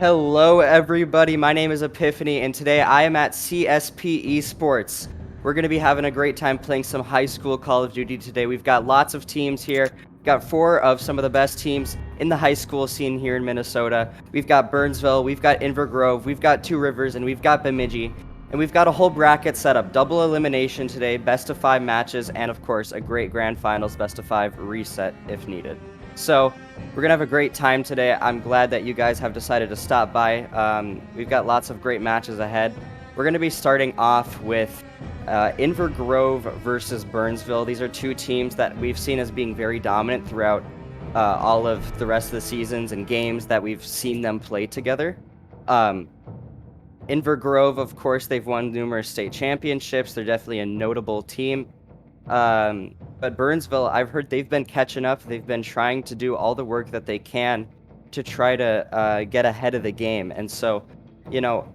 Hello, everybody. My name is Epiphany, and today I am at CSP Esports. We're going to be having a great time playing some high school Call of Duty today. We've got lots of teams here. We've got 4 of some of the best teams in the high school scene here in Minnesota. We've got Burnsville, we've got Inver Grove, we've got Two Rivers, and we've got Bemidji. And we've got a whole bracket set up. Double elimination today, best of 5 matches, and of course, a great grand finals best of 5 reset if needed. So, we're going to have a great time today. I'm glad that you guys have decided to stop by. We've got lots of great matches ahead. We're going to be starting off with Inver Grove versus Burnsville. These are two teams that we've seen as being very dominant throughout all of the rest of the seasons and games that we've seen them play together. Inver Grove, of course, they've won numerous state championships. They're definitely a notable team. But Burnsville, I've heard they've been catching up. They've been trying to do all the work that they can to try to get ahead of the game. And so, you know,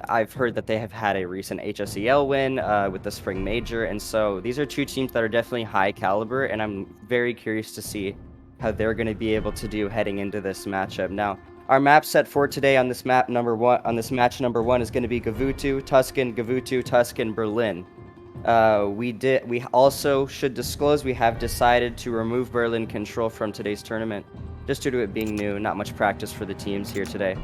I've heard that they have had a recent HSEL win with the Spring Major. And so these are two teams that are definitely high caliber, and I'm very curious to see how they're going to be able to do heading into this matchup. Now, our map set for today on this match number one is going to be Gavutu, Tuscan, Berlin. We also should disclose we have decided to remove Berlin Control from today's tournament, just due to it being new, not much practice for the teams here today.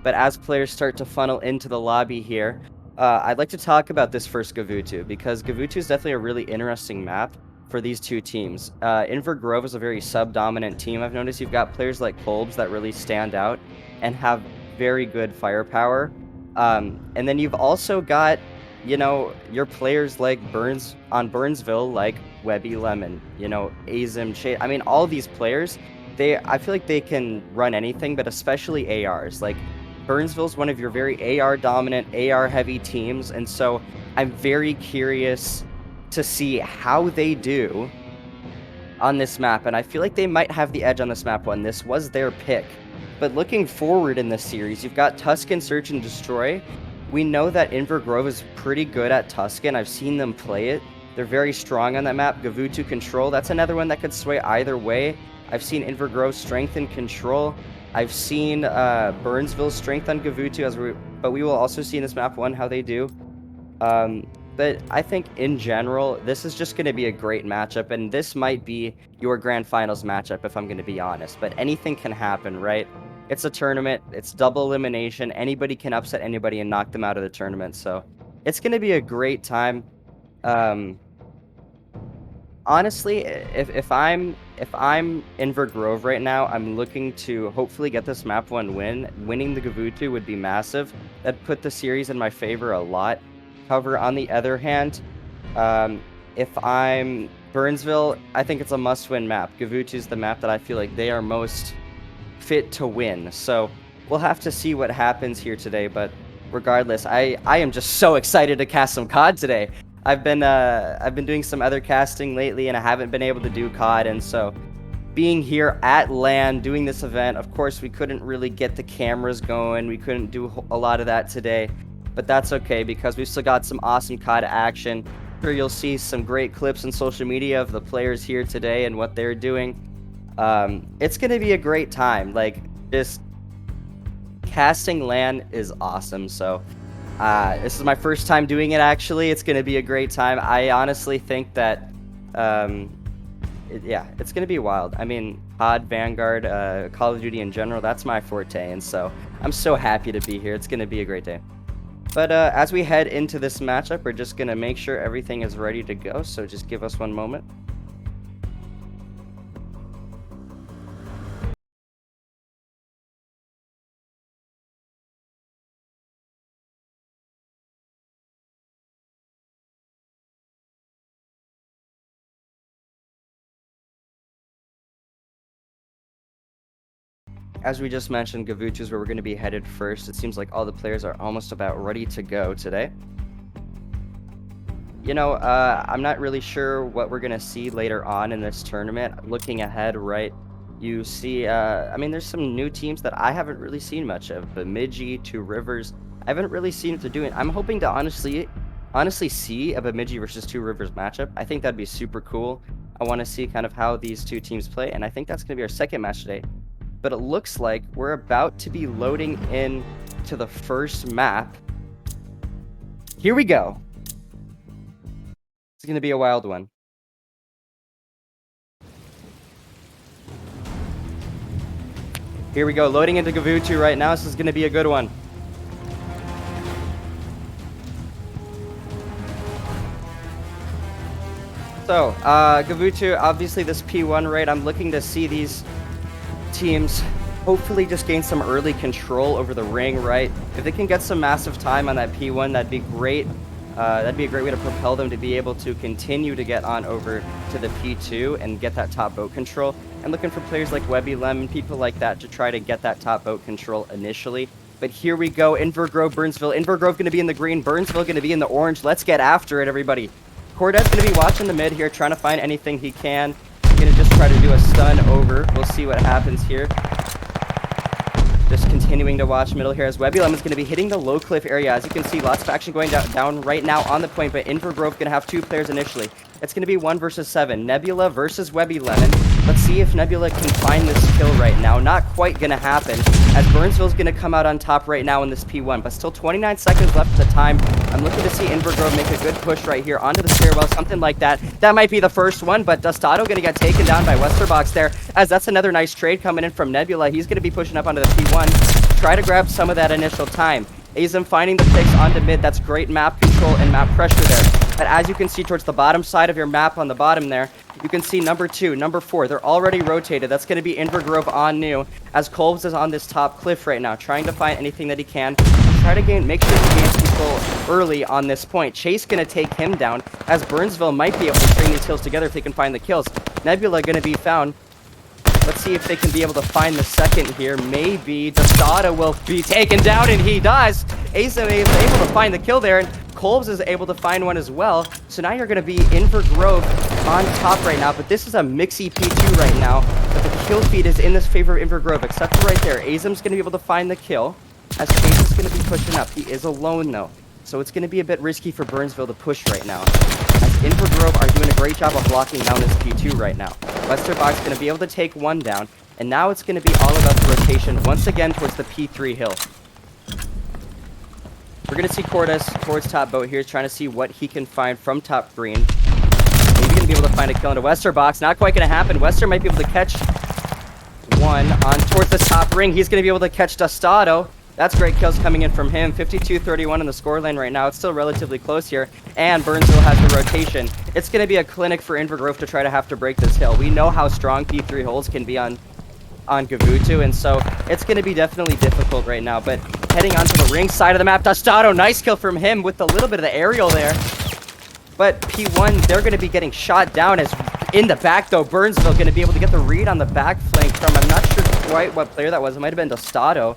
But as players start to funnel into the lobby here, I'd like to talk about this first Gavutu, because Gavutu is definitely a really interesting map for these two teams. Inver Grove is a very sub-dominant team. I've noticed you've got players like Kolbs that really stand out and have very good firepower. And then you've also got, you know, your players like Burnsville, like Webby Lemon, you know, Azim, Chase. I mean, all these players, I feel like they can run anything, but especially ARs. Like, Burnsville's one of your very AR dominant, AR heavy teams, and so I'm very curious to see how they do on this map, and I feel like they might have the edge on this map one. This was their pick. But looking forward in this series, you've got Tuscan Search and Destroy. We know that Inver Grove is pretty good at Tuscan. I've seen them play it. They're very strong on that map. Gavutu Control, that's another one that could sway either way. I've seen Inver Grove strength and control. I've seen Burnsville's strength on Gavutu, but we will also see in this map one how they do. But I think in general, this is just going to be a great matchup, and this might be your grand finals matchup if I'm going to be honest. But anything can happen, right? It's a tournament. It's double elimination. Anybody can upset anybody and knock them out of the tournament. So it's going to be a great time. Honestly, if I'm Inver Grove right now, I'm looking to hopefully get this map one win. Winning the Gavutu would be massive. That'd put the series in my favor a lot. However, on the other hand, if I'm Burnsville, I think it's a must-win map. Gavutu is the map that I feel like they are most fit to win. So we'll have to see what happens here today. But regardless, I am just so excited to cast some COD today. I've been doing some other casting lately, and I haven't been able to do COD, and so being here at LAN doing this event, of course we couldn't really get the cameras going. We couldn't do a lot of that today, but that's okay because we've still got some awesome COD action. I'm sure you'll see some great clips on social media of the players here today and what they're doing. It's gonna be a great time. Like, just casting LAN is awesome. So this is my first time doing it, actually. It's going to be a great time. I honestly think that, yeah, it's going to be wild. I mean, COD, Vanguard, Call of Duty in general, that's my forte, and so I'm so happy to be here. It's going to be a great day. But as we head into this matchup, we're just going to make sure everything is ready to go, so just give us one moment. As we just mentioned, Gavutu is where we're going to be headed first. It seems like all the players are almost about ready to go today. You know, I'm not really sure what we're going to see later on in this tournament. Looking ahead, right, you see, I mean, there's some new teams that I haven't really seen much of. Bemidji, Two Rivers, I haven't really seen what they're doing. I'm hoping to honestly see a Bemidji versus Two Rivers matchup. I think that'd be super cool. I want to see kind of how these two teams play, and I think that's going to be our second match today. but it looks like we're about to be loading in to the first map. Here we go. It's going to be a wild one. Here we go, loading into Gavutu right now. This is going to be a good one. So, Gavutu, obviously this P1 raid, I'm looking to see these teams hopefully just gain some early control over the ring, right? If they can get some massive time on that P1, that'd be great. That'd be a great way to propel them to be able to continue to get on over to the P2 and get that top boat control. I'm looking for players like Webby Lemon, people like that to try to get that top boat control initially. But here we go, Invergrove, Burnsville. Invergrove going to be in the green, Burnsville going to be in the orange. Let's get after it, everybody. Cortez going to be watching the mid here, trying to find anything he can. Going to just try to do a stun over. We'll see what happens here. Just continuing to watch middle here as Webby Lemon's going to be hitting the low cliff area. As you can see, lots of action going down right now on the point, but Invergrove going to have 2 players initially. It's going to be 1 versus 7. Nebula versus Webby Lemon. Let's see if Nebula can find this kill right now. Not quite going to happen, as Burnsville's going to come out on top right now in this P1, but still 29 seconds left of the time. I'm looking to see Invergrove make a good push right here onto the stairwell, something like that. That might be the first one, but Dustado going to get taken down by Westerbox there, as that's another nice trade coming in from Nebula. He's going to be pushing up onto the P1, try to grab some of that initial time. Azim finding the picks onto mid. That's great map control and map pressure there. But as you can see towards the bottom side of your map on the bottom there, you can see number 2, number 4. They're already rotated. That's going to be Invergrove on new, as Kolbs is on this top cliff right now, trying to find anything that he can. Try to make sure he gains control early on this point. Chase going to take him down, as Burnsville might be able to string these kills together if they can find the kills. Nebula going to be found. Let's see if they can be able to find the second here. Maybe Dustado will be taken down, and he does. Azim is able to find the kill there, and Kolbs is able to find one as well. So now you're going to be Invergrove on top right now, but this is a mixy P2 right now. But the kill feed is in this favor of Invergrove, except for right there. Azim's going to be able to find the kill, as Chase is going to be pushing up. He is alone, though. So it's going to be a bit risky for Burnsville to push right now, as Invergrove are doing a great job of blocking down this P2 right now. Westerbox going to be able to take one down, and now it's going to be all about the rotation once again towards the P3 hill. We're going to see Cortez towards top boat here, trying to see what he can find from top green. Maybe going to be able to find a kill into Westerbox. Not quite going to happen. Wester might be able to catch one on towards the top ring. He's going to be able to catch Dustado. That's great kills coming in from him. 52-31 in the score lane right now. It's still relatively close here. And Burnsville has the rotation. It's going to be a clinic for Invergrove to try to have to break this hill. We know how strong P3 holds can be on Gavutu, and so it's going to be definitely difficult right now. But heading onto the ring side of the map, Dustado, nice kill from him with a little bit of the aerial there. But P1, they're going to be getting shot down, as in the back, though, Burnsville going to be able to get the read on the back flank from, I'm not sure quite what player that was. It might have been Dustado.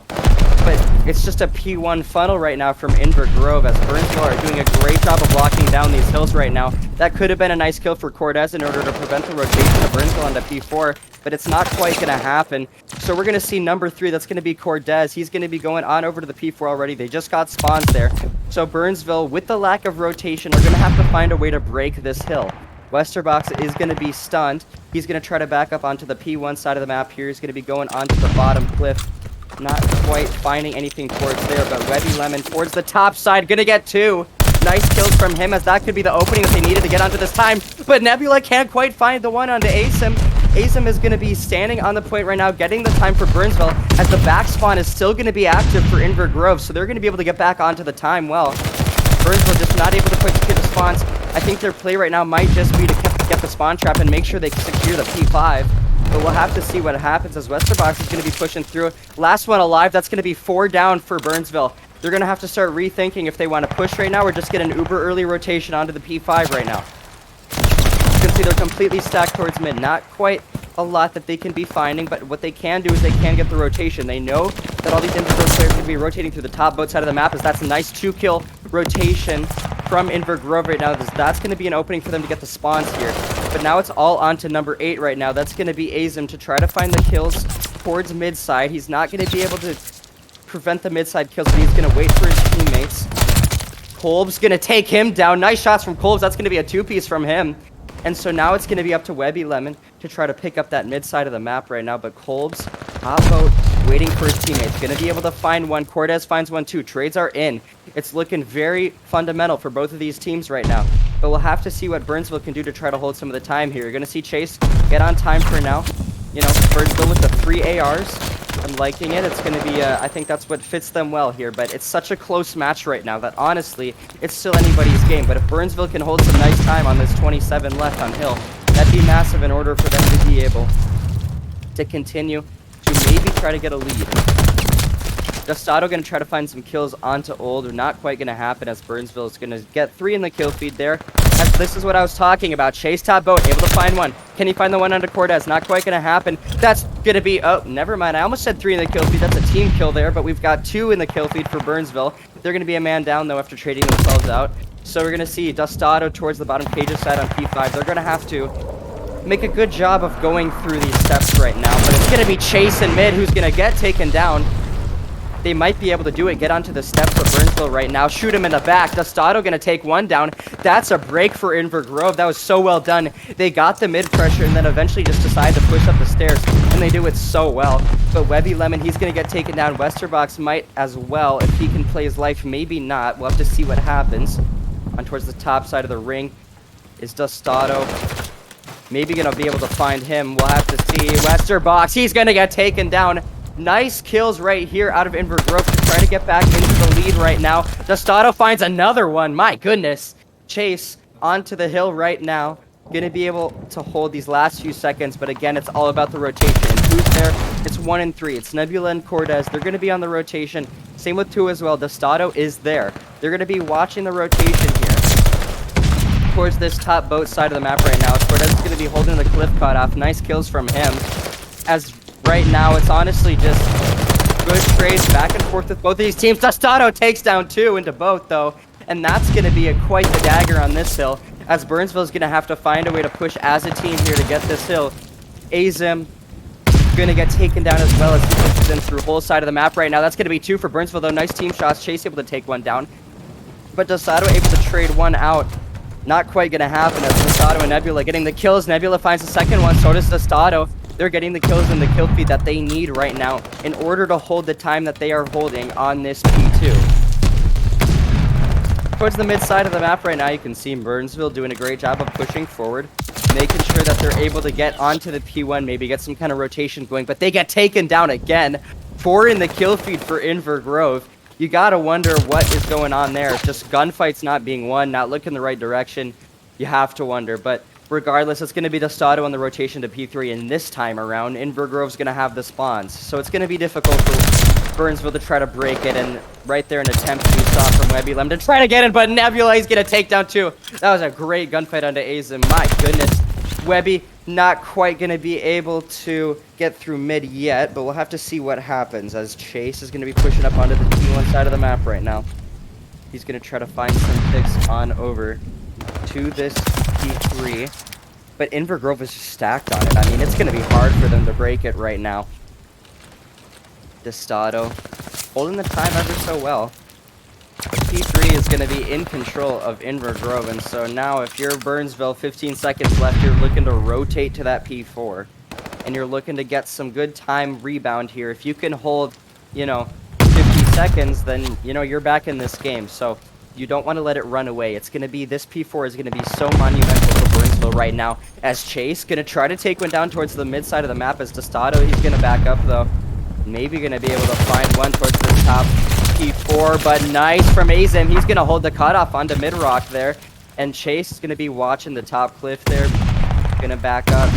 But it's just a P1 funnel right now from Invergrove, as Burnsville are doing a great job of blocking down these hills right now. That could have been a nice kill for Cortez in order to prevent the rotation of Burnsville onto P4, but it's not quite going to happen. So we're going to see number 3, that's going to be Cortez. He's going to be going on over to the P4 already. They just got spawns there. So Burnsville, with the lack of rotation, are going to have to find a way to break this hill. Westerbox is going to be stunned. He's going to try to back up onto the P1 side of the map here. He's going to be going onto the bottom cliff. Not quite finding anything towards there, but Webby Lemon towards the top side, gonna get 2. Nice kills from him, as that could be the opening that they needed to get onto this time. But Nebula can't quite find the one onto Azim. Azim is gonna be standing on the point right now, getting the time for Burnsville, as the back spawn is still gonna be active for Invergrove, so they're gonna be able to get back onto the time well. Burnsville just not able to quick secure the spawns. I think their play right now might just be to get the spawn trap and make sure they secure the P5. But we'll have to see what happens, as Westerbox is going to be pushing through. Last one alive, that's going to be 4 down for Burnsville. They're going to have to start rethinking if they want to push right now or just get an uber early rotation onto the P5 right now. You can see they're completely stacked towards mid. Not quite a lot that they can be finding, but what they can do is they can get the rotation. They know that all these Invergrove players are going to be rotating through the top boat side of the map, as that's a nice 2-kill rotation from Invergrove right now. That's going to be an opening for them to get the spawns here. But now it's all on to number 8 right now. That's going to be Azim to try to find the kills towards mid side. He's not going to be able to prevent the mid side kills, but he's going to wait for his teammates. Kolb's going to take him down. Nice shots from Kolbs. That's going to be a 2-piece from him. And so now it's going to be up to Webby Lemon to try to pick up that mid side of the map right now. But Kolb's top boat waiting for his teammates. Going to be able to find one. Cortez finds one too. Trades are in. It's looking very fundamental for both of these teams right now. But we'll have to see what Burnsville can do to try to hold some of the time here. You're going to see Chase get on time for now. You know, Burnsville with the 3 ARs. I'm liking it. It's going to be, I think that's what fits them well here. But it's such a close match right now that honestly, it's still anybody's game. But if Burnsville can hold some nice time on this 27 left on Hill, that'd be massive in order for them to be able to continue to maybe try to get a lead. Dustado going to try to find some kills onto Old. Not quite going to happen as Burnsville is going to get 3 in the kill feed there. As this is what I was talking about. Chase top boat, able to find one. Can he find the one under Cortez? Not quite going to happen. That's going to be... Oh, never mind. I almost said 3 in the kill feed. That's a team kill there, but we've got 2 in the kill feed for Burnsville. They're going to be a man down, though, after trading themselves out. So we're going to see Dustado towards the bottom cages side on P5. They're going to have to make a good job of going through these steps right now, but it's going to be Chase in mid who's going to get taken down. They might be able to do it. Get onto the steps of Burnsville right now. Shoot him in the back. Dustado going to take one down. That's a break for Inver Grove. That was so well done. They got the mid pressure and then eventually just decided to push up the stairs, and they do it so well. But Webby Lemon, he's going to get taken down. Westerbox might as well if he can play his life. Maybe not. We'll have to see what happens. On towards the top side of the ring is Dustado. Maybe going to be able to find him. We'll have to see. Westerbox, he's going to get taken down. Nice kills right here out of Inver Grove to try to get back into the lead right now. Dustado finds another one. My goodness. Chase onto the hill right now. Going to be able to hold these last few seconds, but again, it's all about the rotation. And who's there? It's 1 and 3. It's Nebula and Cortez. They're going to be on the rotation. Same with 2 as well. Dustado is there. They're going to be watching the rotation here towards this top boat side of the map right now. Cortez is going to be holding the cliff cutoff. Nice kills from him. As right now, it's honestly just good trades back and forth with both of these teams. Dustado takes down 2 into both, though. And that's going to be quite the dagger on this hill, as Burnsville is going to have to find a way to push as a team here to get this hill. Azim going to get taken down as well as he pushes in through whole side of the map right now. That's going to be 2 for Burnsville, though. Nice team shots. Chase able to take one down. But Dustado able to trade one out. Not quite going to happen as Dustado and Nebula getting the kills. Nebula finds the second one. So does Dustado. They're getting the kills and the kill feed that they need right now in order to hold the time that they are holding on this P2. Towards the mid side of the map right now, you can see Burnsville doing a great job of pushing forward, making sure that they're able to get onto the P1, maybe get some kind of rotation going, but they get taken down again. 4 in the kill feed for Inver Grove. You gotta wonder what is going on there. It's just gunfights not being won, not looking the right direction. You have to wonder, but regardless, it's going to be Dustado on the rotation to P3, and this time around, Inver Grove's going to have the spawns. So it's going to be difficult for Burnsville to try to break it, and right there an attempt we saw from Webby Lem to try to get it, but Nebula is going to take down 2. That was a great gunfight onto Azim. My goodness. Webby not quite going to be able to get through mid yet, but we'll have to see what happens as Chase is going to be pushing up onto the T1 side of the map right now. He's going to try to find some picks on over to this P3, but Inver Grove is just stacked on it. I mean, it's going to be hard for them to break it right now. Dustado holding the time ever so well. P3 is going to be in control of Inver Grove, and so now if you're Burnsville, 15 seconds left, you're looking to rotate to that P4, and you're looking to get some good time rebound here. If you can hold, you know, 50 seconds, then, you know, you're back in this game. So you don't want to let it run away. It's going to be, this P4 is going to be so monumental for Burnsville right now, as Chase going to try to take one down towards the mid side of the map as Dustado. He's going to back up, though. Maybe going to be able to find one towards the top P4, but nice from Azim. He's going to hold the cutoff onto mid-rock there, and Chase is going to be watching the top cliff there. Going to back up.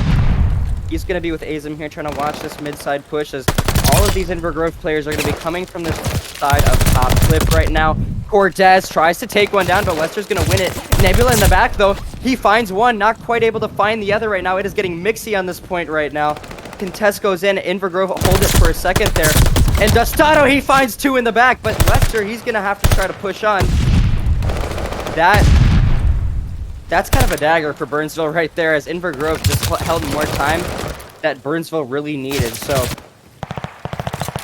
He's going to be with Azim here, trying to watch this mid-side push, as all of these Inver Grove players are going to be coming from this side of top cliff right now. Cortez tries to take one down, but Lester's going to win it. Nebula in the back, though. He finds one, not quite able to find the other right now. It is getting mixy on this point right now. Contest goes in. Inver Grove hold it for a second there. And Dustado, he finds 2 in the back, but Lester, he's going to have to try to push on. That's kind of a dagger for Burnsville right there, as Inver Grove just held more time that Burnsville really needed. So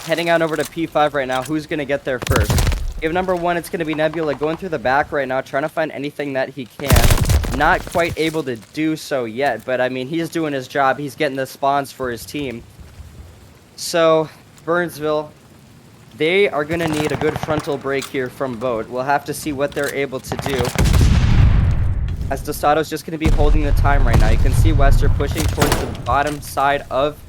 heading on over to P5 right now. Who's going to get there first? If number 1, it's going to be Nebula going through the back right now, trying to find anything that he can. not quite able to do so yet, but I mean, he's doing his job. He's getting the spawns for his team. So, Burnsville, they are going to need a good frontal break here from Vote. We'll have to see what they're able to do. As Dostato's just going to be holding the time right now. You can see Wester pushing towards the bottom side of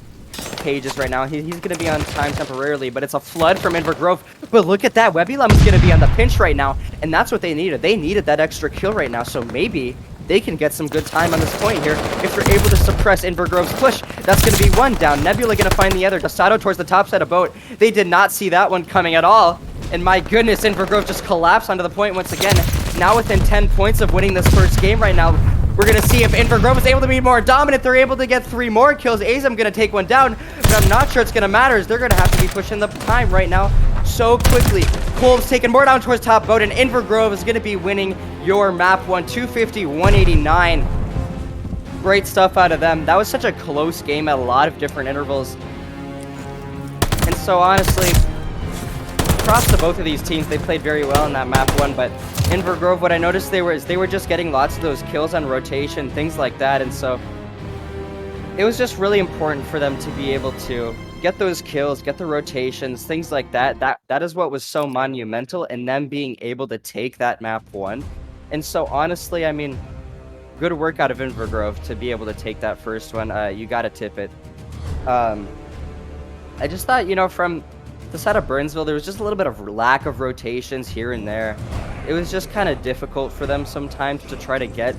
Pages right now. He's going to be on time temporarily, but it's a flood from Invergrove. But look at that. Webulum is going to be on the pinch right now, and that's what they needed. They needed that extra kill right now, so maybe they can get some good time on this point here if they're able to suppress Invergrove's push. That's going to be one down. Nebula going to find the other. Dostato towards the top side of Boat. They did not see that one coming at all. And my goodness, Invergrove just collapsed onto the point once again. Now within 10 points of winning this first game right now. We're going to see if Invergrove is able to be more dominant. They're able to get 3 more kills. Azam going to take one down, but I'm not sure it's going to matter as they're going to have to be pushing the time right now so quickly. Colb's taking more down towards top Boat, and Invergrove is going to be winning your map 1, 250-189. Great stuff out of them. That was such a close game at a lot of different intervals. And so honestly, props to both of these teams. They played very well in that map 1, but Invergrove, what I noticed they were just getting lots of those kills on rotation, things like that, and so it was just really important for them to be able to get those kills, get the rotations, things like that. That is what was so monumental in them being able to take that map 1. And so honestly, I mean, good work out of Invergrove to be able to take that first one. You got to tip it. I just thought, you know, from the side of Burnsville, there was just a little bit of lack of rotations here and there. It was just kind of difficult for them sometimes to try to get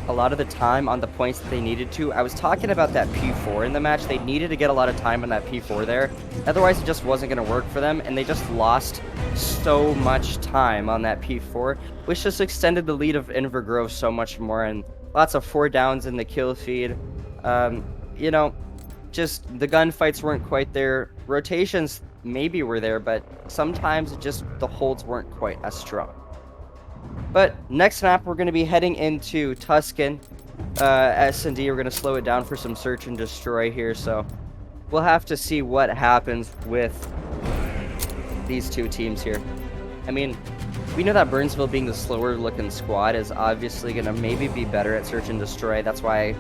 a lot of the time on the points that they needed to. I was talking about that P4 in the match. They needed to get a lot of time on that P4 there. Otherwise, it just wasn't going to work for them, and they just lost so much time on that P4, which just extended the lead of Invergrove so much more, and lots of 4 downs in the kill feed. You know, just the gunfights weren't quite there. Rotations maybe were there, but sometimes just the holds weren't quite as strong. But next map, we're going to be heading into Tuscan. S&D, we're going to slow it down for some search and destroy here, so we'll have to see what happens with these two teams here. I mean, we know that Burnsville, being the slower looking squad, is obviously going to maybe be better at search and destroy. That's why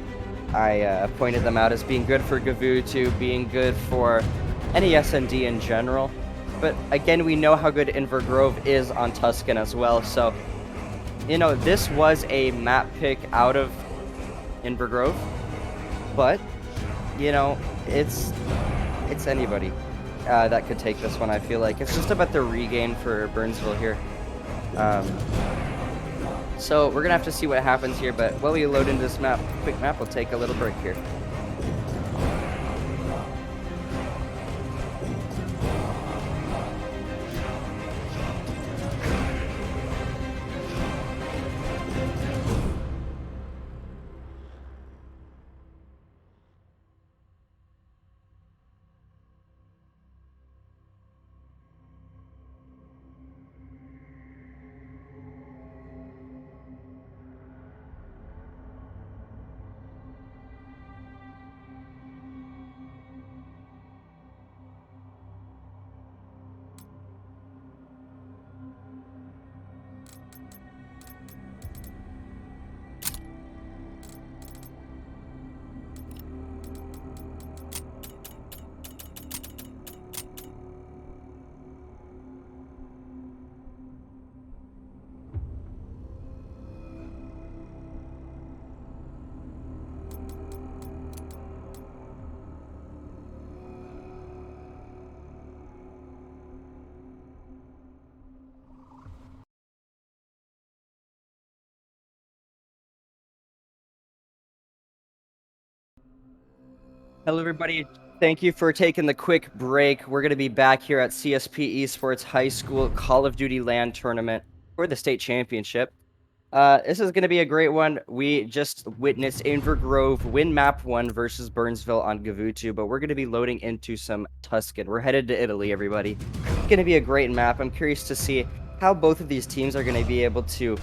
I pointed them out as being good for Gavutu, being good for any S&D in general. But again, we know how good Invergrove is on Tuscan as well, so you know, this was a map pick out of Invergrove, but you know, it's anybody that could take this one. I feel like it's just about the regain for Burnsville here. So we're gonna have to see what happens here, but while we load into this quick map, we'll take a little break here. Hello, everybody. Thank you for taking the quick break. We're going to be back here at CSP Esports High School Call of Duty LAN tournament for the state championship. This is going to be a great one. We just witnessed Invergrove win map 1 versus Burnsville on Gavutu, but we're going to be loading into some Tuscan. We're headed to Italy, everybody. It's going to be a great map. I'm curious to see how both of these teams are going to be able to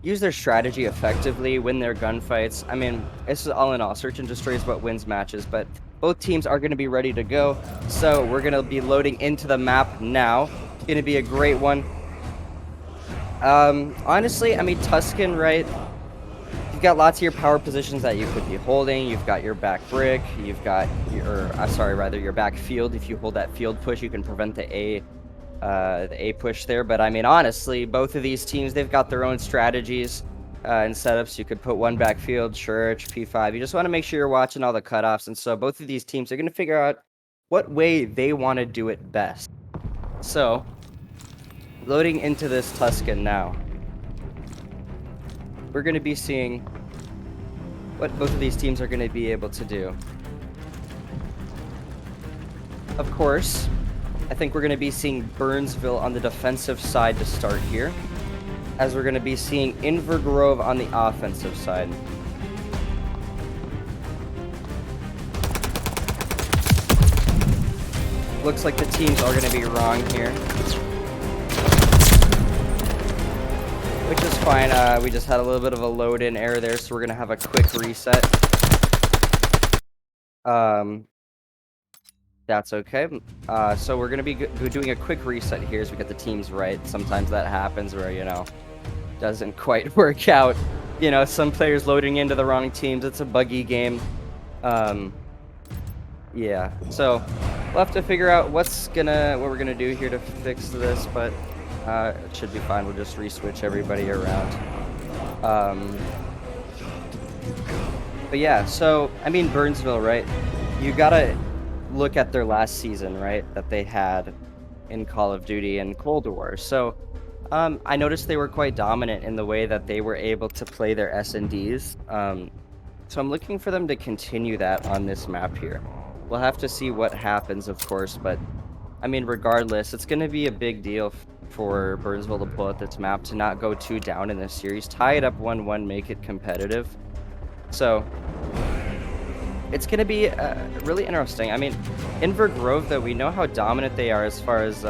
use their strategy effectively, win their gunfights. I mean, this is all in all, search and destroy is what wins matches, but both teams are going to be ready to go. So we're going to be loading into the map now. It's going to be a great one. Honestly, I mean, Tuscan, right? you've got lots of your power positions that you could be holding. You've got your back brick. You've got your back field. If you hold that field push, you can prevent the A push there. But I mean, honestly, both of these teams, they've got their own strategies and setups. You could put one backfield, Church, P5. You just want to make sure you're watching all the cutoffs. And so both of these teams are going to figure out what way they want to do it best. So, loading into this Tuscan now, we're going to be seeing what both of these teams are going to be able to do. Of course, I think we're going to be seeing Burnsville on the defensive side to start here, as we're going to be seeing Invergrove on the offensive side. Looks like the teams are going to be wrong here, which is fine. We just had a little bit of a load-in error there, so we're going to have a quick reset. That's okay. So we're going to be doing a quick reset here as we get the teams right. Sometimes that happens where, doesn't quite work out. Some players loading into the wrong teams. It's a buggy game. Yeah. So we'll have to figure out what we're gonna do here to fix this, but it should be fine. We'll just re-switch everybody around. But yeah, so I mean, Burnsville, right? You gotta look at their last season, right? That they had in Call of Duty and Cold War. So I noticed they were quite dominant in the way that they were able to play their S&Ds. So I'm looking for them to continue that on this map here. We'll have to see what happens, of course, but I mean, regardless, it's going to be a big deal for Burnsville to pull out this map, to not go too down in this series. Tie it up 1-1, make it competitive. So it's going to be really interesting. I mean, Invergrove, though, we know how dominant they are as far as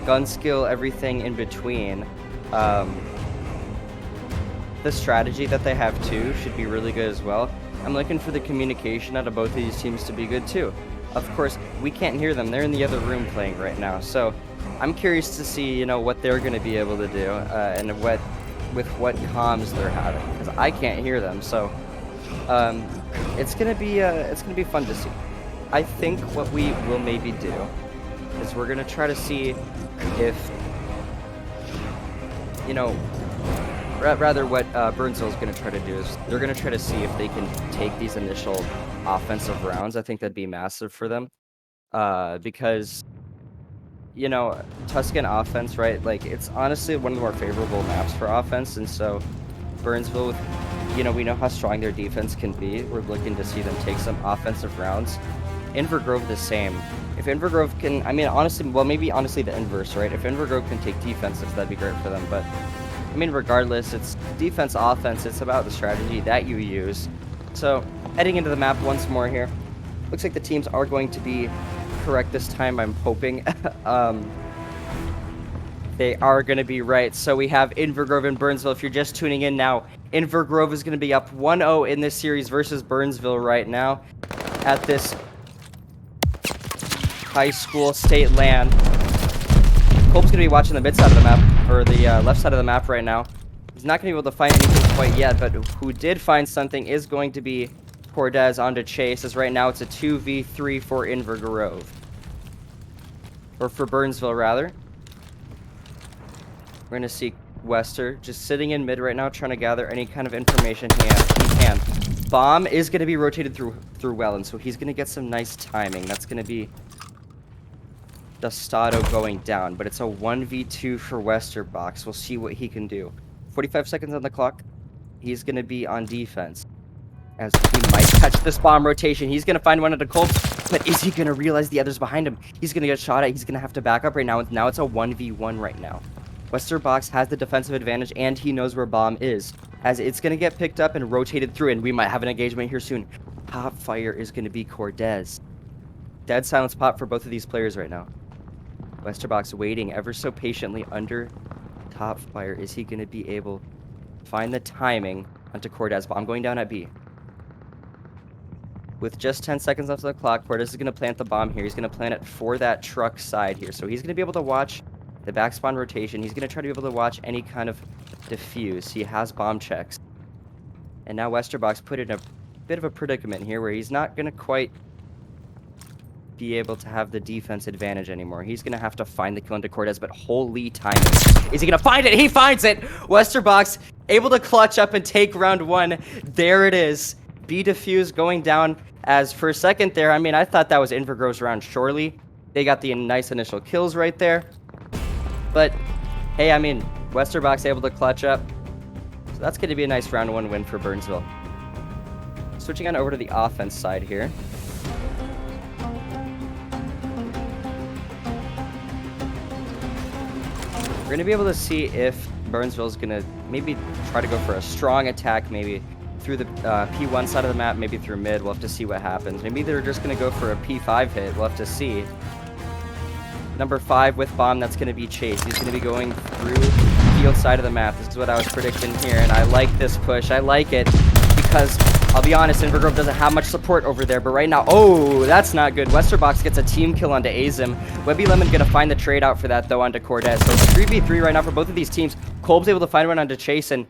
gun skill, everything in between. The strategy that they have too should be really good as well. I'm looking for the communication out of both of these teams to be good too. Of course, we can't hear them. They're in the other room playing right now. So I'm curious to see, what they're going to be able to do and with what comms they're having, because I can't hear them. So it's gonna be fun to see. I think what we will maybe do is we're gonna try to see if, rather what Burnsville is going to try to do is they're going to try to see if they can take these initial offensive rounds. I think that'd be massive for them because, Tuscan offense, right? Like, it's honestly one of the more favorable maps for offense. And so Burnsville, we know how strong their defense can be. We're looking to see them take some offensive rounds. Invergrove the same. If Invergrove can, honestly the inverse, right? If Invergrove can take defensives, that'd be great for them. But I mean, regardless, it's defense, offense. It's about the strategy that you use. So, heading into the map once more here. Looks like the teams are going to be correct this time, I'm hoping. They are going to be right. So, we have Invergrove and Burnsville. If you're just tuning in now, Invergrove is going to be up 1-0 in this series versus Burnsville right now at this high school state LAN. Colb's going to be watching the mid side of the map, or the left side of the map right now. He's not going to be able to find anything quite yet, but who did find something is going to be Cortez onto Chase, as right now it's a 2v3 for Invergrove. Or for Burnsville, rather. We're going to see Wester just sitting in mid right now, trying to gather any kind of information he can. Bomb is going to be rotated through well, and so he's going to get some nice timing. That's going to be Dustado going down, but it's a 1v2 for Westerbox. We'll see what he can do. 45 seconds on the clock. He's going to be on defense, as he might catch this bomb rotation. He's going to find one at the Colb, but is he going to realize the others behind him? He's going to get shot at. He's going to have to back up right now. Now it's a 1v1 right now. Westerbox has the defensive advantage, and he knows where bomb is, as it's going to get picked up and rotated through, and we might have an engagement here soon. Top fire is going to be Cortez. Dead silence pop for both of these players right now. Westerbox waiting ever so patiently under top fire. Is he going to be able to find the timing onto Cortez? Bomb going down at B. With just 10 seconds left on the clock, Cortez is going to plant the bomb here. He's going to plant it for that truck side here. So he's going to be able to watch the backspawn rotation. He's going to try to be able to watch any kind of defuse. He has bomb checks. And now Westerbox put in a bit of a predicament here where he's not going to quite be able to have the defense advantage anymore. He's going to have to find the kill into Cortez, but holy timing. Is he going to find it? He finds it! Westerbox able to clutch up and take round 1. There it is. B defuse going down as for a second there. I mean, I thought that was Invergrove's round surely. They got the nice initial kills right there. But, hey, I mean, Westerbox able to clutch up. So that's going to be a nice round 1 win for Burnsville. Switching on over to the offense side here. We're going to be able to see if Burnsville's going to maybe try to go for a strong attack, maybe through the P1 side of the map, maybe through mid. We'll have to see what happens. Maybe they're just going to go for a P5 hit. We'll have to see. Number 5 with bomb, that's going to be Chase. He's going to be going through field side of the map. This is what I was predicting here, and I like this push. I like it because, I'll be honest, Invergrove doesn't have much support over there, but right now, oh, that's not good. Westerbox gets a team kill onto Azim. Webby Lemon going to find the trade out for that, though, onto Cortez. So it's a 3v3 right now for both of these teams. Kolb's able to find one onto Chase, and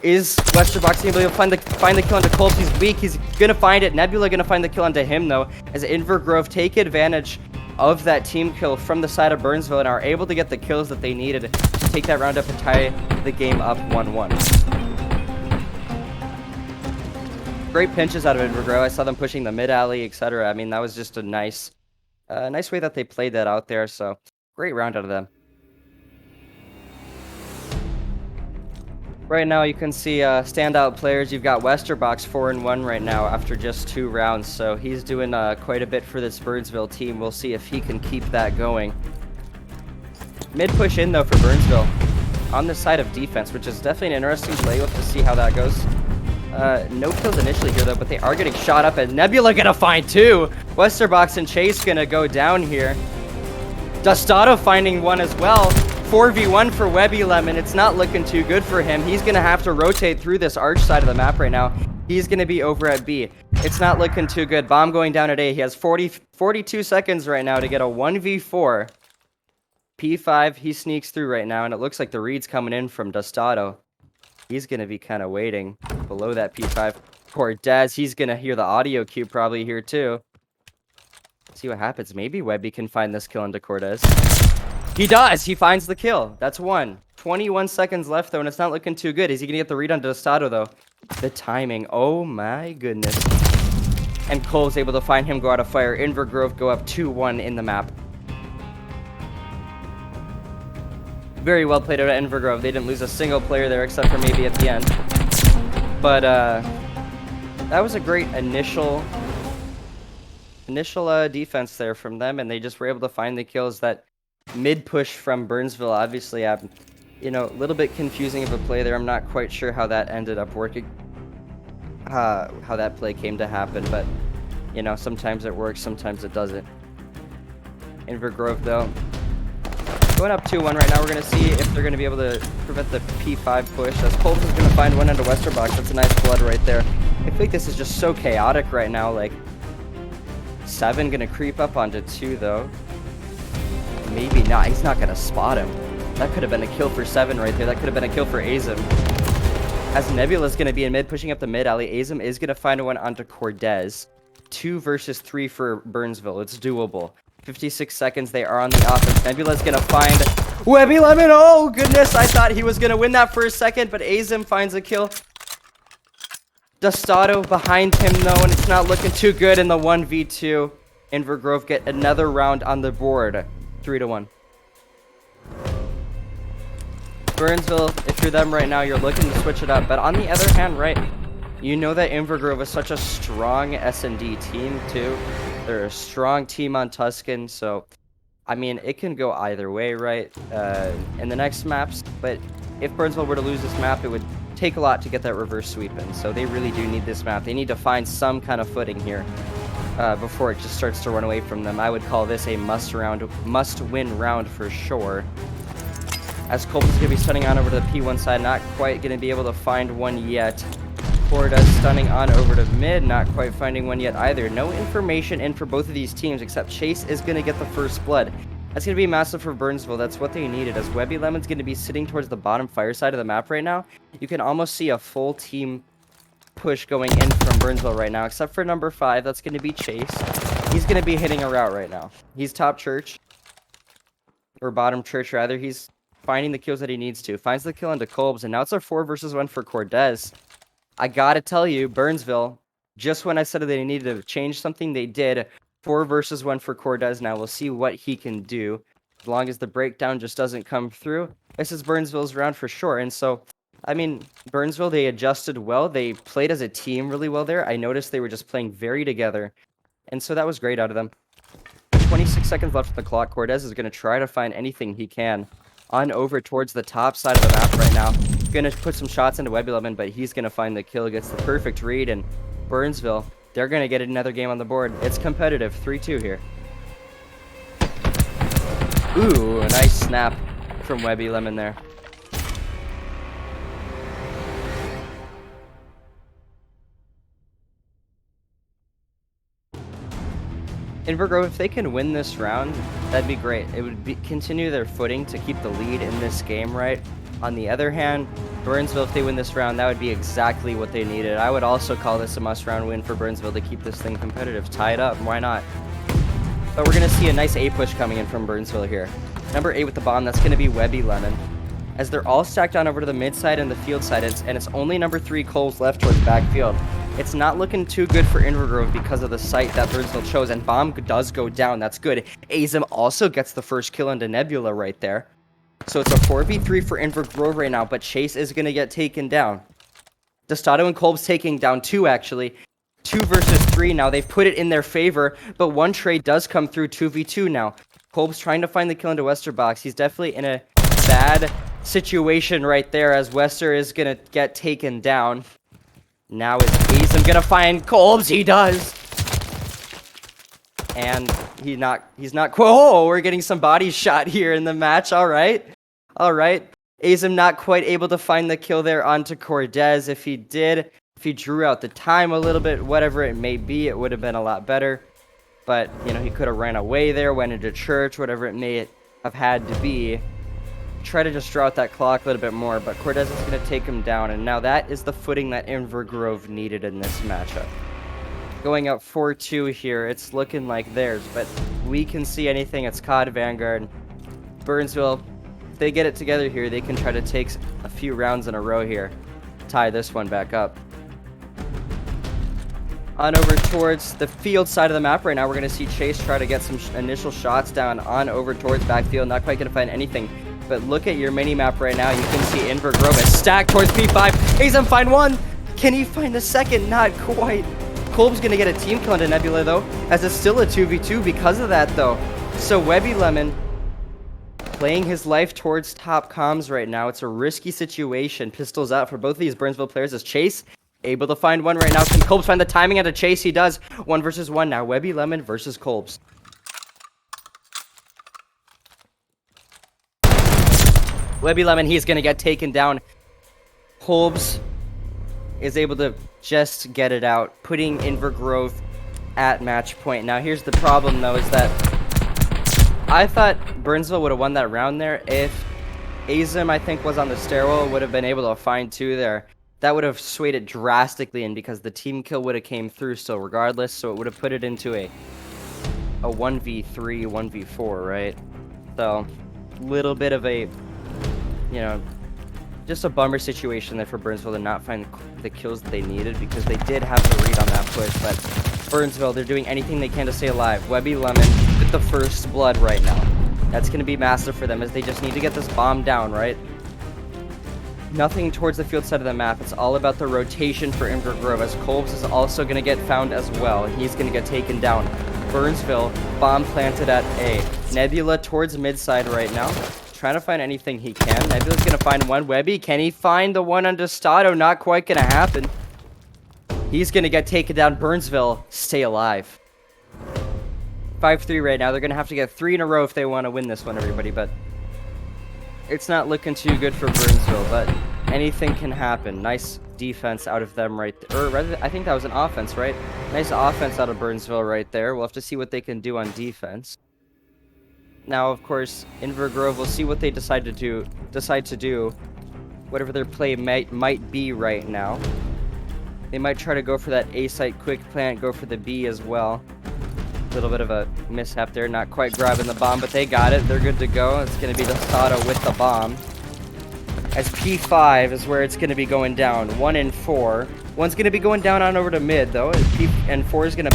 is Westerbox able to find the kill onto Kolb? He's weak. He's going to find it. Nebula going to find the kill onto him, though, as Invergrove take advantage of that team kill from the side of Burnsville and are able to get the kills that they needed to take that round up and tie the game up 1-1. Great pinches out of Invergrove. I saw them pushing the mid alley, etc. I mean, that was just a nice way that they played that out there. So great round out of them. Right now, you can see standout players. You've got Westerbox 4-1 right now after just 2 rounds. So he's doing quite a bit for this Burnsville team. We'll see if he can keep that going. Mid push in, though, for Burnsville on the side of defense, which is definitely an interesting play. We'll have to see how that goes. No kills initially here, though, but they are getting shot up, and Nebula gonna find 2. Westerbox and Chase gonna go down here. Dustado finding 1 as well. 4v1 for Webby Lemon. It's not looking too good for him. He's gonna have to rotate through this arch side of the map right now. He's gonna be over at B. It's not looking too good. Bomb going down at A. He has 42 seconds right now to get a 1v4. P5, he sneaks through right now, and it looks like the read's coming in from Dustado. He's going to be kind of waiting below that P5. Cortez, he's going to hear the audio cue probably here too. See what happens. Maybe Webby can find this kill into Cortez. He does! He finds the kill. That's 1. 21 seconds left, though, and it's not looking too good. Is he going to get the read on Dustado, though? The timing. Oh, my goodness. And Cole's able to find him go out of fire. Invergrove go up 2-1 in the map. Very well played out of Invergrove. They didn't lose a single player there except for maybe at the end. But that was a great initial defense there from them, and they just were able to find the kills. That mid push from Burnsville, obviously, you know, a little bit confusing of a play there. I'm not quite sure how that ended up working, how that play came to happen, but you know, sometimes it works, sometimes it doesn't. Invergrove, though, going up 2-1 right now. We're going to see if they're going to be able to prevent the P5 push. As Colt is going to find 1 into Westerbox. That's a nice blood right there. I think this is just so chaotic right now. Like, 7 going to creep up onto 2, though. Maybe not. He's not going to spot him. That could have been a kill for 7 right there. That could have been a kill for Azim. As Nebula's going to be in mid, pushing up the mid alley, Azim is going to find 1 onto Cortez. 2 versus 3 for Burnsville. It's doable. 56 seconds, they are on the offense. Nebula's gonna find Webby Lemon. Oh, goodness. I thought he was gonna win that for a second, but Azim finds a kill. Dustado behind him, though, and it's not looking too good in the 1v2. Invergrove get another round on the board. 3-1. Burnsville, if you're them right now, you're looking to switch it up. But on the other hand, right, you know that Invergrove is such a strong S&D team, too. They're a strong team on Tuscan, so, I mean, it can go either way, right, in the next maps. But if Burnsville were to lose this map, it would take a lot to get that reverse sweep in. So they really do need this map. They need to find some kind of footing here before it just starts to run away from them. I would call this a must-win round for sure. As Colt is going to be stunning on over to the P1 side, not quite going to be able to find 1 yet. Cortez stunning on over to mid, not quite finding 1 yet either. No information in for both of these teams, except Chase is going to get the first blood. That's going to be massive for Burnsville. That's what they needed, as Webby Lemon's going to be sitting towards the bottom fire side of the map right now. You can almost see a full team push going in from Burnsville right now, except for number 5. That's going to be Chase. He's going to be hitting a route right now. He's top church. Or bottom church, rather. He's finding the kills that he needs to. Finds the kill into Kolbs, and now it's a 4 versus 1 for Cortez. I gotta tell you, Burnsville, just when I said they needed to change something, they did. 4 versus 1 for Cortez. Now we'll see what he can do. As long as the breakdown just doesn't come through, this is Burnsville's round for sure. And so, I mean, Burnsville, they adjusted well. They played as a team really well there. I noticed they were just playing very together. And so that was great out of them. 26 seconds left on the clock. Cortez is going to try to find anything he can on over towards the top side of the map right now. Going to put some shots into Web 11, but he's going to find the kill. Gets the perfect read, and Burnsville, they're going to get another game on the board. It's competitive. 3-2 here. Ooh, a nice snap from Webby Lemon there. Invergrove, if they can win this round, that'd be great. It would continue their footing to keep the lead in this game, right? On the other hand, Burnsville, if they win this round, that would be exactly what they needed. I would also call this a must-round win for Burnsville to keep this thing competitive. Tie it up, why not? But we're going to see a nice A push coming in from Burnsville here. Number 8 with the bomb, that's going to be Webby Lemon. As they're all stacked on over to the mid side and the field side, and it's only number 3 Coles left towards backfield. It's not looking too good for Invergrove because of the site that Burnsville chose, and bomb does go down. That's good. Azim also gets the first kill into Nebula right there. So it's a 4v3 for Invergrove right now, but Chase is going to get taken down. Dostato and Kolb's taking down 2, actually. 2 versus 3 now. They've put it in their favor, but one trade does come through 2v2 now. Kolb's trying to find the kill into Westerbox. He's definitely in a bad situation right there as Wester is going to get taken down. Now is Azim going to find Kolbs? He does. And he's not oh, we're getting some body shot here in the match. All right. Azim not quite able to find the kill there onto Cortez. If he did, if he drew out the time a little bit, whatever it may be, it would have been a lot better. But, you know, he could have ran away there, went into church, whatever it may have had to be. Try to just draw out that clock a little bit more, but Cortez is going to take him down, and now that is the footing that Invergrove needed in this matchup. Going up 4-2 here, it's looking like theirs, but we can see anything. It's COD, Vanguard, Burnsville. If they get it together here, they can try to take a few rounds in a row here, tie this one back up. On over towards the field side of the map right now, we're going to see Chase try to get some initial shots down on over towards backfield. Not quite going to find anything. But look at your mini-map right now. You can see Invergrove is stacked towards P5. Azim find one. Can he find the second? Not quite. Kolb's going to get a team kill into Nebula, though, as it's still a 2v2 because of that, though. So Webby Lemon playing his life towards top comms right now. It's a risky situation. Pistols out for both of these Burnsville players as Chase able to find one right now. Can Kolbs find the timing out of Chase? He does. 1 versus 1 now. Webby Lemon versus Kolbs. Webby Lemon, he's going to get taken down. Kolbs is able to just get it out, putting Invergrove at match point. Now, here's the problem, though, is that I thought Burnsville would have won that round there if Azim, I think, was on the stairwell, would have been able to find 2 there. That would have swayed it drastically in because the team kill would have came through still regardless, so it would have put it into a 1v3, 1v4, right? So, little bit of a, you know, just a bummer situation there for Burnsville to not find the kills that they needed because they did have the read on that push, but Burnsville, they're doing anything they can to stay alive. Webby Lemon with the first blood right now. That's going to be massive for them as they just need to get this bomb down, right? Nothing towards the field side of the map. It's all about the rotation for Invergrove as Kolbs is also going to get found as well. He's going to get taken down. Burnsville, bomb planted at A. Nebula towards mid side right now. Trying to find anything he can. Nebula's going to find one. Webby, can he find the one on Dostato? Not quite going to happen. He's going to get taken down. Burnsville, stay alive. 5-3 right now. They're going to have to get 3 in a row if they want to win this one, everybody, but it's not looking too good for Burnsville, but anything can happen. Nice defense out of them right there. Or rather, I think that was an offense, right? Nice offense out of Burnsville right there. We'll have to see what they can do on defense. Now, of course, Invergrove, we'll see what they decide to do. Whatever their play might be right now. They might try to go for that A site quick plant, go for the B as well. A little bit of a mishap there, not quite grabbing the bomb, but they got it. They're good to go. It's going to be the Sato with the bomb. As P5 is where it's going to be going down. 1 and 4. One's going to be going down on over to mid, though, and 4 is going to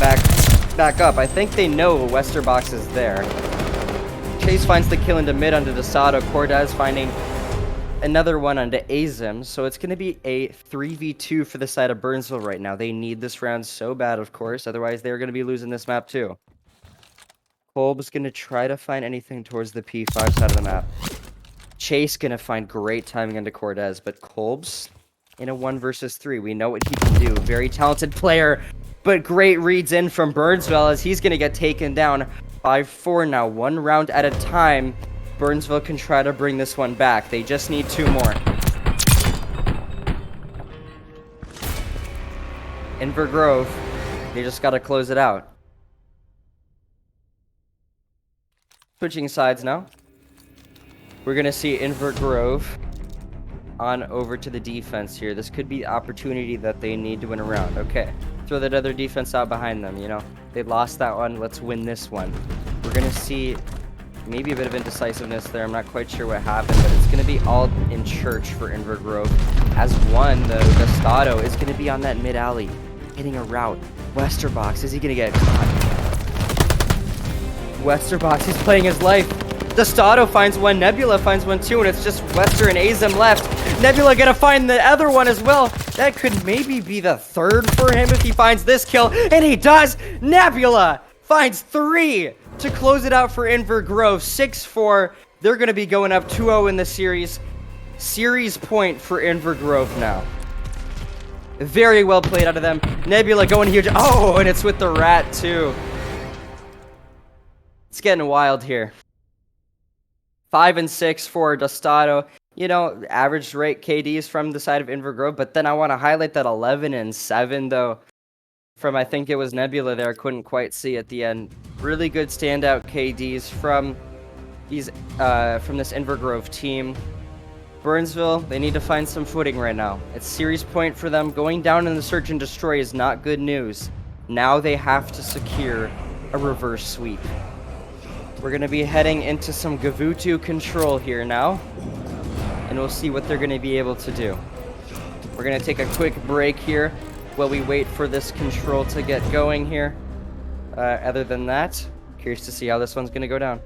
back up. I think they know Westerbox is there. Chase finds the kill into mid onto the Sato. Cortez finding another one onto Azim. So it's going to be a 3v2 for the side of Burnsville right now. They need this round so bad, of course. Otherwise, they're going to be losing this map, too. Kolb's going to try to find anything towards the P5 side of the map. Chase going to find great timing into Cortez, but Kolb's in a 1 versus 3. We know what he can do. Very talented player, but great reads in from Burnsville as he's going to get taken down. 5-4 now, 1 round at a time. Burnsville can try to bring this one back. They just need 2 more. Inver Grove, they just got to close it out. Switching sides now. We're going to see Invert Grove on over to the defense here. This could be the opportunity that they need to win a round. Okay, throw that other defense out behind them, you know. They lost that one. Let's win this one. We're going to see maybe a bit of indecisiveness there. I'm not quite sure what happened, but it's going to be all in church for Invert Grove. As one, the Stato is going to be on that mid-alley, hitting a route. Westerbox, is he going to get caught? Westerbox, he's playing his life. Stato finds one, Nebula finds one too, and it's just Wester and Azim left. Nebula gonna find the other one as well. That could maybe be the 3rd for him if he finds this kill, and he does! Nebula finds 3 to close it out for Invert Grove. 6-4. They're gonna be going up 2-0 in the series. Series point for Invert Grove now. Very well played out of them. Nebula going huge. Oh, and it's with the rat too. It's getting wild here. 5 and 6 for Stato. You know, average rate KDs from the side of Invert Grove, but then I want to highlight that 11 and 7 though. From I think it was Nebula there, couldn't quite see at the end. Really good standout KDs from these from this Invert Grove team. Burnsville, they need to find some footing right now. It's series point for them. Going down in the search and destroy is not good news. Now they have to secure a reverse sweep. We're going to be heading into some Gavutu control here now, and we'll see what they're going to be able to do. We're going to take a quick break here while we wait for this control to get going here. Other than that, curious to see how this one's going to go down.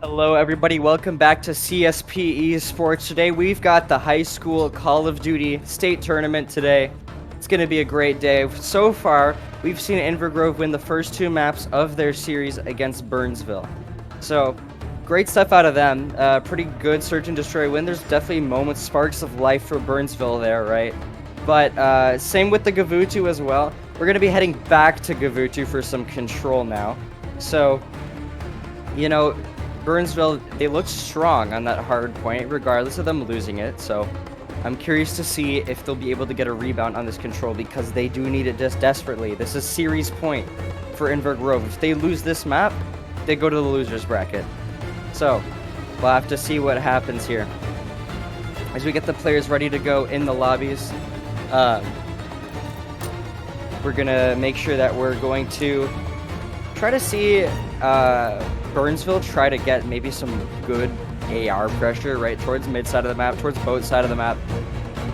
Hello, everybody. Welcome back to CSP Esports. Today, we've got the high school Call of Duty state tournament today. It's going to be a great day. So far, we've seen Invergrove win the first 2 maps of their series against Burnsville. So, great stuff out of them. Pretty good search and destroy win. There's definitely moments, sparks of life for Burnsville there, right? But same with the Gavutu as well. We're going to be heading back to Gavutu for some control now. So, you know, Burnsville, they look strong on that hard point, regardless of them losing it. So I'm curious to see if they'll be able to get a rebound on this control, because they do need it just desperately. This is series point for Invergrove. If they lose this map, they go to the losers bracket. So we'll have to see what happens here. As we get the players ready to go in the lobbies, we're going to make sure that we're going to try to see Burnsville try to get maybe some good AR pressure right towards mid side of the map, towards both side of the map.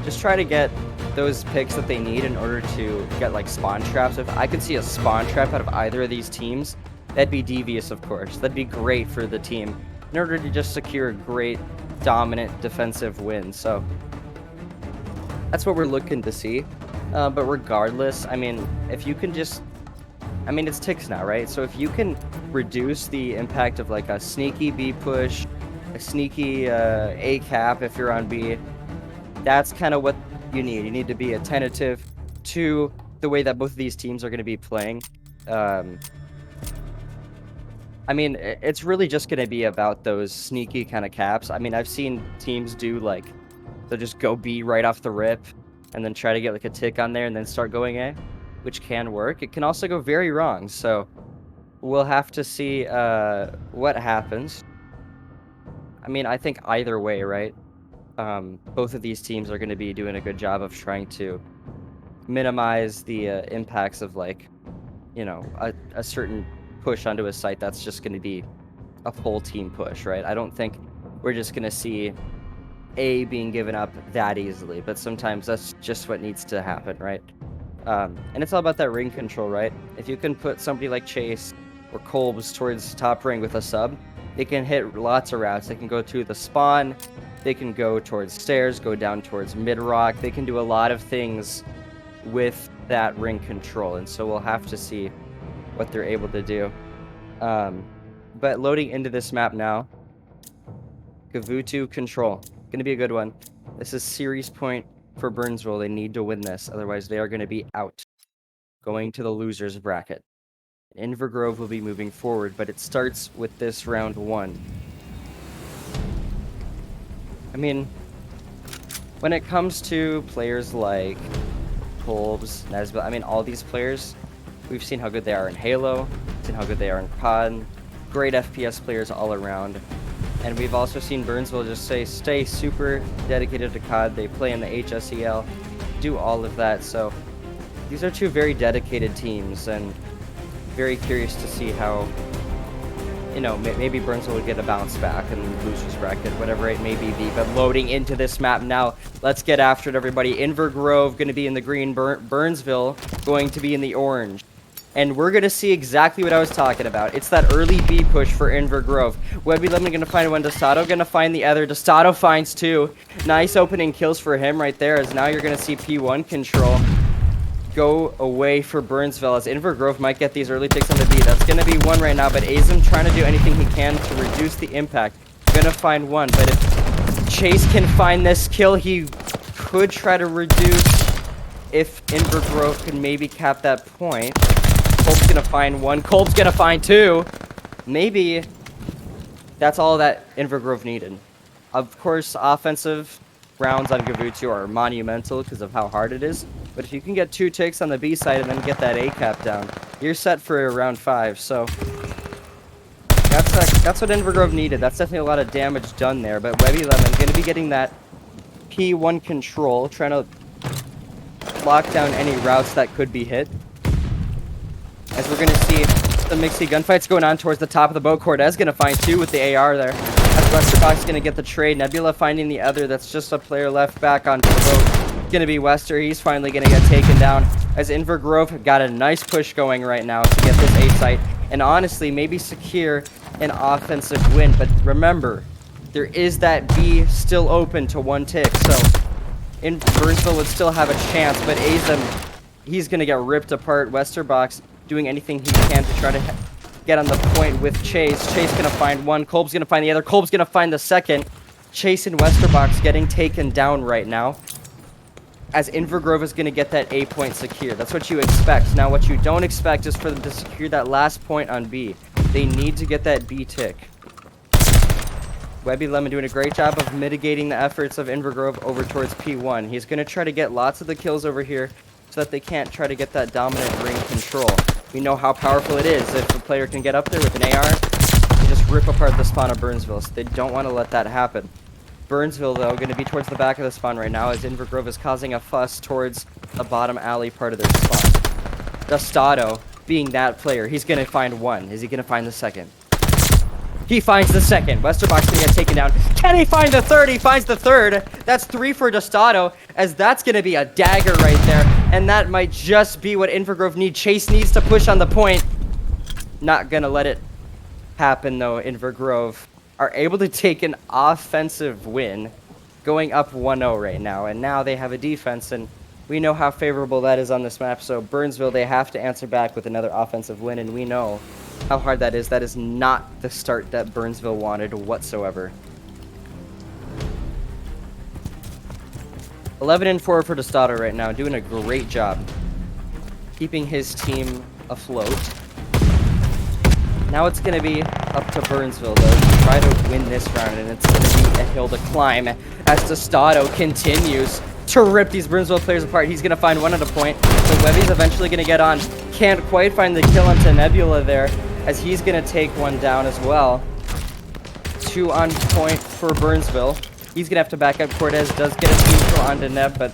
Just try to get those picks that they need in order to get like spawn traps. If I could see a spawn trap out of either of these teams, that'd be devious, of course. That'd be great for the team in order to just secure a great dominant defensive win. So that's what we're looking to see. But regardless, I mean, if you can just, I mean, it's ticks now, right? So if you can reduce the impact of like a sneaky B push, a sneaky A cap if you're on B, that's kind of what you need. You need to be attentive to the way that both of these teams are going to be playing. I mean, it's really just going to be about those sneaky kind of caps. I mean, I've seen teams do like, they'll just go B right off the rip and then try to get like a tick on there and then start going A, which can work. It can also go very wrong. So we'll have to see what happens. I mean, I think either way, right? Both of these teams are going to be doing a good job of trying to minimize the impacts of like, you know, a certain push onto a site that's just going to be a full team push, right? I don't think we're just going to see A being given up that easily, but sometimes that's just what needs to happen, right? And it's all about that ring control, right? If you can put somebody like Chase or Kolbs towards top ring with a sub, they can hit lots of routes. They can go to the spawn, they can go towards stairs, go down towards mid-rock. They can do a lot of things with that ring control, and so we'll have to see what they're able to do. But loading into this map now, Gavutu control. Gonna be a good one. This is series point for Burnsville. They need to win this, otherwise they are going to be out, going to the losers bracket. Invergrove will be moving forward, but it starts with this round 1. I mean, when it comes to players like Kolbs, Nesbitt, I mean, all these players, we've seen how good they are in Halo, seen how good they are in COD, great FPS players all around. And we've also seen Burnsville just stay super dedicated to COD. They play in the HSEL, do all of that. So these are 2 very dedicated teams, and very curious to see how, you know, maybe Burnsville would get a bounce back and losers bracket, whatever it may be. But loading into this map now, let's get after it, everybody. Invergrove going to be in the green, Burnsville going to be in the orange. And we're going to see exactly what I was talking about. It's that early B push for Invergrove. Webby Lemon going to find one. Dostato going to find the other. Dostato finds 2. Nice opening kills for him right there, as now you're going to see P1 control go away for Burnsville, as Invergrove might get these early ticks on the B. That's going to be 1 right now, but Azim trying to do anything he can to reduce the impact. Going to find 1, but if Chase can find this kill, he could try to reduce if Invergrove can maybe cap that point. Kolb's gonna find 1. Kolb's gonna find 2. Maybe that's all that Invergrove needed. Of course, offensive rounds on Gavutu are monumental because of how hard it is. But if you can get 2 takes on the B side and then get that A cap down, you're set for round 5. So that's what Invergrove needed. That's definitely a lot of damage done there. But Webby Lemon gonna be getting that P1 control, trying to lock down any routes that could be hit. As we're going to see the mixy gunfights going on towards the top of the boat. Cortez going to find 2 with the AR there. As Westerbox going to get the trade. Nebula finding the other. That's just a player left back onto the boat. Going to be Wester. He's finally going to get taken down. As Invergrove got a nice push going right now to get this A site. and honestly, maybe secure an offensive win. But remember, there is that B still open to 1 tick, so Burnsville would still have a chance, but Azem, he's going to get ripped apart. Westerbox doing anything he can to try to get on the point with Chase. Chase going to find one. Kolb's going to find the other. Kolb's going to find the second. Chase and Westerbox getting taken down right now, as Invergrove is going to get that A point secure. That's what you expect. Now, what you don't expect is for them to secure that last point on B. They need to get that B tick. Webby Lemon doing a great job of mitigating the efforts of Invergrove over towards P1. He's going to try to get lots of the kills over here so that they can't try to get that dominant ring control. We know how powerful it is if a player can get up there with an AR and just rip apart the spawn of Burnsville, so they don't want to let that happen. Burnsville, though, going to be towards the back of the spawn right now, as Invergrove is causing a fuss towards the bottom alley part of their spawn. Dustado, being that player, he's going to find one. Is he going to find the second? He finds the second. Westerbox going to get taken down. Can he find the third? He finds the third. That's 3 for Dustado, as that's going to be a dagger right there. And that might just be what Invergrove need. Chase needs to push on the point. Not going to let it happen, though. Invergrove are able to take an offensive win, going up 1-0 right now. And now they have a defense, and we know how favorable that is on this map. So Burnsville, they have to answer back with another offensive win, and we know how hard that is. That is not the start that Burnsville wanted whatsoever. 11-4 for Dustado right now, doing a great job keeping his team afloat. Now it's going to be up to Burnsville, though, to try to win this round, and it's going to be a hill to climb as Dustado continues to rip these Burnsville players apart. He's going to find one at a point, but Webby's eventually going to get on. Can't quite find the kill onto Nebula there, as he's going to take one down as well. 2 on point for Burnsville. He's going to have to back up. Cortez does get a team kill onto Neb, but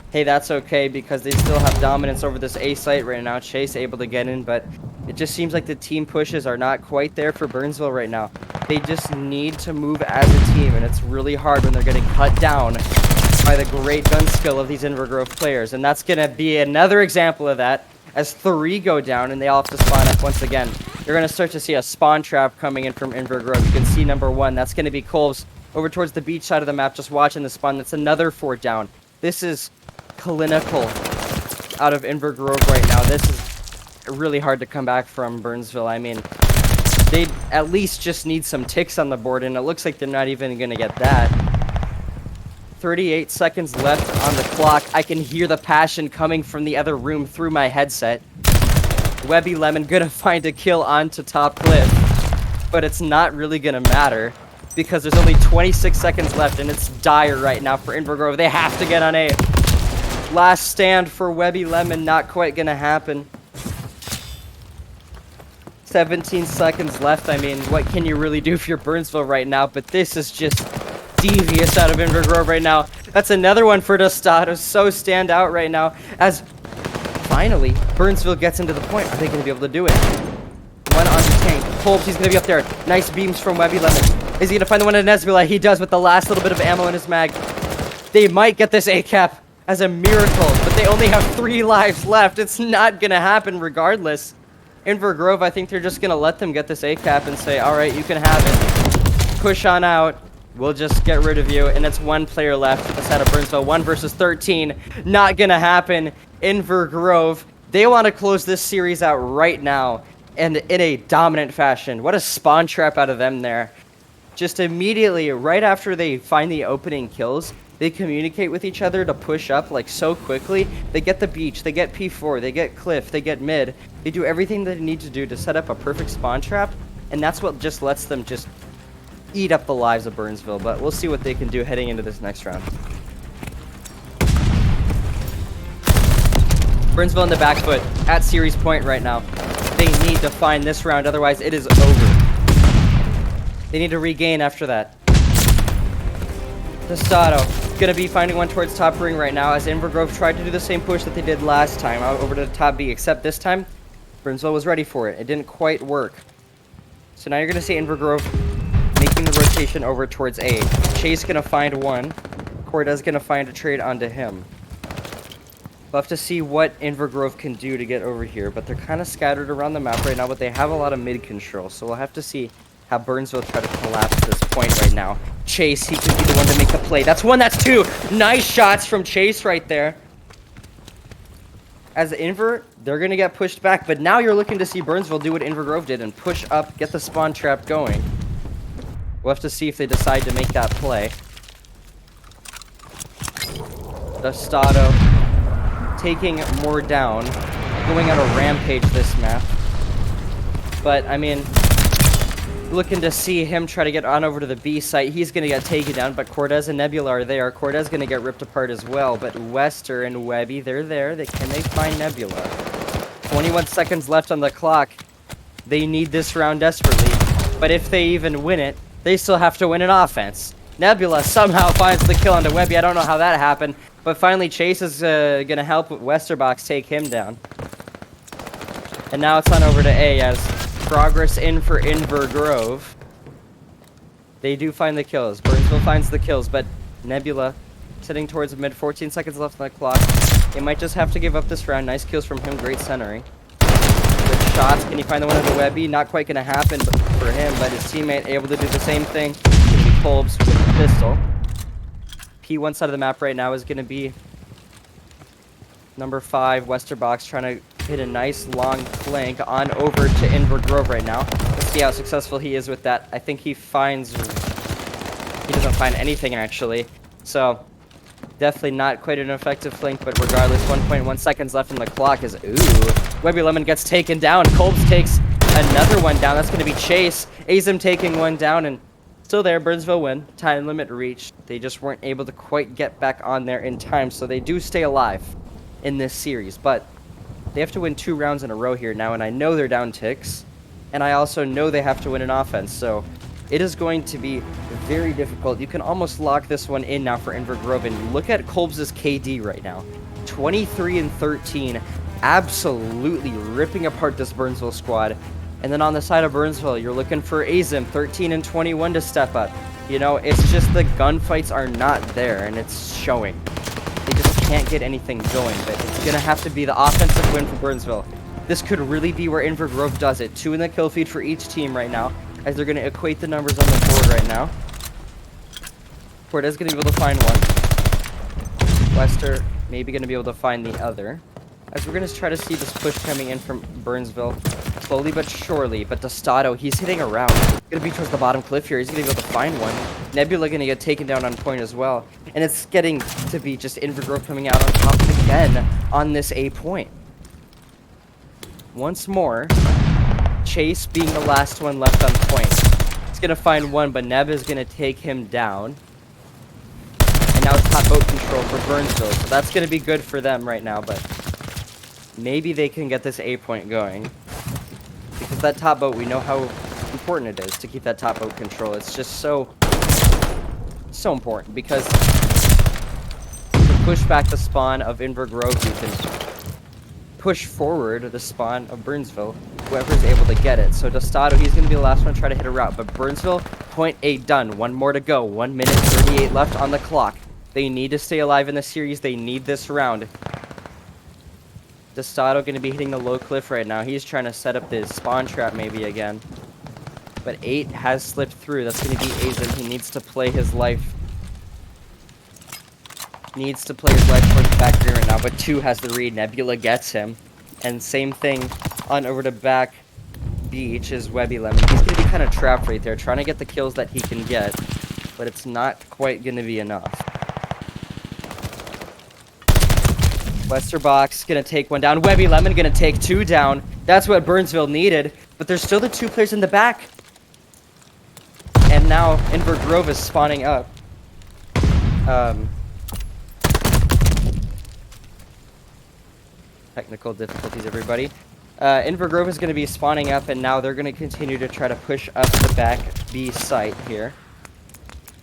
hey, that's okay because they still have dominance over this A site right now. Chase able to get in, but it just seems like the team pushes are not quite there for Burnsville right now. They just need to move as a team, and it's really hard when they're getting cut down by the great gun skill of these Invergrove players. And that's going to be another example of that, as 3 go down and they all have to spawn up once again. You're going to start to see a spawn trap coming in from Invergrove. You can see number 1. That's going to be Kolb's over towards the beach side of the map, just watching the spawn. That's another 4 down. This is clinical out of Invergrove right now. This is really hard to come back from Burnsville. I mean, they at least just need some ticks on the board, and it looks like they're not even going to get that. 38 seconds left on the clock. I can hear the passion coming from the other room through my headset. Webby Lemon gonna find a kill onto top cliff, but it's not really gonna matter because there's only 26 seconds left, and it's dire right now for Invergrove. They have to get on A. Last stand for Webby Lemon, not quite gonna happen. 17 seconds left. I mean, what can you really do if you're Burnsville right now? But this is just devious out of Invergrove right now. That's another one for Dustado. So stand out right now, as finally Burnsville gets into the point. Are they going to be able to do it? One on the tank. Kolb's, he's going to be up there. Nice beams from Webby Lemon. Is he going to find the one in Nesbula? He does, with the last little bit of ammo in his mag. They might get this A-cap as a miracle, but they only have 3 lives left. It's not going to happen regardless. Invergrove, I think they're just going to let them get this A-cap and say, all right, you can have it. Push on out. We'll just get rid of you. And it's 1 player left for the side of Burnsville. 1 versus 13. Not going to happen. Invergrove, they want to close this series out right now, and in a dominant fashion. What a spawn trap out of them there. Just immediately, right after they find the opening kills, they communicate with each other to push up like so quickly. They get the beach, they get P4, they get cliff, they get mid. They do everything they need to do to set up a perfect spawn trap, and that's what just lets them just eat up the lives of Burnsville. But we'll see what they can do heading into this next round. Burnsville in the back foot at series point right now. They need to find this round, otherwise it is over. They need to regain after that. Dustado gonna be finding one towards top ring right now, as Invergrove tried to do the same push that they did last time out over to the top B, except this time Burnsville was ready for it. It didn't quite work. So now you're gonna see Invergrove making the rotation over towards A. Chase gonna find one. Cortez gonna find a trade onto him. We'll have to see what Invergrove can do to get over here, but they're kind of scattered around the map right now, but they have a lot of mid control, so we'll have to see how Burnsville try to collapse this point right now. Chase, he could be the one to make the play. That's one, that's two! Nice shots from Chase right there. As Inver, they're going to get pushed back, but now you're looking to see Burnsville do what Invergrove did and push up, get the spawn trap going. We'll have to see if they decide to make that play. Dostado taking more down, going on a rampage this map. But, I mean, looking to see him try to get on over to the B site. He's going to get taken down, but Cortez and Nebula are there. Cortez going to get ripped apart as well, but Wester and Webby, they're there. Can they find Nebula? 21 seconds left on the clock. They need this round desperately, but if they even win it, they still have to win an offense. Nebula somehow finds the kill onto Webby. I don't know how that happened, but finally Chase is going to help Westerbox take him down. And now it's on over to A as progress in for Invergrove. They do find the kills. Burnsville finds the kills, but Nebula sitting towards mid. 14 seconds left on the clock. They might just have to give up this round. Nice kills from him. Great centering. Good shots. Can he find the one of the Webby? Not quite going to happen for him, but his teammate able to do the same thing. Kolbs with the pistol. P1 side of the map right now is going to be number 5, Westerbox, trying to hit a nice long flank on over to Invergrove right now. Let's see how successful he is with that. I think he finds... He doesn't find anything, actually. So, definitely not quite an effective flank, but regardless, 1.1 seconds left on the clock is... Ooh! Webby Lemon gets taken down. Kolbs takes another one down. That's going to be Chase. Azim taking one down, and still there. Burnsville win. Time limit reached. They just weren't able to quite get back on there in time, so they do stay alive in this series, but they have to win 2 rounds in a row here now, and I know they're down ticks, and I also know they have to win an offense, so it is going to be very difficult. You can almost lock this one in now for Invergrove, and look at Kolbs' KD right now. 23 and 13, absolutely ripping apart this Burnsville squad. And then on the side of Burnsville, you're looking for Azim, 13 and 21 to step up. You know, it's just the gunfights are not there, and it's showing. They just can't get anything going, but it's going to have to be the offensive win for Burnsville. This could really be where Invergrove does it. 2 in the kill feed for each team right now, as they're going to equate the numbers on the board right now. Cortez going to be able to find one. Wester maybe going to be able to find the other. As we're going to try to see this push coming in from Burnsville, slowly but surely. But Dostado, he's hitting around. He's going to be towards the bottom cliff here. He's going to be able to find one. Nebula going to get taken down on point as well. And it's getting to be just Invergrove coming out on top again on this A point. Once more, Chase being the last one left on point. He's going to find one, but Neb is going to take him down. And now it's top boat control for Burnsville. So that's going to be good for them right now, but maybe they can get this A point going. Because that top boat, we know how important it is to keep that top boat control. It's just so important, because you can push back the spawn of Invergrove, you can push forward the spawn of Burnsville, whoever's able to get it. So Dostado, he's going to be the last one to try to hit a route, but Burnsville, point 8 done. 1 more to go. 1 minute 38 left on the clock. They need to stay alive in the series. They need this round. Dostado going to be hitting the low cliff right now. He's trying to set up this spawn trap maybe again. But 8 has slipped through. That's going to be Azim. He needs to play his life. Needs to play his life towards the back green right now. But 2 has the read. Nebula gets him. And same thing on over to back beach is Webby Lemon. He's going to be kind of trapped right there, trying to get the kills that he can get. But it's not quite going to be enough. Westerbox gonna take one down. Webby Lemon gonna take 2 down. That's what Burnsville needed. But there's still the 2 players in the back. And now Invergrove is spawning up. Technical difficulties, everybody. Invergrove is gonna be spawning up, and now they're gonna continue to try to push up the back B site here.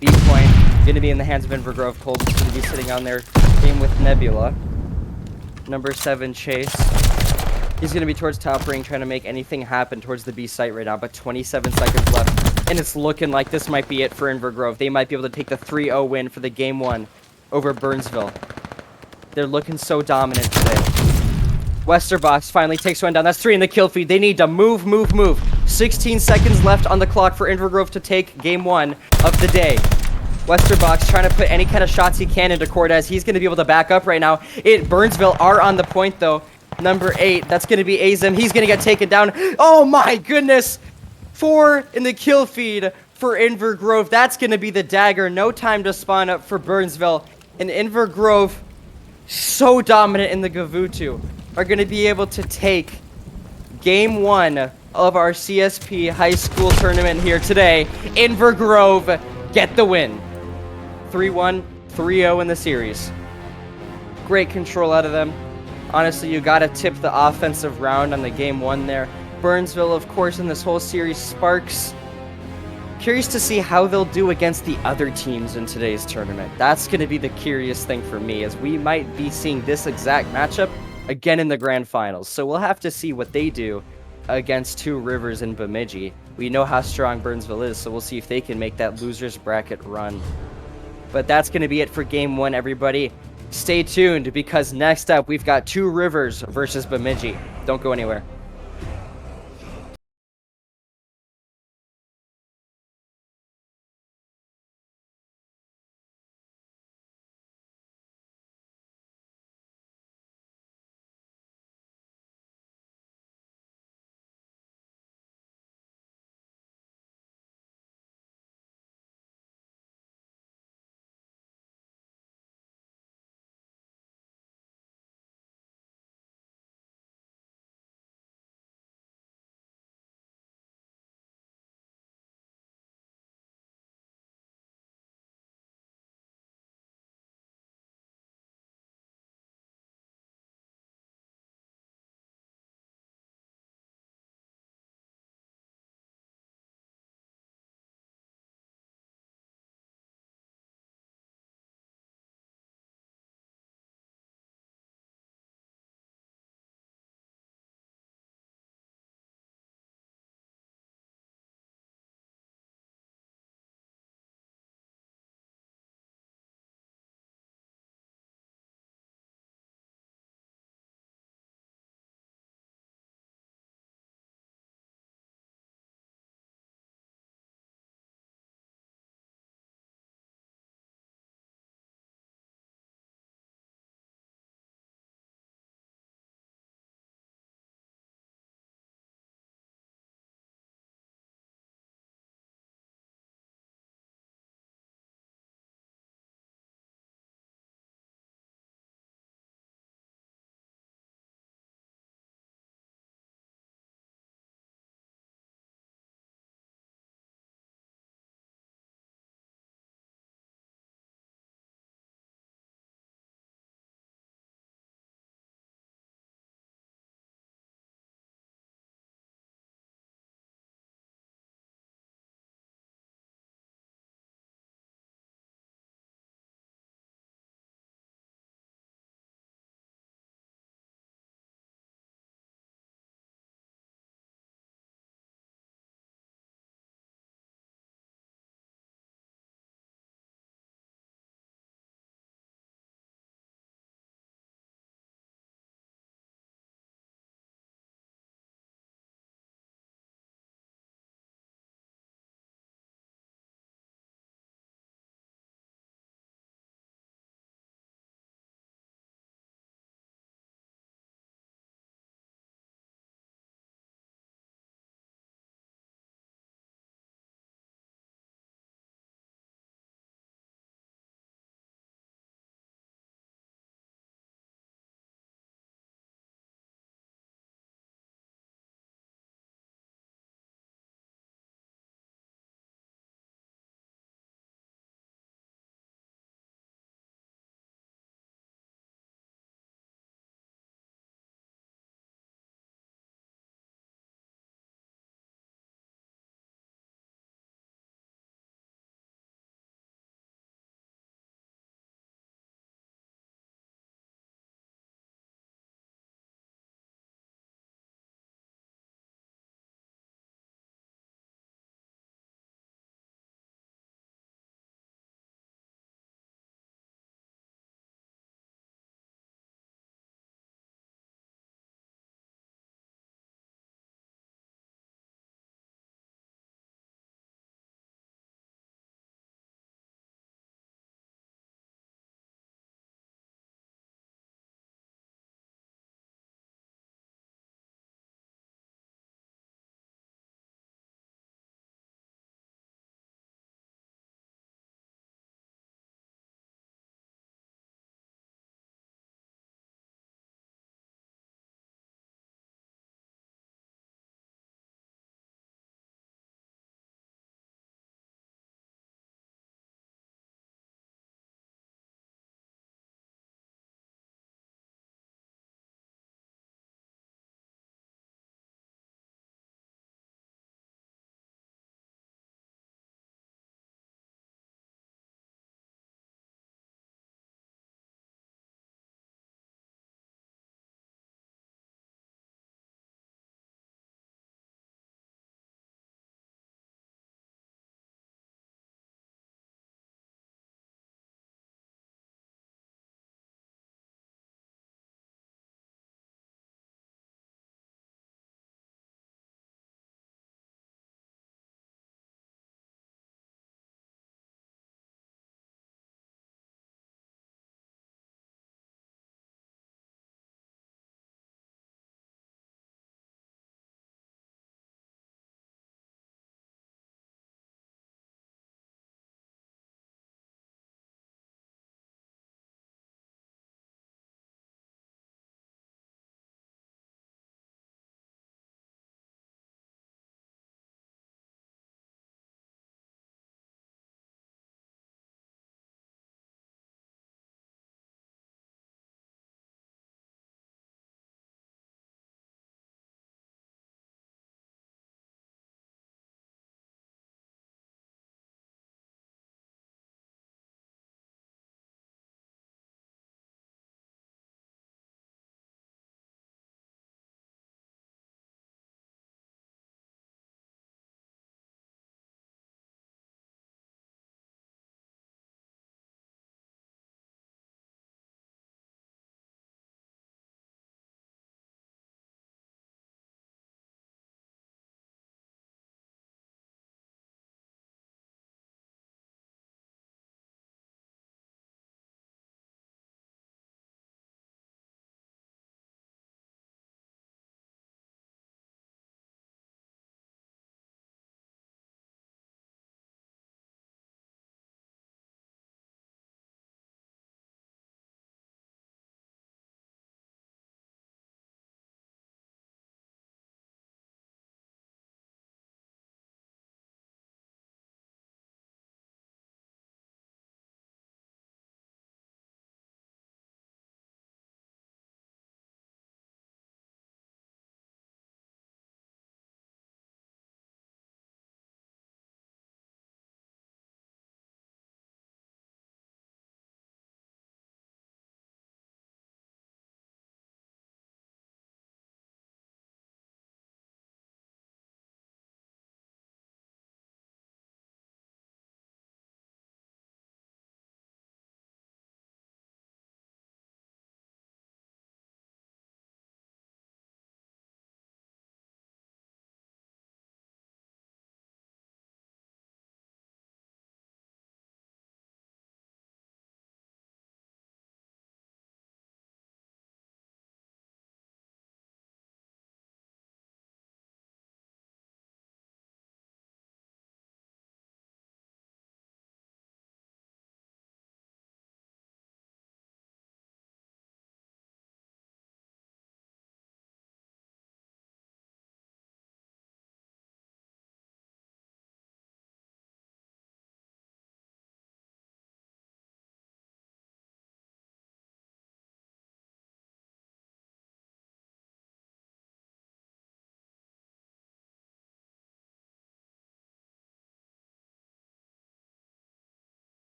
B point gonna be in the hands of Invergrove. Kolbs is gonna be sitting on their game with Nebula. Number 7, Chase. He's going to be towards top ring, trying to make anything happen towards the B site right now, but 27 seconds left. And it's looking like this might be it for Invergrove. They might be able to take the 3-0 win for the game 1 over Burnsville. They're looking so dominant today. Westerbox finally takes one down. That's 3 in the kill feed. They need to move, move, move. 16 seconds left on the clock for Invergrove to take game 1 of the day. Westerbox trying to put any kind of shots he can into Cortez. He's going to be able to back up right now. Burnsville are on the point, though. Number 8, that's going to be Azim. He's going to get taken down. Oh, my goodness. 4 in the kill feed for Invergrove. That's going to be the dagger. No time to spawn up for Burnsville. And Invergrove, so dominant in the Gavutu, are going to be able to take game 1 of our CSP high school tournament here today. Invergrove get the win. 3-1, 3-0 in the series. Great control out of them. Honestly, you got to tip the offensive round on the game 1 there. Burnsville, of course, in this whole series, Sparks. Curious to see how they'll do against the other teams in today's tournament. That's going to be the curious thing for me, as we might be seeing this exact matchup again in the grand finals. So we'll have to see what they do against Two Rivers and Bemidji. We know how strong Burnsville is, so we'll see if they can make that losers bracket run. But that's going to be it for game 1, everybody. Stay tuned, because next up we've got Two Rivers versus Bemidji. Don't go anywhere.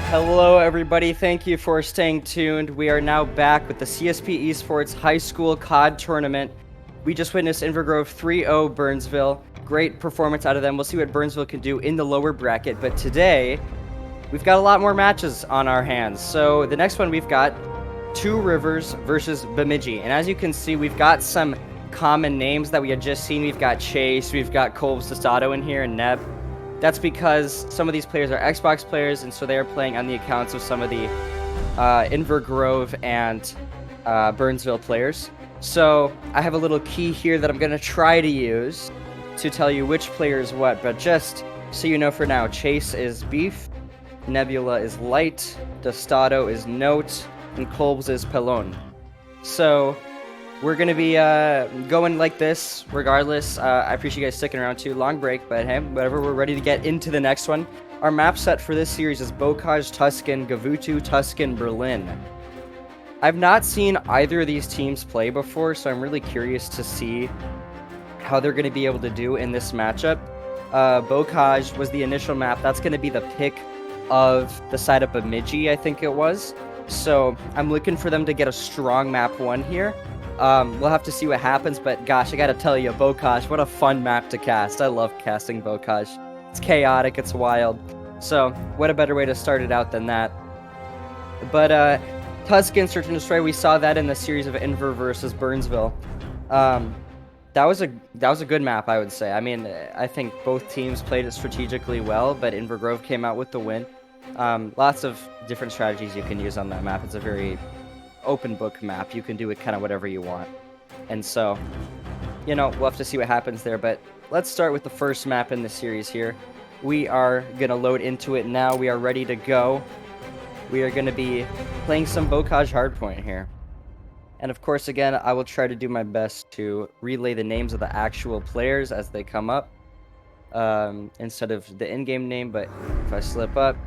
Hello, everybody. Thank you for staying tuned. We are now back with the CSP Esports High School COD Tournament. We just witnessed Invergrove 3-0 Burnsville. Great performance out of them. We'll see what Burnsville can do in the lower bracket. But today, we've got a lot more matches on our hands. So the next one, we've got Two Rivers versus Bemidji. And as you can see, we've got some common names that we had just seen. We've got Chase, we've got Colbs Tostado in here, and Neb. That's because some of these players are Xbox players, and so they are playing on the accounts of some of the Invergrove and Burnsville players. So I have a little key here that I'm going to try to use to tell you which player is what, but just so you know for now, Chase is Beef, Nebula is Light, Tostado is Note, and Colbs is Pelon. So we're going to be going like this regardless. I appreciate you guys sticking around too. Long break, but hey, whatever, we're ready to get into the next one. Our map set for this series is Bocage, Tuscan, Gavutu, Tuscan, Berlin. I've not seen either of these teams play before, so I'm really curious to see how they're going to be able to do in this matchup. Bocage was the initial map. That's going to be the pick of the side of Bemidji, I think it was. So I'm looking for them to get a strong map 1 here. We'll have to see what happens, but gosh, I gotta tell you, Bocage, what a fun map to cast. I love casting Bocage. It's chaotic, it's wild. So, what a better way to start it out than that. But, Tuscan Search and Destroy, we saw that in the series of Inver versus Burnsville. That was a good map, I would say. I mean, I think both teams played it strategically well, but Invergrove came out with the win. Lots of different strategies you can use on that map. It's a very open book map. You can do it kind of whatever you want. And so, you know, we'll have to see what happens there. But let's start with the first map in the series here. We are going to load into it now. We are ready to go. We are going to be playing some Bocage Hardpoint here. And of course, again, I will try to do my best to relay the names of the actual players as they come up instead of the in-game name. But if I slip up,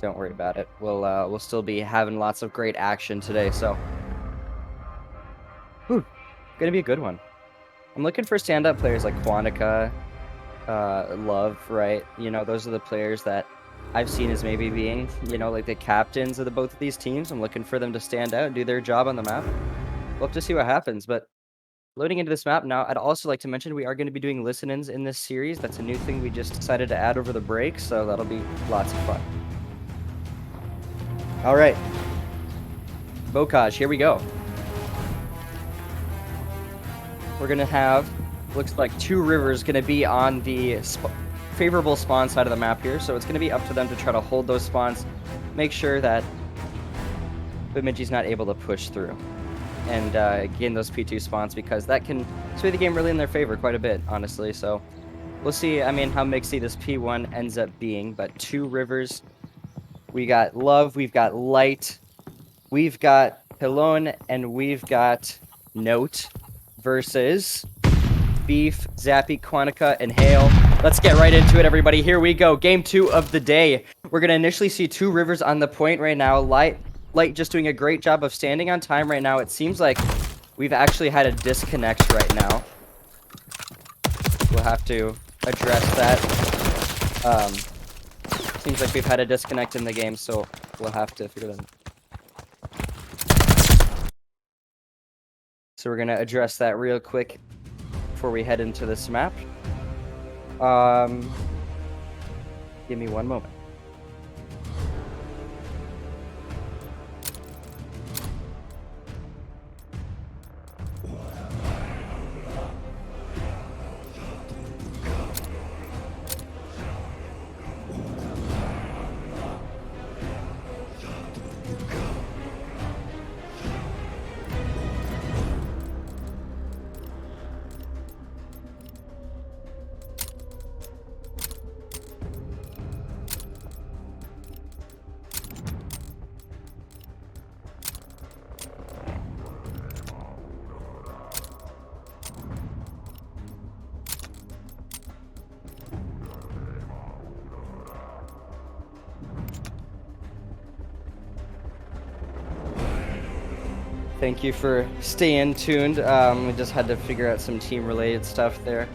don't worry about it. We'll still be having lots of great action today, so gonna be a good one. I'm looking for stand-up players like Quantica, Love, right? You know, those are the players that I've seen as maybe being, you know, like the captains of both of these teams. I'm looking for them to stand out and do their job on the map. We'll have to see what happens, but loading into this map now, I'd also like to mention we are going to be doing listen-ins in this series. That's a new thing we just decided to add over the break, so that'll be lots of fun. All right, Bocage, here we go. We're gonna have, looks like Two Rivers gonna be on the favorable spawn side of the map here, so it's gonna be up to them to try to hold those spawns, make sure that Bemidji's not able to push through and gain those P2 spawns, because that can sway the game really in their favor quite a bit, honestly. So we'll see, I mean, how mixy this P1 ends up being, but Two Rivers, we got Love, we've got Light, we've got Pelon, and we've got Note versus Beef, Zappy, Quantica, and Hale. Let's get right into it, everybody. Here we go. Game 2 of the day. We're going to initially see Two Rivers on the point right now. Light just doing a great job of standing on time right now. It seems like we've actually had a disconnect right now. We'll have to address that. Seems like we've had a disconnect in the game, so we'll have to figure that out. So we're going to address that real quick before we head into this map. Give me one moment. Thank you for staying tuned. We just had to figure out some team-related stuff there.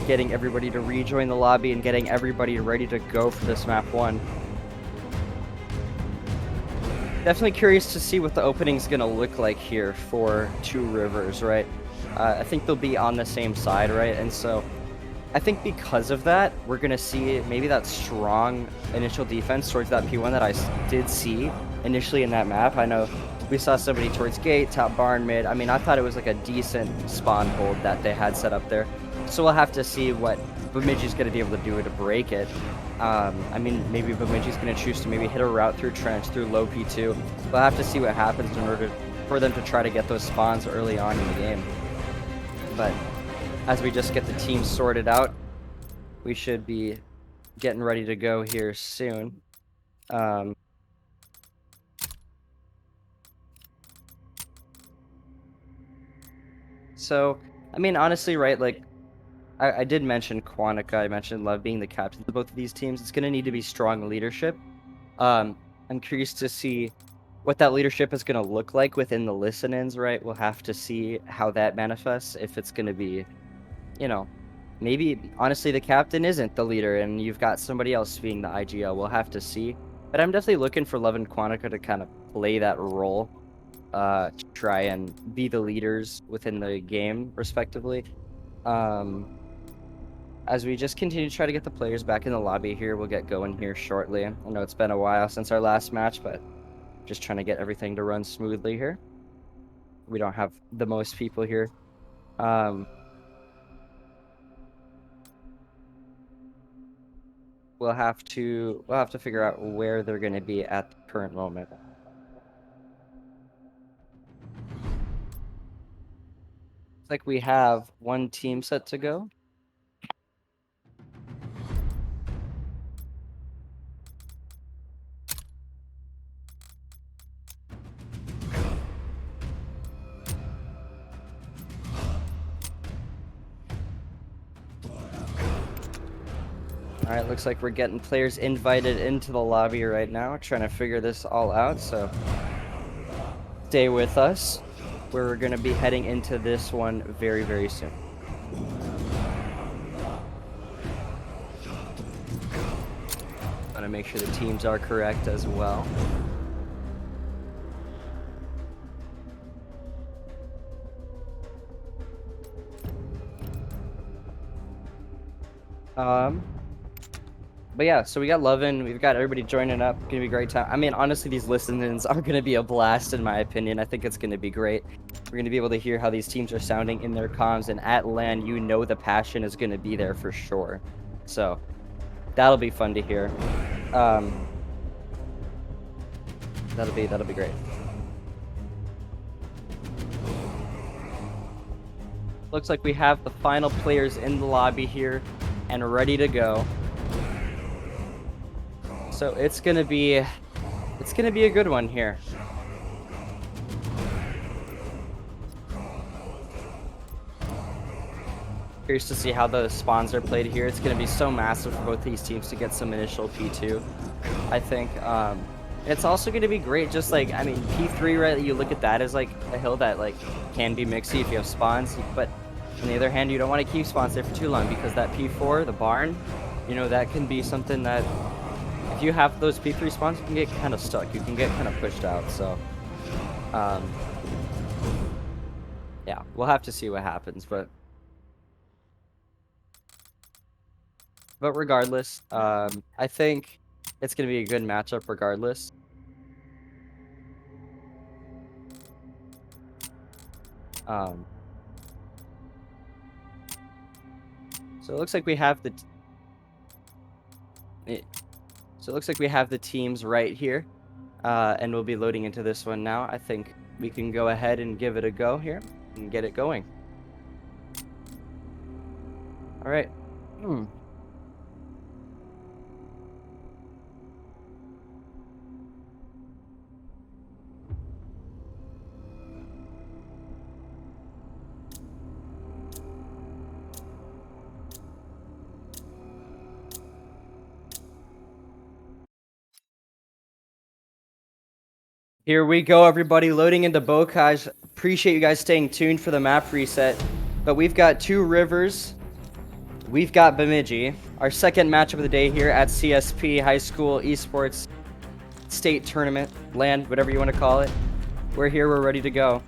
Getting everybody to rejoin the lobby and getting everybody ready to go for this map 1. definitely curious to see what the opening's gonna look like here for Two Rivers, right? I think they'll be on the same side, right? And so I think because of that, we're going to see maybe that strong initial defense towards that P1 that I did see initially in that map. I know we saw somebody towards gate, top barn, mid. I mean, I thought it was like a decent spawn hold that they had set up there. So we'll have to see what Bemidji's going to be able to do to break it. I mean, maybe Bemidji's going to choose to maybe hit a route through trench, through low P2. We'll have to see what happens in order for them to try to get those spawns early on in the game. But as we just get the team sorted out, we should be getting ready to go here soon. So, I mean, honestly, right, like, I did mention Quantica, I mentioned Love being the captain of both of these teams. It's going to need to be strong leadership. I'm curious to see what that leadership is going to look like within the listen-ins, right? We'll have to see how that manifests, if it's going to be, you know, maybe honestly the captain isn't the leader and you've got somebody else being the IGL. We'll have to see. But I'm definitely looking for Love and Quantica to kind of play that role, to try and be the leaders within the game, respectively. As we just continue to try to get the players back in the lobby here, we'll get going here shortly. I know it's been a while since our last match, but just trying to get everything to run smoothly here. We don't have the most people here. We'll have to figure out where they're going to be at the current moment. Looks like we have one team set to go. All right, looks like we're getting players invited into the lobby right now, trying to figure this all out, so stay with us. We're going to be heading into this one very, very soon. I want to make sure the teams are correct as well. But yeah, so we got Lovin, we've got everybody joining up. Gonna be a great time. I mean, honestly, these listen-ins are gonna be a blast in my opinion. I think it's gonna be great. We're gonna be able to hear how these teams are sounding in their comms, and at LAN, you know the passion is gonna be there for sure. So that'll be fun to hear. That'll be great. Looks like we have the final players in the lobby here and ready to go. So it's gonna be a good one here. Curious to see how the spawns are played here. It's gonna be so massive for both these teams to get some initial P2, I think. It's also gonna be great, just like, I mean, P3, right? You look at that as like a hill that like can be mixy if you have spawns, but on the other hand, you don't want to keep spawns there for too long because that P4, the barn, you know, that can be something that if you have those P3 spawns, you can get kind of stuck. You can get kind of pushed out. So, yeah, we'll have to see what happens. But regardless, I think it's going to be a good matchup regardless. So it looks like we have the teams right here, and we'll be loading into this one now. I think we can go ahead and give it a go here and get it going. All right. Here we go, everybody, loading into Bocage. Appreciate you guys staying tuned for the map reset. But we've got Two Rivers. We've got Bemidji. Our second matchup of the day here at CSP High School Esports state tournament, LAN, whatever you want to call it. We're here, we're ready to go.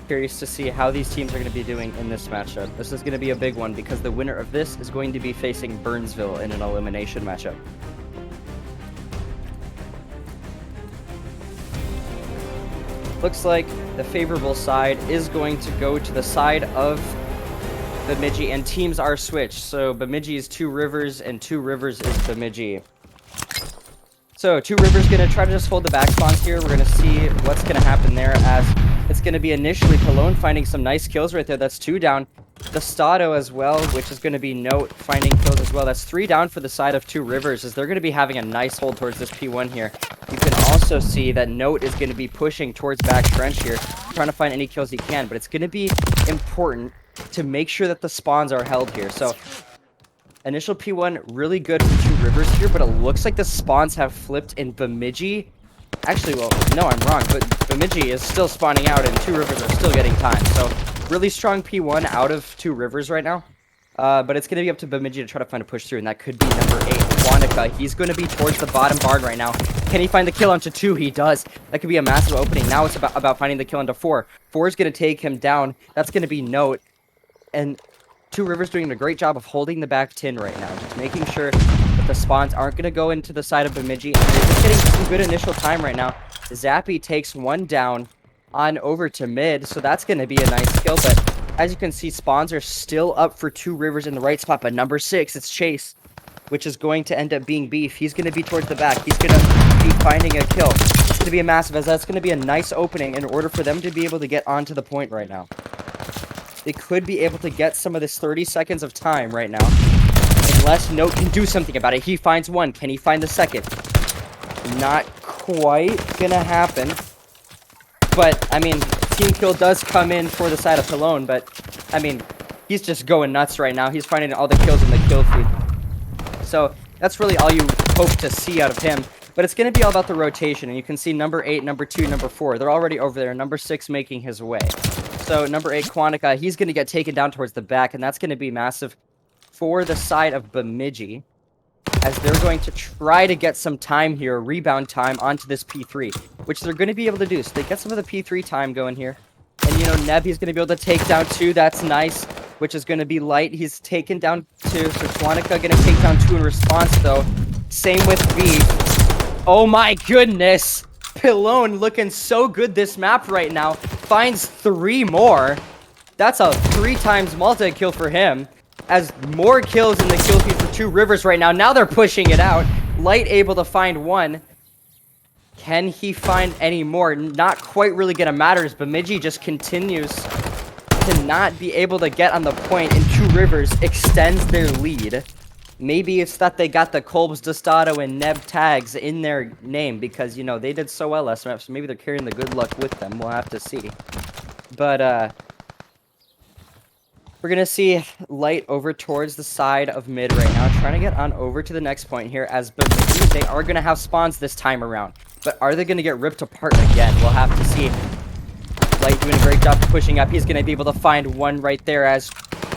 Curious to see how these teams are going to be doing in this matchup. This is going to be a big one because the winner of this is going to be facing Burnsville in an elimination matchup. Looks like the favorable side is going to go to the side of Bemidji, and teams are switched. So Bemidji is Two Rivers, and Two Rivers is Bemidji. So Two Rivers going to try to just hold the back spawns here. We're going to see what's going to happen there, as it's going to be initially Cologne finding some nice kills right there. That's 2 down. The Stato as well, which is going to be Note finding kills as well. That's 3 down for the side of Two Rivers, as they're going to be having a nice hold towards this P1 here. You can also see that Note is going to be pushing towards back trench here, trying to find any kills he can, but it's going to be important to make sure that the spawns are held here. So initial P1 really good for Two Rivers here, but it looks like the spawns have flipped in Bemidji. Actually, well, no, I'm wrong, but Bemidji is still spawning out and Two Rivers are still getting time. So really strong P1 out of Two Rivers right now. But it's going to be up to Bemidji to try to find a push through, and that could be number 8, Quantica. He's going to be towards the bottom barn right now. Can he find the kill onto 2? He does. That could be a massive opening. Now it's about finding the kill onto 4. 4 is going to take him down. That's going to be Note. And Two Rivers doing a great job of holding the back tin right now, just making sure that the spawns aren't going to go into the side of Bemidji. And they're just getting some good initial time right now. Zappy takes 1 down on over to mid, so that's going to be a nice kill. But as you can see, spawns are still up for Two Rivers in the right spot. But number 6, it's Chase, which is going to end up being Beef. He's going to be towards the back. He's going to be finding a kill. It's going to be a massive, as that's going to be a nice opening in order for them to be able to get onto the point right now. They could be able to get some of this 30 seconds of time right now, unless Note can do something about it. He finds 1. Can he find the second? Not quite gonna happen. But, I mean, team kill does come in for the side of Cologne, but, I mean, he's just going nuts right now. He's finding all the kills in the kill feed. So, that's really all you hope to see out of him. But it's going to be all about the rotation, and you can see number 8, number 2, number 4. They're already over there. Number 6 making his way. So number 8, Quantica, he's going to get taken down towards the back, and that's going to be massive for the side of Bemidji, as they're going to try to get some time here, rebound time, onto this P3, which they're going to be able to do. So they get some of the P3 time going here. And, you know, Neb, he's going to be able to take down 2. That's nice, which is going to be Light. He's taken down 2. So Quantica going to take down 2 in response, though. Same with B. Oh my goodness! Pillone looking so good this map right now. Finds 3 more. That's a 3 times multi-kill for him. As more kills in the kill feed for Two Rivers right now. Now they're pushing it out. Light able to find 1. Can he find any more? Not quite really gonna matter, as Bemidji just continues to not be able to get on the point, and Two Rivers extends their lead. Maybe it's that they got the Kolb's, Dostato, and Neb tags in their name because, you know, they did so well last map, so maybe they're carrying the good luck with them. We'll have to see. But, we're going to see Light over towards the side of mid right now, trying to get on over to the next point here, as Bemidji, they are going to have spawns this time around. But are they going to get ripped apart again? We'll have to see. Light doing a great job pushing up. He's going to be able to find 1 right there, as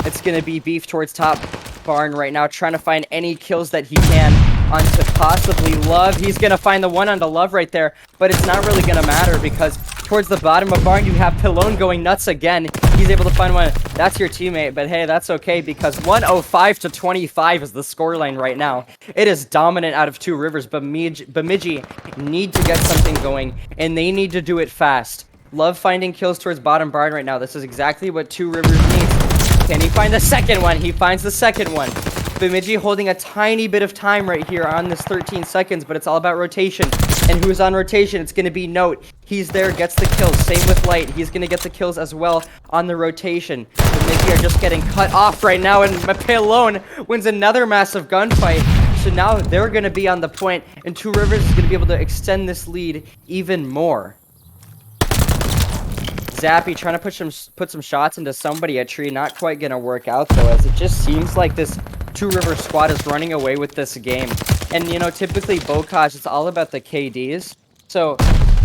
it's going to be Beef towards top barn right now, trying to find any kills that he can onto possibly Love. He's going to find the 1 onto Love right there, but it's not really going to matter because towards the bottom of barn, you have Pillone going nuts again. He's able to find 1. That's your teammate, but hey, that's okay because 105 to 25 is the scoreline right now. It is dominant out of Two Rivers. Bemidji need to get something going, and they need to do it fast. Love finding kills towards bottom barn right now. This is exactly what Two Rivers needs. Can he find the second one? He finds the second one. Bemidji holding a tiny bit of time right here on this 13 seconds, but it's all about rotation. And who's on rotation? It's going to be Note. He's there, gets the kills. Same with Light. He's going to get the kills as well on the rotation. Bemidji are just getting cut off right now, and Pillone wins another massive gunfight. So now they're going to be on the point, and Two Rivers is going to be able to extend this lead even more. Zappy trying to put some shots into somebody at tree. Not quite going to work out, though, as it just seems like this Two River squad is running away with this game. And, you know, typically Bokaj, it's all about the KDs. So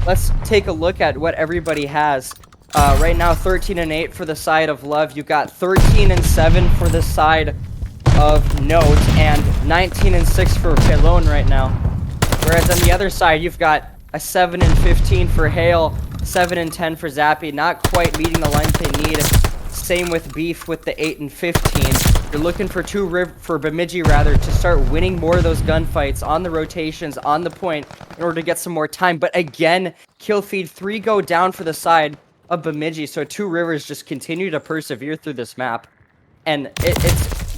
let's take a look at what everybody has. Right now, 13-8 for the side of Love. You got 13-7 for the side of Note, and 19-6 for Pillone right now. Whereas on the other side, you've got a 7 and 15 for Hale, 7 and 10 for Zappy, not quite meeting the lines they need. Same with Beef with the 8 and 15. You're looking for Bemidji rather to start winning more of those gunfights on the rotations, on the point, in order to get some more time. But again, kill feed 3 go down for the side of Bemidji, so Two Rivers just continue to persevere through this map. And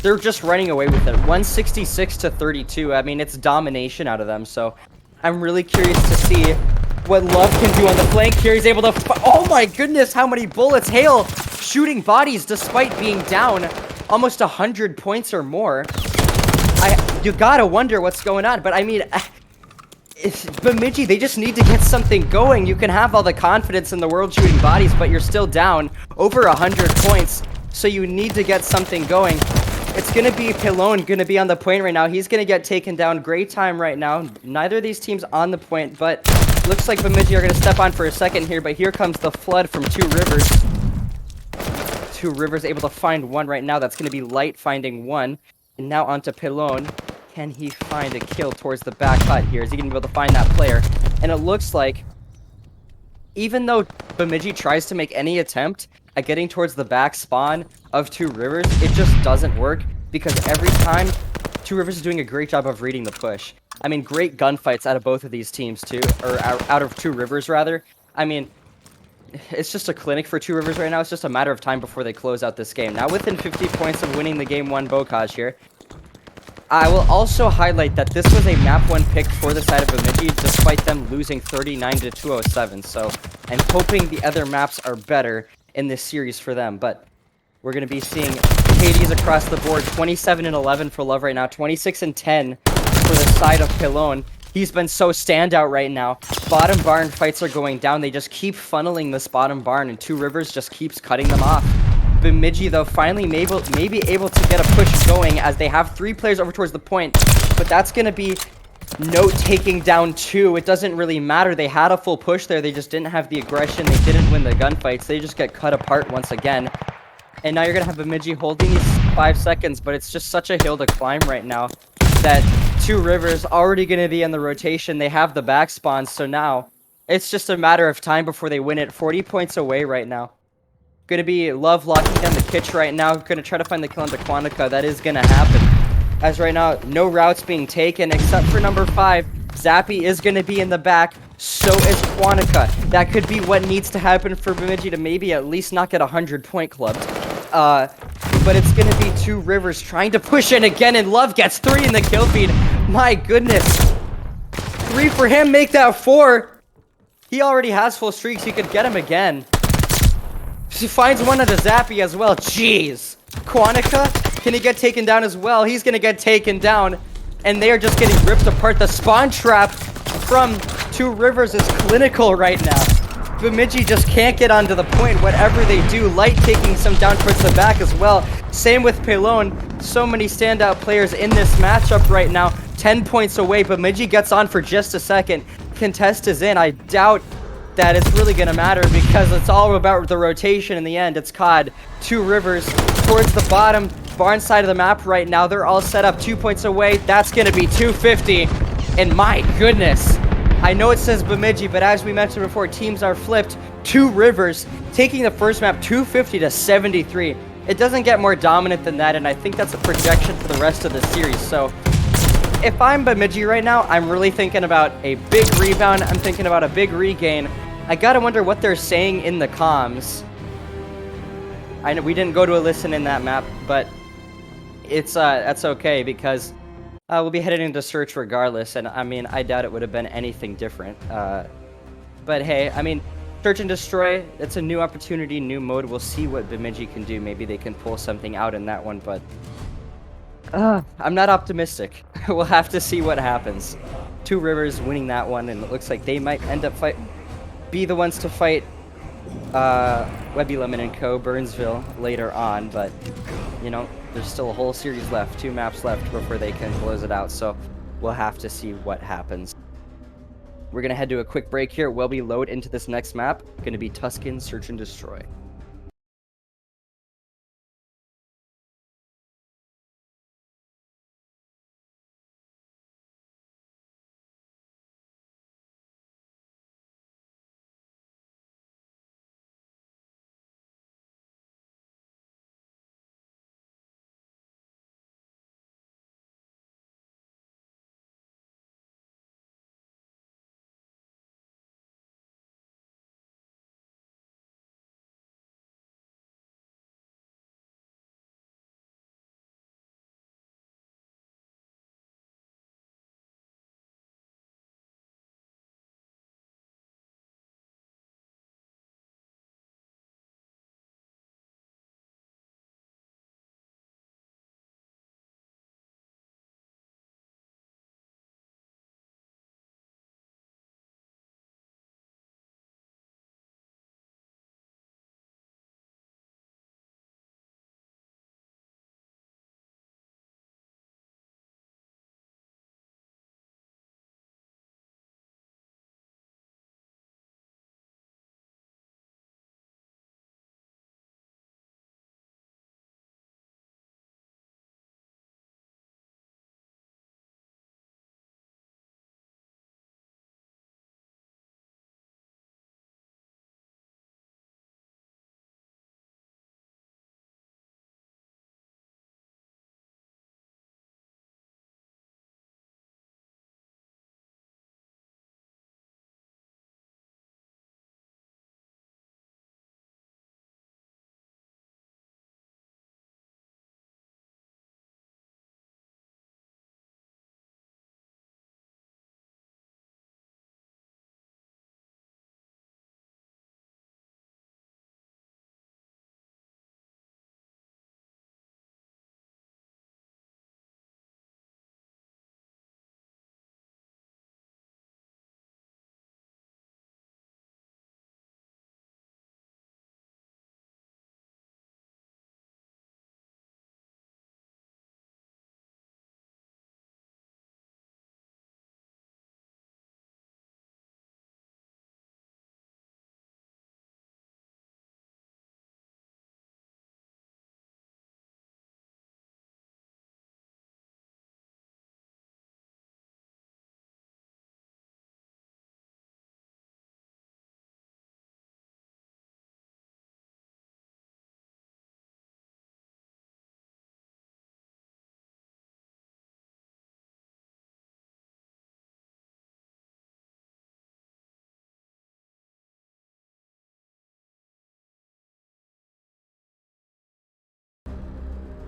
they're just running away with it. 166 to 32. I mean, it's domination out of them. So I'm really curious to see what Love can do on the flank here. He's able to... Oh my goodness, how many bullets. Hale shooting bodies despite being down almost 100 points or more. You gotta wonder what's going on. But I mean... Bemidji, they just need to get something going. You can have all the confidence in the world shooting bodies, but you're still down over 100 points. So you need to get something going. It's going to be Pilone going to be on the point right now. He's going to get taken down. Great time right now. Neither of these teams on the point, but looks like Bemidji are going to step on for a second here, but here comes the flood from Two Rivers. Two Rivers able to find one right now. That's going to be Light finding one. And now onto Pilone. Can he find a kill towards the back hut here? Is he going to be able to find that player? And it looks like, even though Bemidji tries to make any attempt at getting towards the back spawn of Two Rivers, it just doesn't work, because every time Two Rivers is doing a great job of reading the push. I mean, great gunfights out of both of these teams too, or out of Two Rivers rather. I mean, it's just a clinic for Two Rivers right now. It's just a matter of time before they close out this game. Now within 50 points of winning the game 1 Bocage here. I will also highlight that this was a map 1 pick for the side of Bemidji, despite them losing 39 to 207. So I'm hoping the other maps are better in this series for them. But we're going to be seeing KDs across the board. 27 and 11 for Love right now. 26 and 10 for the side of Pilone. He's been so standout right now. Bottom barn fights are going down. They just keep funneling this bottom barn, and Two Rivers just keeps cutting them off. Bemidji, though, finally maybe able to get a push going as they have 3 players over towards the point. But that's going to be Note taking down 2. It doesn't really matter. They had a full push there. They just didn't have the aggression. They didn't win the gunfights. They just get cut apart once again. And now you're going to have Bemidji holding these 5 seconds, but it's just such a hill to climb right now that Two Rivers already going to be in the rotation. They have the back spawn, so now it's just a matter of time before they win it. 40 points away right now. Going to be Love locking down the kitch right now. Going to try to find the kill into Quantica. That is going to happen. As right now, no routes being taken except for number 5. Zappy is going to be in the back. So is Quantica. That could be what needs to happen for Bemidji to maybe at least not get 100 point clubbed. But it's going to be Two Rivers trying to push in again, and Love gets 3 in the kill feed. My goodness. 3 for him, make that 4. He already has full streaks. He could get him again. She finds one at a Zappy as well. Jeez. Quantica, can he get taken down as well? He's going to get taken down. And they are just getting ripped apart. The spawn trap from Two Rivers is clinical right now. Bemidji just can't get onto the point. Whatever they do, Light taking some down towards the back as well. Same with Pilone. So many standout players in this matchup right now. 10 points away. Bemidji gets on for just a second. Contest is in. I doubt that it's really going to matter because it's all about the rotation in the end. It's COD. Two Rivers towards the bottom barn side of the map right now. They're all set up 2 points away. That's going to be 250. And my goodness, I know it says Bemidji, but as we mentioned before, teams are flipped. Two Rivers taking the first map 250 to 73. It doesn't get more dominant than that, and I think that's a projection for the rest of the series. So if I'm Bemidji right now, I'm really thinking about a big rebound. I'm thinking about a big regain. I gotta wonder what they're saying in the comms. I know we didn't go to a listen in that map, but it's that's okay because we'll be heading into search regardless, and I mean, I doubt it would have been anything different. But hey, I mean, search and destroy, it's a new opportunity, new mode. We'll see what Bemidji can do. Maybe they can pull something out in that one, but I'm not optimistic. We'll have to see what happens. Two Rivers winning that one, and it looks like they might end up be the ones to fight Webby Lemon and Co. Burnsville later on, but you know, there's still a whole series left, 2 maps left before they can close it out, so we'll have to see what happens. We're gonna head to a quick break here. We'll be load into this next map. Gonna be Tuscan Search and Destroy.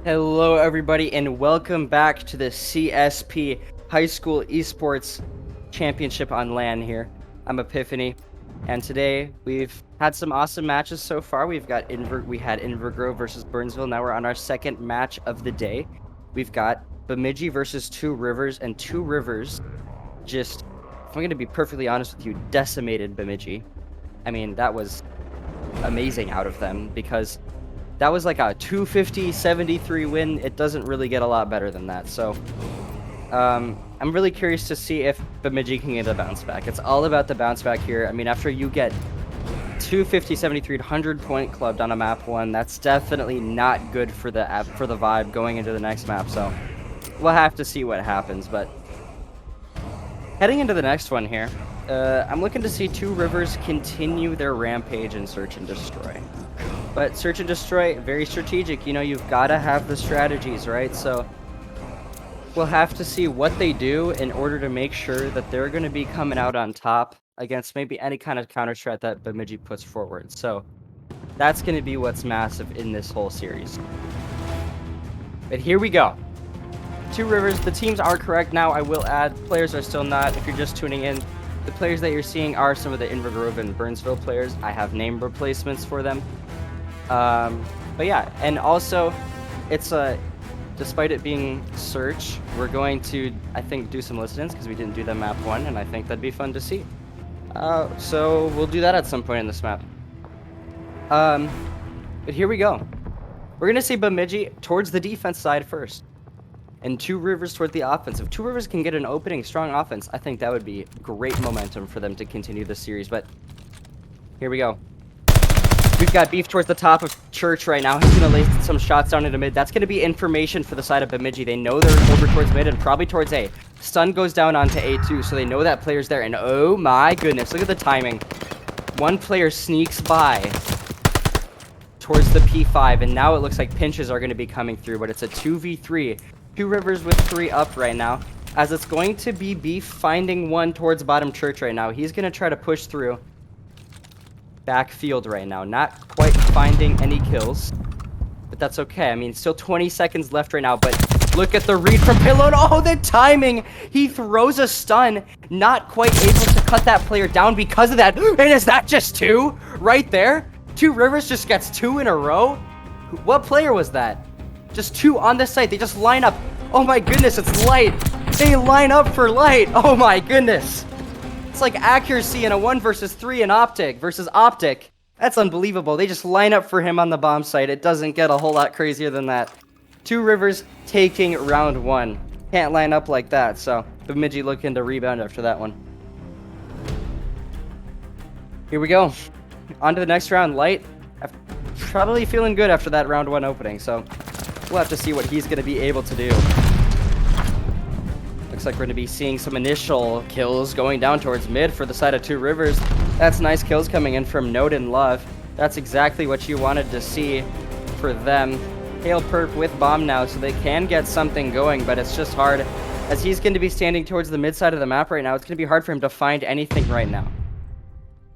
Hello, everybody, and welcome back to the CSP High School Esports Championship on LAN here. I'm Epiphany, and today we've had some awesome matches so far. We had Invergrove versus Burnsville. Now we're on our second match of the day. We've got Bemidji versus Two Rivers, and Two Rivers just, if I'm going to be perfectly honest with you, decimated Bemidji. I mean, that was amazing out of them because that was like a 250-73 win. It doesn't really get a lot better than that. So I'm really curious to see if Bemidji can get a bounce back. It's all about the bounce back here. I mean, after you get 250-73, 100-point clubbed on a map 1, that's definitely not good for the vibe going into the next map. So we'll have to see what happens. But heading into the next one here, I'm looking to see Two Rivers continue their rampage and search and destroy. But search and destroy, very strategic. You know, you've got to have the strategies, right? So we'll have to see what they do in order to make sure that they're going to be coming out on top against maybe any kind of counter strat that Bemidji puts forward. So that's going to be what's massive in this whole series. But here we go. Two Rivers, the teams are correct now. I will add, players are still not. If you're just tuning in, the players that you're seeing are some of the Invergrove and Burnsville players. I have name replacements for them. But yeah, and also it's despite it being search, we're going to, I think, do some listens because we didn't do the map 1, and I think that'd be fun to see. So we'll do that at some point in this map. But here we go. We're gonna see Bemidji towards the defense side first, and Two Rivers toward the offense. If Two Rivers can get an opening strong offense, I think that would be great momentum for them to continue this series. But here we go. We've got Beef towards the top of Church right now. He's going to lay some shots down into mid. That's going to be information for the side of Bemidji. They know they're over towards mid and probably towards A. Stun goes down onto A2, so they know that player's there. And oh my goodness, look at the timing. One player sneaks by towards the P5, and now it looks like pinches are going to be coming through, but it's a 2v3. Two Rivers with 3 up right now, as it's going to be Beef finding one towards bottom Church right now. He's going to try to push through. Backfield right now, not quite finding any kills, but that's okay. I mean, still 20 seconds left right now, but look at the read from Payload. Oh, the timing! He throws a stun, not quite able to cut that player down because of that. And is that just 2 right there? Two Rivers just gets 2 in a row? What player was that? Just 2 on this site. They just line up. Oh my goodness, it's Light. They line up for Light. Oh my goodness. It's like accuracy in a 1 versus 3 in Optic versus Optic. That's unbelievable. They just line up for him on the bomb site. It doesn't get a whole lot crazier than that. Two Rivers taking round 1. Can't line up like that, so Bemidji looking to rebound after that one. Here we go. On to the next round. Light, probably feeling good after that round 1 opening, so we'll have to see what he's going to be able to do. Looks like we're going to be seeing some initial kills going down towards mid for the side of Two Rivers. That's nice kills coming in from Note and Love. That's exactly what you wanted to see for them. Hail Perp with bomb now, so they can get something going, but it's just hard. As he's going to be standing towards the mid side of the map right now, it's going to be hard for him to find anything right now.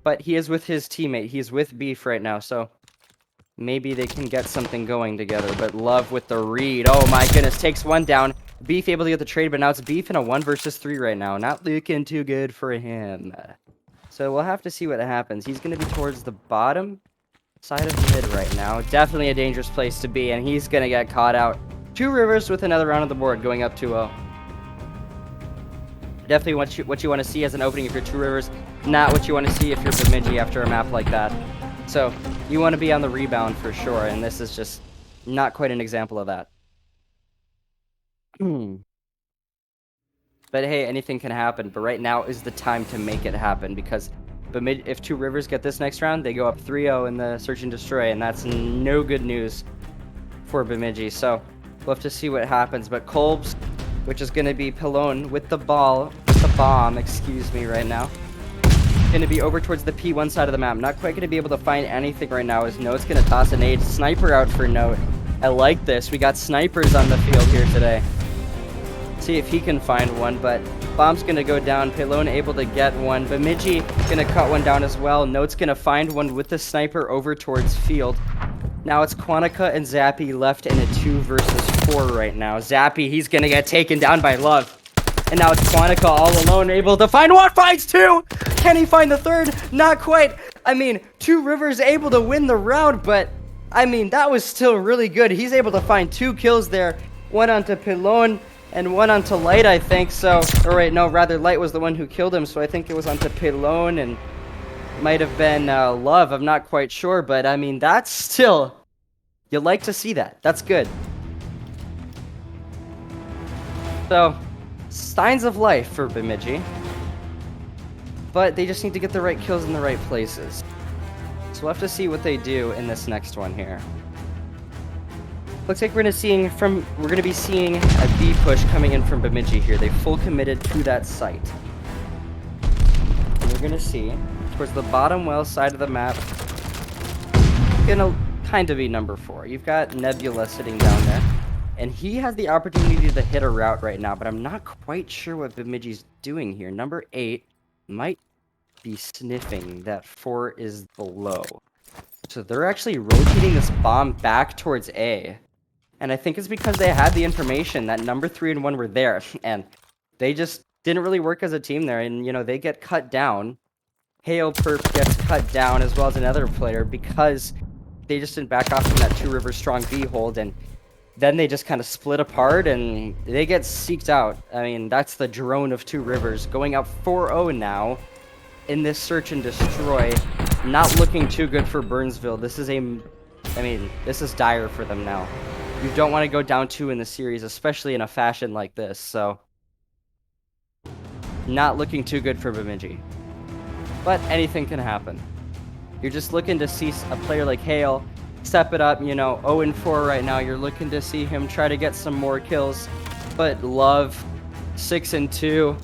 But he is with his teammate. He's with Beef right now, so maybe they can get something going together. But Love with the read. Oh my goodness, takes one down. Beef able to get the trade, but now it's Beef in a 1 versus 3 right now. Not looking too good for him. So we'll have to see what happens. He's going to be towards the bottom side of mid right now. Definitely a dangerous place to be, and he's going to get caught out. Two Rivers with another round on the board, going up 2-0. Definitely what you want to see as an opening if you're Two Rivers. Not what you want to see if you're Bemidji after a map like that. So you want to be on the rebound for sure, and this is just not quite an example of that. But hey, anything can happen. But right now is the time to make it happen, because if Two Rivers get this next round, they go up 3-0 in the Search and Destroy, and that's no good news for Bemidji. So we'll have to see what happens. But Kolbs, which is going to be Pallone with the bomb, excuse me, right now. Going to be over towards the P1 side of the map. Not quite going to be able to find anything right now, as Note's going to toss an nade. Sniper out for Note. I like this. We got snipers on the field here today. See if he can find one, but bomb's gonna go down. Payload able to get one. Bemidji gonna cut one down as well. Note's gonna find one with the sniper over towards field. Now it's Quantica and Zappy left in a 2 versus 4 right now. Zappy, he's gonna get taken down by Love. And now it's Quantica all alone, able to find one, finds 2! Can he find the 3rd? Not quite. I mean, 2 Rivers able to win the round, but I mean, that was still really good. He's able to find 2 kills there. One onto Pilon and one onto Light, I think. So, or wait, no, rather Light was the one who killed him. So I think it was onto Pilon and might have been Love. I'm not quite sure, but I mean, that's still, you like to see that. That's good. So, signs of life for Bemidji. But they just need to get the right kills in the right places. So we'll have to see what they do in this next one here. Looks like we're gonna be seeing a B push coming in from Bemidji here. They full committed to that site. And we're gonna see towards the bottom well side of the map. Gonna kind of be number 4. You've got Nebula sitting down there. And he has the opportunity to hit a route right now, but I'm not quite sure what Bemidji's doing here. Number 8 might be sniffing that 4 is below. So they're actually rotating this bomb back towards A. And I think it's because they had the information that number 3 and 1 were there. And they just didn't really work as a team there. And, you know, they get cut down. Hale Perp gets cut down as well as another player because they just didn't back off from that 2 Rivers strong B hold. And then they just kind of split apart and they get seeked out. I mean, that's the drone of 2 Rivers going up 4-0 now in this search and destroy. Not looking too good for Burnsville. This is this is dire for them now. You don't want to go down 2 in the series, especially in a fashion like this. So, not looking too good for Bemidji. But anything can happen. You're just looking to see a player like Hale step it up, you know, 0-4 right now. You're looking to see him try to get some more kills. But Love, 6-2.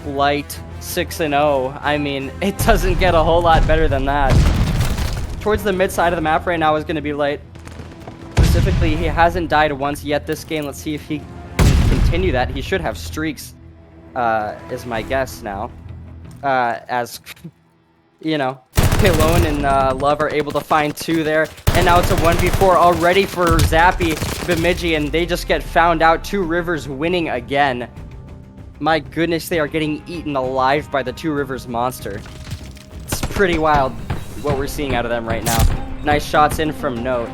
Light, 6-0. I mean, it doesn't get a whole lot better than that. Towards the mid side of the map right now is going to be Light. Specifically, he hasn't died once yet this game. Let's see if he can continue that. He should have streaks, is my guess now. As, you know, Pilone and Love are able to find 2 there. And now it's a 1v4 already for Zappy, Bemidji, and they just get found out. 2 Rivers winning again. My goodness, they are getting eaten alive by the 2 Rivers monster. It's pretty wild what we're seeing out of them right now. Nice shots in from Note.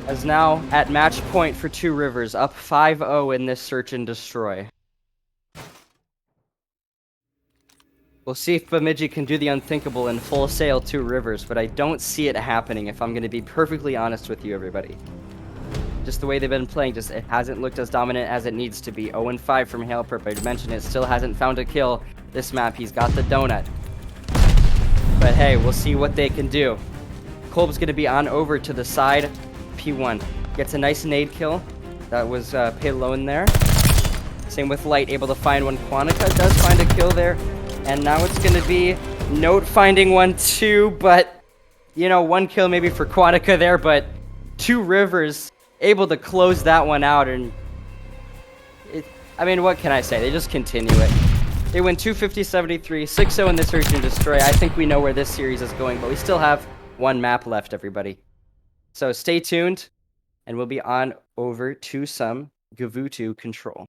As now at match point for 2 Rivers, up 5-0 in this search and destroy. We'll see if Bemidji can do the unthinkable and full sail 2 Rivers, but I don't see it happening if I'm going to be perfectly honest with you, everybody. Just the way they've been playing, it hasn't looked as dominant as it needs to be. 0-5 from Hale Perp. I mentioned it, still hasn't found a kill this map. He's got the donut. But hey, we'll see what they can do. Kolb's going to be on over to the side. P1 gets a nice nade kill. That was Paylone there. Same with Light, able to find one. Quantica does find a kill there. And now it's going to be Note finding one too, but, you know, 1 kill maybe for Quantica there, but 2 Rivers able to close that one out. And I mean, what can I say? They just continue it. They win 250-73, 6-0 in this search and destroy. I think we know where this series is going, but we still have 1 map left, everybody. So stay tuned, and we'll be on over to some Gavutu control.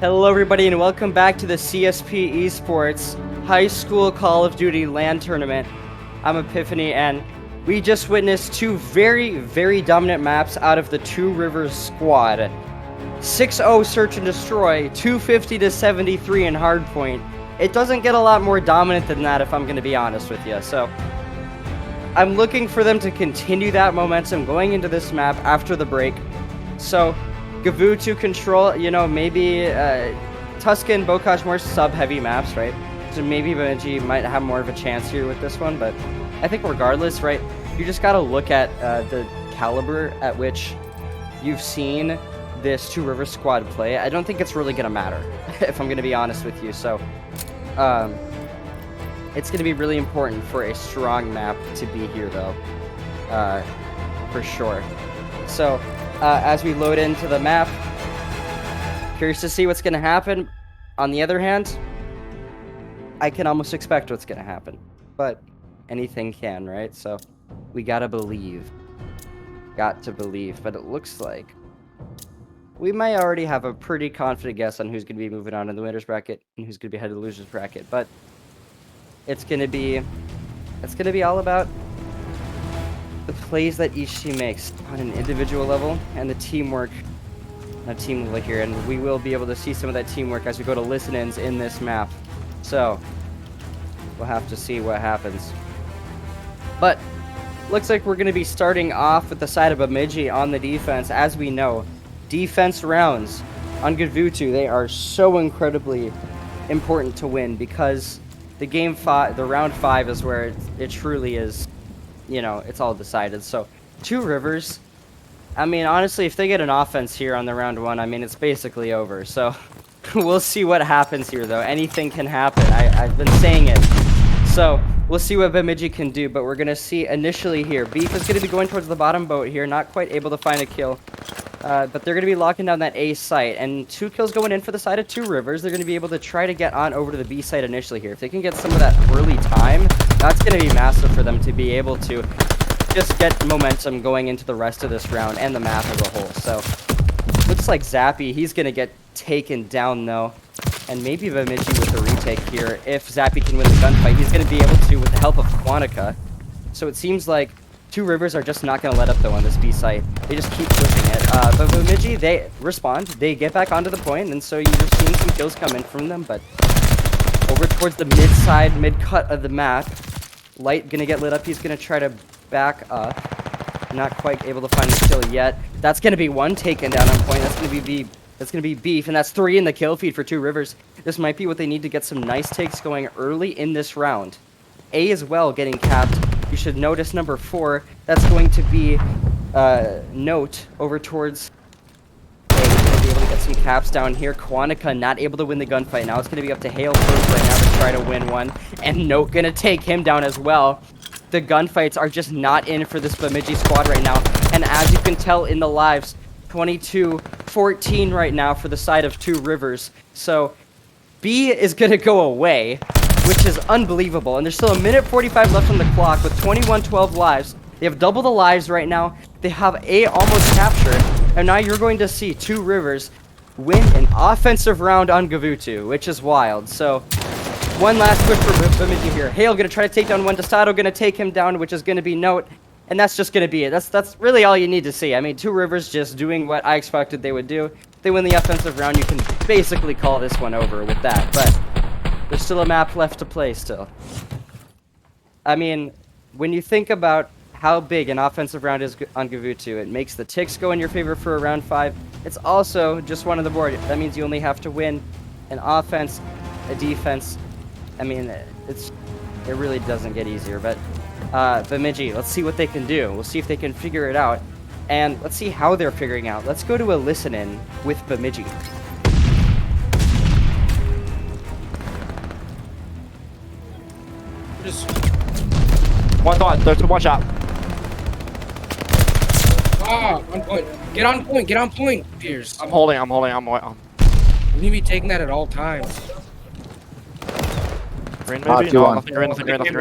Hello everybody and welcome back to the CSP Esports High School Call of Duty LAN Tournament. I'm Epiphany and we just witnessed two very dominant maps out of the Two Rivers squad. 6-0 Search and Destroy, 250 to 73 in Hardpoint. It doesn't get a lot more dominant than that if I'm going to be honest with you. So I'm looking for them to continue that momentum going into this map after the break. So Gavutu control, you know, maybe Tuscan, Bokash, more sub-heavy maps, right? So maybe Benji might have more of a chance here with this one, but I think regardless, right, you just got to look at the caliber at which you've seen this Two Rivers squad play. I don't think it's really going to matter, if I'm going to be honest with you. So it's going to be really important for a strong map to be here, though, for sure. So as we load into the map, curious to see what's going to happen. On the other hand, I can almost expect what's going to happen, but anything can, right? So we gotta believe. Got to believe, but it looks like we might already have a pretty confident guess on who's going to be moving on in the winners bracket and who's going to be headed to the losers bracket, but it's going to be all about the plays that each team makes on an individual level and the teamwork on a team level here, and we will be able to see some of that teamwork as we go to listen-ins in this map. So we'll have to see what happens. But looks like we're going to be starting off with the side of Bemidji on the defense. As we know, defense rounds on Gavutu, they are so incredibly important to win because the round 5 is where it truly is, you know, it's all decided. So Two Rivers, I mean, honestly, if they get an offense here on the round 1, I mean, it's basically over. So we'll see what happens here, though. Anything can happen. I've been saying it. So we'll see what Bemidji can do, but we're going to see initially here. Beef is going to be going towards the bottom boat here, not quite able to find a kill. But they're going to be locking down that A site, and 2 kills going in for the side of Two Rivers. They're going to be able to try to get on over to the B site initially here. If they can get some of that early time, that's going to be massive for them to be able to just get momentum going into the rest of this round and the map as a whole. So looks like Zappy, he's going to get taken down though. And maybe Bemidji with the retake here. If Zappy can win the gunfight, he's going to be able to with the help of Quantica. So it seems like Two Rivers are just not going to let up though on this B site. They just keep pushing it. But Bemidji, they respond. They get back onto the point, and so you're seeing some kills come in from them. But over towards the mid cut of the map, Light going to get lit up. He's going to try to back up. Not quite able to find the kill yet. That's going to be 1 taken down on point. That's going to be Beef, and that's 3 in the kill feed for Two Rivers. This might be what they need to get some nice takes going early in this round. A as well getting capped. You should notice number 4. That's going to be Note over towards A. Going to be able to get some caps down here. Quantica not able to win the gunfight. Now it's going to be up to Hale first right now to try to win one. And Note going to take him down as well. The gunfights are just not in for this Bemidji squad right now. And as you can tell in the lives, 22-14 right now for the side of Two Rivers. So B is going to go away, which is unbelievable. And there's still 1:45 left on the clock with 21-12 lives. They have double the lives right now. They have A almost captured. And now you're going to see Two Rivers win an offensive round on Gavutu, which is wild. So one last push for Bemidji here. Hale going to try to take down one. Desato going to take him down, which is going to be Note. And that's just going to be it. That's really all you need to see. I mean, Two Rivers just doing what I expected they would do. If they win the offensive round, you can basically call this one over with that. But there's still a map left to play still. I mean, when you think about how big an offensive round is on Gavutu, it makes the ticks go in your favor for a round 5. It's also just one on the board. That means you only have to win an offense, a defense. I mean, it really doesn't get easier. But Bemidji, let's see what they can do. We'll see if they can figure it out. And let's see how they're figuring out. Let's go to a listen-in with Bemidji. Just one thought, there's one shot. on point. Get on point, Pierce. I'm holding. You need to be taking that at all times. Green maybe? No, nothing green.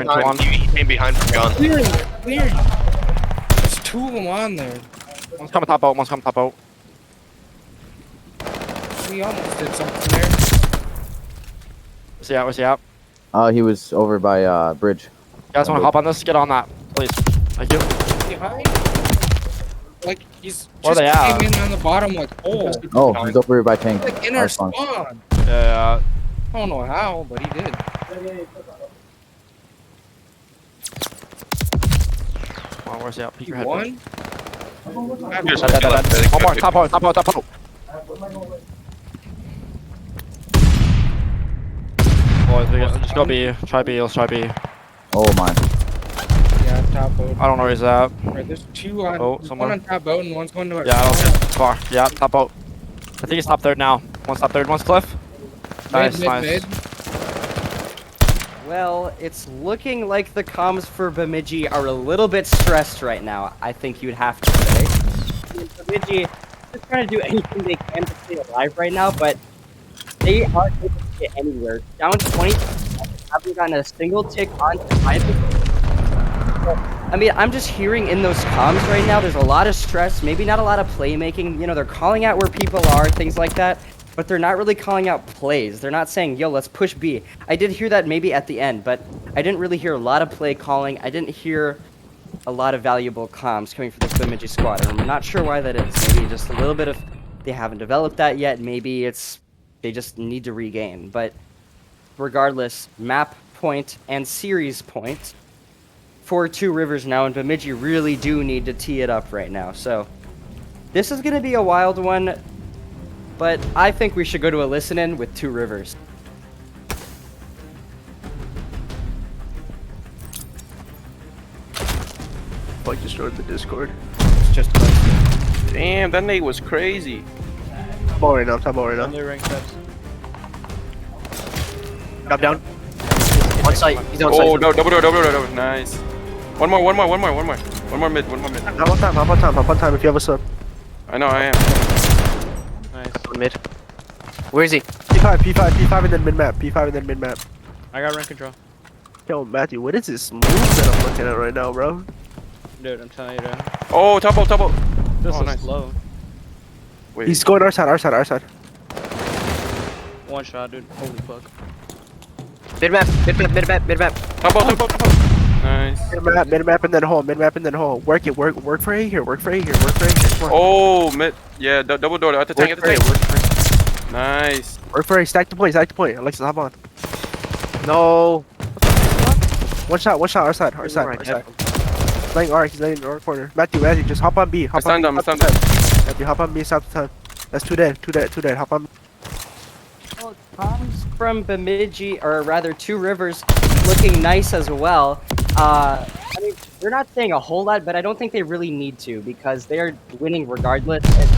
One. He came behind from gun. Clearing. There's 2 of them on there. One's coming top boat. We almost did something there. Where's he at? Where's he at? He was over by bridge. You guys want to hop on this? Get on that, please. Thank you. Behind? Like, he's Where just they at? came in on the bottom like, oh. Oh, he's over here by tank. Like in our Nice one. spawn. Yeah. I don't know how, but he did. Come on, where's he at? Peek He your head. won? One more. Top out. Top out. Top out. Boys, just go B. Try B. Let's try B. Oh my. Yeah, top boat. I don't know where he's at. Right, there's two on, Oh, one somewhere. on top boat and one's going to our Yeah, I don't see it. Far. Yeah, top out. I think he's top third now. One's top third, one's cliff. Nice, nice. mid. Well, it's looking like the comms for Bemidji are a little bit stressed right now, I think you'd have to say. I mean, Bemidji is trying to do anything they can to stay alive right now, but they aren't able to get anywhere. Down 20, haven't gotten a single tick on I mean, I'm just hearing in those comms right now, there's a lot of stress, maybe not a lot of playmaking. You know, they're calling out where people are, things like that. But they're not really calling out plays. They're not saying, yo, let's push B. I did hear that maybe at the end, but I didn't really hear a lot of play calling. I didn't hear a lot of valuable comms coming from the Bemidji squad. And I'm not sure why that is. Maybe just a little bit of, they haven't developed that yet. Maybe it's, they just need to regain. But regardless, map point and series point for Two Rivers now, and Bemidji really do need to tee it up right now. So this is going to be a wild one. But I think we should go to a listen-in with Two Rivers. Like destroyed the Discord. It's just Damn, that nade was crazy. Top ball right now, top ball right now. Drop down. One site. He's on Oh, site. no, double door. Nice. One more mid, one more mid. Hop on time if you have a sub. I know, I am. On mid. Where is he? P5 and then mid-map. I got rank control. Yo, Matthew, what is this move that I'm looking at right now, bro? Dude, I'm telling you, dude. Oh, top ball. This Oh, is nice. low. Wait. He's going our side. One shot, dude. Holy fuck. Mid-map. Top ball. Nice. Mid-map and then hole. Work for A here. Come on. Oh, mid. Yeah, double door. At the tank. Nice. Work for A. Stack the point. Alexis, hop on. No. One shot. Our side. He's laying in our corner. Matthew, just hop on B. I stunned him. Matthew, hop on B. Stop the time. That's two dead. Hop on. Well, comms from Bemidji, or rather Two Rivers, looking nice as well. I mean, they're not saying a whole lot, but I don't think they really need to because they're winning regardless. And,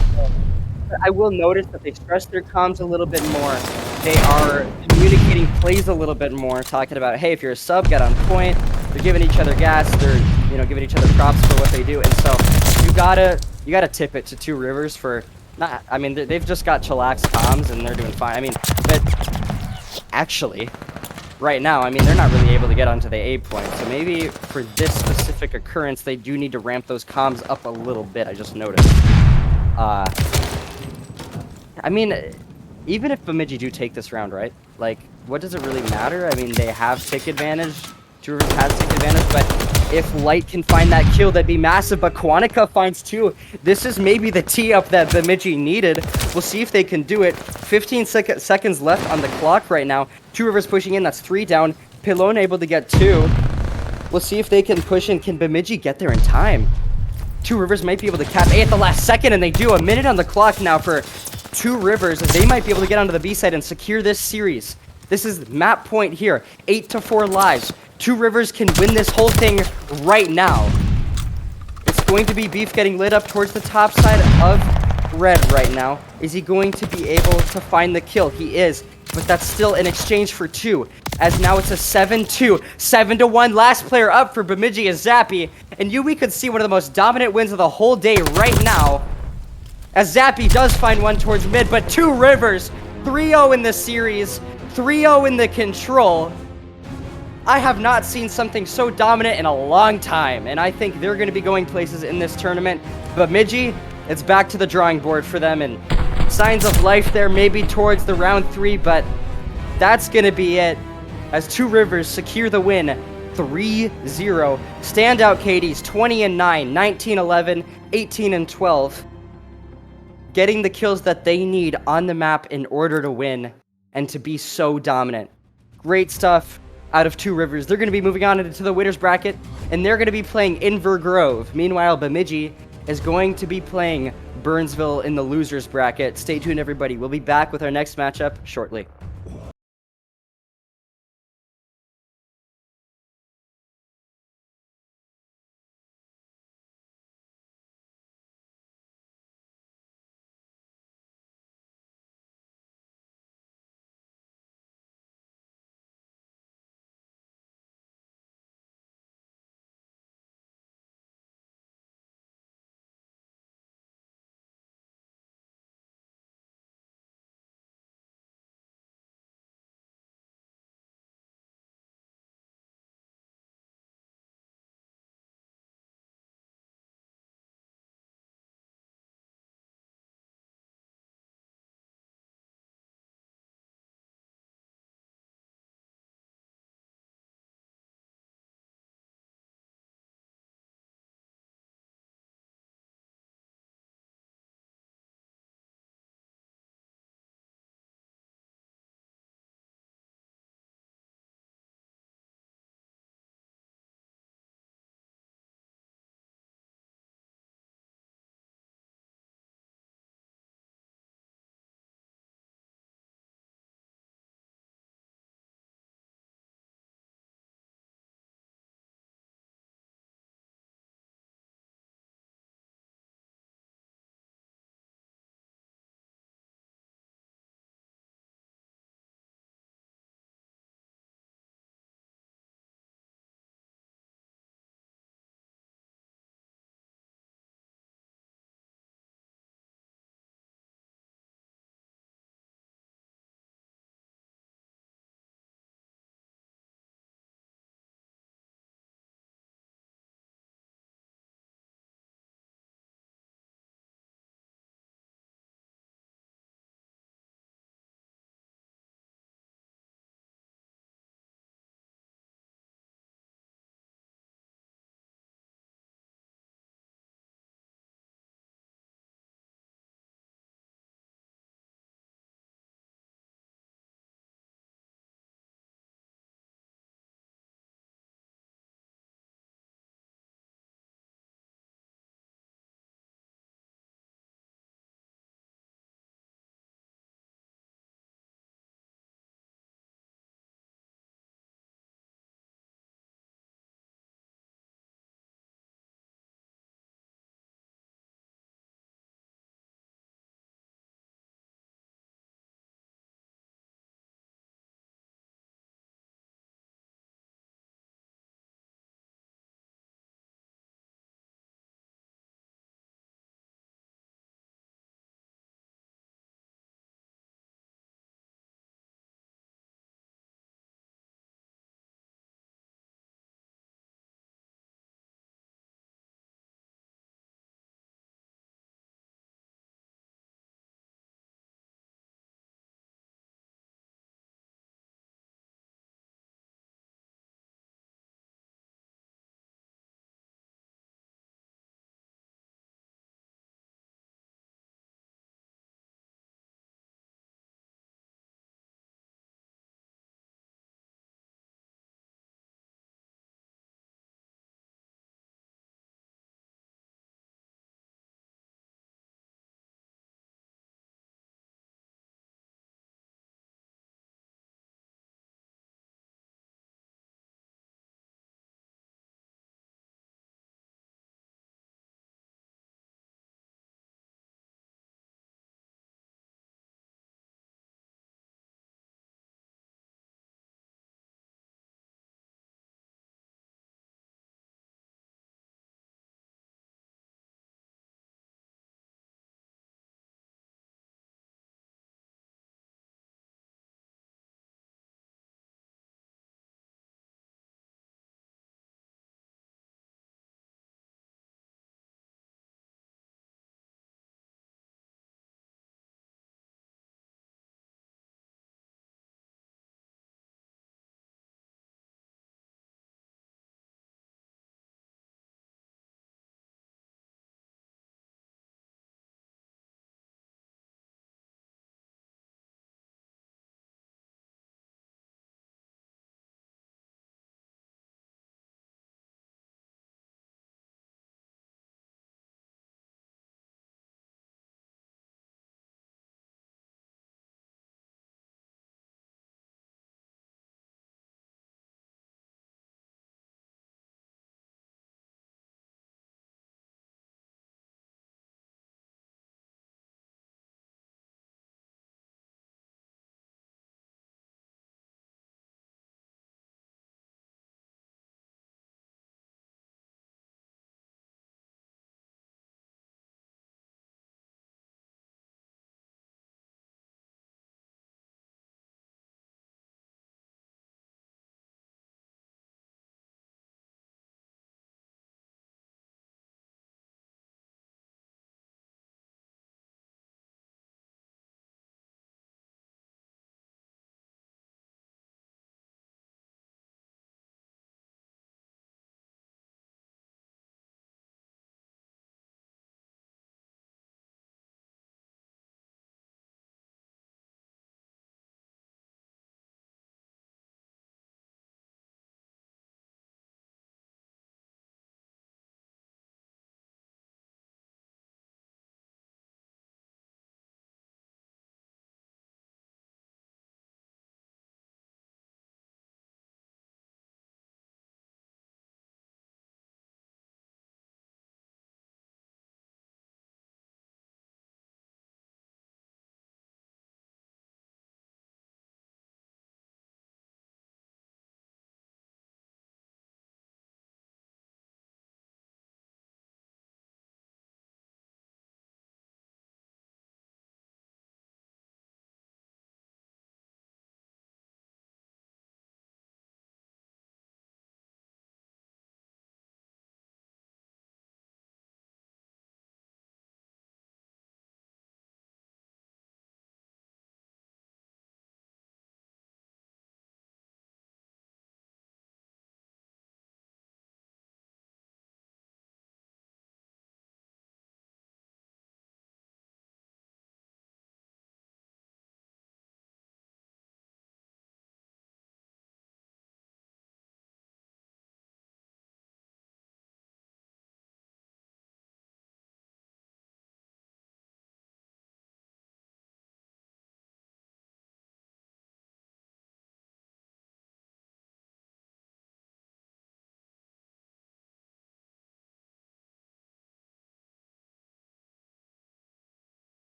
I will notice that they stress their comms a little bit more. They are communicating plays a little bit more, talking about, hey, if you're a sub, get on point. They're giving each other gas. They're, you know, giving each other props for what they do. And so you gotta tip it to Two Rivers for not. I mean, they've just got chillax comms and they're doing fine. I mean, but actually, right now, I mean, they're not really able to get onto the A point. So maybe for this specific occurrence, they do need to ramp those comms up a little bit. I just noticed. I mean, even if Bemidji do take this round, right? Like, what does it really matter? I mean, they have tick advantage. Two Rivers has tick advantage, but if Light can find that kill, that'd be massive. But Quantica finds two. This is maybe the tee-up that Bemidji needed. We'll see if they can do it. 15 seconds left on the clock right now. Two Rivers pushing in. That's 3 down. Pilone able to get 2. We'll see if they can push in. Can Bemidji get there in time? Two Rivers might be able to cap A at the last second, and they do. A minute on the clock now for Two Rivers. They might be able to get onto the B side and secure this series. This is map point here. 8-4 lives. Two Rivers can win this whole thing right now. It's going to be Beef getting lit up towards the top side of red right now. Is he going to be able to find the kill? He is, but that's still in exchange for 2. As now it's a 7-2, 7-1. Last player up for Bemidji is Zappy. And we could see one of the most dominant wins of the whole day right now. As Zappy does find one towards mid, but Two Rivers, 3-0 in the series, 3-0 in the control. I have not seen something so dominant in a long time, and I think they're going to be going places in this tournament. Bemidji, it's back to the drawing board for them, and signs of life there, maybe towards the round 3, but that's gonna be it. As Two Rivers secure the win, 3-0. Standout KDs, 20-9, 19-11, 18-12. Getting the kills that they need on the map in order to win and to be so dominant. Great stuff out of Two Rivers. They're going to be moving on into the winners bracket, and they're going to be playing Inver Grove. Meanwhile, Bemidji is going to be playing Burnsville in the losers bracket. Stay tuned, everybody. We'll be back with our next matchup shortly.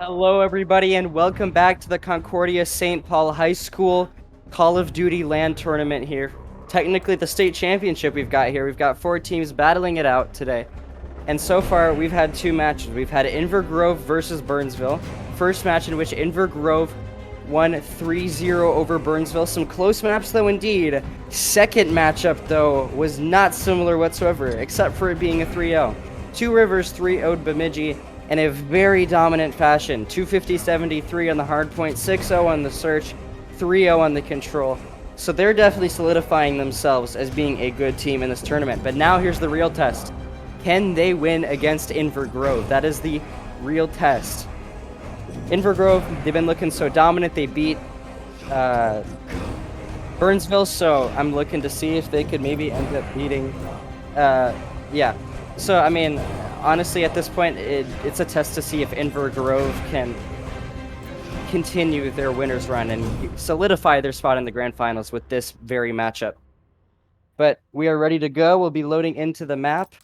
Hello, everybody, and welcome back to the Concordia St. Paul High School Call of Duty LAN tournament here. Technically, the state championship we've got here. We've got 4 teams battling it out today. And so far, we've had 2 matches. We've had Inver Grove versus Burnsville. First match in which Inver Grove won 3-0 over Burnsville. Some close maps, though, indeed. Second matchup, though, was not similar whatsoever, except for it being a 3-0. Two Rivers 3-0'd Bemidji in a very dominant fashion. 250-73 on the hardpoint, 6-0 on the search, 3-0 on the control. So they're definitely solidifying themselves as being a good team in this tournament. But now here's the real test. Can they win against Inver Grove? That is the real test. Inver Grove, they've been looking so dominant. They beat Burnsville, so I'm looking to see if they could maybe end up beating... yeah. So, I mean, honestly, at this point, it's a test to see if Inver Grove can continue their winner's run and solidify their spot in the grand finals with this very matchup. But we are ready to go. We'll be loading into the map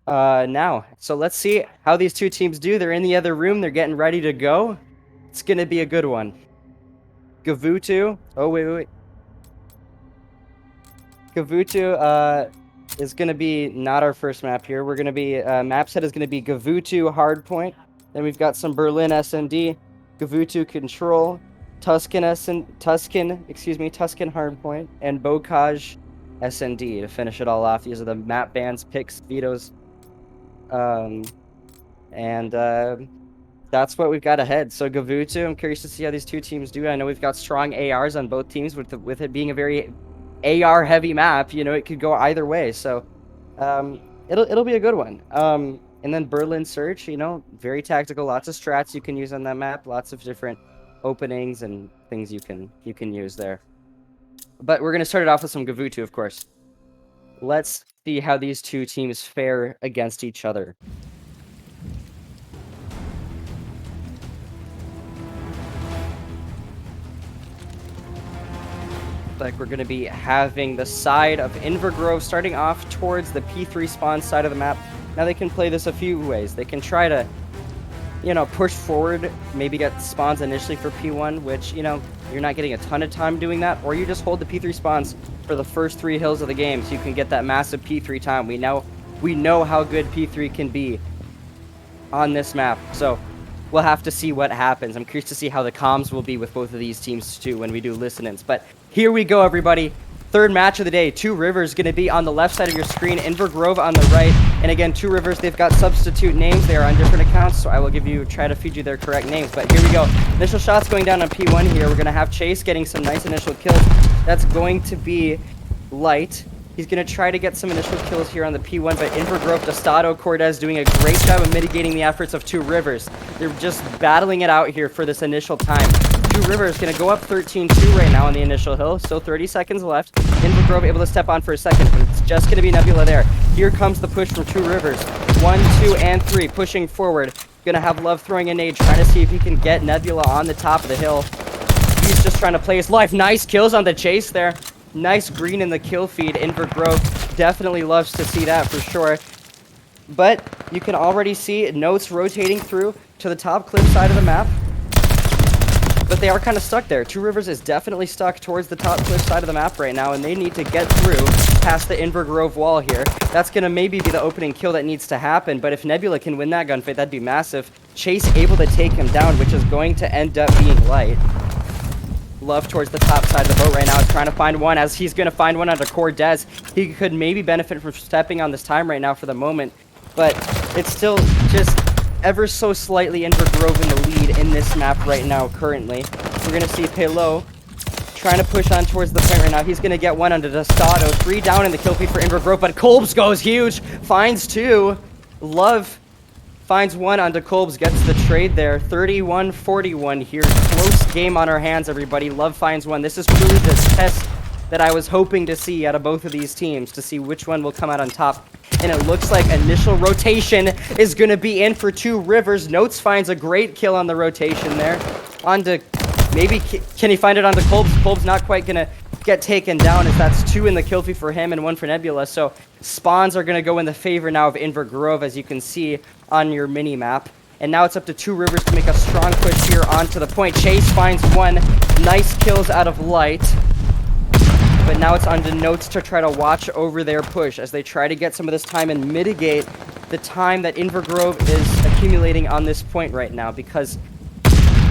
now. So let's see how these two teams do. They're in the other room. They're getting ready to go. It's going to be a good one. Gavutu. Oh, wait. Gavutu is going to be not our first map here. We're going to be, map set is going to be Gavutu Hardpoint. Then we've got some Berlin SND, Gavutu Control, Tuscan Hardpoint, and Bocage SND to finish it all off. These are the map bans, picks, vetoes. That's what we've got ahead. So Gavutu, I'm curious to see how these two teams do. I know we've got strong ARs on both teams with it being a very AR heavy map. You know, it could go either way. So it'll be a good one. And then Berlin Search, you know, very tactical, lots of strats you can use on that map, lots of different openings and things you can use there. But we're going to start it off with some Gavutu, of course. Let's see how these two teams fare against each other. Like we're going to be having the side of Inver Grove starting off towards the P3 spawn side of the map. Now they can play this a few ways. They can try to, you know, push forward, maybe get spawns initially for P1, which, you know, you're not getting a ton of time doing that, or you just hold the P3 spawns for the first 3 hills of the game so you can get that massive P3 time. We know how good P3 can be on this map, so we'll have to see what happens. I'm curious to see how the comms will be with both of these teams too when we do listen-ins. But here we go, everybody. Third match of the day. Two Rivers going to be on the left side of your screen. Inver Grove on the right. And again, Two Rivers, they've got substitute names. They are on different accounts, so I will try to feed you their correct names. But here we go. Initial shots going down on P1 here. We're going to have Chase getting some nice initial kills. That's going to be Light. He's going to try to get some initial kills here on the P1, but Inver Grove, Tostado, Cortez doing a great job of mitigating the efforts of Two Rivers. They're just battling it out here for this initial time. Two Rivers going to go up 13-2 right now on the initial hill. Still 30 seconds left. Inver Grove able to step on for a second, but it's just going to be Nebula there. Here comes the push from Two Rivers. 1, 2, and 3 pushing forward. Going to have Love throwing a nade, trying to see if he can get Nebula on the top of the hill. He's just trying to play his life. Nice kills on the chase there. Nice green in the kill feed. Inver Grove definitely loves to see that for sure. But you can already see Notes rotating through to the top cliff side of the map. But they are kind of stuck there. Two Rivers is definitely stuck towards the top cliff side of the map right now, and they need to get through past the Inver Grove wall here. That's going to maybe be the opening kill that needs to happen, but if Nebula can win that gunfight, that'd be massive. Chase able to take him down, which is going to end up being Light. Love towards the top side of the boat right now, trying to find one, as he's going to find one under Cortez. He could maybe benefit from stepping on this time right now for the moment, but it's still just ever so slightly Inver Grove in the lead in this map right now currently. We're going to see Pelo trying to push on towards the point right now. He's going to get one under Tostado. 3 down in the kill feed for Inver Grove, but Kolbs goes huge. Finds 2. Love finds 1 onto Kolbs, gets the trade there. 31-41 here. Close game on our hands, everybody. Love finds 1. This is truly the test that I was hoping to see out of both of these teams, to see which one will come out on top. And it looks like initial rotation is going to be in for Two Rivers. Notes finds a great kill on the rotation there. Onto, maybe, can he find it onto Kolbs? Kolbs not quite going to get taken down, as that's 2 in the kill feed for him and 1 for Nebula. So spawns are going to go in the favor now of Inver Grove, as you can see on your mini-map. And now it's up to Two Rivers to make a strong push here onto the point. Chase finds one. Nice kills out of Light. But now it's on to Notes to try to watch over their push as they try to get some of this time and mitigate the time that Invergrove is accumulating on this point right now, because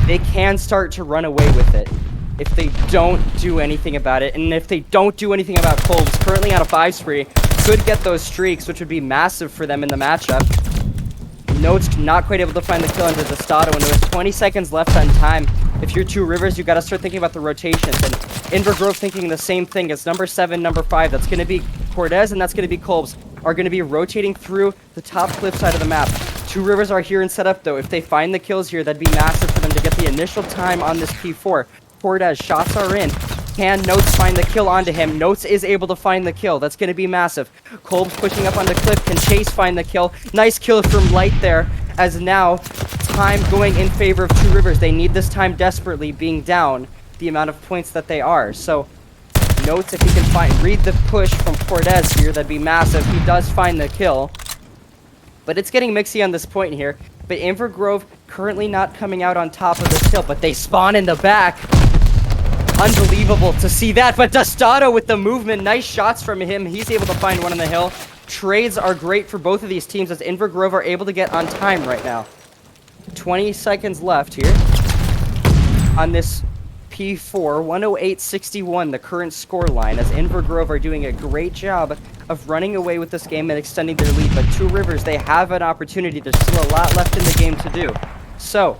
they can start to run away with it if they don't do anything about it. And if they don't do anything about Kolb's currently on a 5 spree, could get those streaks, which would be massive for them in the matchup. Notes not quite able to find the kill into Dostato, and with 20 seconds left on time, if you're Two Rivers, you got to start thinking about the rotations. And Invergrove thinking the same thing as number 7, number 5. That's going to be Cortez, and that's going to be Kolb's, are going to be rotating through the top cliff side of the map. Two Rivers are here and set up, though. If they find the kills here, that'd be massive for them to get the initial time on this P4. Cortez, shots are in. Can Notes find the kill onto him? Notes is able to find the kill. That's going to be massive. Kolb's pushing up on the cliff. Can Chase find the kill? Nice kill from Light there, as now time going in favor of Two Rivers. They need this time desperately, being down the amount of points that they are. So Notes, if he can read the push from Cortez here, that'd be massive. He does find the kill. But it's getting mixy on this point here. But Invergrove currently not coming out on top of this hill, but they spawn in the back. Unbelievable to see that, but Dostato with the movement, nice shots from him. He's able to find one on the hill. Trades are great for both of these teams as Invergrove are able to get on time right now. 20 seconds left here on this P4, 108-61, the current score line, as Invergrove are doing a great job of running away with this game and extending their lead. But Two Rivers, they have an opportunity. There's still a lot left in the game to do. So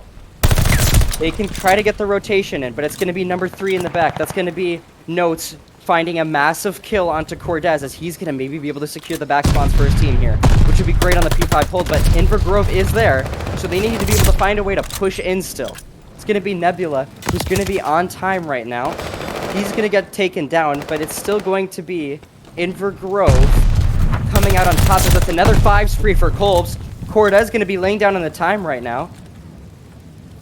they can try to get the rotation in, but it's going to be number 3 in the back. That's going to be Notes finding a massive kill onto Cortez, as he's going to maybe be able to secure the back spawns for his team here, which would be great on the P5 hold. But Invergrove is there, so they need to be able to find a way to push in still. It's going to be Nebula, who's going to be on time right now. He's going to get taken down, but it's still going to be Invergrove coming out on top. That's another 5 spree for Kolb's. Cortez going to be laying down on the time right now.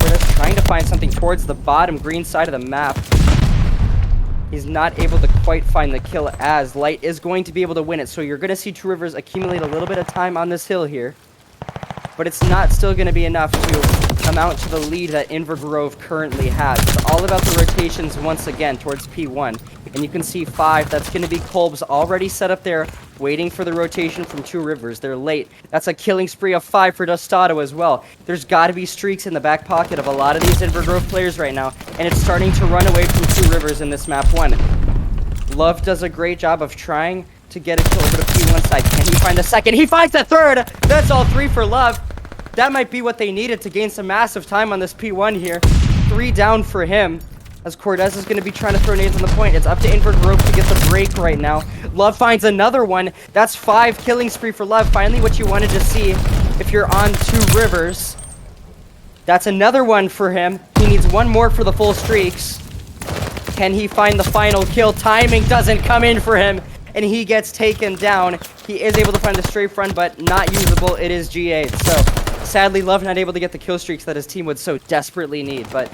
Cortez trying to find something towards the bottom green side of the map. He's not able to quite find the kill, as Light is going to be able to win it. So you're going to see Two Rivers accumulate a little bit of time on this hill here. But it's not still going to be enough to amount to the lead that Invergrove currently has. It's all about the rotations once again towards P1. And you can see 5, that's going to be Kolb's already set up there, waiting for the rotation from Two Rivers. They're late. That's a killing spree of 5 for Dostato as well. There's got to be streaks in the back pocket of a lot of these Invergrove players right now, and it's starting to run away from Two Rivers in this map 1. Love does a great job of trying to get a kill over the P1 side. Can he find the second? He finds the third! That's all 3 for Love. That might be what they needed to gain some massive time on this P1 here. 3 down for him, as Cortez is going to be trying to throw nades on the point. It's up to Invergrove to get the break right now. Love finds another one. That's 5 killing spree for Love. Finally what you wanted to see if you're on Two Rivers. That's another one for him. He needs one more for the full streaks. Can he find the final kill? Timing doesn't come in for him, and he gets taken down. He is able to find the strafe run, but not usable. It is GA'd. So sadly, Love not able to get the kill streaks that his team would so desperately need. But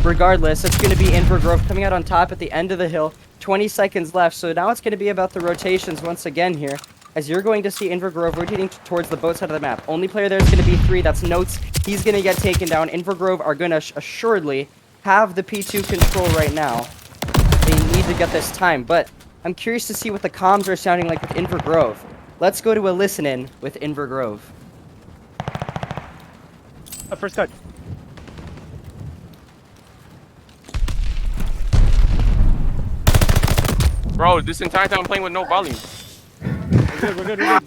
regardless, it's going to be Invergrove coming out on top at the end of the hill. 20 seconds left, so now it's going to be about the rotations once again here, as you're going to see Invergrove rotating towards the boat side of the map. Only player there is going to be 3. That's Notes. He's going to get taken down. Invergrove are going to assuredly have the P2 control right now. They need to get this time, but I'm curious to see what the comms are sounding like with Invergrove. Let's go to a listen-in with Invergrove. First cut. Bro, this entire time I'm playing with no volume. We're good.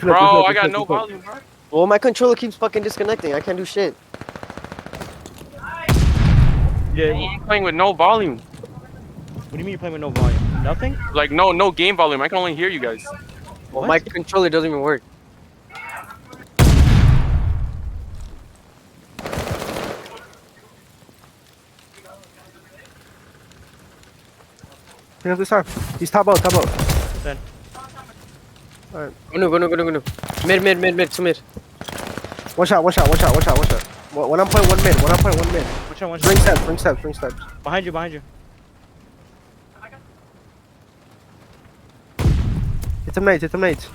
Bro, I got no volume, bro. Well, my controller keeps fucking disconnecting. I can't do shit. Yeah. I'm playing with no volume. What do you mean you're playing with no volume? Nothing? Like, no game volume. I can only hear you guys. Well, my controller doesn't even work. Pick up this time. He's top out. Then. Alright. Go no. Mid, to mid. One shot. When I'm playing one mid. Watch out. Bring steps. Behind you. Hit them nades.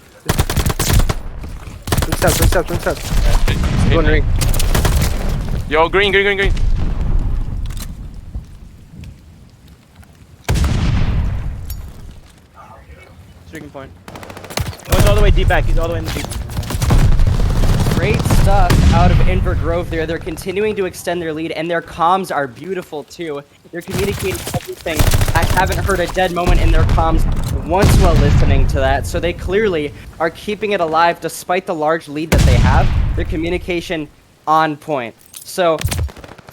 Swing steps. Going ring. Yo, green. Striking point. Oh, he's all the way deep back. He's all the way in the deep. Great stuff out of Inver Grove there. They're continuing to extend their lead, and their comms are beautiful too. They're communicating everything. I haven't heard a dead moment in their comms once while listening to that, so they clearly are keeping it alive despite the large lead that they have. Their communication on point. So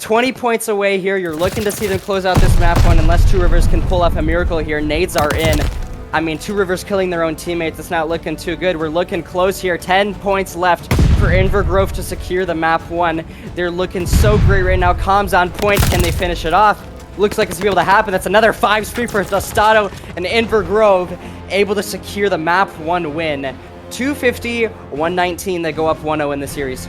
20 points away here. You're looking to see them close out this map one unless Two Rivers can pull off a miracle here. Nades are in. I mean, Two Rivers killing their own teammates. It's not looking too good. We're looking close here. 10 points left for Inver Grove to secure the map one. They're looking so great right now. Comms on point. Can they finish it off? Looks like it's going to be able to happen. That's another 5 streak for Tostado and Inver Grove able to secure the map one win. 250, 119. They go up 1-0 in the series.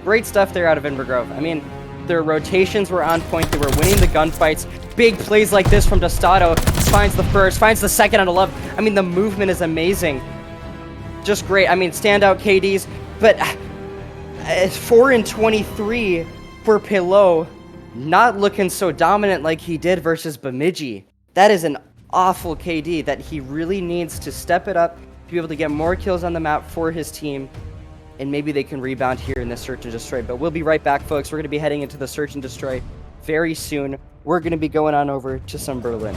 Great stuff there out of Inver Grove. I mean, their rotations were on point. They were winning the gunfights. Big plays like this from Tostado. Finds the first, finds the second out of 11. I mean, the movement is amazing. Just great. I mean, standout KDs. But 4 and 23 for Pillow. Not looking so dominant like he did versus Bemidji. That is an awful KD that he really needs to step it up to be able to get more kills on the map for his team. And maybe they can rebound here in this search and destroy. But we'll be right back, folks. We're going to be heading into the search and destroy very soon. We're going to be going on over to some Berlin.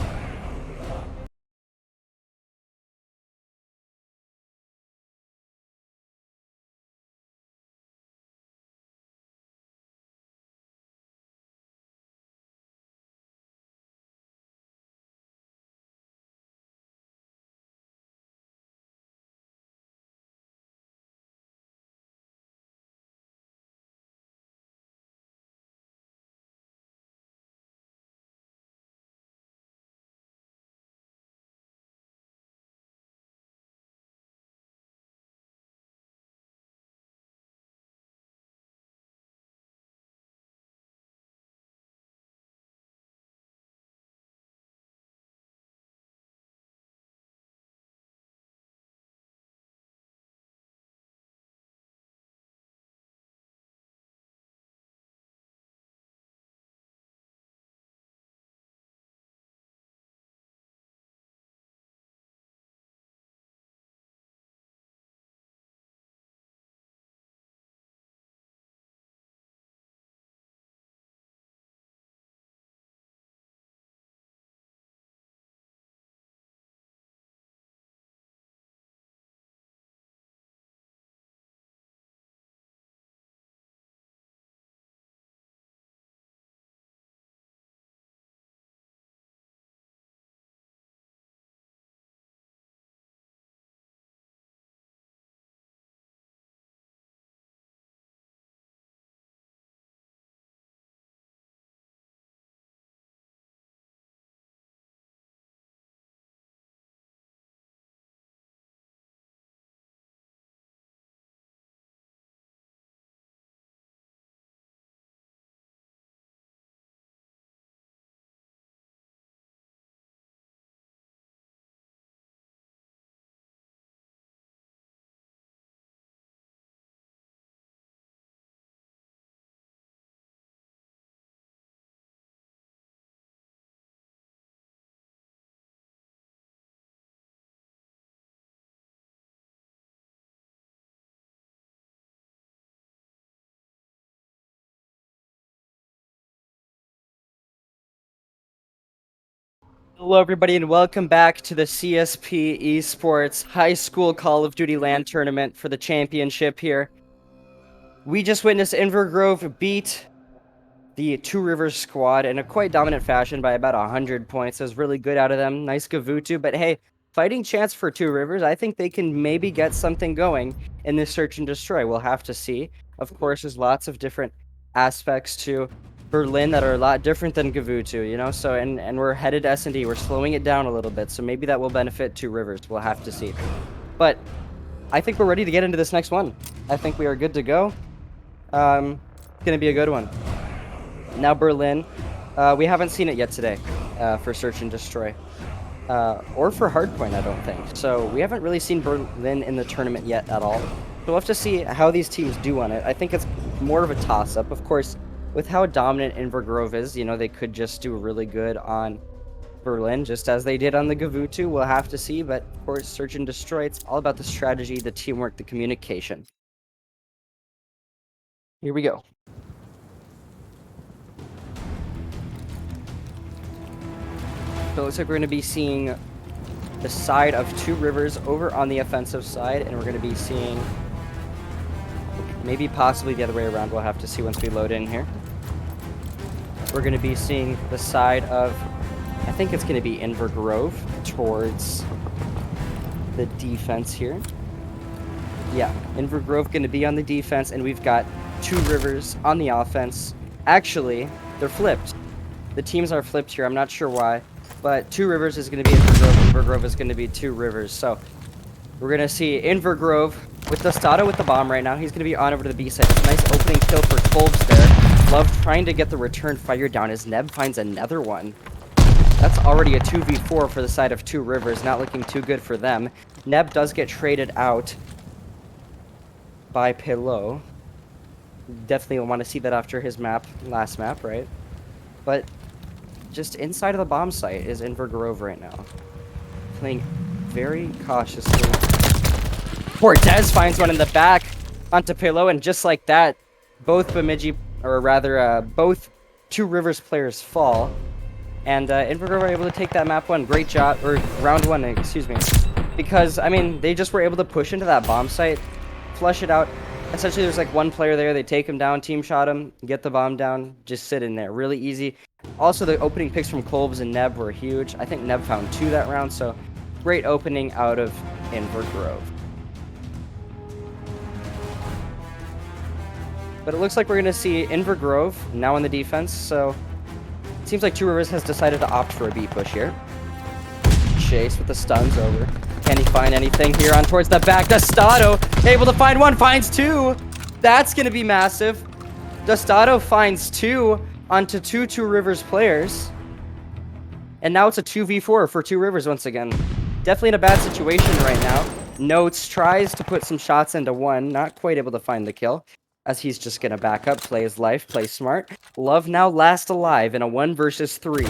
Hello, everybody, and welcome back to the CSP Esports High School Call of Duty LAN tournament for the championship here. We just witnessed Inver Grove beat the Two Rivers squad in a quite dominant fashion by about 100 points. It was really good out of them. Nice Gavutu, but hey, fighting chance for Two Rivers. I think they can maybe get something going in this search and destroy. We'll have to see. Of course, there's lots of different aspects to Berlin that are a lot different than Gavutu, you know? So, and we're headed to S&D. We're slowing it down a little bit, so maybe that will benefit Two Rivers. We'll have to see. But I think we're ready to get into this next one. I think we are good to go. It's gonna be a good one. Now Berlin, we haven't seen it yet today for Search and Destroy. or for Hardpoint, I don't think. So we haven't really seen Berlin in the tournament yet at all. So we'll have to see how these teams do on it. I think it's more of a toss-up. Of course, with how dominant Invergrove is, you know, they could just do really good on Berlin, just as they did on the Gavutu. We'll have to see, but of course, Search and Destroy, it's all about the strategy, the teamwork, the communication. Here we go. So it looks like we're going to be seeing the side of Two Rivers over on the offensive side, and we're going to be seeing maybe possibly the other way around. We'll have to see once we load in here. We're going to be seeing the side of, I think it's going to be Invergrove towards the defense here. Yeah, Invergrove going to be on the defense, and we've got Two Rivers on the offense. Actually, they're flipped. The teams are flipped here. I'm not sure why. But Two Rivers is going to be Invergrove. Invergrove is going to be Two Rivers. So we're going to see Invergrove with Dostado with the bomb right now. He's going to be on over to the B side. It's a nice opening kill for Kolbs there. Love trying to get the return fire down as Neb finds another one. That's already a 2v4 for the side of Two Rivers. Not looking too good for them. Neb does get traded out by Pillow. Definitely want to see that after his map, last map, right? But just inside of the bomb site is Invergrove right now. Playing very cautiously. Cortez finds one in the back onto Pillow, and just like that, both Bemidji, or rather, both Two Rivers players fall. And Invergrove are able to take that map one. Great job, or round one, excuse me. Because, I mean, they just were able to push into that bomb site, flush it out. Essentially, there's like one player there. They take him down, team shot him, get the bomb down, just sit in there. Really easy. Also, the opening picks from Kolbs and Neb were huge. I think Neb found 2 that round, so great opening out of Invergrove. But it looks like we're going to see Invergrove now on the defense, so it seems like Two Rivers has decided to opt for a B push here. Chase with the stuns over. Can he find anything here on towards the back? Dostado able to find one, finds 2. That's going to be massive. Dostado finds 2 onto Two Rivers players. And now it's a 2v4 for Two Rivers once again. Definitely in a bad situation right now. Notes tries to put some shots into one. Not quite able to find the kill, as he's just going to back up, play his life, play smart. Love now last alive in a 1 versus 3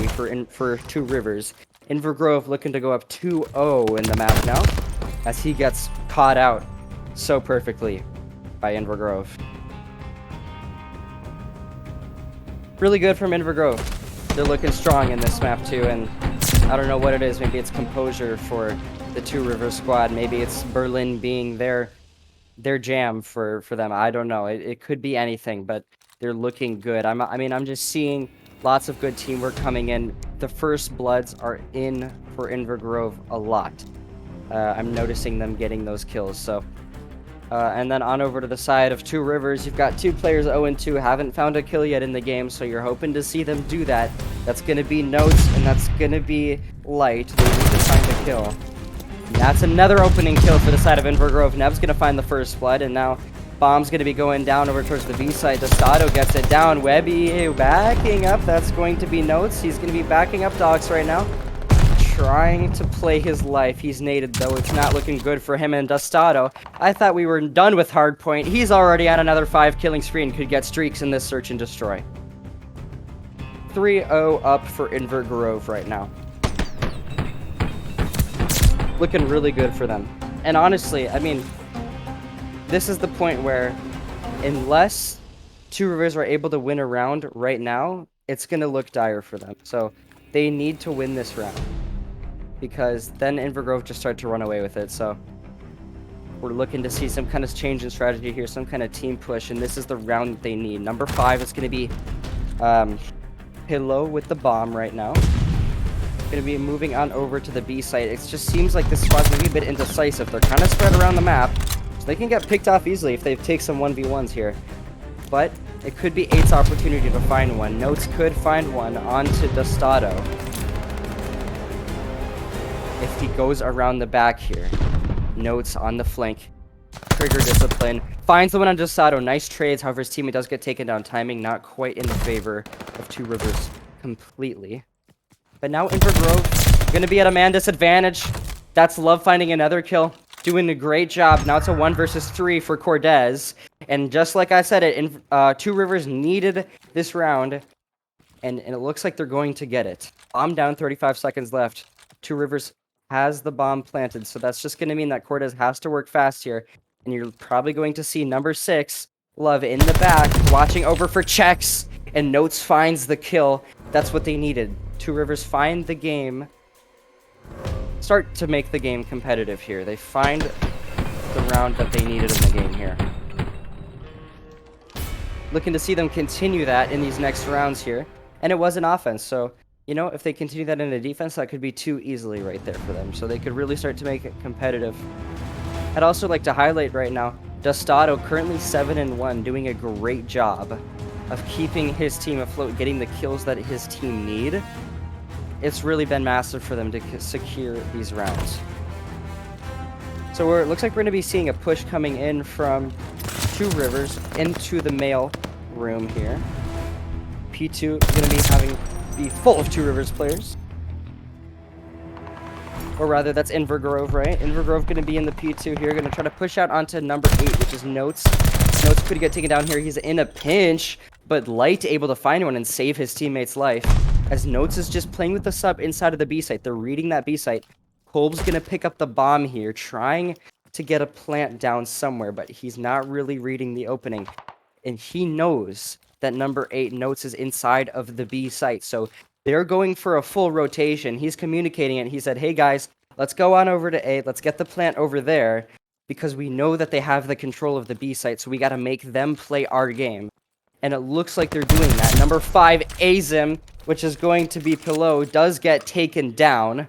for Two Rivers. Invergrove looking to go up 2-0 in the map now, as he gets caught out so perfectly by Invergrove. Really good from Invergrove. They're looking strong in this map too, and I don't know what it is. Maybe it's composure for the Two Rivers squad. Maybe it's Berlin being their jam for them. I don't know. It could be anything, but they're looking good. I'm just seeing lots of good teamwork coming in. The first bloods are in for Invergrove a lot. I'm noticing them getting those kills. So, and then on over to the side of Two Rivers, you've got 2 players 0-2, haven't found a kill yet in the game, so you're hoping to see them do that. That's going to be Notes, and that's going to be Light. They need to find a kill. And that's another opening kill for the side of Invergrove. Neb's going to find the first blood, and now Bomb's going to be going down over towards the B side. Dostado gets it down. Webby backing up. That's going to be Notes. He's going to be backing up Dogs right now. Trying to play his life. He's naded, though. It's not looking good for him and Dostado. I thought we were done with Hardpoint. He's already on another 5 killing spree and could get streaks in this Search and Destroy. 3-0 up for Invergrove right now. Looking really good for them. And honestly, I mean, this is the point where unless Two Rivers are able to win a round right now, it's going to look dire for them. So they need to win this round, because then Invergrove just start to run away with it. So we're looking to see some kind of change in strategy here, some kind of team push, and this is the round that they need. Number 5 is going to be Pillow with the bomb right now. Going to be moving on over to the B site. It just seems like this squad's maybe a bit indecisive. They're kind of spread around the map, so they can get picked off easily if they take some 1v1s here. But it could be 8's opportunity to find one. Notes could find one onto Dostado if he goes around the back here. Notes on the flank. Trigger discipline. Finds the one on Dostado. Nice trades. However, his teammate does get taken down. Timing not quite in the favor of Two Rivers completely. But now Invergrove Gonna be at a man disadvantage. That's Love finding another kill. Doing a great job. Now it's a 1 versus 3 for Cortez. And just like I said, Two Rivers needed this round. And it looks like they're going to get it. Bomb down, 35 seconds left. Two Rivers has the bomb planted. So that's just going to mean that Cortez has to work fast here. And you're probably going to see number 6, Love, in the back, watching over for checks. And Notes finds the kill. That's what they needed. Two Rivers find the game. Start to make the game competitive here. They find the round that they needed in the game here. Looking to see them continue that in these next rounds here. And it was an offense, so, you know, if they continue that in a defense, that could be too easily right there for them. So they could really start to make it competitive. I'd also like to highlight right now, Dustado currently 7-1, doing a great job of keeping his team afloat, getting the kills that his team need. It's really been massive for them to secure these rounds. So it looks like we're going to be seeing a push coming in from Two Rivers into the mail room here. P2 is going to be full of Two Rivers players. Or rather, that's Invergrove, right? Invergrove going to be in the P2 here. Going to try to push out onto number 8, which is Notes. Notes could get taken down here. He's in a pinch, but Light able to find one and save his teammate's life. As Notes is just playing with the sub inside of the B site. They're reading that B site. Kolb's going to pick up the bomb here, trying to get a plant down somewhere, but he's not really reading the opening. And he knows that number 8, Notes, is inside of the B site. So they're going for a full rotation. He's communicating it. He said, hey guys, let's go on over to A. Let's get the plant over there because we know that they have the control of the B site. So we got to make them play our game. And it looks like they're doing that. Number 5, Azim, which is going to be Pillow, does get taken down.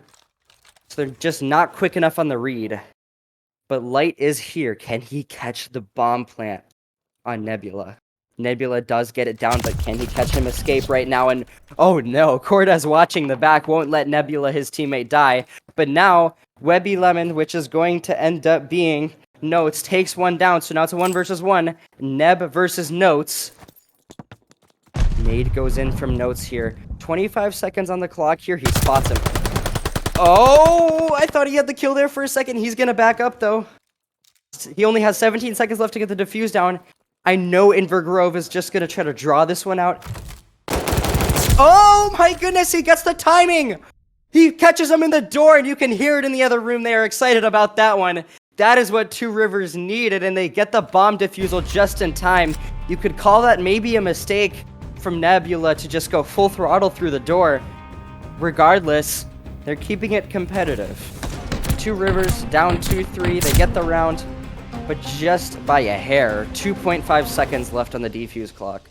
So they're just not quick enough on the read. But Light is here. Can he catch the bomb plant on Nebula? Nebula does get it down, but can he catch him escape right now? And oh no, Cortez watching the back won't let Nebula, his teammate, die. But now, Webby Lemon, which is going to end up being Notes, takes one down. So now it's a 1 versus 1. Neb versus Notes. Nade goes in from Notes here. 25 seconds on the clock here. He spots him. Oh, I thought he had the kill there for a second. He's going to back up, though. He only has 17 seconds left to get the defuse down. I know Invergrove is just going to try to draw this one out. Oh, my goodness. He gets the timing. He catches him in the door, and you can hear it in the other room. They are excited about that one. That is what Two Rivers needed, and they get the bomb defusal just in time. You could call that maybe a mistake from Nebula to just go full throttle through the door. Regardless, they're keeping it competitive. Two Rivers down 2-3. They get the round, but just by a hair. 2.5 seconds left on the defuse clock.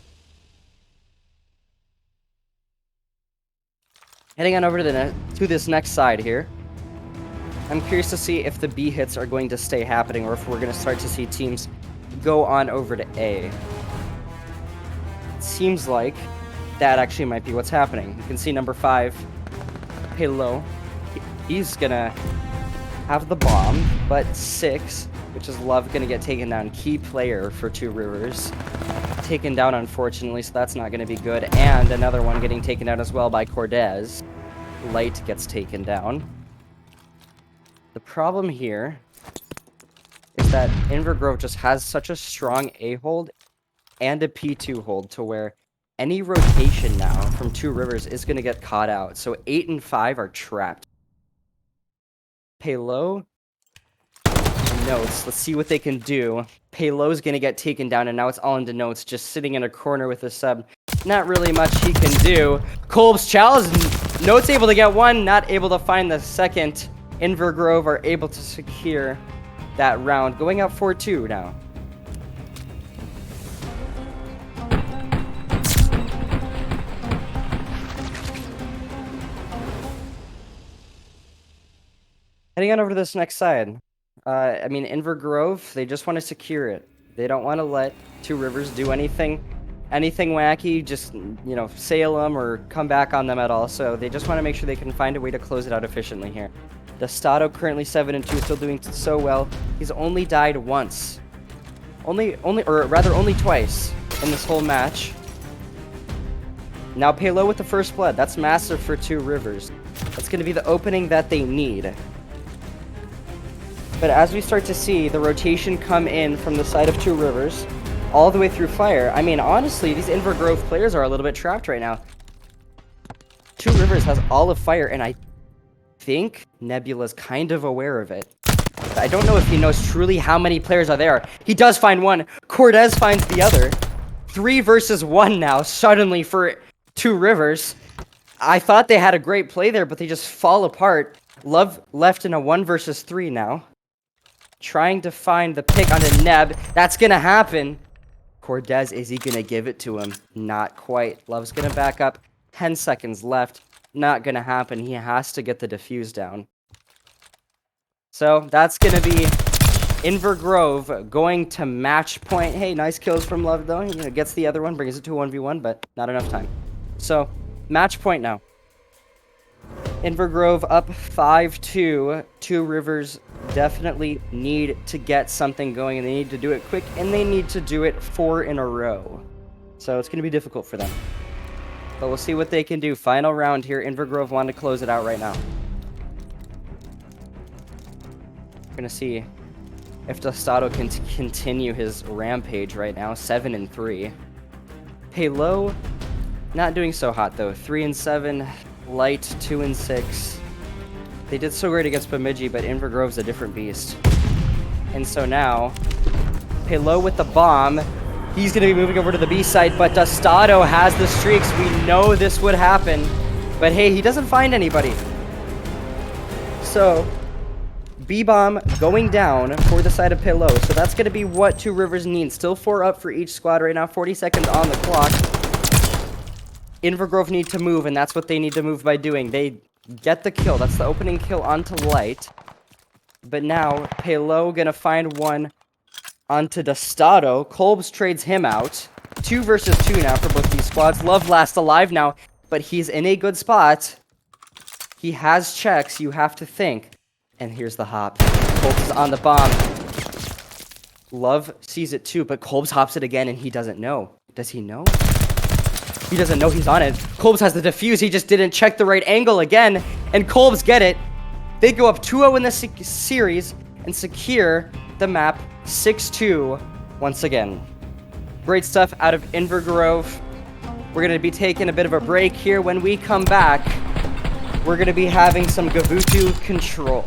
Heading on over to this next side here. I'm curious to see if the B hits are going to stay happening or if we're going to start to see teams go on over to A. It seems like that actually might be what's happening. You can see number 5, Halo. He's going to have the bomb, but 6, which is Love, going to get taken down. Key player for Two Rivers. Taken down, unfortunately, so that's not going to be good. And another one getting taken down as well by Cortez. Light gets taken down. The problem here is that Invergrove just has such a strong A hold and a P2 hold to where any rotation now from Two Rivers is going to get caught out. So 8 and 5 are trapped. Pay low. Notes. Let's see what they can do. Paylow's going to get taken down, and now it's all into Notes, just sitting in a corner with a sub. Not really much he can do. Kolb's challenge. Notes able to get one, not able to find the second. Invergrove are able to secure that round. Going up 4-2 now. Heading on over to this next side. I mean, Invergrove, they just want to secure it. They don't want to let Two Rivers do anything wacky, just, you know, sail them or come back on them at all. So they just want to make sure they can find a way to close it out efficiently here. Dustado currently 7-2, still doing so well. He's only died once. Only twice in this whole match. Now Paylow with the first blood. That's massive for Two Rivers. That's going to be the opening that they need. But as we start to see the rotation come in from the side of Two Rivers, all the way through fire, I mean, honestly, these Inver Grove players are a little bit trapped right now. Two Rivers has all of fire, and I think Nebula's kind of aware of it. I don't know if he knows truly how many players are there. He does find one. Cortez finds the other. 3 versus 1 now, suddenly for Two Rivers. I thought they had a great play there, but they just fall apart. Love left in a 1 versus 3 now. Trying to find the pick onto Neb. That's going to happen. Cortez, is he going to give it to him? Not quite. Love's going to back up. 10 seconds left. Not going to happen. He has to get the defuse down. So that's going to be Inver Grove going to match point. Hey, nice kills from Love, though. You know, gets the other one, brings it to a 1v1, but not enough time. So, match point now. Inver Grove up 5-2. Two Rivers definitely need to get something going, and they need to do it quick, and they need to do it 4 in a row. So it's going to be difficult for them. But we'll see what they can do. Final round here. Inver Grove want to close it out right now. We're going to see if Tostado can continue his rampage right now. 7-3. Paylow, not doing so hot though. 3-7. Light, 2-6. They did so great against Bemidji, but Inver Grove's a different beast. And so now, Paylow with the bomb. He's going to be moving over to the B side, but Tostado has the streaks. We know this would happen. But hey, he doesn't find anybody. So, B-bomb going down for the side of Paylow. So that's going to be what Two Rivers need. Still 4 up for each squad right now. 40 seconds on the clock. Inver Grove need to move, and that's what they need to move by doing. They get the kill. That's the opening kill onto Light. But now, Paylow gonna find one onto Tostado. Kolbs trades him out. 2 versus 2 now for both these squads. Love last alive now, but he's in a good spot. He has checks, you have to think. And here's the hop. Kolbs is on the bomb. Love sees it too, but Kolbs hops it again, and he doesn't know. Does he know? He doesn't know he's on it. Kolbs has the defuse. He just didn't check the right angle again. And Kolbs get it. They go up 2-0 in this series and secure the map 6-2 once again. Great stuff out of Inver Grove. We're going to be taking a bit of a break here. When we come back, we're going to be having some Gavutu control.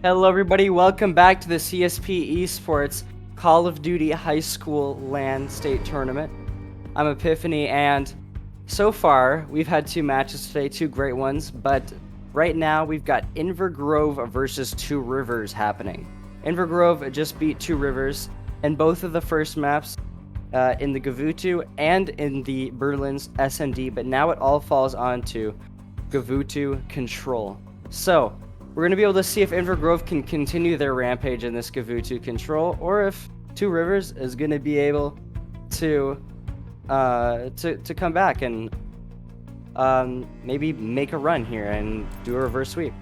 Hello, everybody. Welcome back to the CSP Esports Call of Duty High School LAN State Tournament. I'm Epiphany, and so far we've had 2 matches today, 2 great ones. But right now we've got Invergrove versus 2 Rivers happening. Invergrove just beat 2 Rivers in both of the first maps, in the Gavutu and in the Berlin's SMD. But now it all falls onto Gavutu Control. So we're going to be able to see if Invergrove can continue their rampage in this Gavutu Control, or if 2 Rivers is going to be able to come back and maybe make a run here and do a reverse sweep.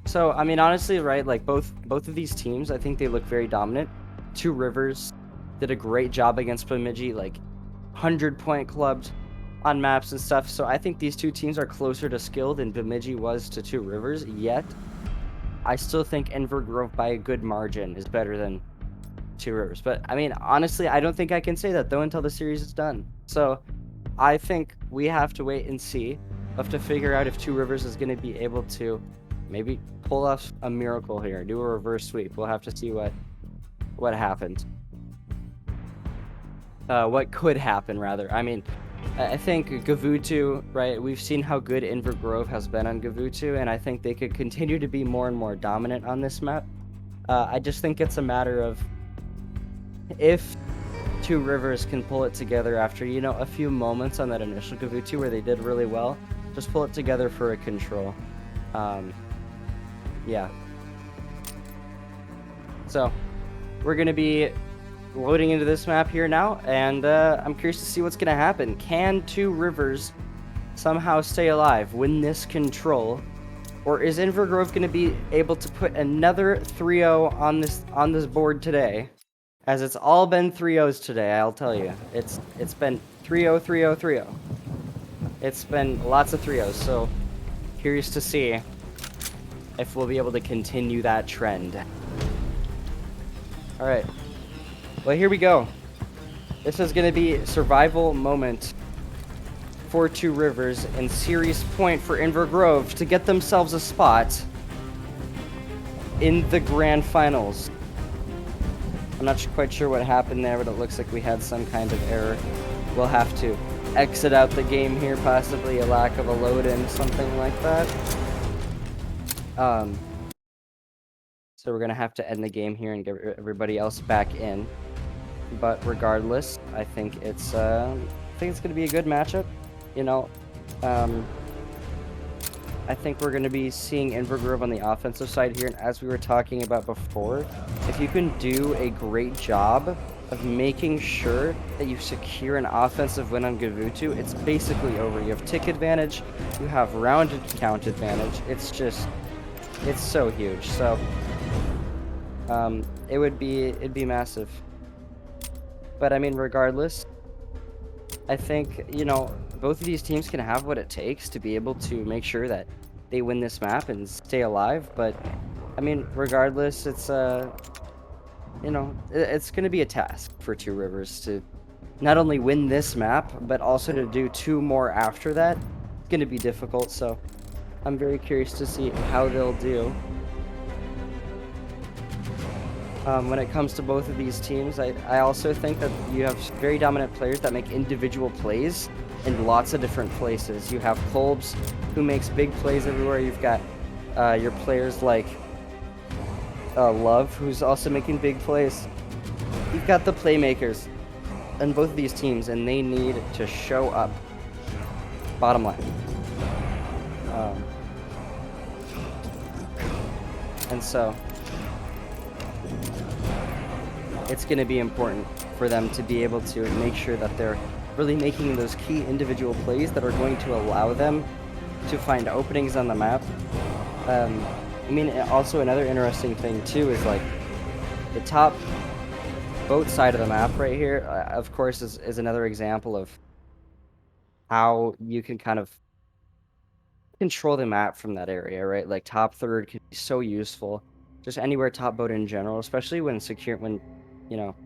So, I mean, honestly, right, like both of these teams, I think they look very dominant. 2 Rivers did a great job against Bemidji, like 100-point clubbed on maps and stuff. So I think these 2 teams are closer to skill than Bemidji was to 2 Rivers. Yet, I still think Invergrove by a good margin is better than 2 Rivers. But I mean, honestly, I don't think I can say that though until the series is done. So I think we have to wait and see. We'll have to figure out if 2 Rivers is going to be able to maybe pull off a miracle here, do a reverse sweep. We'll have to see what happens. What could happen, rather. I mean, I think Gavutu, right, we've seen how good Invergrove has been on Gavutu, and I think they could continue to be more and more dominant on this map. I just think it's a matter of if 2 Rivers can pull it together after, you know, a few moments on that initial Gavutu where they did really well, just pull it together for a control. Yeah. So, we're going to be loading into this map here now, and I'm curious to see what's going to happen. Can 2 Rivers somehow stay alive, win this control, or is Invergrove going to be able to put another 3-0 on this board today? As it's all been 3-0s today, I'll tell you. It's been 3-0, 3-0, 3-0. It's been lots of 3-0s, so curious to see if we'll be able to continue that trend. All right. Well, here we go. This is going to be survival moment for 2 Rivers and serious point for Invergrove to get themselves a spot in the grand finals. I'm not quite sure what happened there, but it looks like we had some kind of error. We'll have to exit out the game here, possibly a lack of a load-in, something like that. So we're going to have to end the game here and get everybody else back in. But regardless, I think it's going to be a good matchup. You know, I think we're going to be seeing Invergrove on the offensive side here, and as we were talking about before, if you can do a great job of making sure that you secure an offensive win on Gavutu, it's basically over. You have tick advantage, you have round count advantage. It's so huge. So it'd be massive. But I mean, regardless, I think, you know, both of these teams can have what it takes to be able to make sure that they win this map and stay alive. But I mean, regardless, it's you know, it's going to be a task for 2 Rivers to not only win this map, but also to do 2 more after that. It's going to be difficult, so I'm very curious to see how they'll do. When it comes to both of these teams, I also think that you have very dominant players that make individual plays in lots of different places. You have Kolbs, who makes big plays everywhere. You've got your players like Love, who's also making big plays. You've got the playmakers in both of these teams, and they need to show up. Bottom line. And so it's going to be important for them to be able to make sure that they're really making those key individual plays that are going to allow them to find openings on the map. I mean, also another interesting thing too is like the top boat side of the map right here, of course, is another example of how you can kind of control the map from that area, right? Like top third can be so useful, just anywhere top boat in general, especially when you know,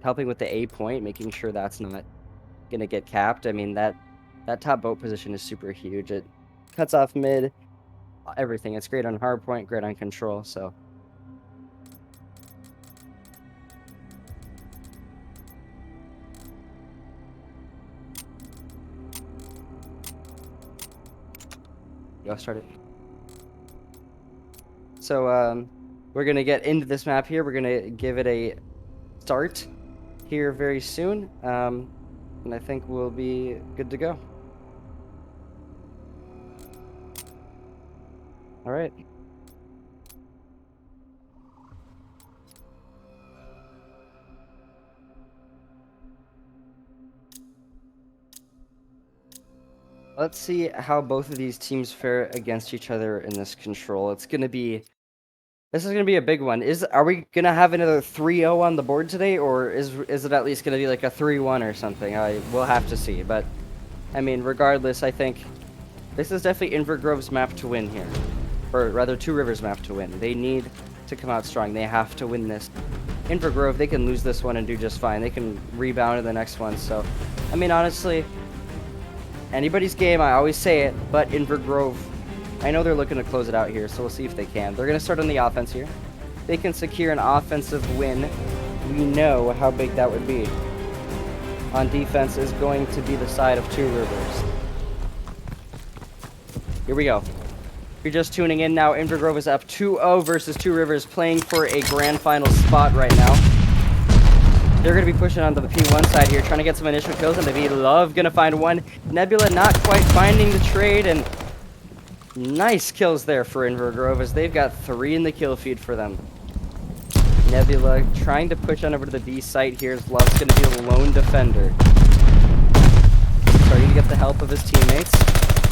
helping with the A point, making sure that's not gonna get capped. I mean, that top boat position is super huge. It cuts off mid, everything. It's great on hardpoint, great on control, so. Go start it. So, we're gonna get into this map here. We're gonna give it a start here very soon, and I think we'll be good to go. All right. Let's see how both of these teams fare against each other in this control. This is gonna be a big one. Are we gonna have another 3-0 on the board today, or is it at least gonna be like a 3-1 or something? We'll have to see. But I mean, regardless, I think this is definitely Invergrove's map to win here, or rather, Two Rivers' map to win. They need to come out strong. They have to win this. Invergrove, they can lose this one and do just fine. They can rebound in the next one. So, I mean, honestly, anybody's game. I always say it, but Invergrove, I know they're looking to close it out here, so we'll see if they can. They're going to start on the offense here. They can secure an offensive win. We know how big that would be. On defense is going to be the side of Two Rivers. Here we go. If you're just tuning in now, Invergrove is up 2-0 versus Two Rivers, playing for a grand final spot right now. They're going to be pushing on the P1 side here, trying to get some initial kills, and the Love going to find one. Nebula not quite finding the trade, and nice kills there for Invergrove, as they've got 3 in the kill feed for them. Nebula trying to push on over to the B site here, as Love's going to be the lone defender. Starting to get the help of his teammates.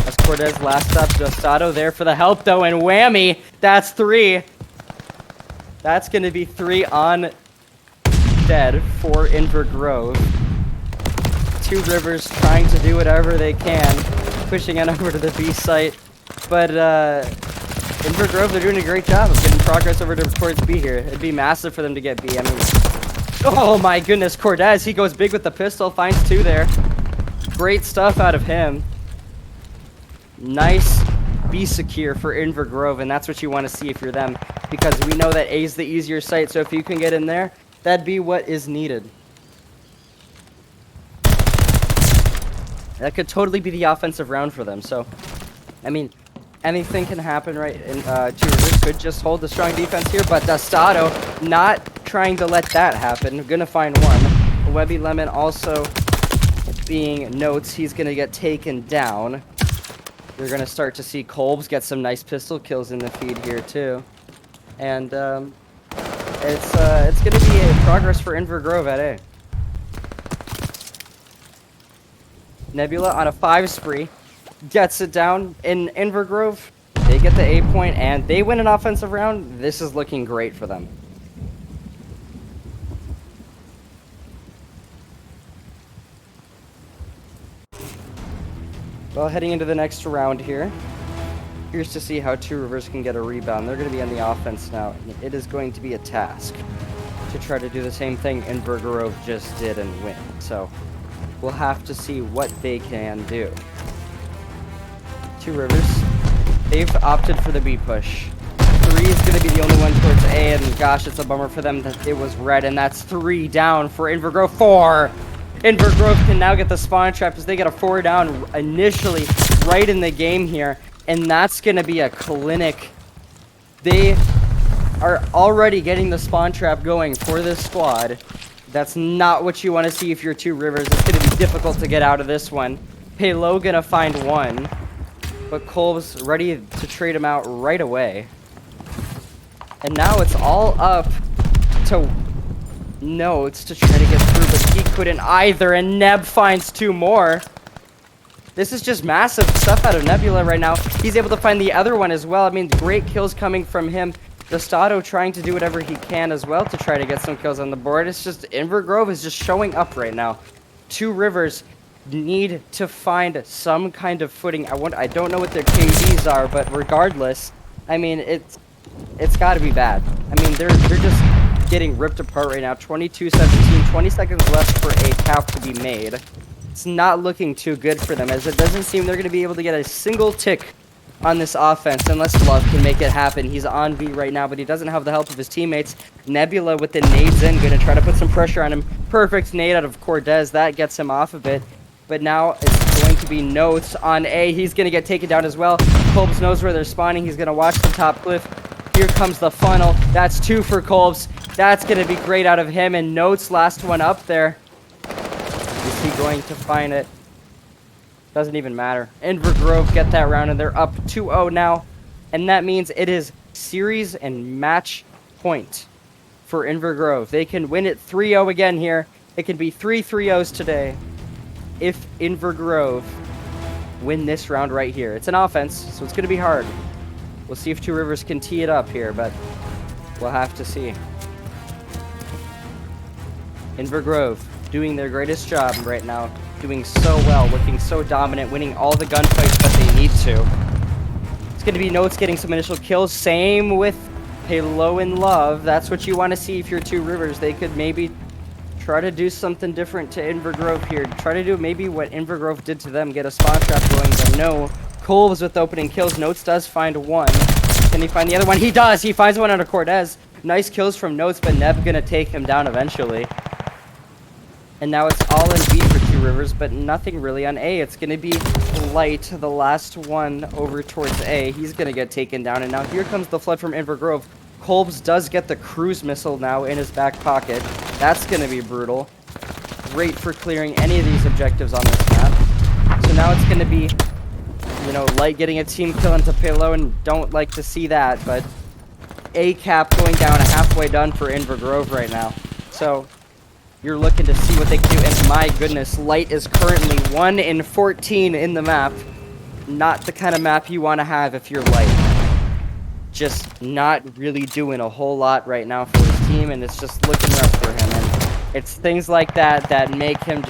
As Cortez last up, Dostado there for the help though, and whammy! That's 3! That's going to be 3 on dead for Invergrove. Two Rivers trying to do whatever they can, pushing on over to the B site. But Invergrove, they're doing a great job of getting progress over towards B here. It'd be massive for them to get B. I mean, oh my goodness, Cortez, he goes big with the pistol, finds 2 there. Great stuff out of him. Nice B secure for Invergrove, and that's what you want to see if you're them, because we know that A is the easier site, so if you can get in there, that'd be what is needed. That could totally be the offensive round for them, so, I mean, anything can happen, right? And Two Rivers could just hold the strong defense here, but Dostado not trying to let that happen. Gonna find one. Webby Lemon also being notes, he's gonna get taken down. You're gonna start to see Kolbs get some nice pistol kills in the feed here too. And it's gonna be a progress for Invergrove at A. Nebula on a 5 spree. Gets it down in Invergrove. They get the A point and they win an offensive round. This is looking great for them. Well, heading into the next round here. Here's to see how Two Rivers can get a rebound. They're going to be on the offense now. It is going to be a task to try to do the same thing Invergrove just did and win. So we'll have to see what they can do. Two Rivers, they've opted for the B push. 3 is going to be the only one towards A, and gosh, it's a bummer for them that it was red, and that's 3 down for Invergrove. 4! Invergrove can now get the spawn trap as they get a 4 down initially right in the game here, and that's going to be a clinic. They are already getting the spawn trap going for this squad. That's not what you want to see if you're Two Rivers. It's going to be difficult to get out of this one. Paylow going to find one. But Kolb's ready to trade him out right away. And now it's all up to Notes to try to get through, but he couldn't either, and Neb finds 2 more. This is just massive stuff out of Nebula right now. He's able to find the other one as well. I mean, great kills coming from him. Dostado trying to do whatever he can as well to try to get some kills on the board. It's just Invergrove is just showing up right now. Two Rivers need to find some kind of footing. I don't know what their KDs are, but regardless, I mean, it's got to be bad. I mean, they're just getting ripped apart right now. 22-17, 20 seconds left for a cap to be made. it's not looking too good for them, as it doesn't seem they're going to be able to get a single tick on this offense unless Love can make it happen. He's on B right now, but he doesn't have the help of his teammates. Nebula with the nades in, going to try to put some pressure on him. Perfect nade out of Cortez. That gets him off a bit. But now it's going to be Notes on A. He's going to get taken down as well. Kolbs knows where they're spawning. He's going to watch the top cliff. Here comes the funnel. That's 2 for Kolbs. That's going to be great out of him. And Notes, last one up there. Is he going to find it? Doesn't even matter. Invergrove get that round, and they're up 2-0 now. And that means it is series and match point for Invergrove. They can win it 3-0 again here. It can be 3 3-0s today if Invergrove win this round right here. It's an offense, so it's going to be hard. We'll see if Two Rivers can tee it up here, but we'll have to see. Invergrove doing their greatest job right now. Doing so well, looking so dominant, winning all the gunfights that they need to. It's going to be Notes getting some initial kills. Same with Halo and Love. That's what you want to see if you're Two Rivers. They could maybe try to do something different to Invergrove here. Try to do maybe what Invergrove did to them. Get a spawn trap going, but no. Kolbs with opening kills. Notes does find one. Can he find the other one? He does! He finds one under Cortez. Nice kills from Notes, but Neb going to take him down eventually. And now it's all in B for Two Rivers, but nothing really on A. It's going to be Light, the last one over towards A. He's going to get taken down, and now here comes the flood from Invergrove. Kolbs does get the cruise missile now in his back pocket. That's going to be brutal. Great for clearing any of these objectives on this map. So now it's going to be, you know, Light getting a team kill into Palo, and don't like to see that, but A cap going down, a halfway done for Invergrove right now. So you're looking to see what they can do, and my goodness, Light is currently 1 in 14 in the map. Not the kind of map you want to have if you're Light. Just not really doing a whole lot right now for his team, and it's just looking rough for him. And it's things like that that make him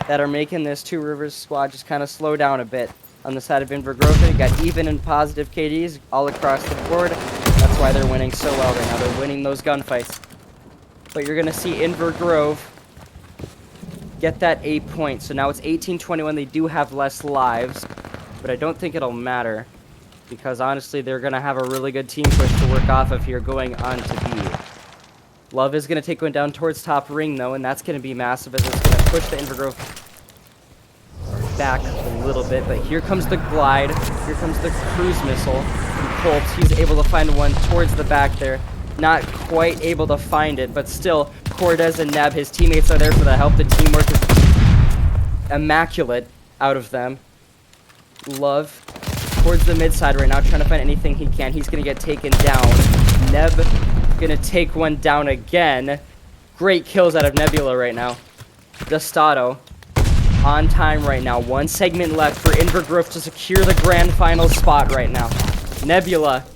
that are making this Two Rivers squad just kind of slow down a bit. On the side of Invergrove, they got even and positive KDs all across the board. That's why they're winning so well right now. They're winning those gunfights. But you're going to see Invergrove get that 8 points. So now it's 18-21. They do have less lives, but I don't think it'll matter because honestly, they're going to have a really good team push to work off of here going on to B. Love is going to take one down towards top ring though, and that's going to be massive as it's going to push the Invergrove back a little bit. But here comes the glide. Here comes the cruise missile from Kolbs. He's able to find one towards the back there. Not quite able to find it, but still, Cortez and Neb, his teammates are there for the help. The teamwork is immaculate out of them. Love towards the mid side right now, trying to find anything he can. He's going to get taken down. Neb going to take one down again. Great kills out of Nebula right now. Destato on time right now. 1 segment left for Invergrove to secure the grand final spot right now. Nebula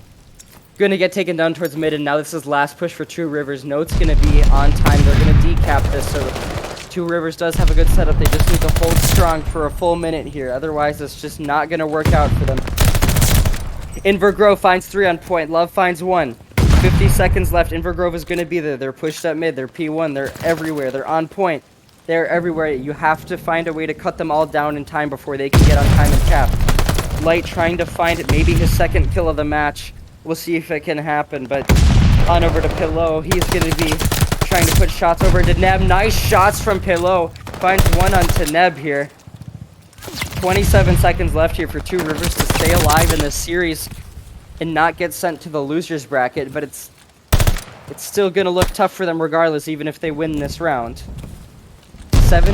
gonna get taken down towards mid, and now this is last push for Two Rivers. Note's gonna be on time. They're gonna decap this, so Two Rivers does have a good setup. They just need to hold strong for a full minute here. Otherwise, it's just not gonna work out for them. Invergrove finds 3 on point. Love finds 1. 50 seconds left. Invergrove is gonna be there. They're pushed up mid. They're P1. They're everywhere. They're on point. They're everywhere. You have to find a way to cut them all down in time before they can get on time and cap. Light trying to find it. Maybe his second kill of the match. We'll see if it can happen, but on over to Pillow. He's going to be trying to put shots over to Neb. Nice shots from Pillow. Finds one onto Neb here. 27 seconds left here for Two Rivers to stay alive in this series and not get sent to the losers bracket, but it's still going to look tough for them regardless, even if they win this round. 7-5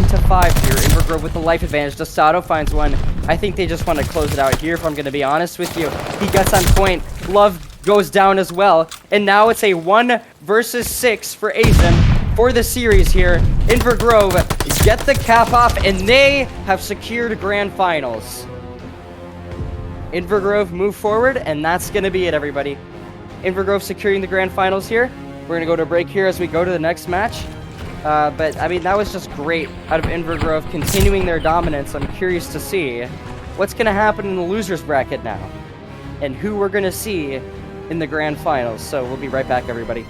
here. Invergrove with the life advantage. Destato finds one. I think they just want to close it out here, if I'm going to be honest with you. He gets on point. Love goes down as well. And now it's a 1 versus 6 for Azen for the series here. Invergrove get the cap off, and they have secured grand finals. Invergrove move forward, and that's going to be it, everybody. Invergrove securing the grand finals here. We're going to go to break here as we go to the next match. But, I mean, that was just great out of Invergrove, continuing their dominance. I'm curious to see what's going to happen in the losers bracket now and who we're going to see in the grand finals. So we'll be right back, everybody.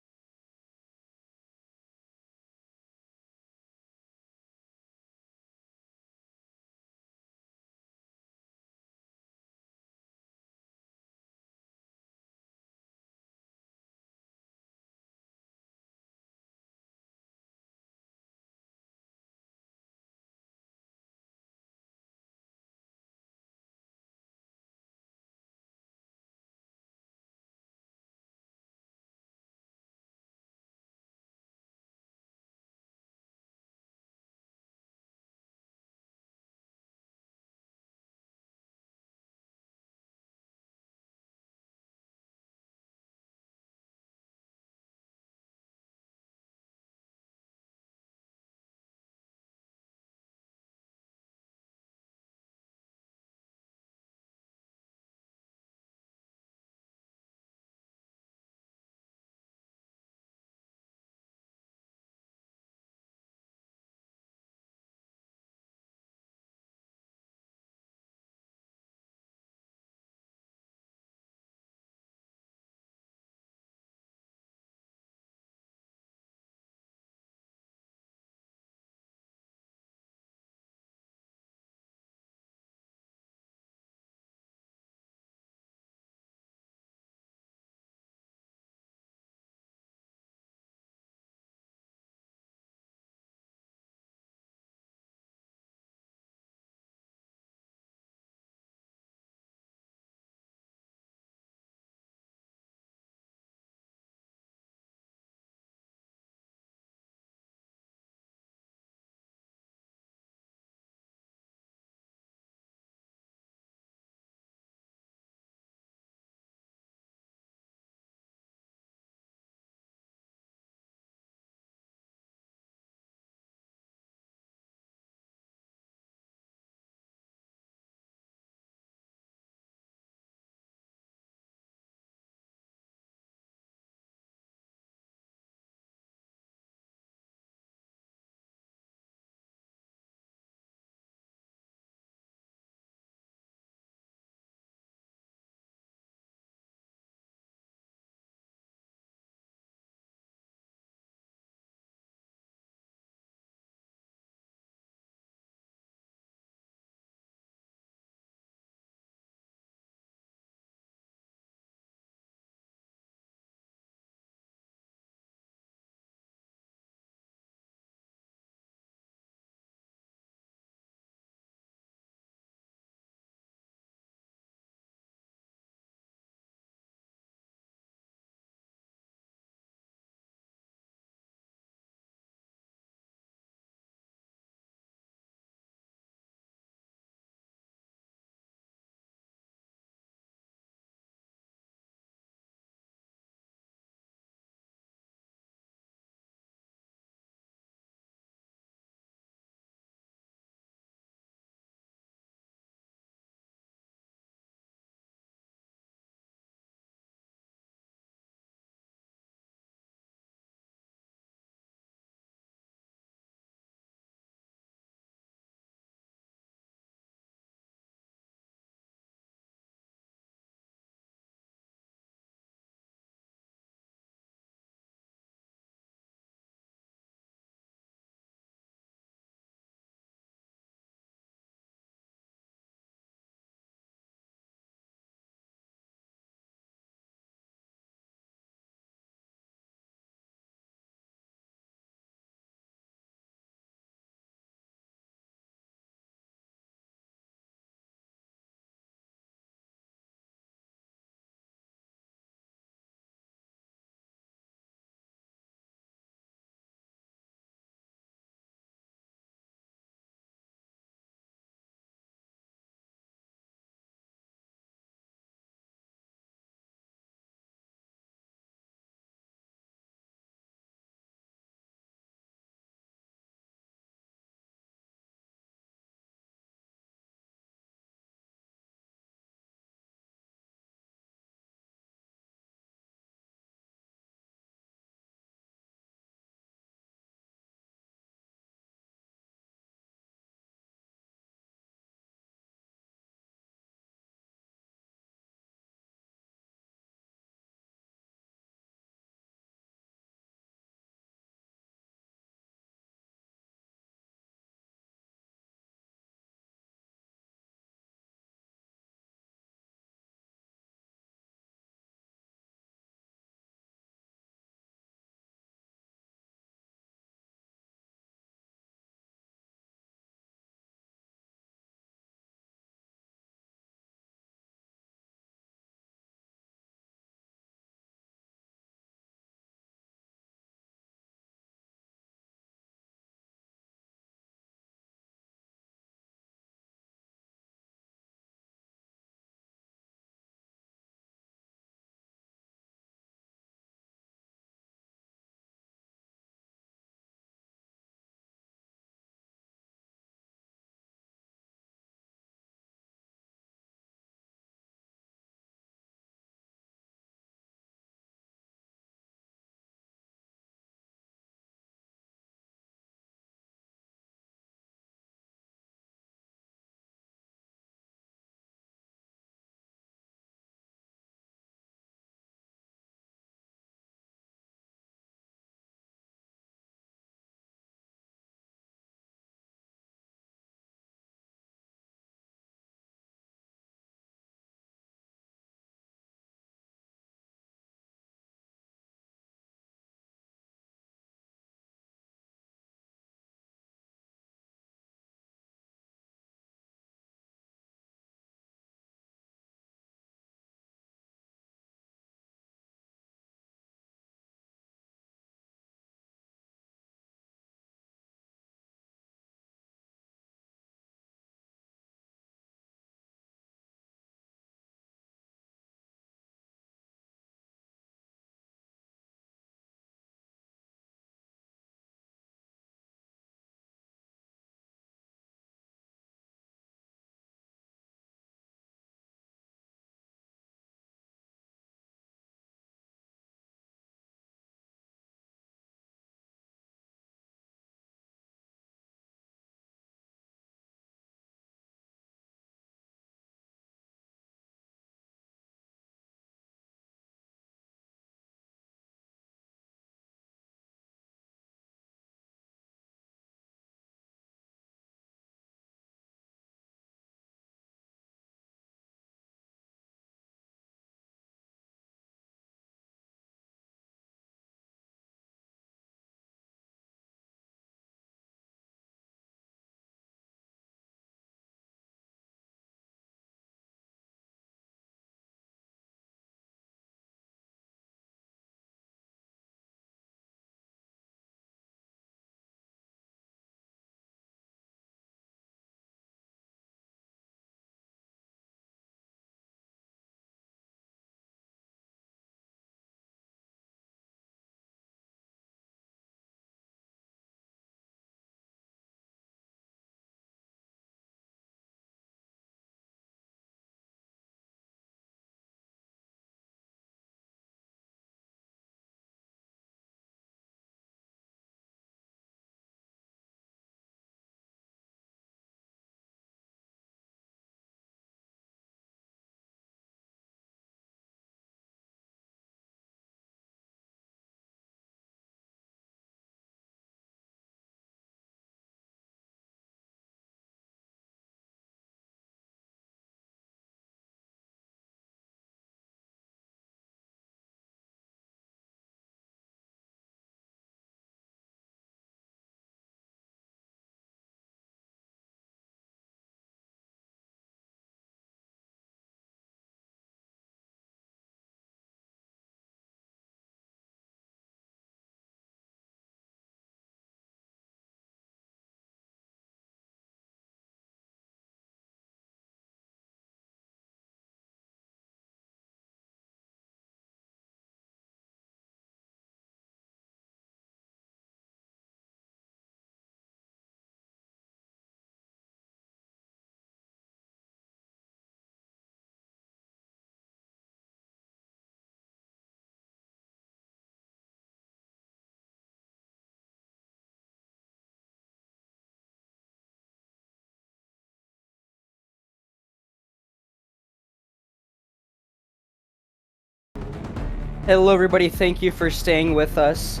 Hello, everybody. Thank you for staying with us.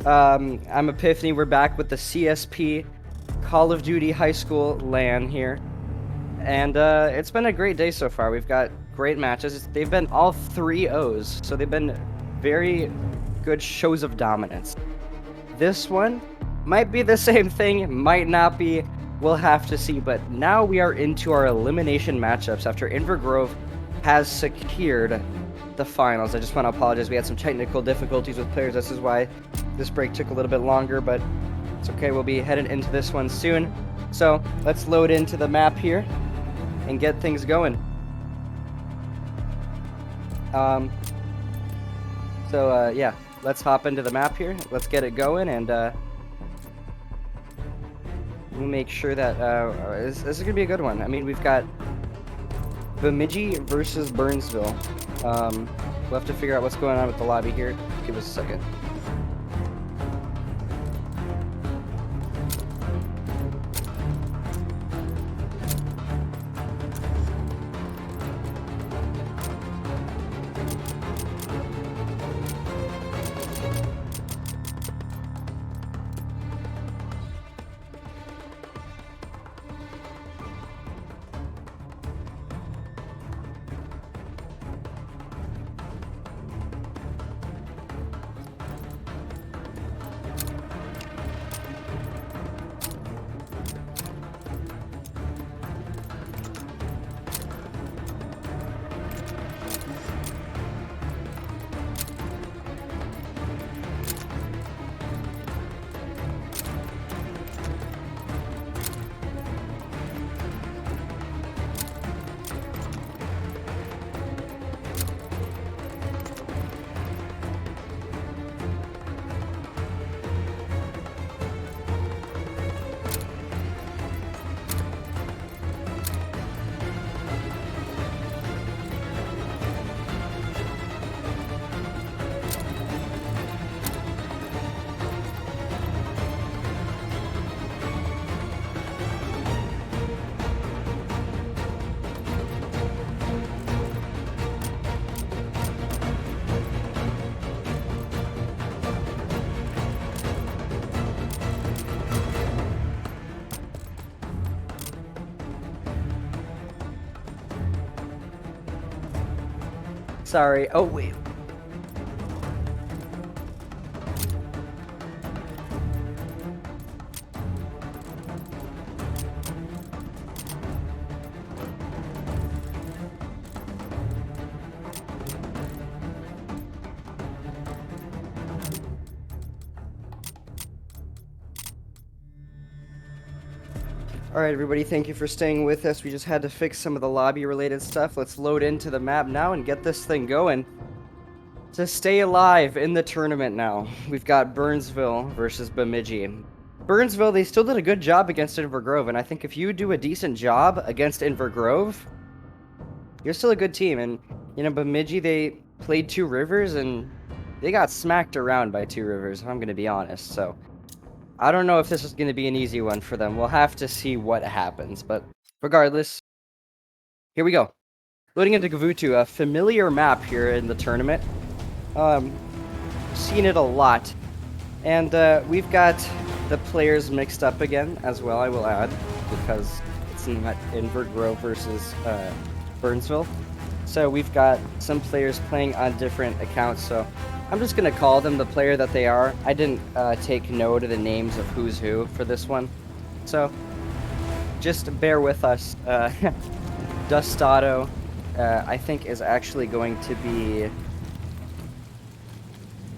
I'm Epiphany. We're back with the CSP Call of Duty High School LAN here. And it's been a great day so far. We've got great matches. They've been all 3-0s, so they've been very good shows of dominance. This one might be the same thing, might not be. We'll have to see. But now we are into our elimination matchups after Invergrove has secured the finals. I just want to apologize. We had some technical difficulties with players. This is why this break took a little bit longer, but it's okay. We'll be headed into this one soon. So let's load into the map here and get things going. Yeah, let's hop into the map here. Let's get it going, and we'll make sure that this is gonna be a good one. I mean, we've got Bemidji versus Burnsville. We'll have to figure out what's going on with the lobby here. Give us a second. Sorry. Oh, wait. Alright, everybody, thank you for staying with us. We just had to fix some of the lobby-related stuff. Let's load into the map now and get this thing going. To stay alive in the tournament now, we've got Burnsville versus Bemidji. Burnsville, they still did a good job against Invergrove, and I think if you do a decent job against Invergrove, you're still a good team. And, you know, Bemidji, they played Two Rivers, and they got smacked around by Two Rivers, if I'm going to be honest, so I don't know if this is going to be an easy one for them. We'll have to see what happens. But regardless, here we go. Loading into Gavutu, a familiar map here in the tournament. Seen it a lot. And we've got the players mixed up again as well, I will add, because it's not Invergrove versus Burnsville. So we've got some players playing on different accounts, so I'm just going to call them the player that they are. I didn't take note of the names of who's who for this one. So just bear with us. Dustato, I think, is actually going to be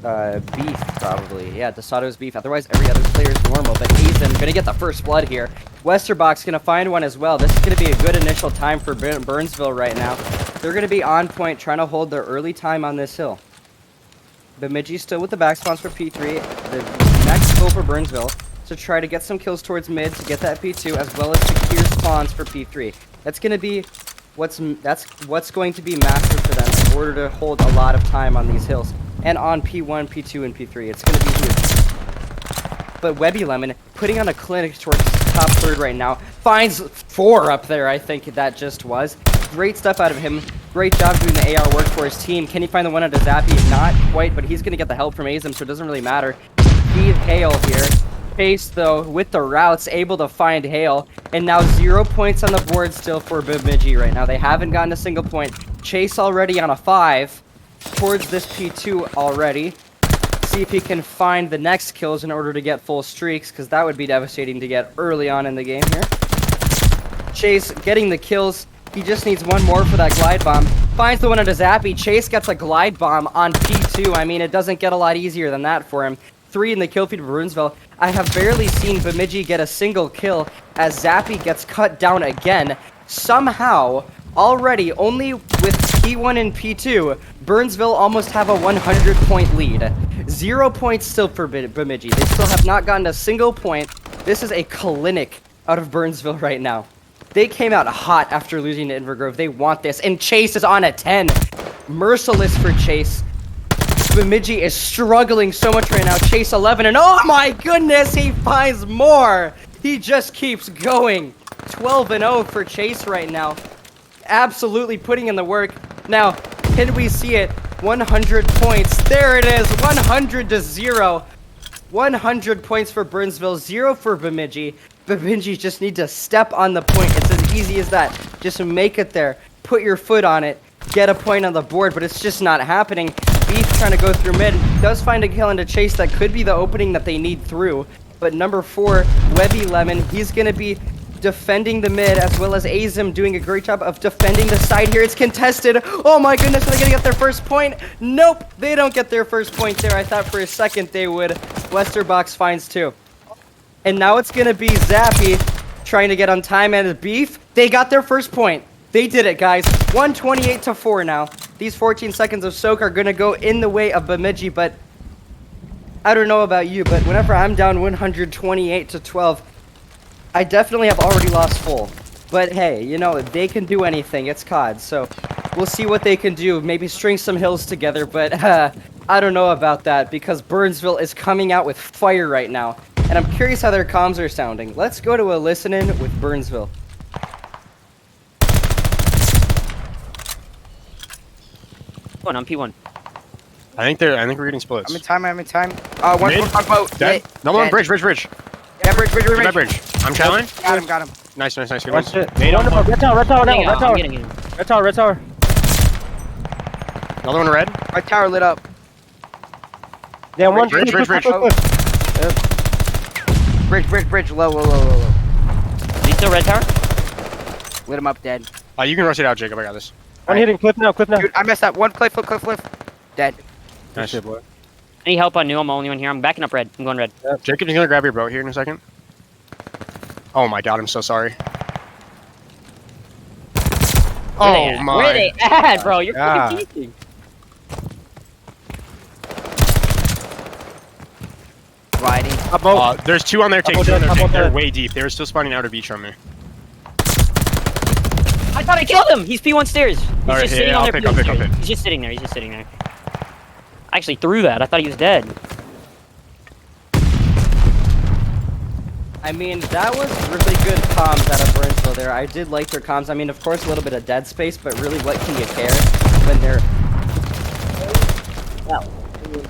beef, probably. Yeah, Dustato's beef. Otherwise, every other player is normal. But Ethan going to get the first blood here. Westerbox going to find one as well. This is going to be a good initial time for Burnsville right now. They're going to be on point, trying to hold their early time on this hill. Bemidji still with the back spawns for P3. The next goal for Burnsville to try to get some kills towards mid to get that P2, as well as secure spawns for P3. That's going to be what's going to be massive for them in order to hold a lot of time on these hills and on P1, P2, and P3. It's going to be huge. But Webby Lemon putting on a clinic towards top third right now. Finds 4 up there, I think that just was. Great stuff out of him. Great job doing the AR work for his team. Can he find the one onto Zappy? Not quite, but he's going to get the help from Azim, so it doesn't really matter. Need Hale here. Chase, though, with the routes, able to find Hale. And now 0 points on the board still for Bemidji right now. They haven't gotten a single point. Chase already on a 5 towards this P2 already. See if he can find the next kills in order to get full streaks, because that would be devastating to get early on in the game here. Chase getting the kills. He just needs one more for that glide bomb. Finds the one onto Zappy. Chase gets a glide bomb on P2. I mean, it doesn't get a lot easier than that for him. 3 in the kill feed of Burnsville. I have barely seen Bemidji get a single kill as Zappy gets cut down again. Somehow, already, only with P1 and P2, Burnsville almost have a 100-point lead. 0 points still for Bemidji. They still have not gotten a single point. This is a clinic out of Burnsville right now. They came out hot after losing to Invergrove. They want this. And Chase is on a 10. Merciless for Chase. Bemidji is struggling so much right now. Chase 11, and oh my goodness, he finds more. He just keeps going. 12-0 for Chase right now. Absolutely putting in the work. Now, can we see it? 100 points. There it is. 100-0. 100 points for Burnsville, 0 for Bemidji. Bemidji just need to step on the point. It's as easy as that. Just make it there. Put your foot on it. Get a point on the board, but it's just not happening. Beef trying to go through mid. Does find a kill into Chase. That could be the opening that they need through. But number 4, Webby Lemon, he's going to be defending the mid, as well as Azim doing a great job of defending the side here. It's contested. Oh my goodness, are they going to get their first point? Nope, they don't get their first point there. I thought for a second they would. Westerbox finds 2. And now it's going to be Zappy trying to get on time and Beef. They got their first point. They did it, guys. 128-4 now. These 14 seconds of soak are going to go in the way of Bemidji, but I don't know about you, but whenever I'm down 128-12, I definitely have already lost full. But hey, you know, they can do anything. It's COD, so we'll see what they can do. Maybe string some hills together, but I don't know about that because Burnsville is coming out with fire right now. And I'm curious how their comms are sounding. Let's go to a listen-in with Burnsville. One on P1. I think we're getting splits. I'm in time. One Mid? on boat. Dead? No one, bridge. Yeah, bridge. That bridge. I'm challenged. Got him. Nice. Good Watch one. it. Red tower. I'm getting him. Red tower. Another one red. My tower lit up. Yeah, one Bridge. Bridge. Low. Is he still red tower? Lit him up, dead. You can rush it out, Jacob. I got this. One hitting cliff now. Dude, I messed up. One cliff. Dead. Nice. Any help on new? I'm the only one here. I'm backing up red. I'm going red. Jacob's gonna grab your boat here in a second. Oh my god, I'm so sorry. Where they at, bro? You're fucking teasing. Riding. There's 2 on their tank. They're way deep. They were still spawning out of beach on me. I thought I killed him. He's P1 stairs. He's Alright, just sitting on I'll their pick P1 up stairs. it. He's just sitting there. I actually threw that. I thought he was dead. I mean, that was really good comms out of Burnsville there. I did like their comms. I mean, of course, a little bit of dead space, but really, what can you care when they're... Well, I mean,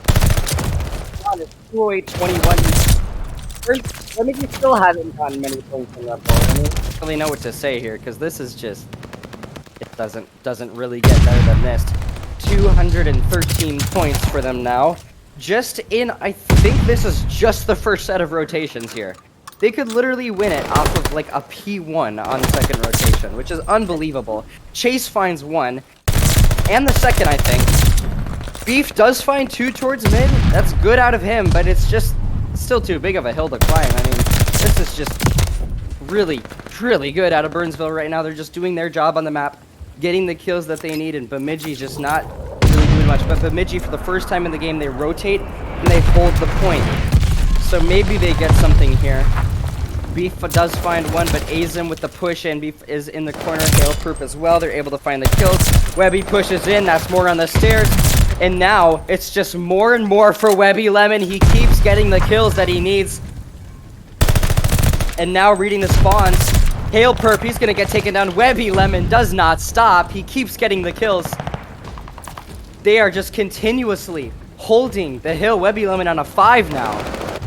honest, 208-21. I mean, you still haven't gotten many points in that ball. I mean, I don't really know what to say here, because this is just... It doesn't really get better than this. 213 points for them now. Just in, I think this is just the first set of rotations here. They could literally win it off of like a P1 on second rotation, which is unbelievable. Chase finds 1, and the second, I think. Beef does find 2 towards mid. That's good out of him, but it's just still too big of a hill to climb. I mean, this is just really good out of Burnsville right now. They're just doing their job on the map, getting the kills that they need, and Bemidji's just not really doing much. But Bemidji, for the first time in the game, they rotate and they hold the point. So maybe they get something here. Beef does find 1, but Azim with the push in. Beef is in the corner. Hail-proof as well. They're able to find the kills. Webby pushes in. That's more on the stairs. And now it's just more and more for Webby Lemon. He keeps getting the kills that he needs. And now reading the spawns. Hail perp, he's gonna get taken down. Webby Lemon does not stop. He keeps getting the kills. They are just continuously holding the hill. Webby Lemon on a 5 now.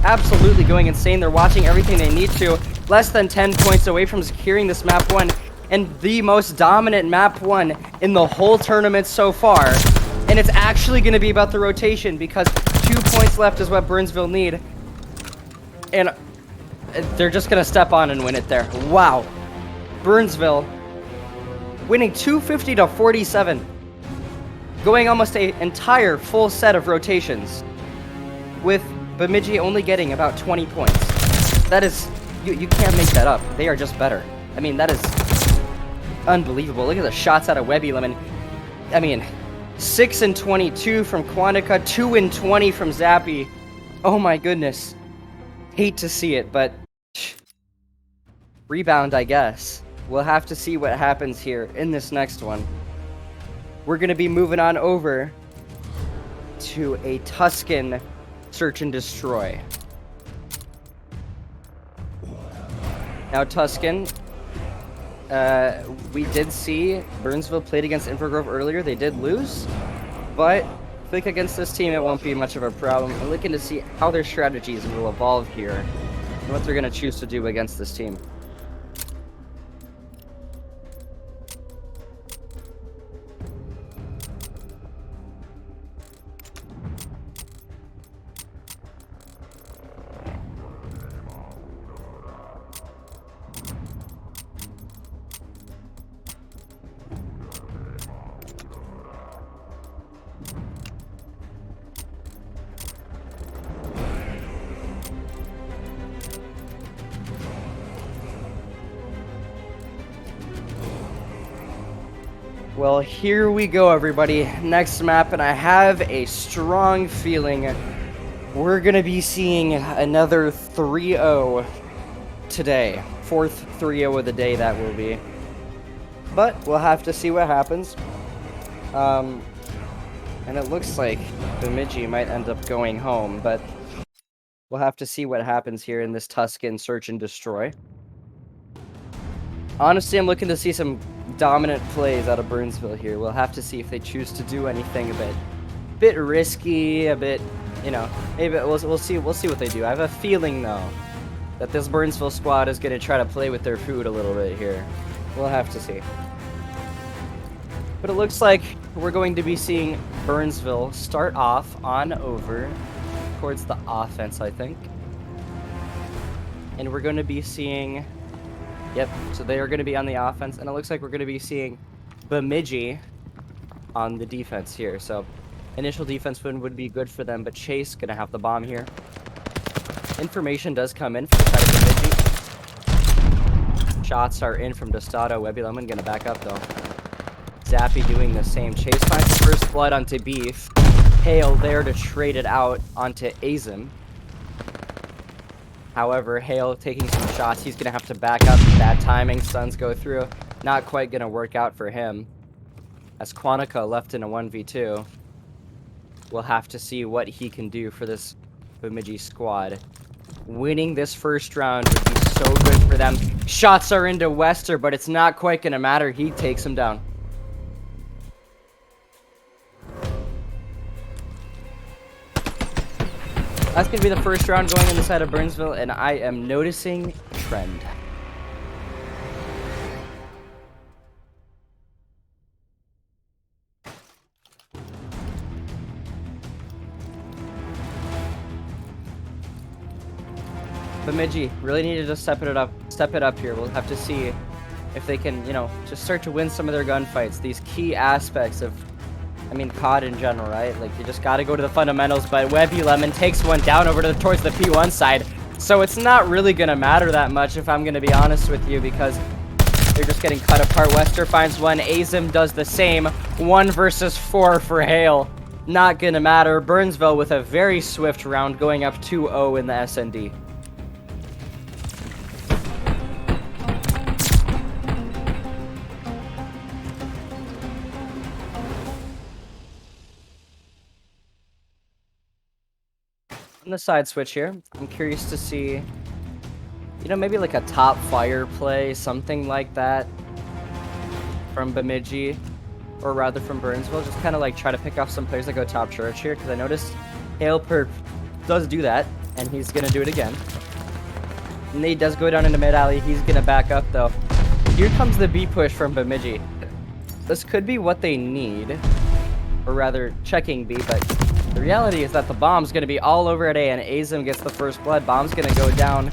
Absolutely going insane. They're watching everything they need to. Less than 10 points away from securing this map 1. And the most dominant map 1 in the whole tournament so far. And it's actually going to be about the rotation because 2 points left is what Burnsville need. And they're just going to step on and win it there. Wow. Burnsville winning 250 to 47. Going almost an entire full set of rotations. With Bemidji only getting about 20 points. That is... You can't make that up. They are just better. I mean, that is unbelievable. Look at the shots out of Webby Lemon. I mean, 6 and 22 from Quantica, 2 and 20 from Zappy. Oh my goodness. Hate to see it, but rebound, I guess. We'll have to see what happens here in this next one. We're going to be moving on over to a Tuscan search and destroy. Now, Tuscan, we did see Burnsville played against Infogrove earlier. They did lose, but I think against this team, it won't be much of a problem. I'm looking to see how their strategies will evolve here and what they're going to choose to do against this team. Well, here we go, everybody. Next map, and I have a strong feeling we're going to be seeing another 3-0 today. 4th 3-0 of the day, that will be. But we'll have to see what happens. And it looks like Bemidji might end up going home, but we'll have to see what happens here in this Tuscan search and destroy. Honestly, I'm looking to see some dominant plays out of Burnsville here. We'll have to see if they choose to do anything a bit risky, a bit, you know, maybe we'll see what they do. I have a feeling though that this Burnsville squad is going to try to play with their food a little bit here. We'll have to see. But it looks like we're going to be seeing Burnsville start off on over towards the offense, I think. And we're going to be seeing... Yep, so they are going to be on the offense, and it looks like we're going to be seeing Bemidji on the defense here. So, initial defense win would be good for them, but Chase going to have the bomb here. Information does come in from the side of Bemidji. Shots are in from Dostado. Webby Lemon going to back up, though. Zappy doing the same. Chase finds the first blood onto Beef. Hale there to trade it out onto Azim. However, Hale taking some shots. He's going to have to back up. Bad timing. Stuns go through. Not quite going to work out for him. As Quantica left in a 1v2. We'll have to see what he can do for this Bemidji squad. Winning this first round would be so good for them. Shots are into Wester, but it's not quite going to matter. He takes him down. That's going to be the first round going on the side of Burnsville, and I am noticing a trend. Bemidji really needed to step it up here. We'll have to see if they can, you know, just start to win some of their gunfights. These key aspects of, I mean, COD in general, right? Like, you just got to go to the fundamentals, but Webby Lemon takes one down over towards the P1 side. So it's not really going to matter that much, if I'm going to be honest with you, because they're just getting cut apart. Wester finds one. Azim does the same. 1 versus 4 for Hale. Not going to matter. Burnsville with a very swift round, going up 2-0 in the SND. On the side switch here, I'm curious to see You know, maybe like a top fire play, something like that from Bemidji, or rather from Burnsville. Just kind of like try to pick off some players that go top church here, because I noticed Hale Perp does do that, and he's going to do it again. Nate does go down into mid alley. He's going to back up, though. Here comes the B push from Bemidji. This could be what they need, or rather checking B, but the reality is that the bomb's going to be all over at A, and Azim gets the first blood. Bomb's going to go down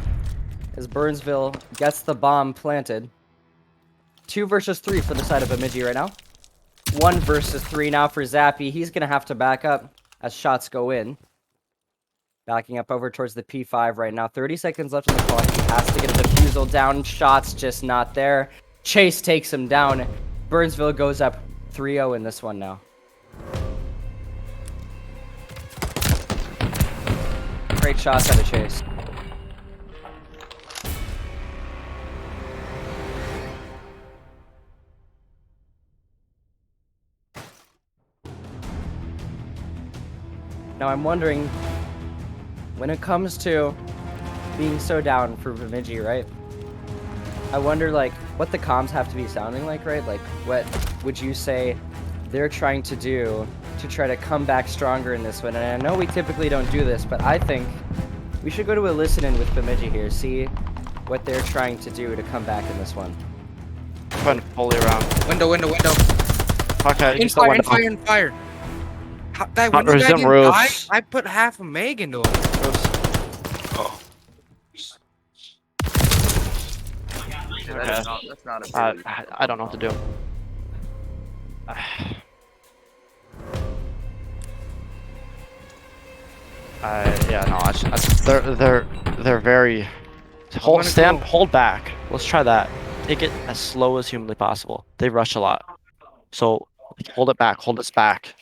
as Burnsville gets the bomb planted. 2 versus 3 for the side of Bemidji right now. 1 versus 3 now for Zappy. He's going to have to back up as shots go in. Backing up over towards the P5 right now. 30 seconds left on the clock. He has to get a defusal down. Shots just not there. Chase takes him down. Burnsville goes up 3-0 in this one now. Great shots out of Chase. Now I'm wondering, when it comes to being so down for Bemidji, right? I wonder, like, what the comms have to be sounding like, right? Like, what would you say they're trying to do to try to come back stronger in this one? And I know we typically don't do this, but I think we should go to a listen-in with Bemidji here, see what they're trying to do to come back in this one. Run fully around. Window. Okay, In fire. That window guy didn't die. I put half a meg into him. That's not a I don't know what to do. Yeah, no, they're very hold back. Let's try that. Take it as slow as humanly possible. They rush a lot, so hold it back. Hold us back.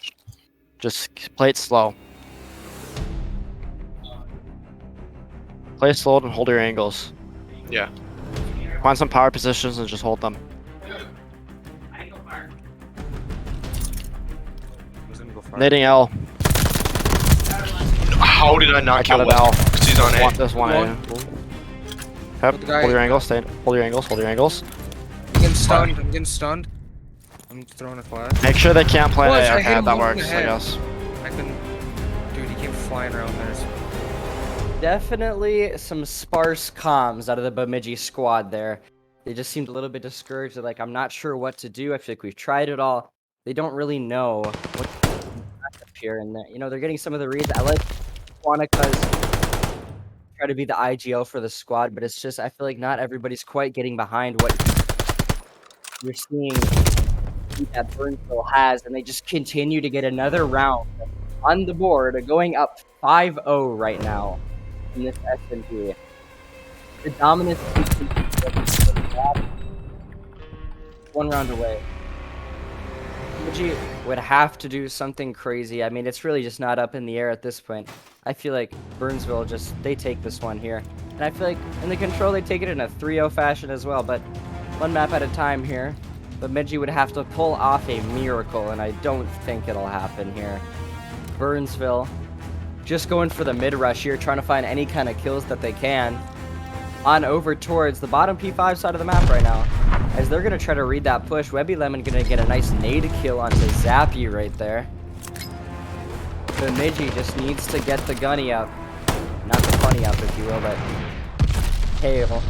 Just play it slow. Play it slow and hold your angles. Yeah. Find some power positions and just hold them. Nading L. How did I not kill an L? Because he's on A. This one A. Pep, hold your angles. Hold your angles. Hold your angles. I'm getting stunned. I'm throwing a flash. Make sure they can't plant Flash, A. I hit Okay, him that in the works, I head. guess. I couldn't. Dude, he came flying around there. Definitely some sparse comms out of the Bemidji squad there. They just seemed a little bit discouraged. They're like, I'm not sure what to do. I feel like we've tried it all. They don't really know what to up here. And, you know, they're getting some of the reads. I like Quantica's try to be the IGL for the squad, but it's just, I feel like not everybody's quite getting behind what you're seeing that Burnsville has. And they just continue to get another round on the board, going up 5-0 right now in this S&P. The dominance one round away. Bemidji would have to do something crazy. I mean, it's really just not up in the air at this point. I feel like Burnsville they take this one here. And I feel like in the control, they take it in a 3-0 fashion as well. But one map at a time here. Bemidji would have to pull off a miracle, and I don't think it'll happen here. Burnsville just going for the mid-rush here, trying to find any kind of kills that they can. On over towards the bottom P5 side of the map right now. As they're going to try to read that push. Webby Lemon going to get a nice nade kill onto Zappy right there. Bemidji just needs to get the gunny up. Not the funny up, if you will, but Hale.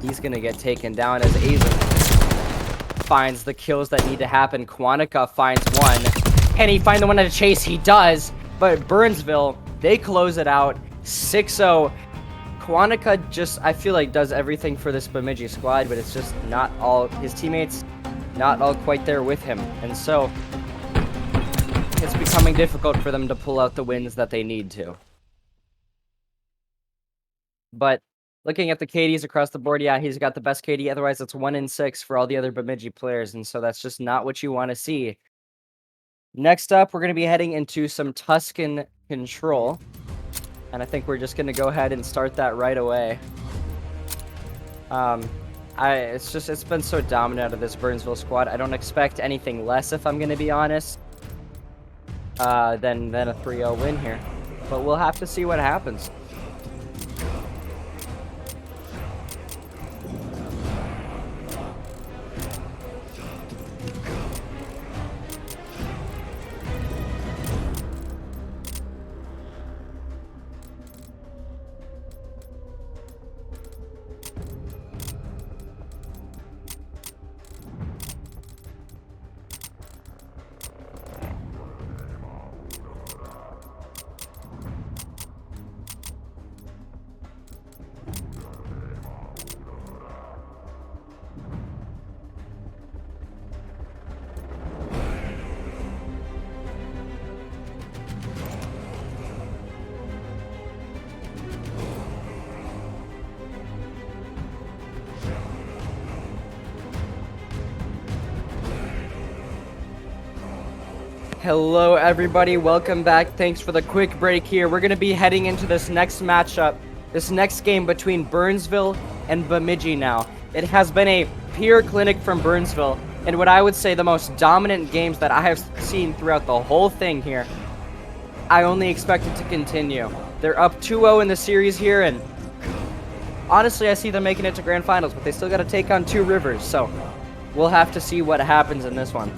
He's going to get taken down as Azim finds the kills that need to happen. Quantica finds one. Can he find the one to chase? He does. But Burnsville, they close it out 6-0. Quantica just, I feel like, does everything for this Bemidji squad, but it's just not all, his teammates, not all quite there with him. And so, it's becoming difficult for them to pull out the wins that they need to. But, looking at the KDs across the board, yeah, he's got the best KD, otherwise it's 1-6 for all the other Bemidji players, and so that's just not what you want to see. Next up, we're going to be heading into some Tuscan control. And I think we're just going to go ahead and start that right away. It's been so dominant out of this Burnsville squad. I don't expect anything less, if I'm going to be honest, than a 3-0 win here. But we'll have to see what happens. Hello everybody, welcome back. Thanks for the quick break here. We're going to be heading into this next matchup, this next game between Burnsville and Bemidji now. It has been a pure clinic from Burnsville, and what I would say the most dominant games that I have seen throughout the whole thing here. I only expect it to continue. They're up 2-0 in the series here, and honestly I see them making it to Grand Finals, but they still got to take on Two Rivers, so we'll have to see what happens in this one.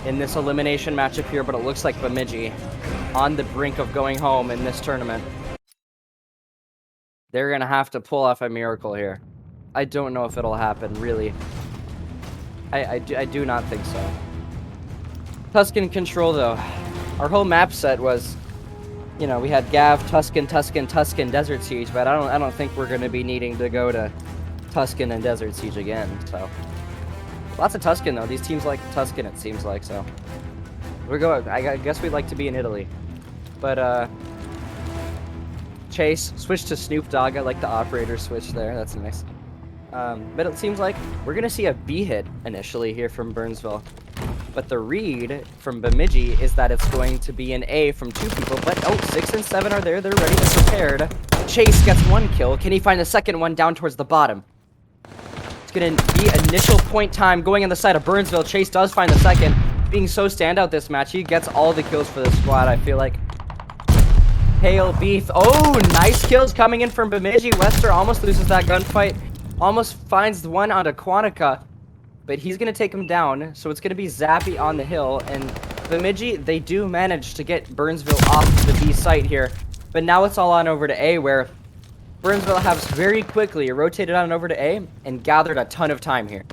In this elimination matchup here, but it looks like Bemidji on the brink of going home in this tournament. They're gonna have to pull off a miracle here. I don't know if it'll happen, really. I do not think so. Tuscan control, though. Our whole map set was, you know, we had Gav, Tuscan, Desert Siege, but I don't think we're gonna be needing to go to Tuscan and Desert Siege again, so. Lots of Tuscan, though. These teams like Tuscan, it seems like, so. I guess we'd like to be in Italy. But, Chase, switch to Snoop Dogg. I like the operator switch there. That's nice. But it seems like we're going to see a B hit initially here from Burnsville. But the read from Bemidji is that it's going to be an A from 2 people. But, oh, 6 and 7 are there. They're ready and prepared. Chase gets 1 kill. Can he find the second one down towards the bottom? Gonna be initial point time going on the side of Burnsville. Chase does find the second. Being so standout this match, he gets all the kills for this squad, I feel like. Hail Beef. Oh, nice kills coming in from Bemidji. Wester almost loses that gunfight. Almost finds the one onto Quantica. But he's gonna take him down. So it's gonna be Zappy on the hill. And Bemidji, they do manage to get Burnsville off the B site here. But now it's all on over to A, where Burnsville has very quickly rotated on over to A and gathered a ton of time here.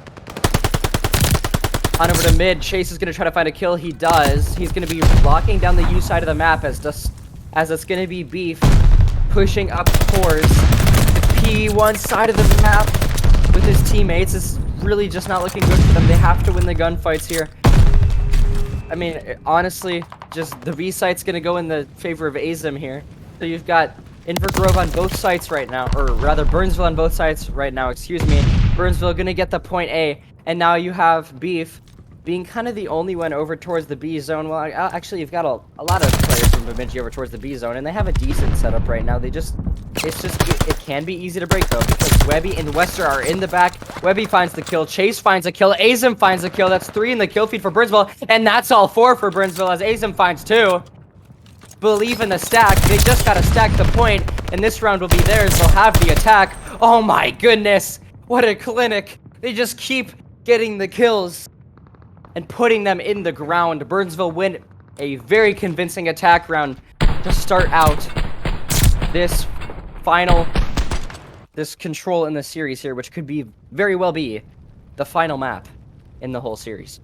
On over to mid, Chase is going to try to find a kill. He does. He's going to be locking down the U side of the map as it's going to be Beef pushing up towards the P1 side of the map with his teammates. It's really just not looking good for them. They have to win the gunfights here. I mean, honestly, just the B site's going to go in the favor of Azim here. So you've got Invergrove on both sides right now, or rather Burnsville on both sides right now, excuse me. Burnsville gonna get the point A, and now you have Beef being kind of the only one over towards the B zone. Well, actually, you've got a lot of players from Bemidji over towards the B zone, and they have a decent setup right now. It can be easy to break, though, because Webby and Wester are in the back. Webby finds the kill, Chase finds a kill, Azim finds a kill. That's 3 in the kill feed for Burnsville, and that's all 4 for Burnsville as Azim finds 2. Believe in the stack. They just gotta stack the point, and this round will be theirs. They'll have the attack. Oh my goodness, what a clinic. They just keep getting the kills and putting them in the ground. Burnsville win a very convincing attack round to start out this control in the series here, which could be very well be the final map in the whole series.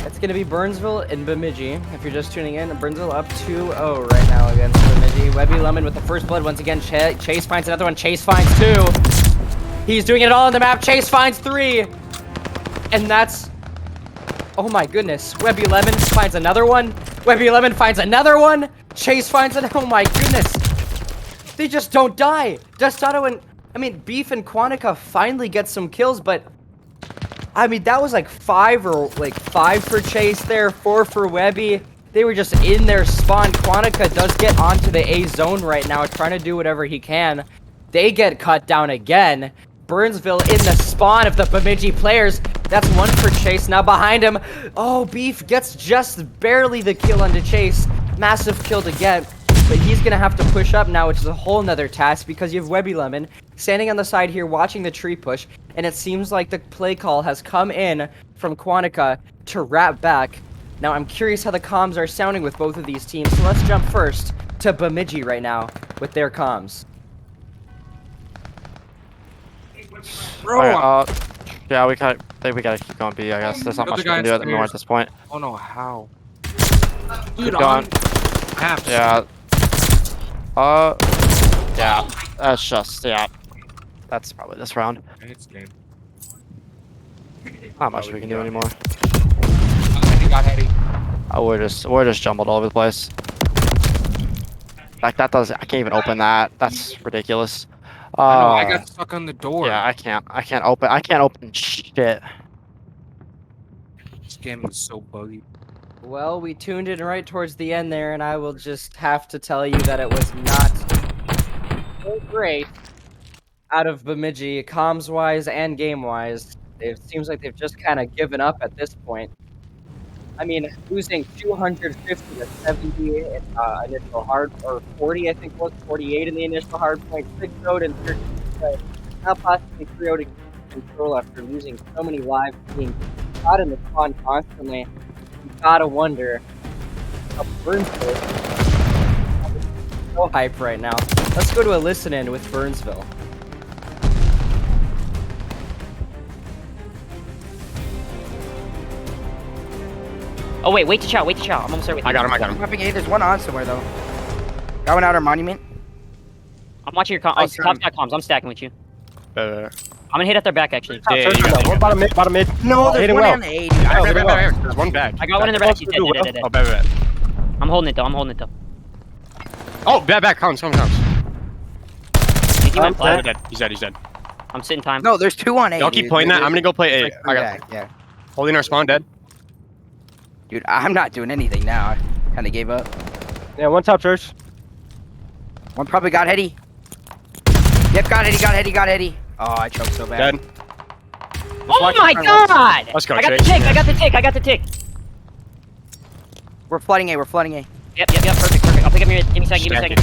It's going to be Burnsville and Bemidji. If you're just tuning in, Burnsville up 2-0 right now against Bemidji. Webby Lemon with the first blood once again. Chase finds another one. Chase finds 2. He's doing it all on the map. Chase finds 3. And that's... Oh my goodness. Webby Lemon finds another one. Webby Lemon finds another one. Chase finds it. Oh my goodness. They just don't die. Destato and... I mean, Beef and Quantica finally get some kills, but... I mean, that was like 5 for Chase there, 4 for Webby. They were just in their spawn. Quantica does get onto the A zone right now, trying to do whatever he can. They get cut down again. Burnsville in the spawn of the Bemidji players. That's 1 for Chase. Now behind him, oh, Beef gets just barely the kill onto Chase. Massive kill to get. But he's going to have to push up now, which is a whole nother task because you have Webby Lemon standing on the side here watching the tree push, and it seems like the play call has come in from Quantica to wrap back. Now, I'm curious how the comms are sounding with both of these teams, so let's jump first to Bemidji right now with their comms. Alright, yeah, we gotta keep going B, I guess. There's not much we can do anymore at this point. Oh no, how? Dude, going. Yeah. Yeah, that's just, yeah. That's probably this round. It's game. Not much we can do anymore. He got heady. We're just jumbled all over the place. Like that does. I can't even open that. That's ridiculous. I know, I got stuck on the door. Yeah, I can't open shit. This game is so buggy. Well, we tuned in right towards the end there, and I will just have to tell you that it was not so great out of Bemidji, comms-wise and game-wise. It seems like they've just kind of given up at this point. I mean, losing 250 to 70 in initial hard, or 40, I think it was, 48 in the initial hard point, 6-0 in 13 play, now possibly 3-0 to control after losing so many lives, being caught in the spawn constantly. You gotta wonder how Burnsville is so hype right now. Let's go to a listen-in with Burnsville. Oh wait to chow. I'm almost there with you. I got him. Dropping A, there's one on somewhere though. Got one outer monument. I'm watching your top side comms. I'm stacking with you. I'm gonna hit at their back actually. Yeah, you got One bottom mid. No, there's Hitting one well. on A. There's one back. I got one in the back. He's dead. Oh, bad. I'm holding it though. Oh, back. Comes. I think he went flat. He's dead. I'm sitting time. No, there's two on A. Y'all keep playing that. I'm gonna go play A. I got Yeah. holding our spawn dead. Dude, I'm not doing anything now. I kind of gave up. Yeah, one top church. One probably got heady. Yep, got heady. Oh, I choked so bad. Dead. Oh my god! Let's go, I got Chase. the tick. We're flooding A. Yep. Perfect. I'll pick up your. Give me a second. Stack it.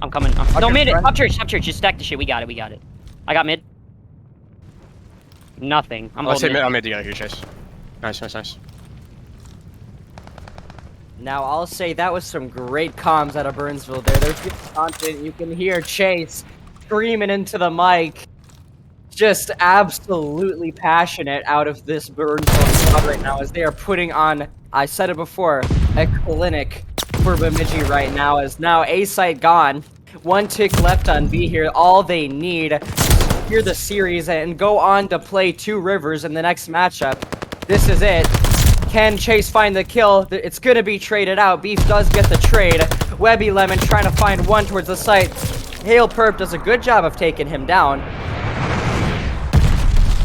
I'm coming. No, mid. Top church. Just stack the shit. We got it. I got mid. Nothing. I'm Let's holding hit it. mid. I'm mid together here, Chase. Nice. Now, I'll say that was some great comms out of Burnsville there. They're just confident. You can hear Chase screaming into the mic. Just absolutely passionate out of this Burnsville squad right now as they are putting on, I said it before, a clinic for Bemidji right now. As now A site gone. One tick left on B here. All they need to secure the series and go on to play Two Rivers in the next matchup. This is it. Can Chase find the kill? It's gonna be traded out. Beef does get the trade. Webby Lemon trying to find one towards the site. Hail Perp does a good job of taking him down.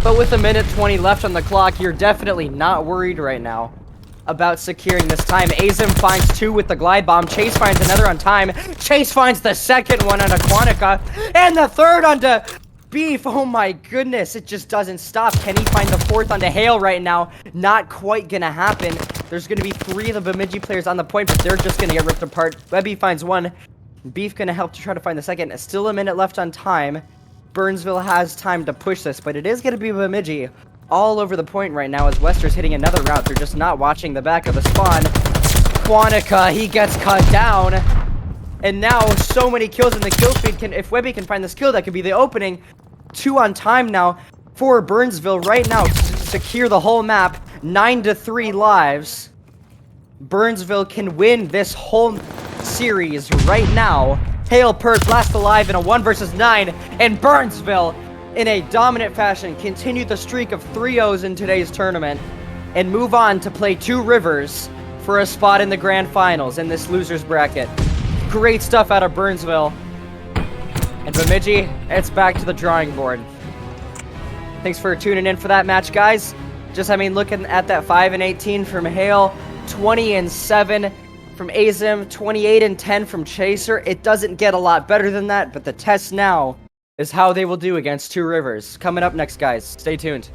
But with a minute 20 left on the clock, you're definitely not worried right now about securing this time. Azim finds two with the glide bomb. Chase finds another on time. Chase finds the second one onto Quantica. And the third onto Beef. Oh my goodness, it just doesn't stop. Can he find the fourth onto Hale right now? Not quite gonna happen. There's gonna be three of the Bemidji players on the point, but they're just gonna get ripped apart. Webby finds one. Beef gonna help to try to find the second. Still a minute left on time. Burnsville has time to push this, but it is gonna be Bemidji all over the point right now as Wester's hitting another route. They're just not watching the back of the spawn. Quantica, he gets cut down. And now so many kills in the kill feed. If Webby can find this kill, that could be the opening. 2 on time now for Burnsville right now to secure the whole map. 9-3 lives. Burnsville can win this whole series right now. Hale Perp last alive in a 1 versus 9, and Burnsville, in a dominant fashion, continue the streak of 3-0s in today's tournament and move on to play Two Rivers for a spot in the grand finals in this loser's bracket. Great stuff out of Burnsville. And Bemidji, it's back to the drawing board. Thanks for tuning in for that match, guys. Looking at that 5-18 from Hale, 20-7 from Azim, 28-10 from Chaser. It doesn't get a lot better than that, but the test now is how they will do against Two Rivers. Coming up next, guys. Stay tuned.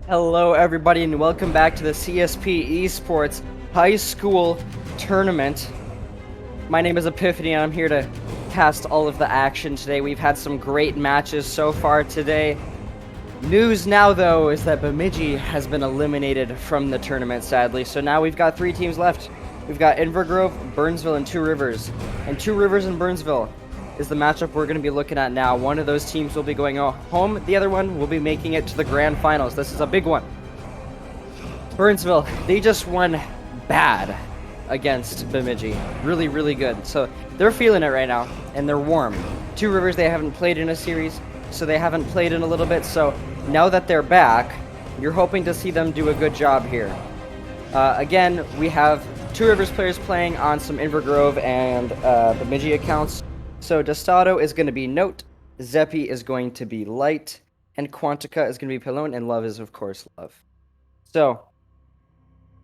Hello, everybody, and welcome back to the CSP Esports High School Tournament. My name is Epiphany, and I'm here to cast all of the action today. We've had some great matches so far today. News now, though, is that Bemidji has been eliminated from the tournament, sadly. So now we've got 3 teams left. We've got Invergrove, Burnsville, and Two Rivers. And Two Rivers and Burnsville is the matchup we're going to be looking at now. One of those teams will be going home. The other one will be making it to the grand finals. This is a big one. Burnsville, they just won bad against Bemidji. Really, really good. So they're feeling it right now, and they're warm. Two Rivers, they haven't played in a series, so they haven't played in a little bit. So now that they're back, you're hoping to see them do a good job here. Again, we have Two Rivers players playing on some Invergrove and Bemidji accounts. So Dostato is going to be Note, Zeppi is going to be Light, and Quantica is going to be Pelone, and Love is, of course, Love. So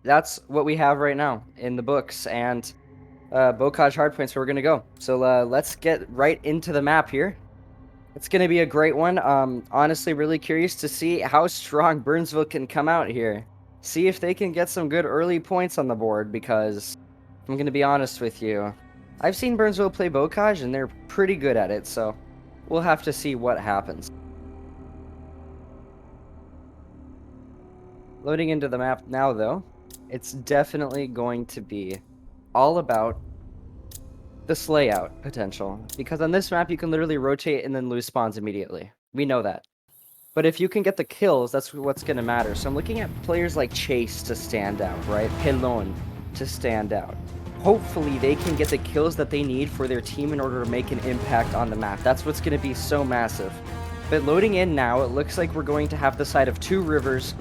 that's what we have right now in the books, and Bocage Hardpoint's where we're going to go. So let's get right into the map here. It's going to be a great one. Honestly, really curious to see how strong Burnsville can come out here. See if they can get some good early points on the board, because I'm going to be honest with you. I've seen Burnsville play Bocage, and they're pretty good at it, so we'll have to see what happens. Loading into the map now, though, it's definitely going to be all about this layout potential, because on this map you can literally rotate and then lose spawns immediately. We know that. But if you can get the kills, that's what's going to matter. So I'm looking at players like Chase to stand out, right? Pelon to stand out. Hopefully they can get the kills that they need for their team in order to make an impact on the map. That's what's going to be so massive. But loading in now, it looks like we're going to have the side of Two Rivers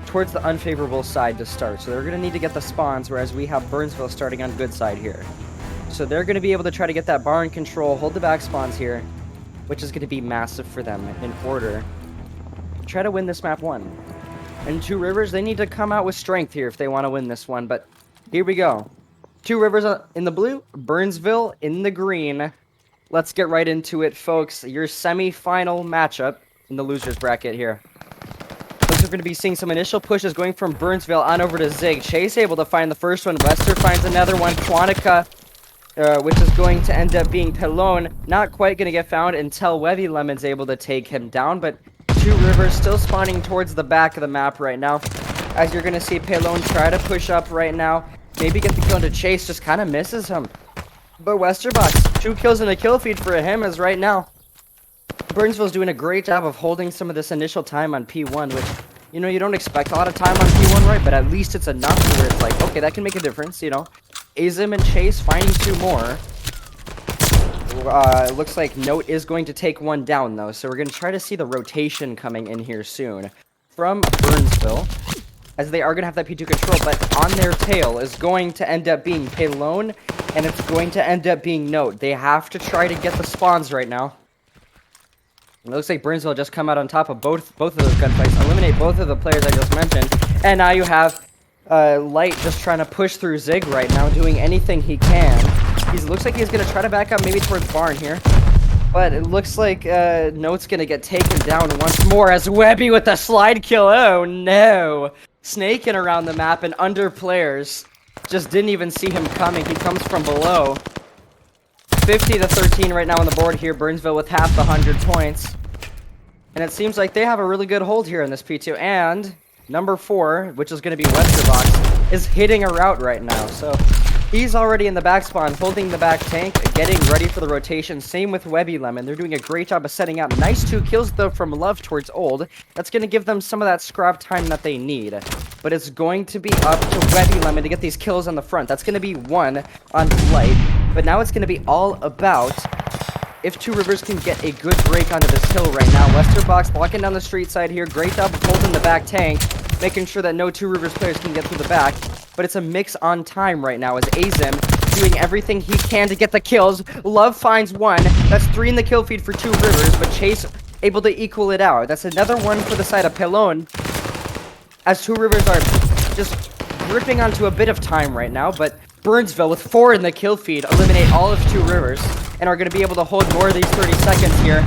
towards the unfavorable side to start. So they're going to need to get the spawns, whereas we have Burnsville starting on good side here. So they're going to be able to try to get that barn control, hold the back spawns here, which is going to be massive for them in order to try to win this map 1. And Two Rivers, they need to come out with strength here if they want to win this one. But here we go. Two Rivers in the blue, Burnsville in the green. Let's get right into it, folks. Your semi-final matchup in the losers bracket here. Looks like we're going to be seeing some initial pushes going from Burnsville on over to Zig. Chase able to find the first one. Wester finds another one. Quantica, which is going to end up being Pelone, not quite going to get found until Webby Lemon's able to take him down. But Two Rivers still spawning towards the back of the map right now. As you're going to see Pelone try to push up right now. Maybe get the kill into Chase, just kind of misses him. But Westerbox, 2 kills in a kill feed for him as right now. Burnsville's doing a great job of holding some of this initial time on P1, which, you know, you don't expect a lot of time on P1, right? But at least it's enough where it's like, okay, that can make a difference, you know. Azim and Chase finding 2 more. It looks like Note is going to take 1 down, though. So we're going to try to see the rotation coming in here soon from Burnsville, as they are going to have that P2 control, but on their tail is going to end up being Pelone, and it's going to end up being Note. They have to try to get the spawns right now. It looks like Burnsville just come out on top of both of those gunfights, eliminate both of the players I just mentioned, and now you have Light just trying to push through Zig right now, doing anything he can. Looks like he's going to try to back up maybe towards Barn here. But it looks like Note's going to get taken down once more as Webby with the slide kill. Oh no! Snaking around the map and under players. Just didn't even see him coming. He comes from below. 50-13 right now on the board here. Burnsville with half the 100 points. And it seems like they have a really good hold here in this P2. And number 4, which is going to be Westerbox, is hitting a route right now. So he's already in the back spawn, holding the back tank, getting ready for the rotation. Same with Webby Lemon. They're doing a great job of setting up. Nice 2 kills, though, from Love towards Old. That's going to give them some of that scrap time that they need. But it's going to be up to Webby Lemon to get these kills on the front. That's going to be 1 on Light. But now it's going to be all about if Two Rivers can get a good break onto this hill right now. Westerbox walking down the street side here. Great job of holding the back tank, making sure that no Two Rivers players can get through the back. But it's a mix on time right now as Azim doing everything he can to get the kills. Love finds 1. That's 3 in the kill feed for Two Rivers, but Chase able to equal it out. That's another 1 for the side of Pelone, as Two Rivers are just gripping onto a bit of time right now. But Burnsville with 4 in the kill feed eliminate all of Two Rivers and are going to be able to hold more of these 30 seconds here.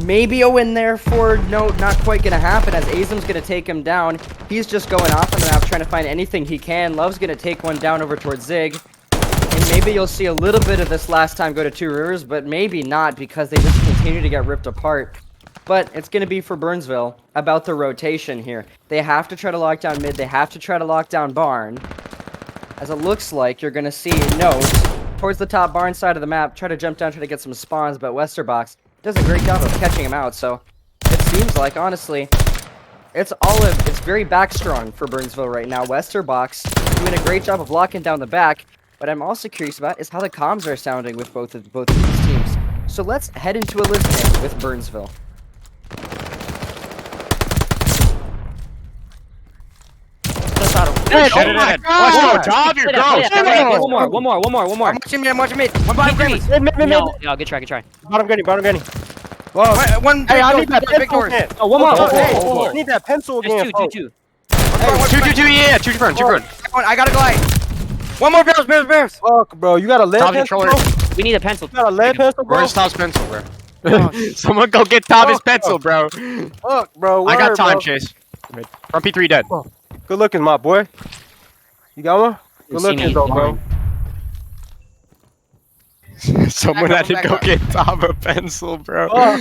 Maybe a win there for no, not quite gonna happen as Azim's gonna take him down. He's just going off on the map trying to find anything he can. Love's gonna take one down over towards Zig. And maybe you'll see a little bit of this last time go to Two Rivers, but maybe not because they just continue to get ripped apart. But it's going to be for Burnsville about the rotation here. They have to try to lock down mid. They have to try to lock down barn. As it looks like you're going to see Note towards the top barn side of the map. Try to jump down, try to get some spawns, but Westerbox does a great job of catching him out. So it seems like, honestly, it's very back strong for Burnsville right now. Westerbox doing a great job of locking down the back. What I'm also curious about is how the comms are sounding with both of these teams. So let's head into a listen with Burnsville. Oh my God! Job, you're gross. One more. I'm watching mid. One bottom Granny. Mid. No, good try. Bottom Gunny. Whoa, one Hey, I need that big pencil doors. again. Oh, one more. I need that pencil again. There's two. Two, yeah, two front. I gotta glide. One more barrels. Fuck, bro. You got a lead Top pencil, controller. bro? We need a pencil. You got a lead pencil, bro? Where's Tom's pencil, bro? Someone go get Tom's pencil, bro. Fuck, bro. I got Word, time, bro. Chase. Front P3 dead. Good looking, my boy. You got one? Good see looking, me. though, bro. Someone had to go get Tom a pencil, bro. Oh.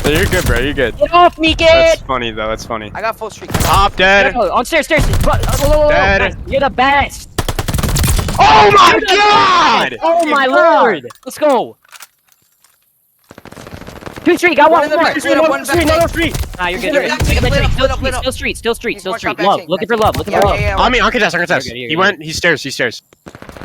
You're good, bro. You're good. Get off me, kid! That's funny, though. That's funny. I got full streak. Top dead. No, on stairs. Dead. You're the best. Oh my God! Oh my lord. Let's go. 2-3, got one more. One Street. Nah, you're good. Still street. Watch out, Love, back looking chain. for love. I mean, I can test. You're He good. went. He's stairs.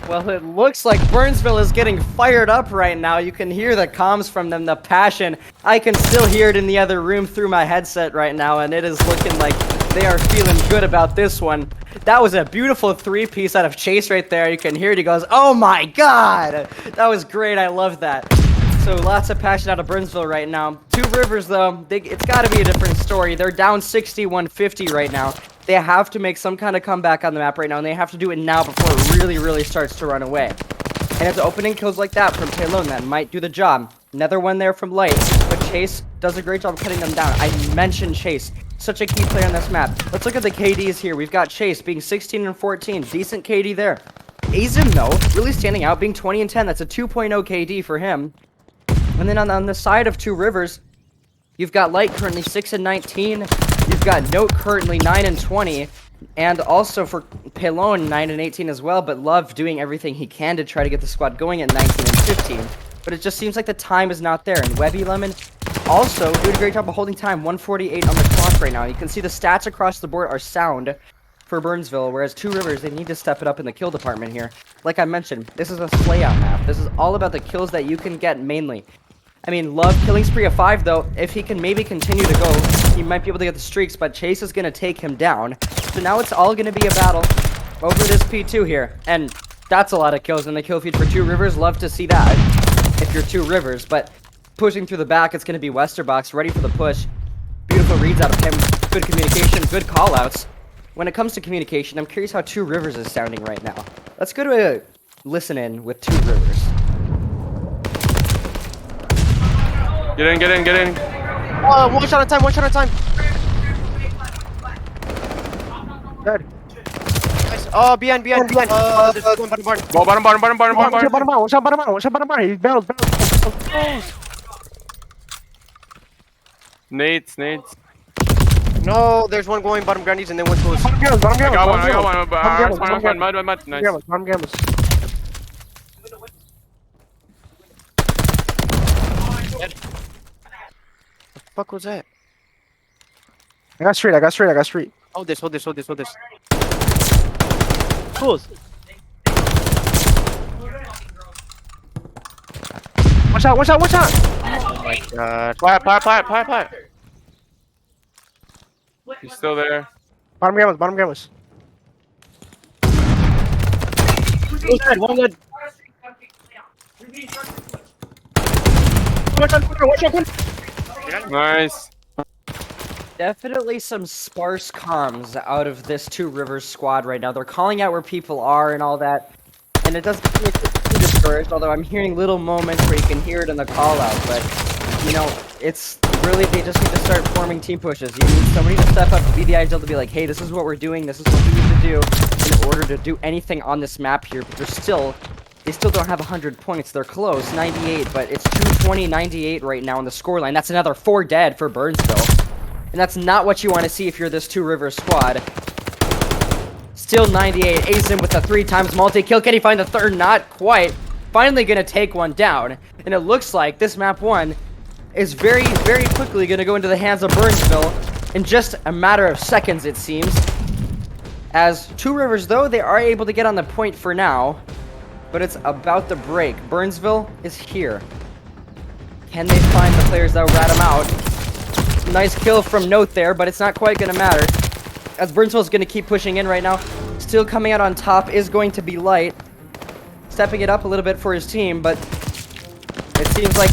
Well, it looks like Burnsville is getting fired up right now. You can hear the comms from them, the passion. I can still hear it in the other room through my headset right now, and it is looking like they are feeling good about this one. That was a beautiful three-piece out of Chase right there. You can hear it. He goes, "Oh my God!" That was great. I love that. So lots of passion out of Burnsville right now. Two Rivers, though, it's got to be a different story. They're down 61-50 right now. They have to make some kind of comeback on the map right now, and they have to do it now before it really starts to run away. And it's opening kills like that from Taylor that might do the job. Another one there from Light, but Chase does a great job of cutting them down. I mentioned Chase, such a key player on this map. Let's look at the KDs here. We've got Chase being 16 and 14, decent KD there. Azim, though, really standing out, being 20 and 10. That's a 2.0 KD for him. And then on the side of Two Rivers, you've got Light currently 6 and 19. You've got Note currently 9 and 20. And also for Pelone, 9 and 18 as well. But Love doing everything he can to try to get the squad going at 19 and 15. But it just seems like the time is not there. And Webby Lemon also doing a great job of holding time. 148 on the clock right now. You can see the stats across the board are sound for Burnsville, whereas Two Rivers, they need to step it up in the kill department here. Like I mentioned, this is a slay-out map. This is all about the kills that you can get mainly. I mean, Love killing spree of 5, though. If he can maybe continue to go, he might be able to get the streaks, but Chase is going to take him down. So now it's all going to be a battle over this P2 here. And that's a lot of kills in the kill feed for Two Rivers. Love to see that if you're Two Rivers. But pushing through the back, it's going to be Westerbox ready for the push. Beautiful reads out of him. Good communication, good call-outs. When it comes to communication, I'm curious how Two Rivers is sounding right now. Let's go to a listen-in with Two Rivers. Get in. One shot at a time. Dead. Nice. Oh, behind. There's one bottom barn. Go bottom. One shot bottom barn. He's barrels. Nades. No, there's one going bottom grannies and then one goes. Bottom gambles. I got one. Mud. Nice. Bottom gambles. The fuck was that? I got street. Hold this. Close. One shot. Oh my God. Plat. He's still there. Bottom gambles. One good. Nice. Definitely some sparse comms out of this Two Rivers squad right now. They're calling out where people are and all that. And it doesn't make it too discouraged, although I'm hearing little moments where you can hear it in the call out. But, you know, it's really, they just need to start forming team pushes. You need somebody to step up to be the ideal to be like, hey, this is what we're doing, this is what we need to do in order to do anything on this map here. But they still don't have 100 points. They're close, 98, but it's 220-98 right now on the scoreline. That's another 4 dead for Burnsville. And that's not what you want to see if you're this Two Rivers squad. Still 98. Azim with a 3 times multi-kill. Can he find the third? Not quite. Finally gonna take one down. And it looks like this map 1 is very, very quickly gonna go into the hands of Burnsville in just a matter of seconds, it seems. As Two Rivers, though, they are able to get on the point for now. But it's about to break. Burnsville is here. Can they find the players that will rat them out? Nice kill from Note there, but it's not quite going to matter. As Burnsville's going to keep pushing in right now. Still coming out on top is going to be Light. Stepping it up a little bit for his team, but it seems like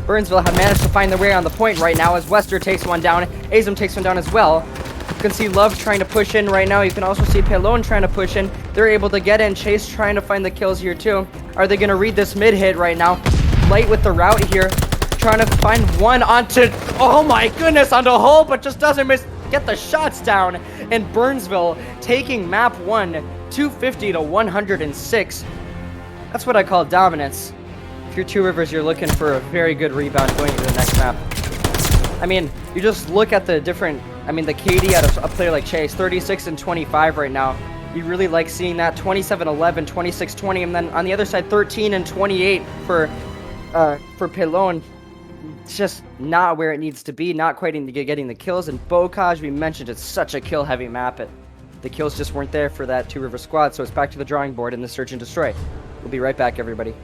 Burnsville have managed to find their way on the point right now as Wester takes one down. Azim takes one down as well. You can see Love trying to push in right now. You can also see Pelone trying to push in. They're able to get in. Chase trying to find the kills here too. Are they going to read this mid hit right now? Light with the route here. Trying to find one onto... Oh my goodness, onto Hull, but just doesn't get the shots down. And Burnsville taking map 1, 250 to 106. That's what I call dominance. If you're Two Rivers, you're looking for a very good rebound going into the next map. I mean, you just look at the different... I mean, the KD out of a player like Chase, 36 and 25 right now. You really like seeing that. 27-11, 26-20, and then on the other side, 13 and 28 for Pelone. It's just not where it needs to be, not quite getting the kills. And Bocage, we mentioned it's such a kill-heavy map. The kills just weren't there for that Two River squad, so it's back to the drawing board in the search and destroy. We'll be right back, everybody.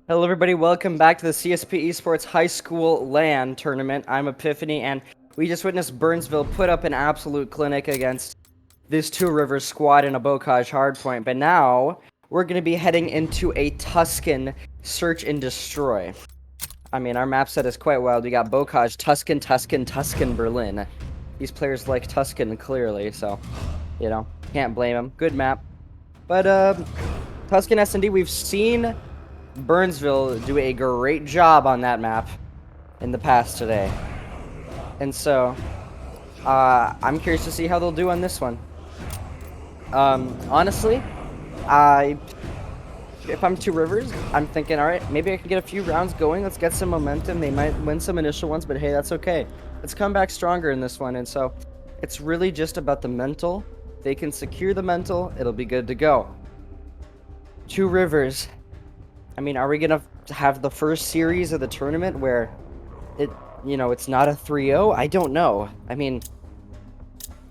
Hello everybody, welcome back to the CSP Esports High School LAN tournament. I'm Epiphany, and we just witnessed Burnsville put up an absolute clinic against this Two Rivers squad in a Bocage hardpoint. But now, we're going to be heading into a Tuscan search and destroy. I mean, our map set is quite wild. We got Bocage, Tuscan, Berlin. these players like Tuscan clearly, so, you know, can't blame them. Good map. But, Tuscan S&D, we've seen Burnsville do a great job on that map in the past today. And so, I'm curious to see how they'll do on this one. Honestly, if I'm Two Rivers, I'm thinking, alright, maybe I can get a few rounds going. Let's get some momentum. They might win some initial ones, but hey, that's okay. Let's come back stronger in this one. And so, it's really just about the mental. If they can secure the mental, it'll be good to go. Two Rivers. I mean, are we going to have the first series of the tournament where it's not a 3-0? I don't know. I mean,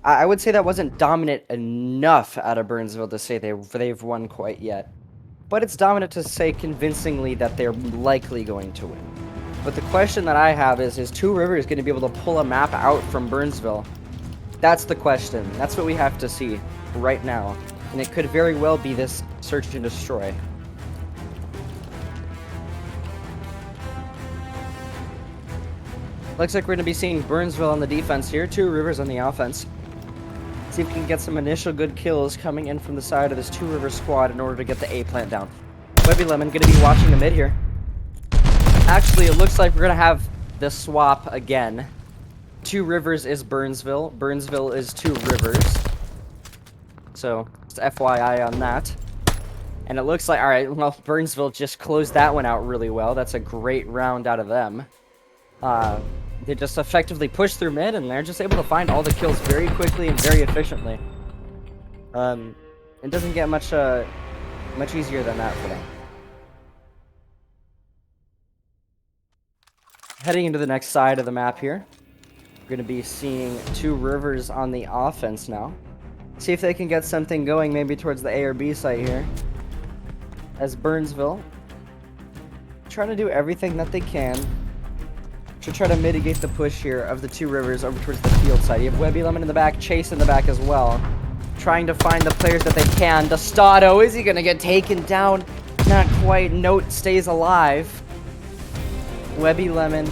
I would say that wasn't dominant enough out of Burnsville to say they've won quite yet. But it's dominant to say convincingly that they're likely going to win. But the question that I have is Two Rivers going to be able to pull a map out from Burnsville? That's the question. That's what we have to see right now. And it could very well be this search and destroy. Looks like we're going to be seeing Burnsville on the defense here, Two Rivers on the offense. See if we can get some initial good kills coming in from the side of this Two Rivers squad in order to get the A plant down. Webby Lemon going to be watching the mid here. Actually, it looks like we're going to have the swap again. Two Rivers is Burnsville. Burnsville is Two Rivers. So, just FYI on that. And it looks like, alright, well, Burnsville just closed that one out really well. That's a great round out of them. They just effectively push through mid, and they're just able to find all the kills very quickly and very efficiently. It doesn't get much easier than that for them. Heading into the next side of the map here, we're going to be seeing Two Rivers on the offense now. See if they can get something going maybe towards the A or B site here. As Burnsville trying to do everything that they can to try to mitigate the push here of the Two Rivers over towards the field side. You have Webby Lemon in the back, Chase in the back as well. Trying to find the players that they can. Dostado, is he going to get taken down? Not quite. Note stays alive. Webby Lemon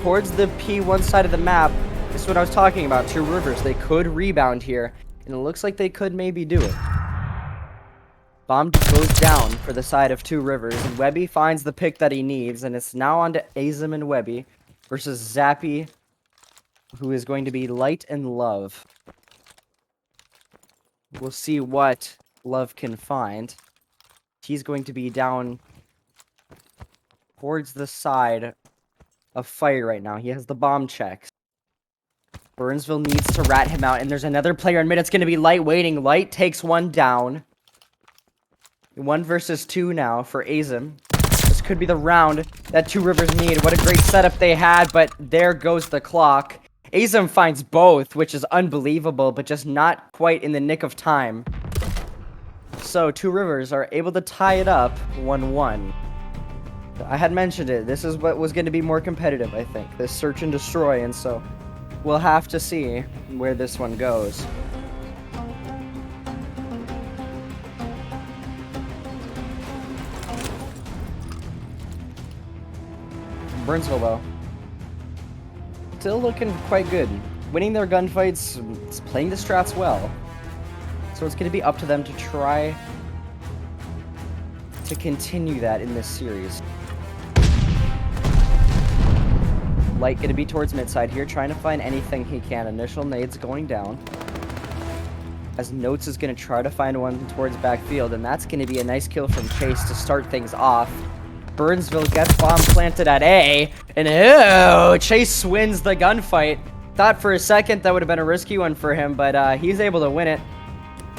towards the P1 side of the map. This is what I was talking about. Two Rivers, they could rebound here. And it looks like they could maybe do it. Bomb goes down for the side of Two Rivers, and Webby finds the pick that he needs, and it's now on to Azim and Webby versus Zappy, who is going to be Light and Love. We'll see what Love can find. He's going to be down towards the side of Fire right now. He has the bomb checks. Burnsville needs to rat him out, and there's another player in mid. It's going to be Light waiting. Light takes one down. 1 versus 2 now for Azim. This could be the round that Two Rivers need. What a great setup they had, but there goes the clock. Azim finds both, which is unbelievable, but just not quite in the nick of time. So, Two Rivers are able to tie it up 1-1. I had mentioned it. This is what was going to be more competitive, I think. This search and destroy, and so we'll have to see where this one goes. Burnsville, though, still looking quite good. Winning their gunfights, playing the strats well. So it's going to be up to them to try to continue that in this series. Light going to be towards midside here, trying to find anything he can. Initial nades going down. As Notes is going to try to find one towards backfield, and that's going to be a nice kill from Chase to start things off. Burnsville gets bomb planted at A, and Chase wins the gunfight. Thought for a second that would have been a risky one for him, but he's able to win it.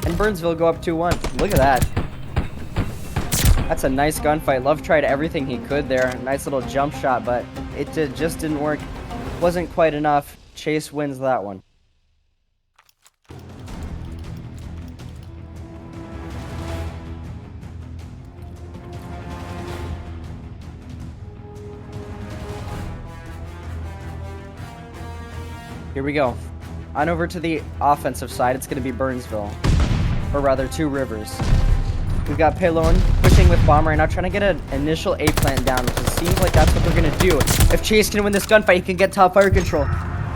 And Burnsville go up 2-1. Look at that. That's a nice gunfight. Love tried everything he could there. Nice little jump shot, but it just didn't work. Wasn't quite enough. Chase wins that one. Here we go. On over to the offensive side, it's going to be Burnsville. Or rather, Two Rivers. We've got Pelon pushing with Bomb right now, trying to get an initial A plant down, which it seems like that's what they're going to do. If Chase can win this gunfight, he can get top fire control.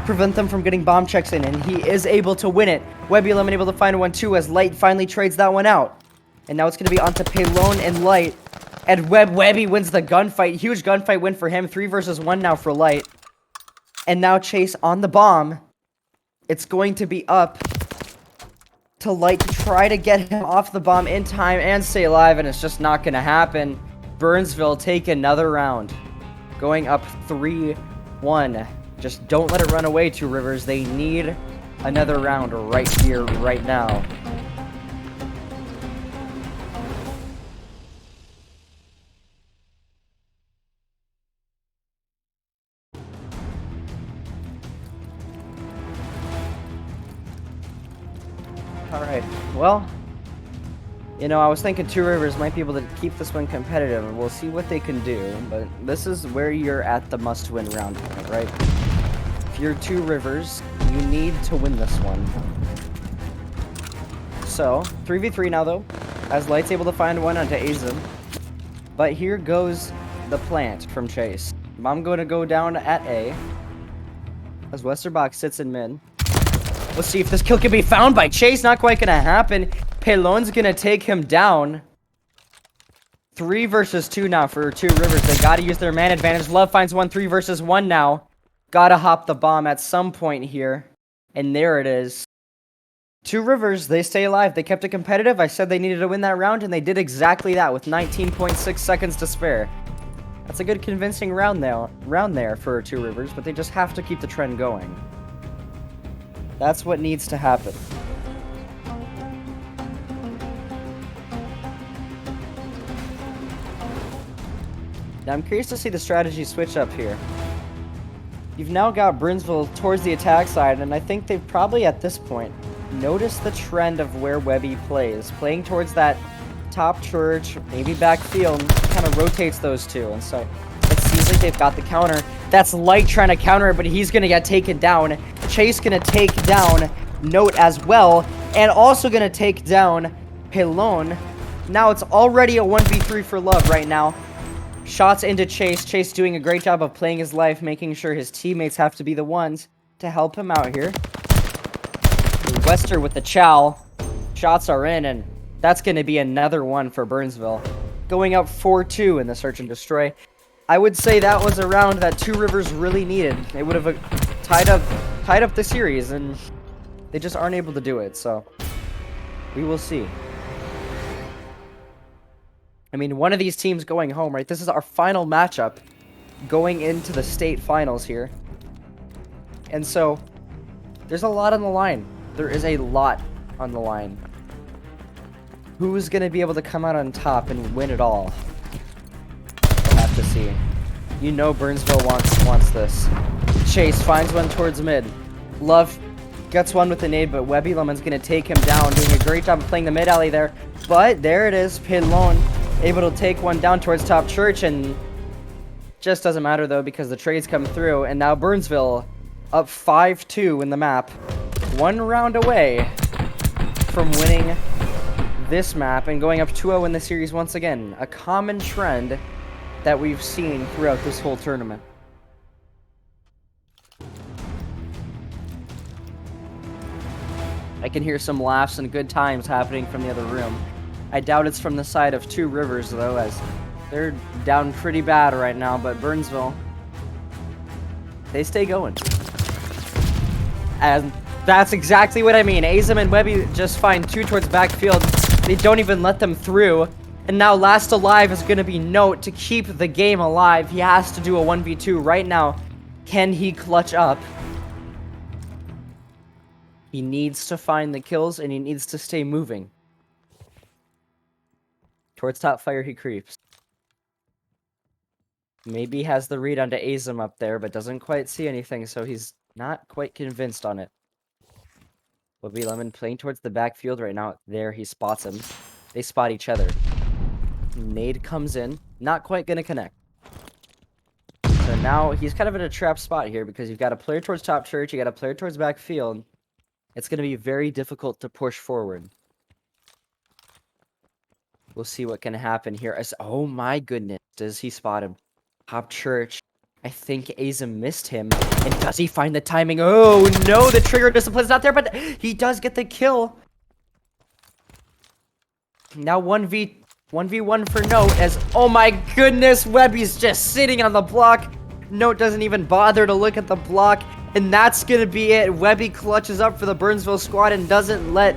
prevent them from getting bomb checks in, and he is able to win it. Webby able to find one too, as Light finally trades that one out. And now it's going to be onto Paylone and Light. And Webby wins the gunfight. Huge gunfight win for him. 3 versus 1 now for Light. And now Chase on the bomb. It's going to be up to Light to try to get him off the bomb in time and stay alive, and it's just not going to happen. Burnsville take another round. Going up 3-1. Just don't let it run away, Two Rivers. They need another round right here, right now. Alright, well, you know, I was thinking Two Rivers might be able to keep this one competitive, and we'll see what they can do, but this is where you're at the must-win round point, right? If you're Two Rivers, you need to win this one. So, 3v3 now, though, as Light's able to find one onto Azim. But here goes the plant from Chase. I'm going to go down at A, as Westerbox sits in mid. Let's see if this kill can be found by Chase. Not quite gonna happen. Paylone's gonna take him down. 3 versus 2 now for Two Rivers. They gotta use their man advantage. Love finds one. 3 versus 1 now. Gotta hop the bomb at some point here. And there it is. Two Rivers, they stay alive. They kept it competitive. I said they needed to win that round, and they did exactly that with 19.6 seconds to spare. That's a good convincing round there for Two Rivers, but they just have to keep the trend going. That's what needs to happen. Now I'm curious to see the strategy switch up here. You've now got Burnsville towards the attack side, and I think they've probably at this point noticed the trend of where Webby plays. Playing towards that top church, maybe backfield, kind of rotates those two, and so it seems like they've got the counter. That's Light trying to counter it, but he's going to get taken down. Chase going to take down Note as well, and also going to take down Paylone. Now it's already a 1v3 for Love right now. Shots into Chase. Chase doing a great job of playing his life, making sure his teammates have to be the ones to help him out here. Wester with the chow. Shots are in, and that's going to be another one for Burnsville. Going up 4-2 in the search and destroy. I would say that was a round that Two Rivers really needed. They would have tied up the series, and they just aren't able to do it, so we will see. I mean, one of these teams going home, right? This is our final matchup going into the state finals here. And so, there's a lot on the line. There is a lot on the line. Who's going to be able to come out on top and win it all? We'll have to see. You know Burnsville wants this. Chase finds one towards mid. Love gets one with the nade, but Webby Lemon's going to take him down, doing a great job of playing the mid alley there. But there it is, Paylone able to take one down towards top church, and just doesn't matter though because the trades come through, and now Burnsville up 5-2 in the map. One round away from winning this map and going up 2-0 in the series once again. A common trend that we've seen throughout this whole tournament. I can hear some laughs and good times happening from the other room. I doubt it's from the side of Two Rivers, though, as they're down pretty bad right now, but Burnsville, they stay going. And that's exactly what I mean. Azim and Webby just find two towards backfield. They don't even let them through. And now last alive is going to be Note to keep the game alive. He has to do a 1v2 right now. Can he clutch up? He needs to find the kills, and he needs to stay moving. Towards top fire he creeps. Maybe has the read onto Azim up there, but doesn't quite see anything, so he's not quite convinced on it. Webby Lemon playing towards the backfield right now. There, he spots him. They spot each other. Nade comes in. Not quite going to connect. So now he's kind of in a trap spot here because you've got a player towards top church, you got a player towards backfield. It's going to be very difficult to push forward. We'll see what can happen here. Oh my goodness. Does he spot him? Top church I think Aza missed him. And does he find the timing? Oh, no, the trigger discipline's not there, but he does get the kill. Now 1v1 for Note as, oh my goodness, Webby's just sitting on the block. Note doesn't even bother to look at the block. And that's going to be it. Webby clutches up for the Burnsville squad and doesn't let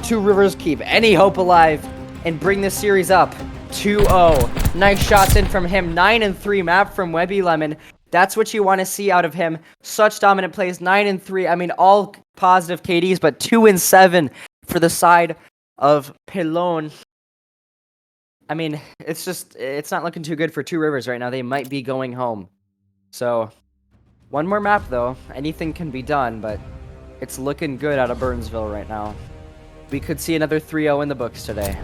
Two Rivers keep any hope alive and bring this series up 2-0. Nice shots in from him. 9-3 map from Webby Lemon. That's what you want to see out of him. Such dominant plays. 9-3. I mean, all positive KDs, but 2-7 for the side of Pelon. I mean, it's not looking too good for Two Rivers right now. They might be going home. So, one more map though. Anything can be done, but it's looking good out of Burnsville right now. We could see another 3-0 in the books today.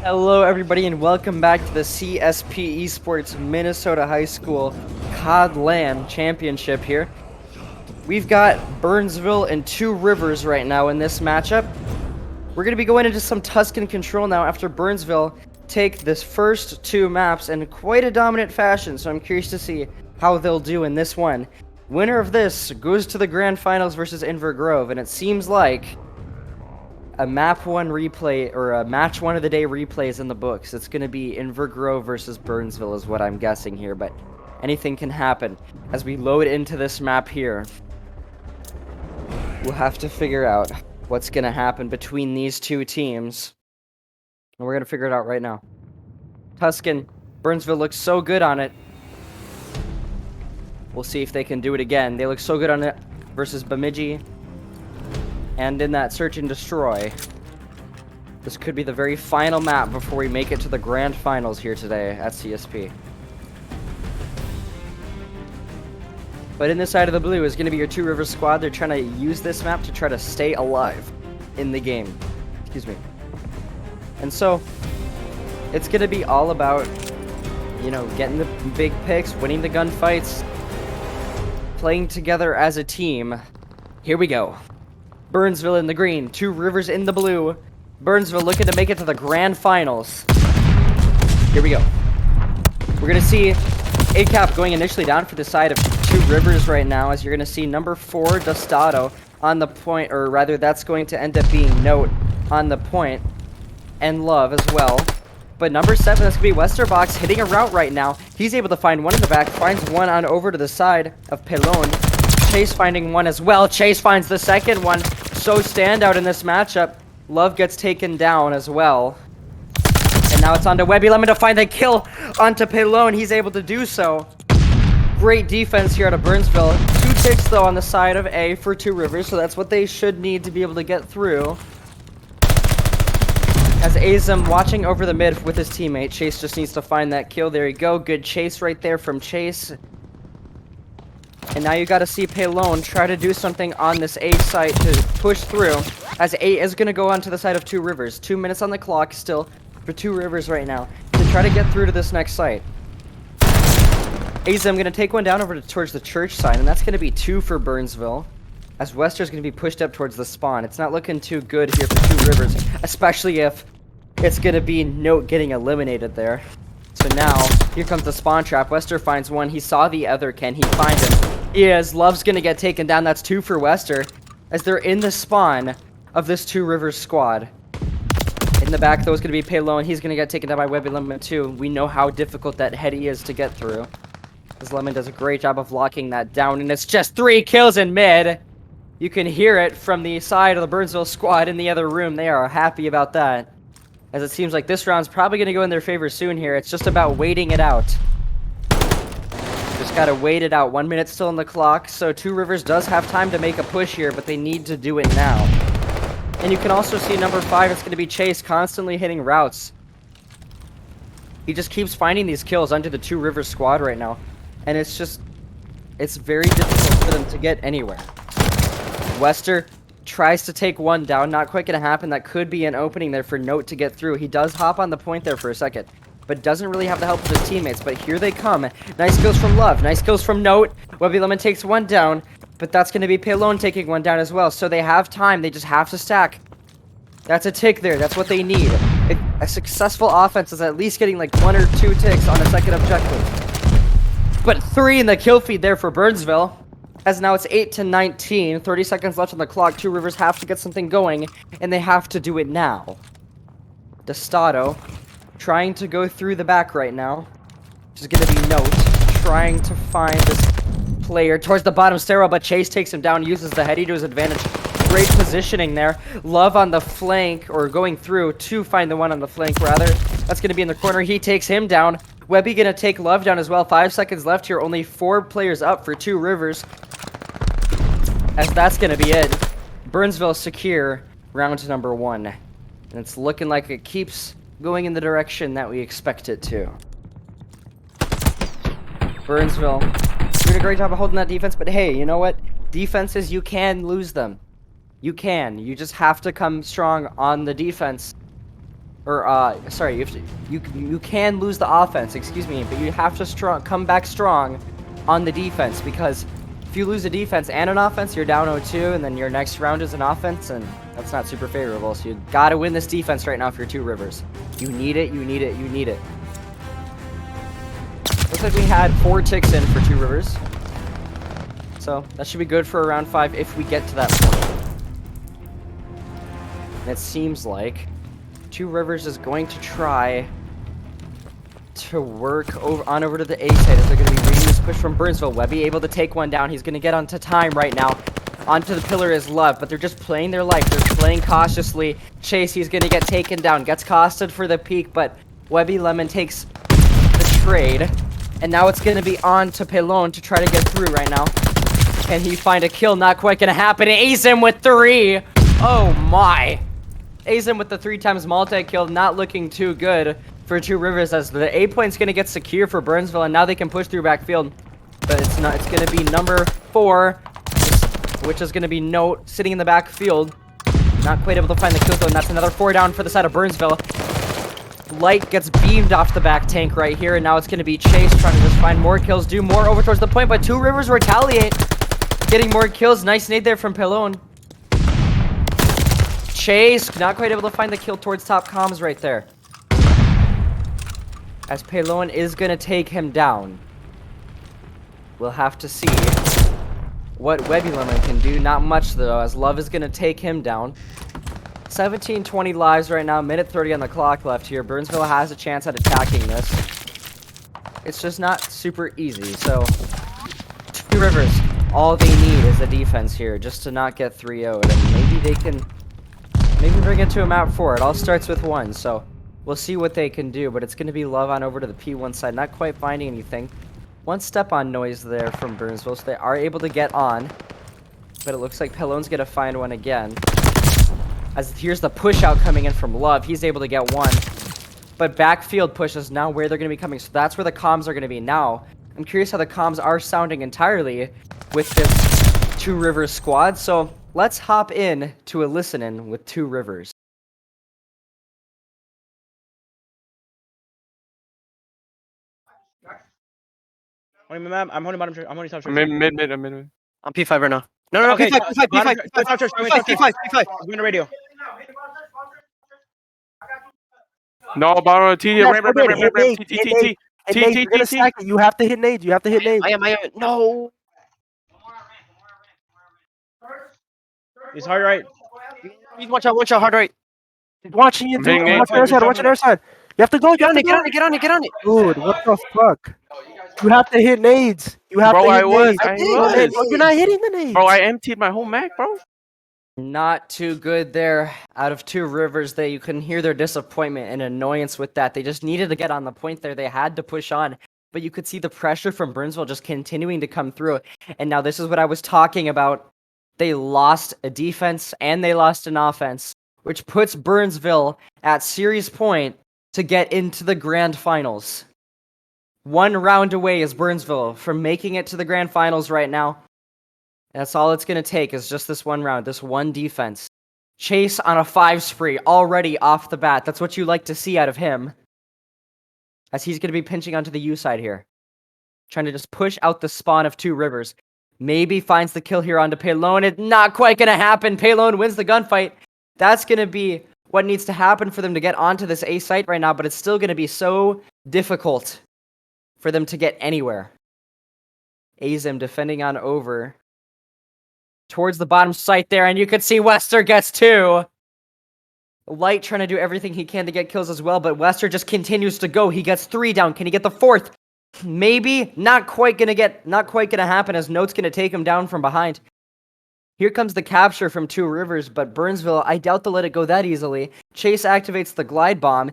Hello everybody and welcome back to the CSP Esports Minnesota High School COD LAN Championship here. We've got Burnsville and Two Rivers right now in this matchup. We're going to be going into some Tuscan control now after Burnsville take this first two maps in quite a dominant fashion, so I'm curious to see how they'll do in this one. Winner of this goes to the grand finals versus Inver Grove, and it seems like a map one replay or a match one of the day replay is in the books. It's going to be Inver Grove versus Burnsville is what I'm guessing here, but anything can happen. As we load into this map here, we'll have to figure out what's going to happen between these two teams. And we're going to figure it out right now. Tuscan, Burnsville looks so good on it. We'll see if they can do it again. They look so good on it versus Bemidji. And in that search and destroy. This could be the very final map before we make it to the grand finals here today at CSP. But in this side of the blue is going to be your Two Rivers squad. They're trying to use this map to try to stay alive in the game. Excuse me. And so, it's going to be all about, you know, getting the big picks, winning the gunfights, playing together as a team. Here we go. Burnsville in the green, Two Rivers in the blue. Burnsville looking to make it to the grand finals. Here we go. We're going to see ACAP going initially down for the side of Two Rivers right now, as you're going to see number 4, Dostado, on the point, or rather that's going to end up being Note on the point, and Love as well. But number 7, that's going to be Westerbox hitting a route right now. He's able to find one in the back, finds one on over to the side of Pelon. Chase finding one as well. Chase finds the second one. So standout in this matchup. Love gets taken down as well. And now it's on to Webby Lemon to find the kill onto Pelon. He's able to do so. Great defense here out of Burnsville. 2 ticks though on the side of A for Two Rivers, so that's what they should need to be able to get through. As Azam watching over the mid with his teammate. Chase just needs to find that kill. There you go. Good chase right there from Chase. And now you got to see Pelon try to do something on this A site to push through. As A is going to go onto the side of Two Rivers. 2 minutes on the clock still for Two Rivers right now to try to get through to this next site. Azam going to take one down over towards the church side, and that's going to be 2 for Burnsville. As Wester's going to be pushed up towards the spawn. It's not looking too good here for Two Rivers, especially if it's going to be Note getting eliminated there. So now, here comes the spawn trap. Wester finds one. He saw the other. Can he find him? Yes, Love's going to get taken down. That's 2 for Wester, as they're in the spawn of this Two Rivers squad. In the back, though, is going to be Pelon. He's going to get taken down by Webby Lemon, too. We know how difficult that heady is to get through. As Lemon does a great job of locking that down, and it's just 3 kills in mid. You can hear it from the side of the Burnsville squad in the other room. They are happy about that. As it seems like this round's probably going to go in their favor soon here. It's just about waiting it out. Just got to wait it out. 1 minute still on the clock. So Two Rivers does have time to make a push here, but they need to do it now. And you can also see number 5, it's going to be Chase, constantly hitting routes. He just keeps finding these kills onto the Two Rivers squad right now. And it's just, it's very difficult for them to get anywhere. Wester tries to take one down. Not quite going to happen. That could be an opening there for Note to get through. He does hop on the point there for a second, but doesn't really have the help of his teammates. But here they come. Nice kills from Love. Nice kills from Note. Webby Lemon takes one down, but that's going to be Pelon taking one down as well. So they have time. They just have to stack. That's a tick there. That's what they need. A successful offense is at least getting like 1 or 2 ticks on a second objective. But 3 in the kill feed there for Burnsville. As now it's 8-19, 30 seconds left on the clock. Two Rivers have to get something going, and they have to do it now. Dostado trying to go through the back right now. Which is going to be Note trying to find this player towards the bottom stairwell, but Chase takes him down, uses the heady to his advantage. Great positioning there. Love on the flank, or going through to find the one on the flank, rather. That's going to be in the corner. He takes him down. Webby going to take Love down as well. 5 seconds left here. Only 4 players up for Two Rivers. As that's going to be it. Burnsville secure round number 1. And it's looking like it keeps going in the direction that we expect it to. Burnsville doing a great job of holding that defense, but hey, you know what? Defenses, you can lose them. You can. You just have to come strong on the defense. Or, sorry, you can lose the offense, excuse me, but you have to come back strong on the defense, because if you lose a defense and an offense, you're down 0-2, and then your next round is an offense, and that's not super favorable. So you gotta win this defense right now for Two Rivers. You need it, you need it, you need it. Looks like we had 4 ticks in for Two Rivers. So that should be good for round 5 if we get to that point. And it seems like Two Rivers is going to try to work over to the A side as they're going to be reading this push from Burnsville. Webby able to take one down. He's going to get onto time right now. Onto the pillar is Love, but they're just playing their life. They're playing cautiously. Chase, he's going to get taken down. Gets costed for the peak, but Webby Lemon takes the trade. And now it's going to be on to Pelon to try to get through right now. Can he find a kill? Not quite going to happen. Azim with 3. Oh my. Azim with the 3 times multi-kill. Not looking too good for Two Rivers as the A point's going to get secure for Burnsville. And now they can push through backfield. But it's not. It's going to be number 4, which is going to be Note sitting in the backfield. Not quite able to find the kill zone. That's another 4 down for the side of Burnsville. Light gets beamed off the back tank right here, and now it's going to be Chase trying to just find more kills, do more over towards the point, but Two Rivers retaliate. Getting more kills. Nice nade there from Pelon. Chase, not quite able to find the kill towards top comms right there. As Pelon is going to take him down. We'll have to see what Webby Lemon can do. Not much, though, as Love is going to take him down. 17-20 lives right now, minute 30 on the clock left here. Burnsville has a chance at attacking this. It's just not super easy, so Two Rivers, all they need is a defense here just to not get 3-0'd, and maybe they can bring it to a map 4. It all starts with 1, so we'll see what they can do, but it's going to be Love on over to the P1 side, not quite finding anything. One step on noise there from Burnsville, so they are able to get on, but it looks like Pelon's going to find one again. As here's the push out coming in from Love. He's able to get 1. But backfield push is now where they're going to be coming. So that's where the comms are going to be now. I'm curious how the comms are sounding entirely with this Two Rivers squad. So let's hop in to a listen-in with Two Rivers. I'm holding bottom. I'm holding top. Mid. I'm P5 right now. No, Okay, P5. I'm going to radio. No, bottom T. You have to hit nades. You have to hit nades. I am. No. He's hard right. Watch out, hard right. He's watching you. Watch the other side. You have to go. Get on it. Dude, what the fuck? You have to hit nades. You have to hit nades. I was. You're not hitting the nades. Bro, I emptied my whole mag, bro. Not too good there out of Two Rivers. You couldn't hear their disappointment and annoyance with that. They just needed to get on the point there. They had to push on. But you could see the pressure from Burnsville just continuing to come through. And now this is what I was talking about. They lost a defense and they lost an offense, which puts Burnsville at series point to get into the grand finals. 1 round away is Burnsville from making it to the grand finals right now. That's all it's going to take is just this 1 round, this 1 defense. Chase on a 5 spree already off the bat. That's what you like to see out of him. As he's going to be pinching onto the U side here. Trying to just push out the spawn of Two Rivers. Maybe finds the kill here onto Pelon. It's not quite going to happen. Pelon wins the gunfight. That's going to be what needs to happen for them to get onto this A site right now, but it's still going to be so difficult for them to get anywhere. Azim defending on over towards the bottom site there, and you could see Wester gets 2. Light trying to do everything he can to get kills as well, but Wester just continues to go. He gets 3 down. Can he get the 4th? Maybe. Not quite gonna happen as Note's gonna take him down from behind. Here comes the capture from Two Rivers, but Burnsville, I doubt they'll let it go that easily. Chase activates the glide bomb.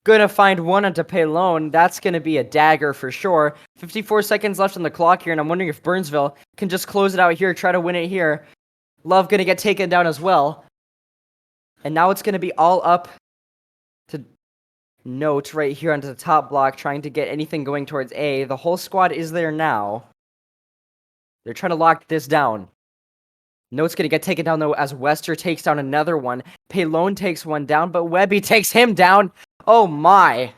Gonna find one onto Pelon. That's gonna be a dagger for sure. 54 seconds left on the clock here, and I'm wondering if Burnsville can just close it out here, try to win it here. Love gonna get taken down as well. And now it's gonna be all up to Note right here onto the top block, trying to get anything going towards A. The whole squad is there now. They're trying to lock this down. Note's gonna get taken down though as Wester takes down another one. Pelon takes one down, but Webby takes him down. Oh my.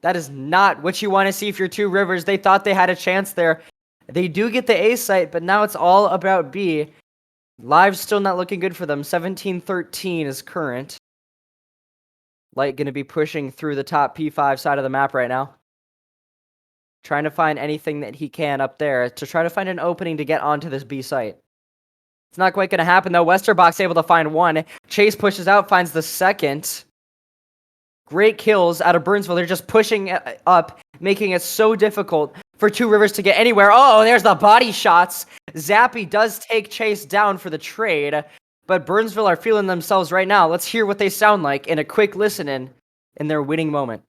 That is not what you want to see if you're Two Rivers. They thought they had a chance there. They do get the A site, but now it's all about B. Live's still not looking good for them. 17-13 is current. Light going to be pushing through the top P5 side of the map right now. Trying to find anything that he can up there to try to find an opening to get onto this B site. It's not quite going to happen though. Westerbox able to find 1. Chase pushes out, finds the 2nd. Great kills out of Burnsville. They're just pushing up, making it so difficult for Two Rivers to get anywhere. Oh, there's the body shots. Zappy does take Chase down for the trade, but Burnsville are feeling themselves right now. Let's hear what they sound like in a quick listen-in their winning moment.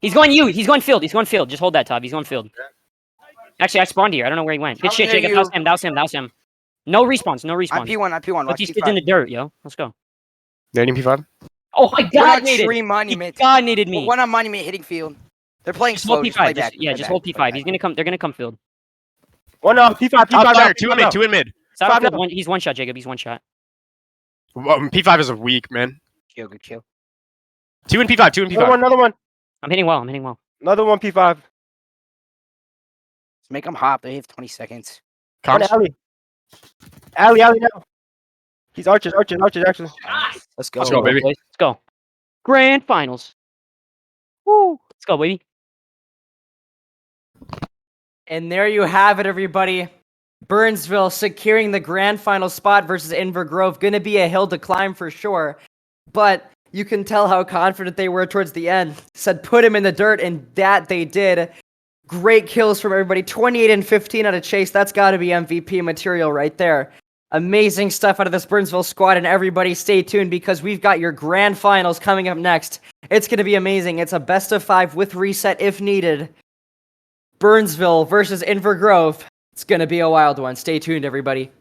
He's going you. He's going field. He's going field. Just hold that, Top. He's going field. Actually, I spawned here. I don't know where he went. Good shit, Jacob. That was him. No respawns. No respawns. I'm P1. But he's in the dirt, yo. Let's go. Nading P5. Oh my God, needed. Monument. God needed me. One on monument hitting field. They're playing Just slow. hold Just play P5. back. Just hold P5. He's gonna come. They're gonna come field. One P5. Fire. Two in mid. Stop field. He's one shot, Jacob. He's one shot. P5 is a weak man. Good kill. 2 in P5. Another one. I'm hitting well. Another one P5. Let's make them hop. They have 20 seconds. One alley now. He's archers actually. Let's go. Let's go, baby. Let's go. Grand finals. Woo. Let's go, baby. And there you have it, everybody. Burnsville securing the grand final spot versus Inver Grove. Gonna be a hill to climb for sure. But you can tell how confident they were towards the end. Said put him in the dirt, and that they did. Great kills from everybody. 28 and 15 out of Chase. That's gotta be MVP material right there. Amazing stuff out of this Burnsville squad, and everybody stay tuned because we've got your grand finals coming up next. It's gonna be amazing. It's a best of 5 with reset if needed. Burnsville versus Inver Grove. It's going to be a wild one. Stay tuned, everybody.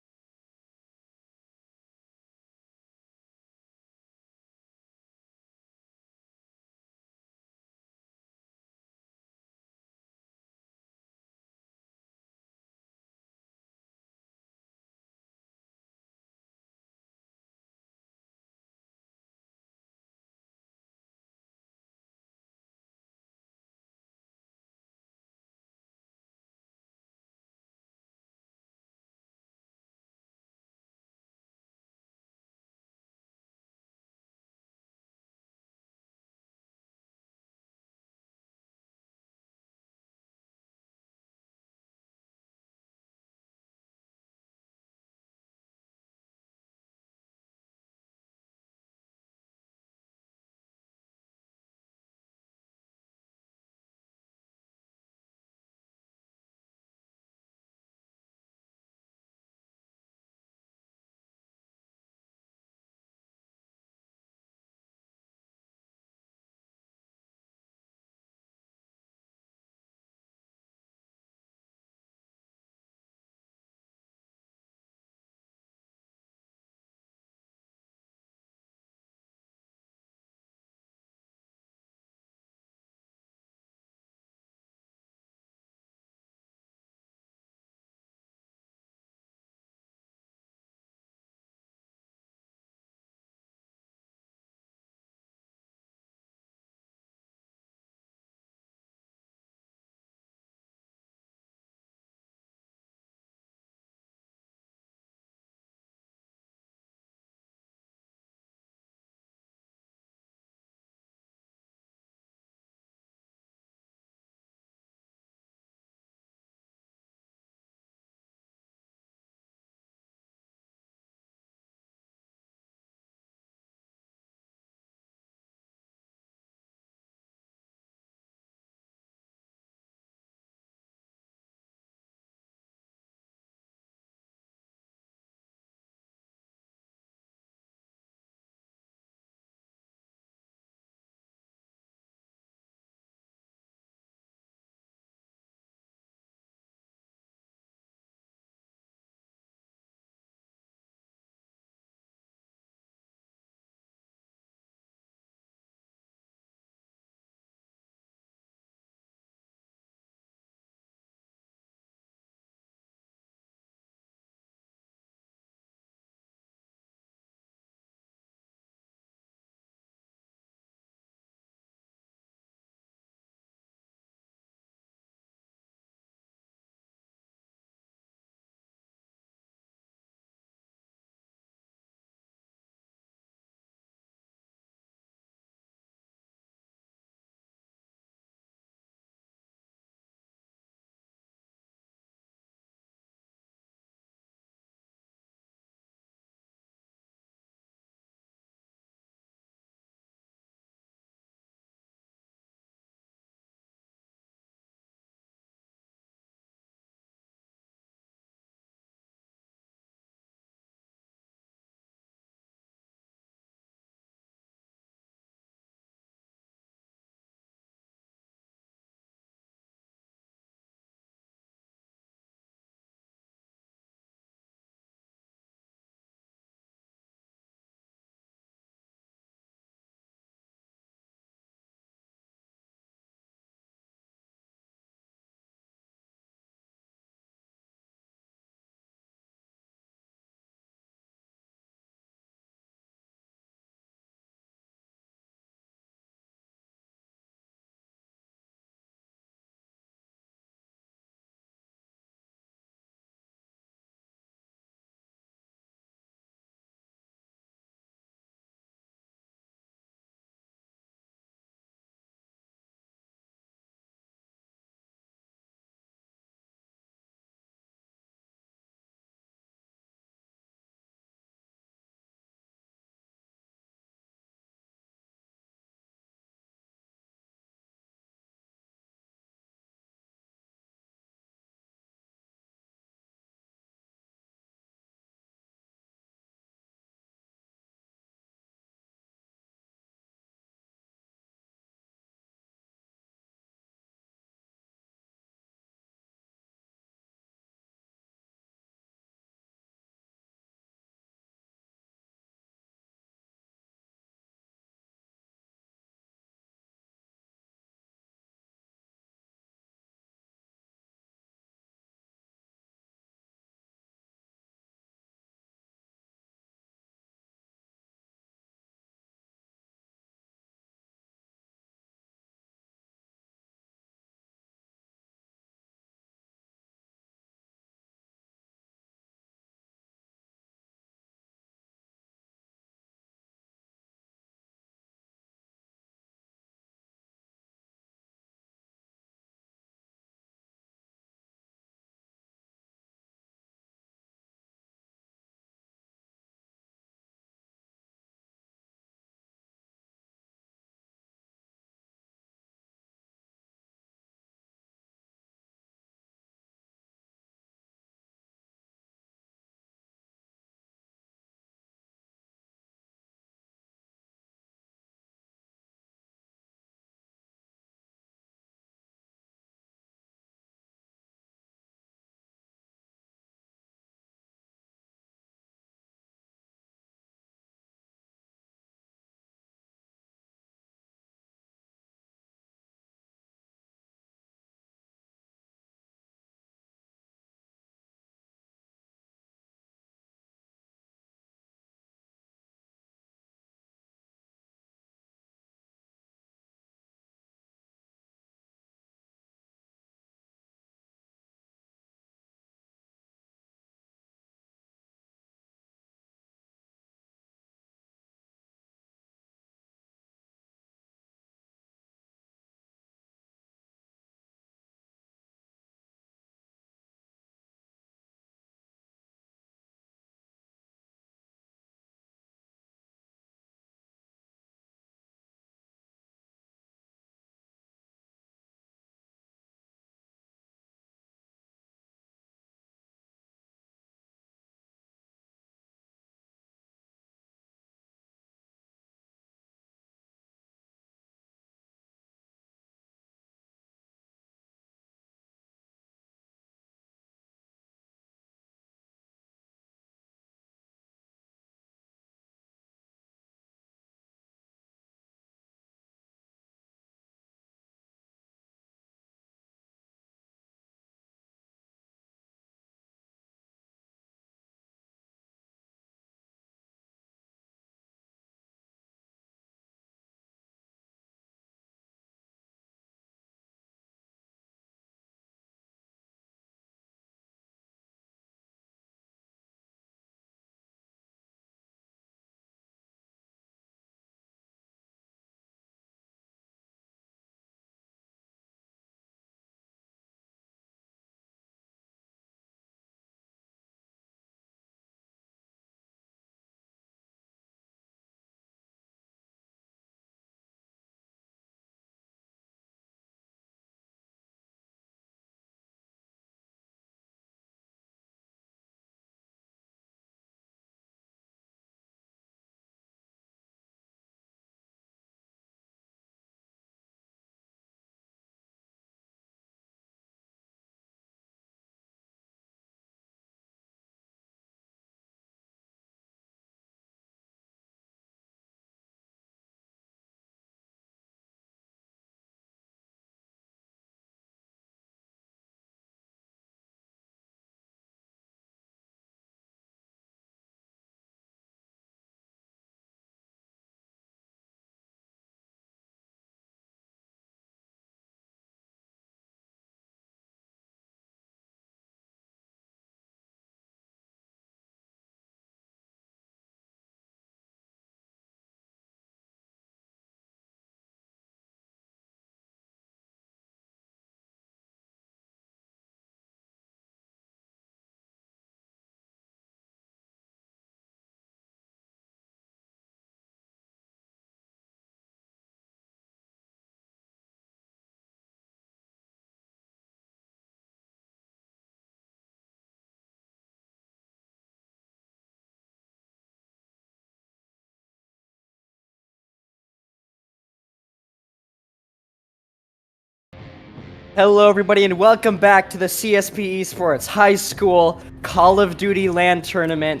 Hello, everybody, and welcome back to the CSP Esports High School Call of Duty LAN Tournament.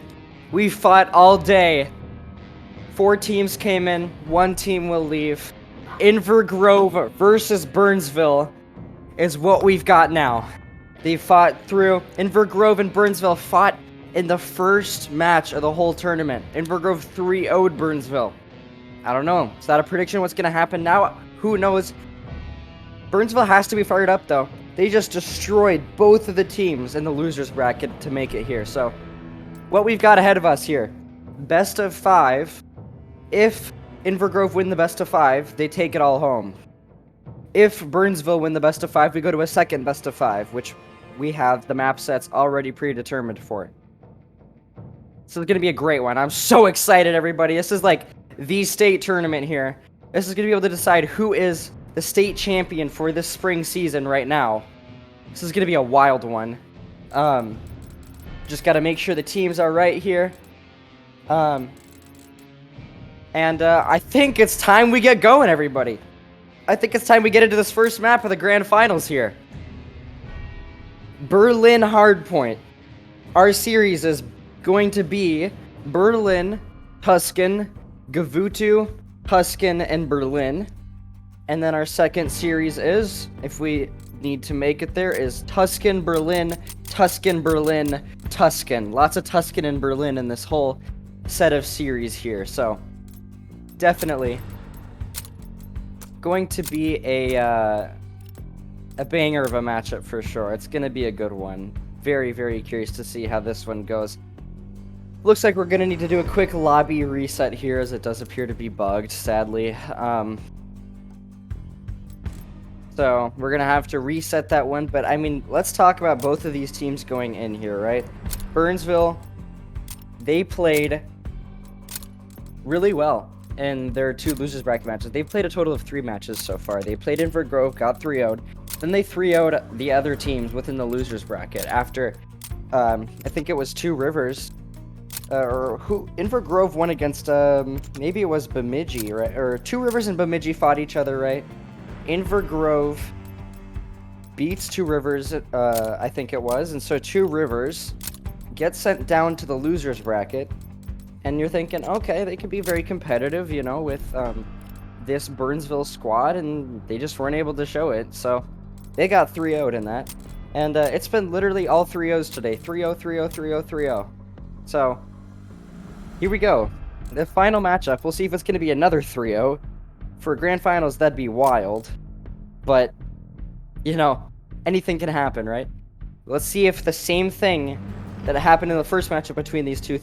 We fought all day. 4 teams came in, 1 team will leave. Invergrove versus Burnsville is what we've got now. They fought through. Invergrove and Burnsville fought in the first match of the whole tournament. Invergrove 3-0'd Burnsville. I don't know. Is that a prediction what's going to happen now? Who knows? Burnsville has to be fired up, though. They just destroyed both of the teams in the losers bracket to make it here. So, what we've got ahead of us here, best of 5. If Invergrove win the best of 5, they take it all home. If Burnsville win the best of 5, we go to a second best of 5, which we have the map sets already predetermined for. So it's going to be a great one. I'm so excited, everybody. This is like the state tournament here. This is going to be able to decide who is the state champion for this spring season right now. This is going to be a wild one. Just got to make sure the teams are right here. I think it's time we get going, everybody. I think it's time we get into this first map of the grand finals here. Berlin Hardpoint. Our series is going to be Berlin, Tuscan, Gavutu, Tuscan, and Berlin. And then our second series is, if we need to make it there, is Tuscan, Berlin, Tuscan, Berlin, Tuscan. Lots of Tuscan and Berlin in this whole set of series here. So, definitely going to be a banger of a matchup for sure. It's going to be a good one. Very, very curious to see how this one goes. Looks like we're going to need to do a quick lobby reset here, as it does appear to be bugged, sadly. So, we're going to have to reset that one, but I mean, let's talk about both of these teams going in here, right? Burnsville, they played really well in their 2 losers bracket matches. They've played a total of 3 matches so far. They played Invergrove, got 3-0'd, then they 3-0'd the other teams within the losers bracket after, I think it was 2 Rivers, Invergrove won against, maybe it was Bemidji, right? Or 2 Rivers and Bemidji fought each other, right? Invergrove beats 2 Rivers, I think it was, and so 2 Rivers get sent down to the losers bracket, and you're thinking, okay, they could be very competitive, you know, with this Burnsville squad, and they just weren't able to show it, so they got 3-0'd in that, and it's been literally all 3-0s today, 3-0, 3-0, 3-0, 3-0, so here we go, the final matchup. We'll see if it's going to be another 3-0. For grand finals, that'd be wild, but, you know, anything can happen, right? Let's see if the same thing that happened in the first matchup between these two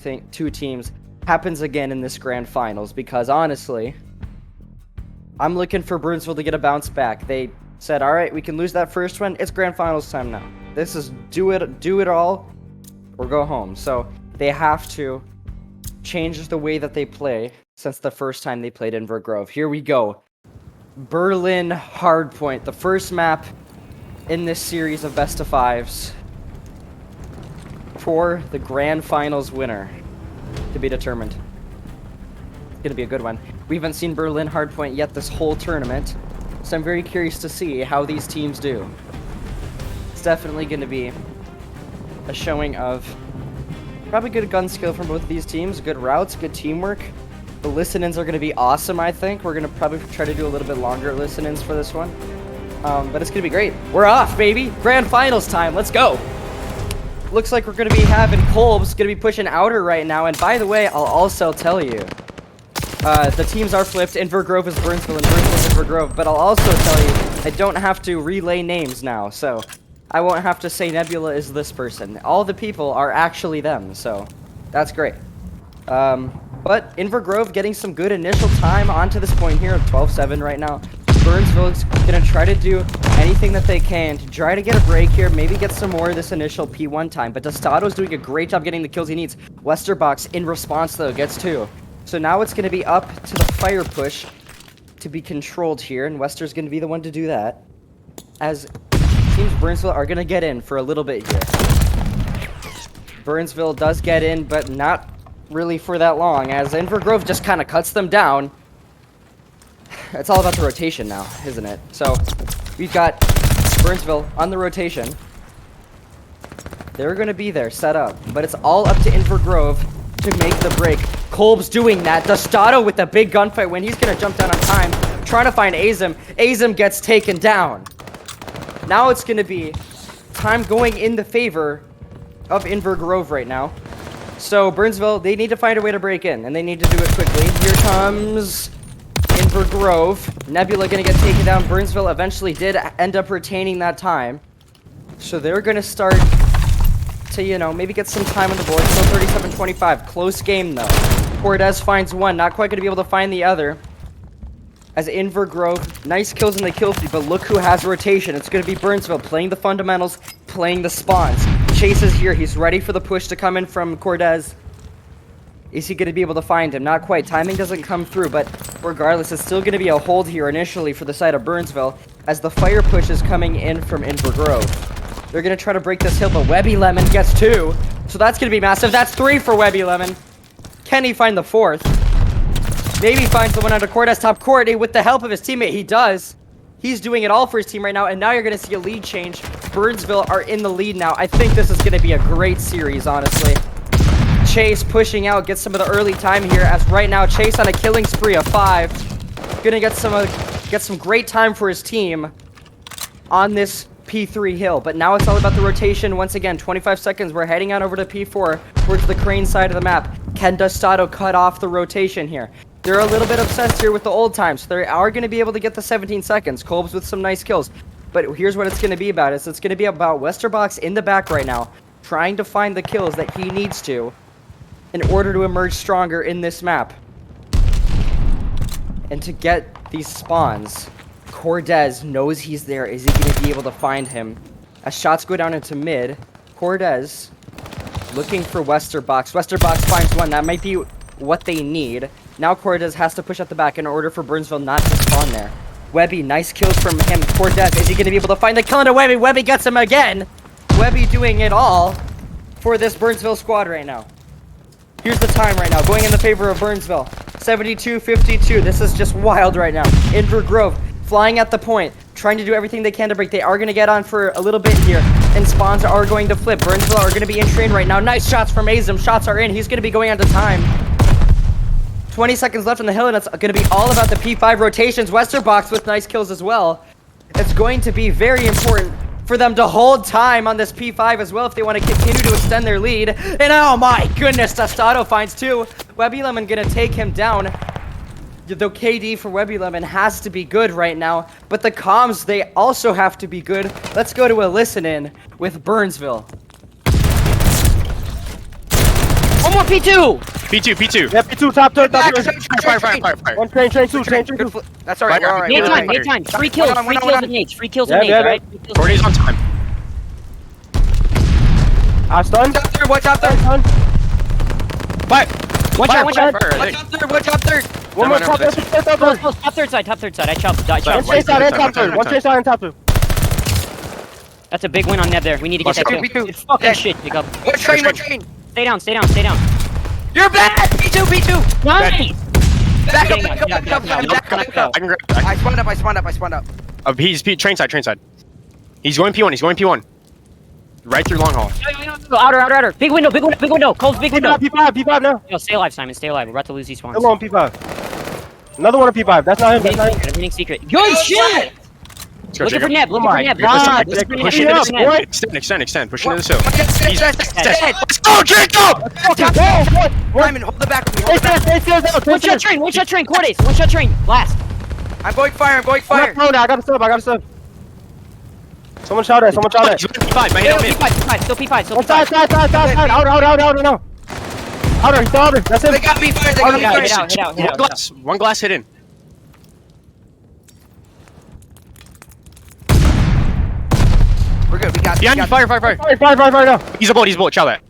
teams happens again in this grand finals, because honestly, I'm looking for Burnsville to get a bounce back. They said, all right, we can lose that first one. It's grand finals time now. This is do it all or go home. So they have to change the way that they play since the first time they played Invergrove. Here we go. Berlin Hardpoint, the first map in this series of best of 5s for the grand finals winner to be determined. It's going to be a good one. We haven't seen Berlin Hardpoint yet this whole tournament, so I'm very curious to see how these teams do. It's definitely going to be a showing of probably good gun skill from both of these teams, good routes, good teamwork. The listen-ins are going to be awesome, I think. We're going to probably try to do a little bit longer listen-ins for this one. But it's going to be great. We're off, baby! Grand finals time, let's go! Looks like we're going to be having Kolb's going to be pushing outer right now. And by the way, I'll also tell you, the teams are flipped. Invergrove is Burnsville and Burnsville is Invergrove. But I'll also tell you, I don't have to relay names now. So I won't have to say Nebula is this person. All the people are actually them. So that's great. But Invergrove getting some good initial time onto this point here of 12-7 right now. Burnsville is going to try to do anything that they can to try to get a break here, maybe get some more of this initial P1 time. But Dostato's doing a great job getting the kills he needs. Westerbox, in response, though, gets 2. So now it's going to be up to the fire push to be controlled here, and Wester's going to be the one to do that. As teams Burnsville are going to get in for a little bit here. Burnsville does get in, but not really for that long, as Invergrove just kind of cuts them down. It's all about the rotation now, isn't it? So we've got Burnsville on the rotation. They're gonna be there, set up. But it's all up to Inver Grove to make the break. Kolb's doing that. Dostato with the big gunfight when he's gonna jump down on time. Trying to find Azim. Azim gets taken down. Now it's gonna be time going in the favor of Inver Grove right now. So Burnsville, they need to find a way to break in, and they need to do it quickly. Here comes Inver Grove. Nebula gonna get taken down. Burnsville eventually did end up retaining that time. So they're gonna start to, you know, maybe get some time on the board. Still 37-25. Close game, though. Cortez finds one. Not quite going to be able to find the other. As Inver Grove, nice kills in the kill feed, but look who has rotation. It's going to be Burnsville playing the fundamentals, playing the spawns. Chase is here. He's ready for the push to come in from Cortez. Is he going to be able to find him? Not quite. Timing doesn't come through, but regardless, it's still going to be a hold here initially for the side of Burnsville as the fire push is coming in from Inver Grove. They're going to try to break this hill, but Webby Lemon gets 2. So that's going to be massive. That's 3 for Webby Lemon. Can he find the 4th? Maybe finds the one under Cortez top court with the help of his teammate. He does. He's doing it all for his team right now, and now you're going to see a lead change. Burnsville are in the lead now. I think this is going to be a great series, honestly. Chase pushing out, gets some of the early time here, as right now Chase on a killing spree of 5. Going to get some great time for his team on this P3 hill, but now it's all about the rotation. Once again, 25 seconds. We're heading on over to P4 towards the crane side of the map. Can Dostato cut off the rotation here? They're a little bit obsessed here with the old times. So they are going to be able to get the 17 seconds. Kolb's with some nice kills. But here's what it's going to be about. It's going to be about Westerbox in the back right now, trying to find the kills that he needs to in order to emerge stronger in this map. And to get these spawns. Cortez knows he's there. Is he going to be able to find him? As shots go down into mid, Cortez looking for Westerbox. Westerbox finds one. That might be what they need. Now Cortez has to push at the back in order for Burnsville not to spawn there. Webby, nice kills from him. Cortez, is he going to be able to find the kill into Webby? Webby gets him again. Webby doing it all for this Burnsville squad right now. Here's the time right now, going in the favor of Burnsville. 72-52. This is just wild right now. Inver Grove flying at the point, trying to do everything they can to break. They are going to get on for a little bit here, and spawns are going to flip. Burnsville are going to be in train right now. Nice shots from Azim. Shots are in. He's going to be going out of time. 20 seconds left on the hill, and it's going to be all about the P5 rotations. Westerbox with nice kills as well. It's going to be very important for them to hold time on this P5 as well if they want to continue to extend their lead. And oh my goodness, Dostato finds 2. Webby Lemon going to take him down. The KD for Webby Lemon has to be good right now, but the comms, they also have to be good. Let's go to a listen-in with Burnsville. One more P2! P2. Yeah, P2, top third. Fire. One train, two. That's alright, we're alright. Nade time. Free kills with nades. Free kills with nades, right? Cordy's on time. I stunned. Watch out there. But One shot. Watch out third. One more top third. Close, top third side. I chopped. One chase out and top third. One chase out and top third. That's a big win on Neb there. We need to get that kill. It's fucking shit, Jacob. What train? Stay down. You're back! P2! Nice! Back I can grab. I spawned up. He's train side. He's going P1. Right through long haul. Outer. Big window. Cole's big window. P5 now. Yo, stay alive, Simon. Stay alive. We're about to lose these spawns. Hello on P5. Another one on P5. That's not him. I'm hitting secret. Good shit! Looking for Neb. God, push into this hill. Extend. Push into this hill. Let's go, Jacob! Simon, hold the back with me. One shot train. Cordace. One shot train. Last. I'm going fire. I got a sub. Someone shot it. P5. My hit on mid. Still P5. Side. Outer. He's still outer. That's it. They got me fire. Hit out. One glass hit in. We're good. We got Behind you. Fire. Fire now. He's a bullet. Chow that.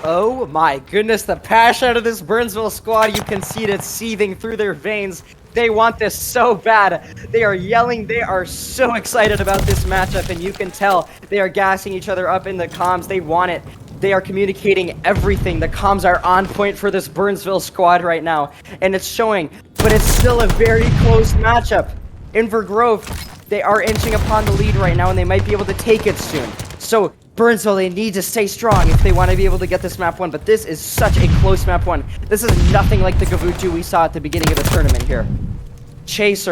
Oh my goodness, the passion out of this Burnsville squad, you can see it seething through their veins. They want this so bad. They are yelling. They are so excited about this matchup, and you can tell they are gassing each other up in the comms. They want it. They are communicating everything. The comms are on point for this Burnsville squad right now, and it's showing, but it's still a very close matchup. Inver Grove They are inching upon the lead right now, and they might be able to take it soon. So, Burnsville, they need to stay strong if they want to be able to get this map 1, but this is such a close map 1. This is nothing like the Gavutu we saw at the beginning of the tournament here. Chase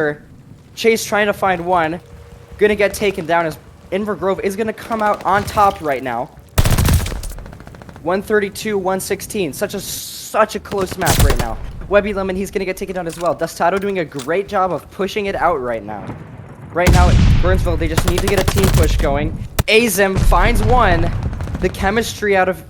trying to find 1. Gonna get taken down as Inver Grove is gonna come out on top right now. 132, 116. Such a close map right now. Webby Lemon, he's gonna get taken down as well. Dustado doing a great job of pushing it out right now. Right now at Burnsville, they just need to get a team push going. Azim finds 1. The chemistry out of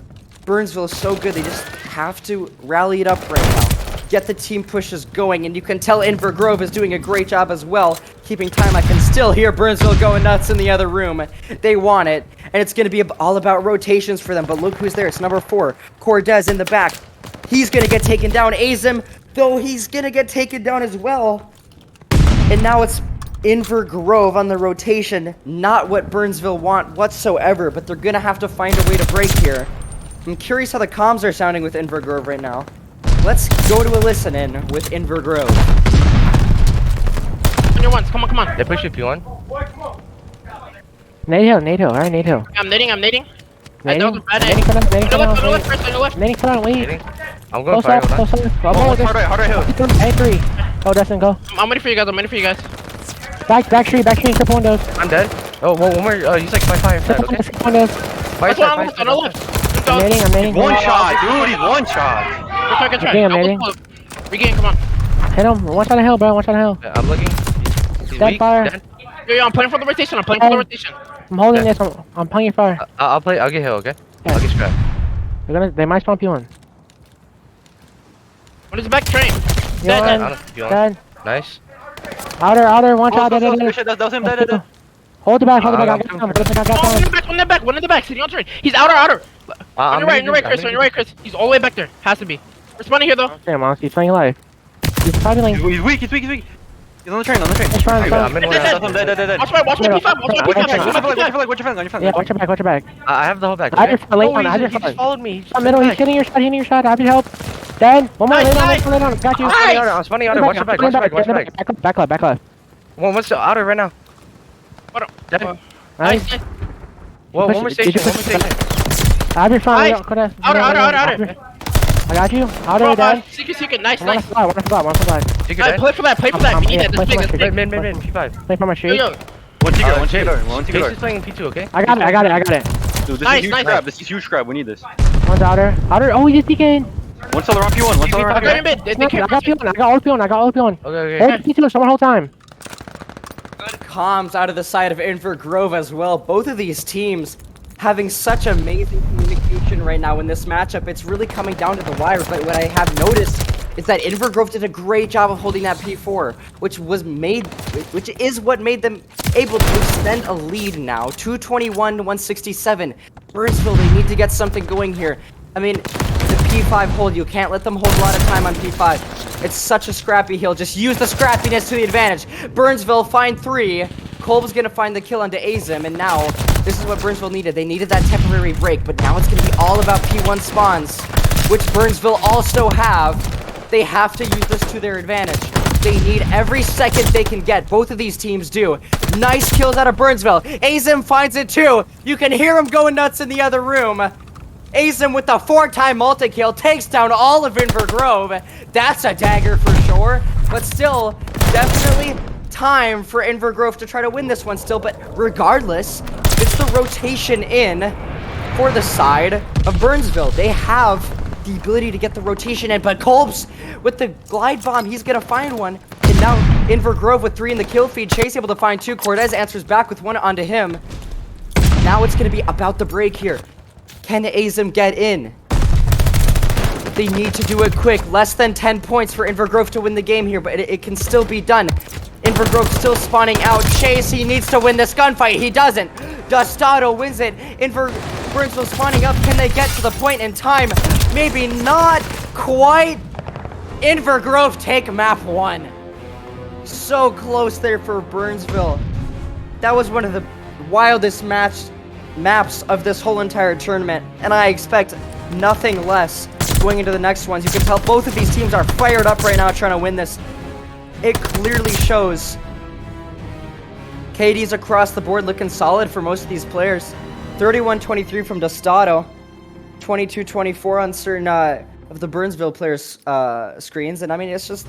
Burnsville is so good, they just have to rally it up right now. Get the team pushes going, and you can tell Inver Grove is doing a great job as well, keeping time. I can still hear Burnsville going nuts in the other room. They want it, and it's going to be all about rotations for them, but look who's there. It's number 4, Cortez in the back. He's going to get taken down. Azim, though, he's going to get taken down as well. And now it's Inver Grove on the rotation. Not what Burnsville want whatsoever, but they're going to have to find a way to break here. I'm curious how the comms are sounding with Inver Grove right now. Let's go to a listen-in with Inver Grove. On your ones, come on. They push you if you want. Nade hill, alright, nade hill. I'm nading. Nading come on, wait. I'm going fire. Close up. Hard right hill. A3. Go, Dustin, go. I'm ready for you guys. Back tree, triple windows. I'm dead. Oh, one more. He's like fire. Triple windows. Fire That's one on the left. I'm nading. One shot, dude. He's one shot. Good try. Damn, nading. Regain, come on. Hit him. Watch on the hill, bro. Watch on the hill. I'm looking. He's Dead weak. fire. Dead. Yo, I'm playing for the rotation. I'm holding this. I'm playing your fire. I'll get hill, okay? Yeah. I'll get scrap. They might stomp you on. What is the back train? Dead. Nice. Outer, one shot. That was him. Dead. Hold the back. One in the back. Sitting on train. He's outer. On your right, Chris. He's all the way back there. Has to be. Responding here, though. Damn, honestly, he's playing live. He's probably like... He's weak. He's on the train. He's trying. I'm in one. Dead. Watch my P5. Watch your flank. Yeah, watch your back. I have the whole back. I just followed me. Middle, he's hitting your shot. I have your help. Dead. One more, lay down. Got you. I'm spawning outer. Watch your back. Back left. One's still outer right now. Dead. Nice. One more station. I have your front. Outer. I got you. Outer, dead. Secret. Nice. One fly. Play for that. We need that. This big. Mid, P5. Play from my street. One T-guard. He's playing P2, okay? I got it. Dude, this Nice, is huge nice. crab. This is huge crab. We need this. One's outer. Oh, he just DK'd. One seller on P1. One seller on Grab P1. him mid. I got P1. I got all P1. Okay. Hold P2 someone whole time. Good comms out of the side of Inver Grove as well. Both of these teams having such amazing communication right now in this matchup. It's really coming down to the wire, but what I have noticed is that Inver Grove did a great job of holding that P4, which is what made them able to extend a lead now. 221 to 167. Burnsville, they need to get something going here. I mean, the P5 hold, you can't let them hold a lot of time on P5. It's such a scrappy hill. Just use the scrappiness to the advantage. Burnsville find 3. Kolb's gonna find the kill onto Azim, and now this is what Burnsville needed. They needed that temporary break, but now it's gonna be all about P1 spawns, which Burnsville also have. They have to use this to their advantage. They need every second they can get. Both of these teams do. Nice kills out of Burnsville. Azim finds it too. You can hear him going nuts in the other room. Azim with the 4-time multi-kill takes down all of Inver Grove. That's a dagger for sure. But still, definitely time for Inver Grove to try to win this one still. But regardless, it's the rotation in for the side of Burnsville. They have the ability to get the rotation in, but Kolb's with the glide bomb, he's gonna find one. And now Inver Grove with 3 in the kill feed. Chase able to find 2. Cortez answers back with 1 onto him. Now it's gonna be about the break here. Can Azim get in? They need to do it quick. Less than 10 points for Inver Grove to win the game here, but it can still be done. Inver Grove still spawning out. Chase, he needs to win this gunfight. He doesn't. Dustado wins it. Burnsville spawning up. Can they get to the point in time? Maybe not quite. Inver Grove take map 1. So close there for Burnsville. That was one of the wildest maps of this whole entire tournament, and I expect nothing less going into the next ones. You can tell both of these teams are fired up right now trying to win this. It clearly shows KD's across the board looking solid for most of these players. 31-23 from Dostato. 22-24 on certain of the Burnsville players' screens. And I mean, it's just,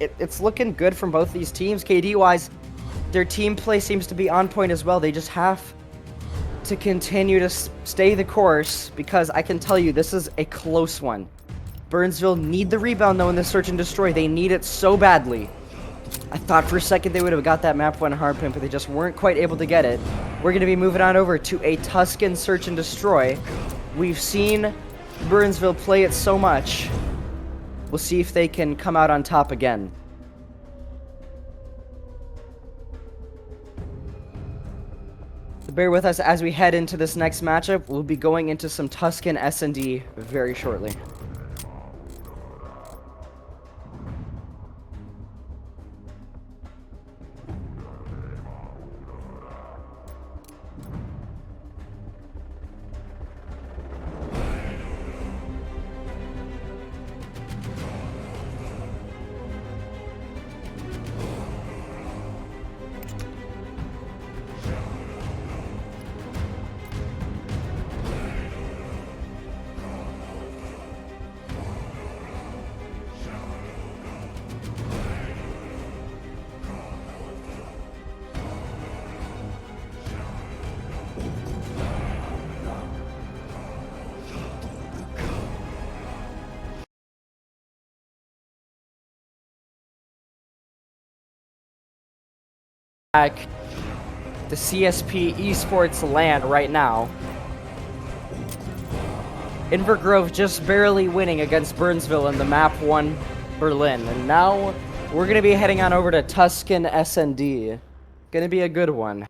it's looking good from both these teams. KD-wise, their team play seems to be on point as well. They just have to continue to stay the course, because I can tell you this is a close one. Burnsville need the rebound though in the search and destroy. They need it so badly. I thought for a second they would have got that map 1 hard pin, but they just weren't quite able to get it. We're going to be moving on over to a Tuscan search and destroy. We've seen Burnsville play it so much. We'll see if they can come out on top again. So bear with us as we head into this next matchup. We'll be going into some Tuscan S&D very shortly. Back the CSP Esports LAN right now. Invergrove just barely winning against Burnsville in the map 1 Berlin. And now we're going to be heading on over to Tuscan S&D. Going to be a good one.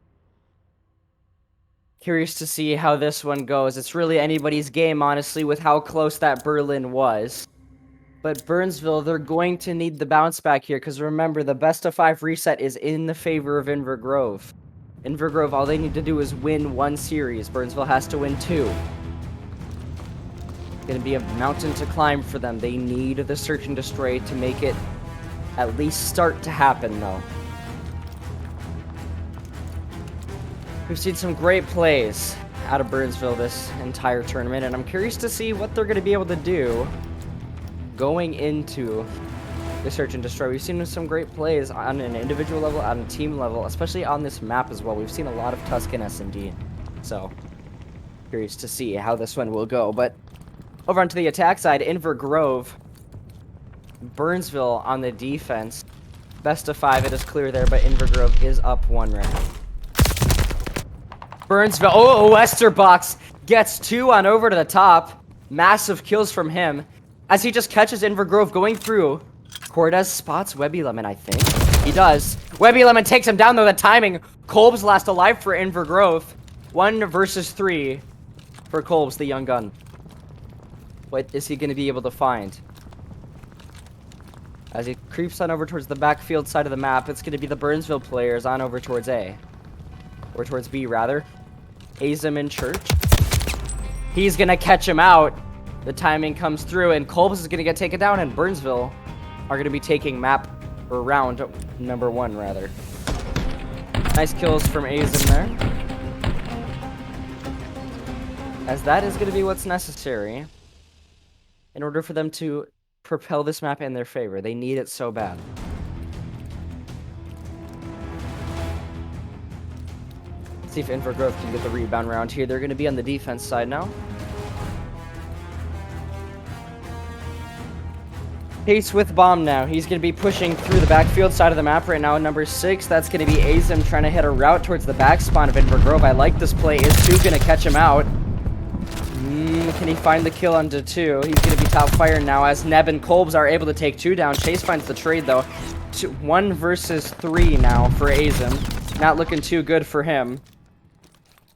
Curious to see how this one goes. It's really anybody's game, honestly, with how close that Berlin was. But Burnsville, they're going to need the bounce back here, because remember, the best of 5 reset is in the favor of Invergrove. Invergrove, all they need to do is win 1 series. Burnsville has to win 2. It's going to be a mountain to climb for them. They need the search and destroy to make it at least start to happen, though. We've seen some great plays out of Burnsville this entire tournament, and I'm curious to see what they're going to be able to do going into the search and destroy. We've seen some great plays on an individual level, on a team level, especially on this map as well. We've seen a lot of Tuscan S&D, so curious to see how this one will go. But over onto the attack side, Invergrove, Burnsville on the defense. Best of 5, it is clear there, but Invergrove is up 1 right now. Burnsville, oh, Westerbox gets 2 on over to the top. Massive kills from him, as he just catches Invergrove going through. Cortez spots Webby Lemon, I think. He does. Webby Lemon takes him down, though. The timing. Kolb's last alive for Invergrove. 1 versus 3 for Kolb's, the young gun. What is he going to be able to find? As he creeps on over towards the backfield side of the map, it's going to be the Burnsville players on over towards A. Or towards B, rather. Azim in church. He's going to catch him out. The timing comes through, and Kolb's is going to get taken down, and Burnsville are going to be taking map, or round number 1, rather. Nice kills from Azim there. As that is going to be what's necessary in order for them to propel this map in their favor. They need it so bad. Let's see if Invergrove can get the rebound round here. They're going to be on the defense side now. Pace with bomb now. He's going to be pushing through the backfield side of the map right now. Number 6, that's going to be Azim trying to hit a route towards the back spawn of Invergrove. I like this play. Is 2 going to catch him out? Can he find the kill onto 2? He's going to be top fire now as Neb and Kolb's are able to take 2 down. Chase finds the trade, though. 1 versus 3 now for Azim. Not looking too good for him,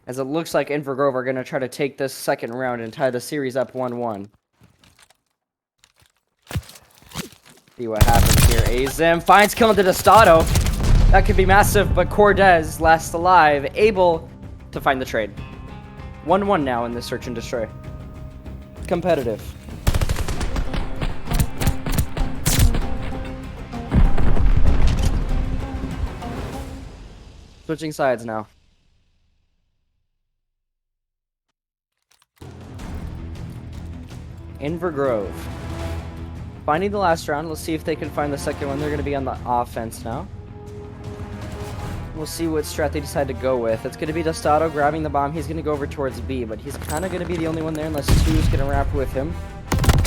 as it looks like Invergrove are going to try to take this second round and tie the series up 1-1. See what happens here. Azim finds kill into Dostato. That could be massive, but Cortez, last alive, able to find the trade. 1-1 now in this search and destroy. Competitive. So switching sides now. Invergrove. Finding the last round. Let's see if they can find the second one. They're going to be on the offense now. We'll see what strat they decide to go with. It's going to be Dostado grabbing the bomb. He's going to go over towards B, but he's kind of going to be the only one there unless 2 is going to wrap with him.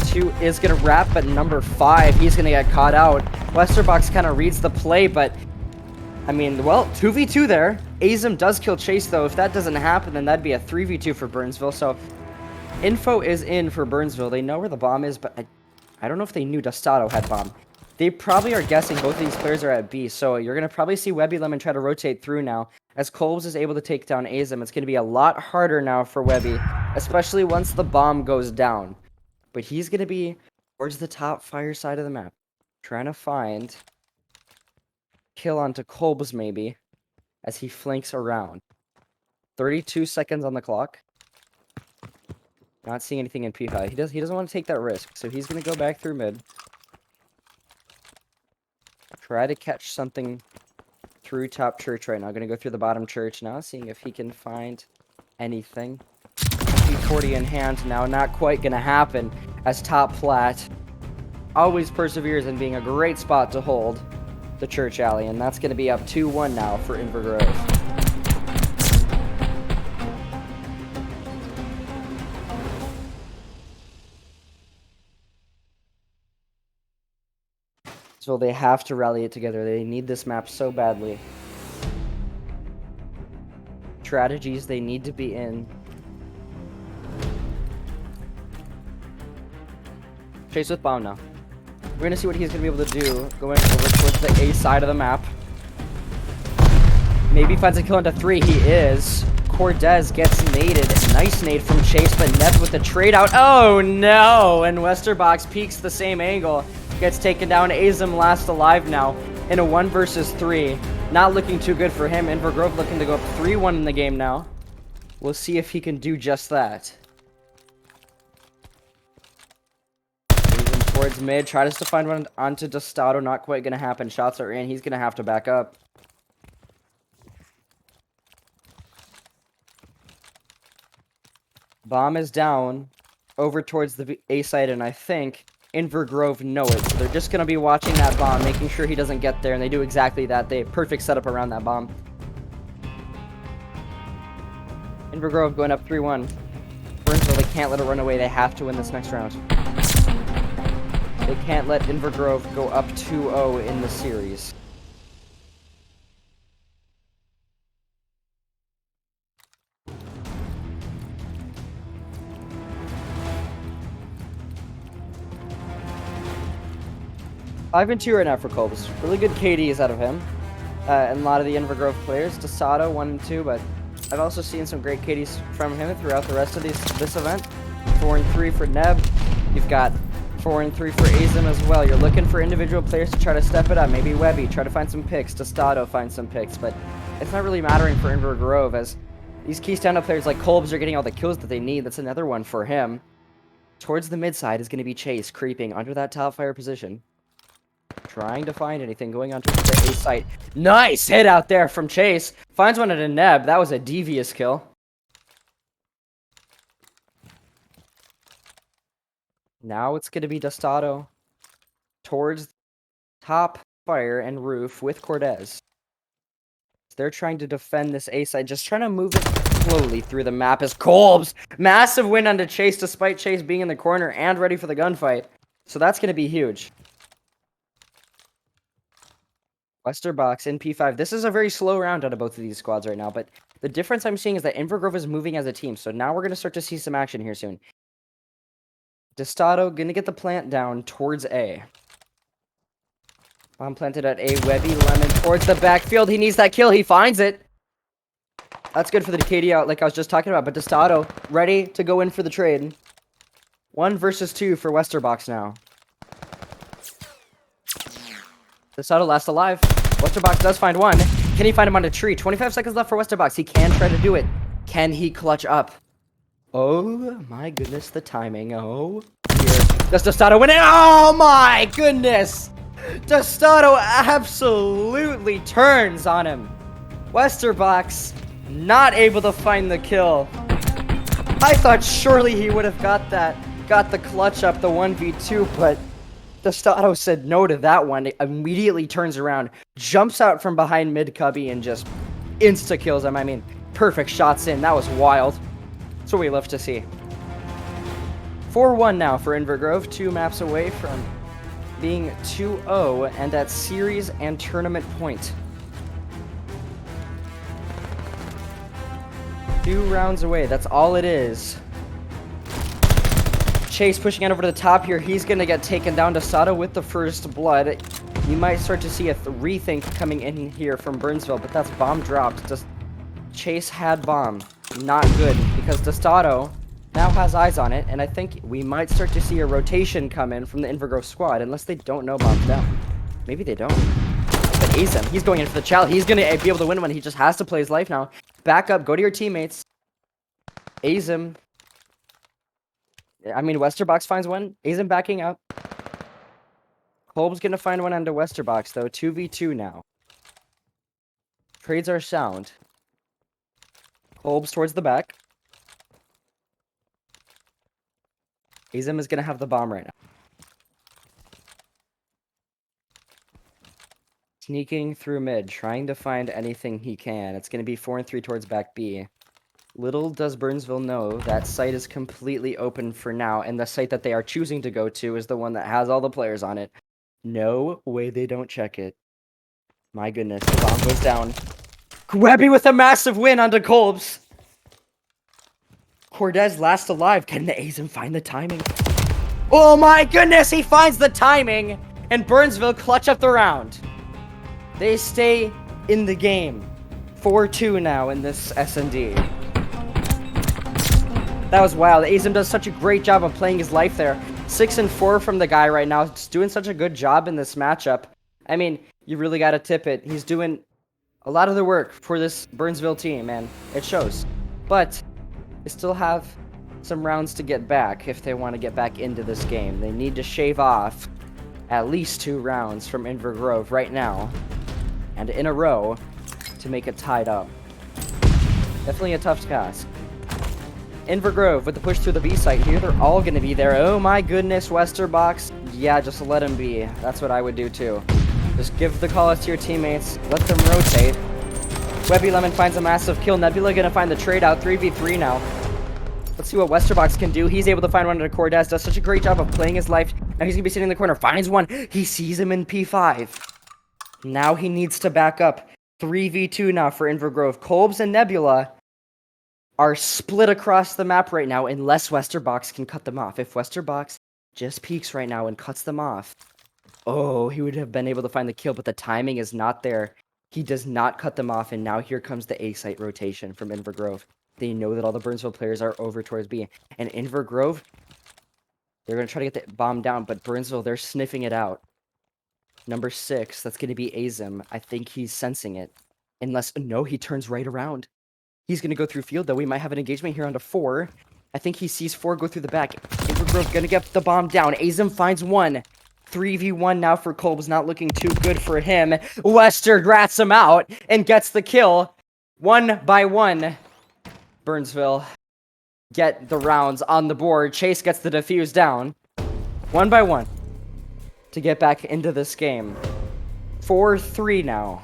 2 is going to wrap, but number 5, he's going to get caught out. Westerbox kind of reads the play, but I mean, well, 2v2 there. Azim does kill Chase, though. If that doesn't happen, then that'd be a 3v2 for Burnsville. So info is in for Burnsville. They know where the bomb is, but I don't know if they knew Dostado had bomb. They probably are guessing both of these players are at B, so you're going to probably see Webby Lemon try to rotate through now. As Kolbs is able to take down Azim, it's going to be a lot harder now for Webby, especially once the bomb goes down. But he's going to be towards the top fire side of the map, trying to find kill onto Kolbs maybe, as he flanks around. 32 seconds on the clock. Not seeing anything in P5. He doesn't want to take that risk, so he's going to go back through mid. Try to catch something through top church right now. Going to go through the bottom church now, seeing if he can find anything. P40 in hand now, not quite going to happen, as top plat always perseveres in being a great spot to hold the church alley, and that's going to be up 2-1 now for Invergrove. So they have to rally it together. They need this map so badly. Strategies they need to be in. Chase with bomb now. We're going to see what he's going to be able to do. Going over towards the A side of the map. Maybe finds a kill into 3. He is. Cortez gets naded. Nice nade from Chase, but Nev with the trade out. Oh no! And Westerbox peeks the same angle. Gets taken down. Azim last alive now in a 1 versus 3. Not looking too good for him. Invergrove looking to go up 3-1 in the game now. We'll see if he can do just that. Azim towards mid. Tries to find one onto Dostado. Not quite going to happen. Shots are in. He's going to have to back up. Bomb is down over towards the A side, and I think Invergrove know it, so they're just going to be watching that bomb, making sure he doesn't get there, and they do exactly that. They perfect setup around that bomb. Invergrove going up 3-1. Burnsville, they can't let it run away. They have to win this next round. They can't let Invergrove go up 2-0 in the series. Five and 2 right now for Kolbs. Really good KDs out of him. And a lot of the Invergrove players. Dostado 1 and 2, but I've also seen some great KDs from him throughout the rest of this event. 4 and 3 for Neb. You've got 4 and 3 for Azim as well. You're looking for individual players to try to step it up. Maybe Webby, try to find some picks. Dostado find some picks, but it's not really mattering for Invergrove as these key stand-up players like Kolbs are getting all the kills that they need. That's another one for him. Towards the mid side is going to be Chase creeping under that top fire position. Trying to find anything going on to the A site. Nice hit out there from Chase. Finds one at a Neb. That was a devious kill. Now it's going to be Dostado towards top fire and roof with Cortez. They're trying to defend this A side, just trying to move it slowly through the map as Kolbs. Massive win onto Chase despite Chase being in the corner and ready for the gunfight. So that's going to be huge. Westerbox in P5. This is a very slow round out of both of these squads right now, but the difference I'm seeing is that Invergrove is moving as a team, so now we're going to start to see some action here soon. Dostado going to get the plant down towards A. Bomb planted at A. Webby Lemon towards the backfield. He needs that kill. He finds it. That's good for the KD out like I was just talking about, but Dostado ready to go in for the trade. 1 versus 2 for Westerbox now. Dostado last alive. Westerbox does find one. Can he find him on a tree? 25 seconds left for Westerbox. He can try to do it. Can he clutch up? Oh my goodness, the timing. Oh, here. Does Dostado win it? Oh my goodness! Dostado absolutely turns on him. Westerbox not able to find the kill. I thought surely he would have got the clutch up, the 1v2, but Dostato said no to that one. It immediately turns around, jumps out from behind mid cubby, and just insta-kills him. I mean, perfect shots in. That was wild. That's what we love to see. 4-1 now for Invergrove, 2 maps away from being 2-0 and at series and tournament point. 2 rounds away, that's all it is. Chase pushing it over to the top here. He's going to get taken down. Dostato with the first blood. You might start to see a rethink coming in here from Burnsville, but that's bomb dropped. Just Chase had bomb. Not good, because Dostato now has eyes on it, and I think we might start to see a rotation come in from the Invergrove squad, unless they don't know bomb's down. Maybe they don't. But Azem, he's going in for the challenge. He's going to be able to win one. He just has to play his life now. Back up, go to your teammates. Azem. I mean, Westerbox finds one. Azem backing up. Kolb's going to find one onto Westerbox, though. 2v2 now. Trades are sound. Kolb's towards the back. Azem is going to have the bomb right now. Sneaking through mid, trying to find anything he can. It's going to be 4 and 3 towards back B. Little does Burnsville know that site is completely open for now, and the site that they are choosing to go to is the one that has all the players on it. No way they don't check it. My goodness, the bomb goes down. Webby with a massive win onto Kolb's. Cortez last alive. Can the Azem find the timing? Oh my goodness, he finds the timing! And Burnsville clutch up the round. They stay in the game. 4-2 now in this S&D. That was wild. Azem does such a great job of playing his life there. 6 and 4 from the guy right now. Just doing such a good job in this matchup. I mean, you really got to tip it. He's doing a lot of the work for this Burnsville team, and it shows. But they still have some rounds to get back if they want to get back into this game. They need to shave off at least 2 rounds from Invergrove right now and in a row to make it tied up. Definitely a tough task. Invergrove with the push through the B site here. They're all going to be there. Oh my goodness, Westerbox. Yeah, just let him be. That's what I would do too. Just give the call out to your teammates. Let them rotate. Webby Lemon finds a massive kill. Nebula going to find the trade out. 3v3 now. Let's see what Westerbox can do. He's able to find one into Cortez. Does such a great job of playing his life. Now he's going to be sitting in the corner. Finds one. He sees him in P5. Now he needs to back up. 3v2 now for Invergrove. Kolb's and Nebula are split across the map right now unless Westerbox can cut them off. If Westerbox just peeks right now and cuts them off, oh, he would have been able to find the kill, but the timing is not there. He does not cut them off, and now here comes the A-site rotation from Invergrove. They know that all the Burnsville players are over towards B. And Invergrove, they're going to try to get the bomb down, but Burnsville, they're sniffing it out. Number 6, that's going to be Azem. I think he's sensing it. Unless, no, he turns right around. He's going to go through field, though. We might have an engagement here onto 4. I think he sees 4 go through the back. Invergrove going to get the bomb down. Azem finds 1. 3v1 now for Kolb's. Not looking too good for him. Wester rats him out and gets the kill. 1 by 1. Burnsville get the rounds on the board. Chase gets the defuse down. 1 by 1 to get back into this game. 4-3 now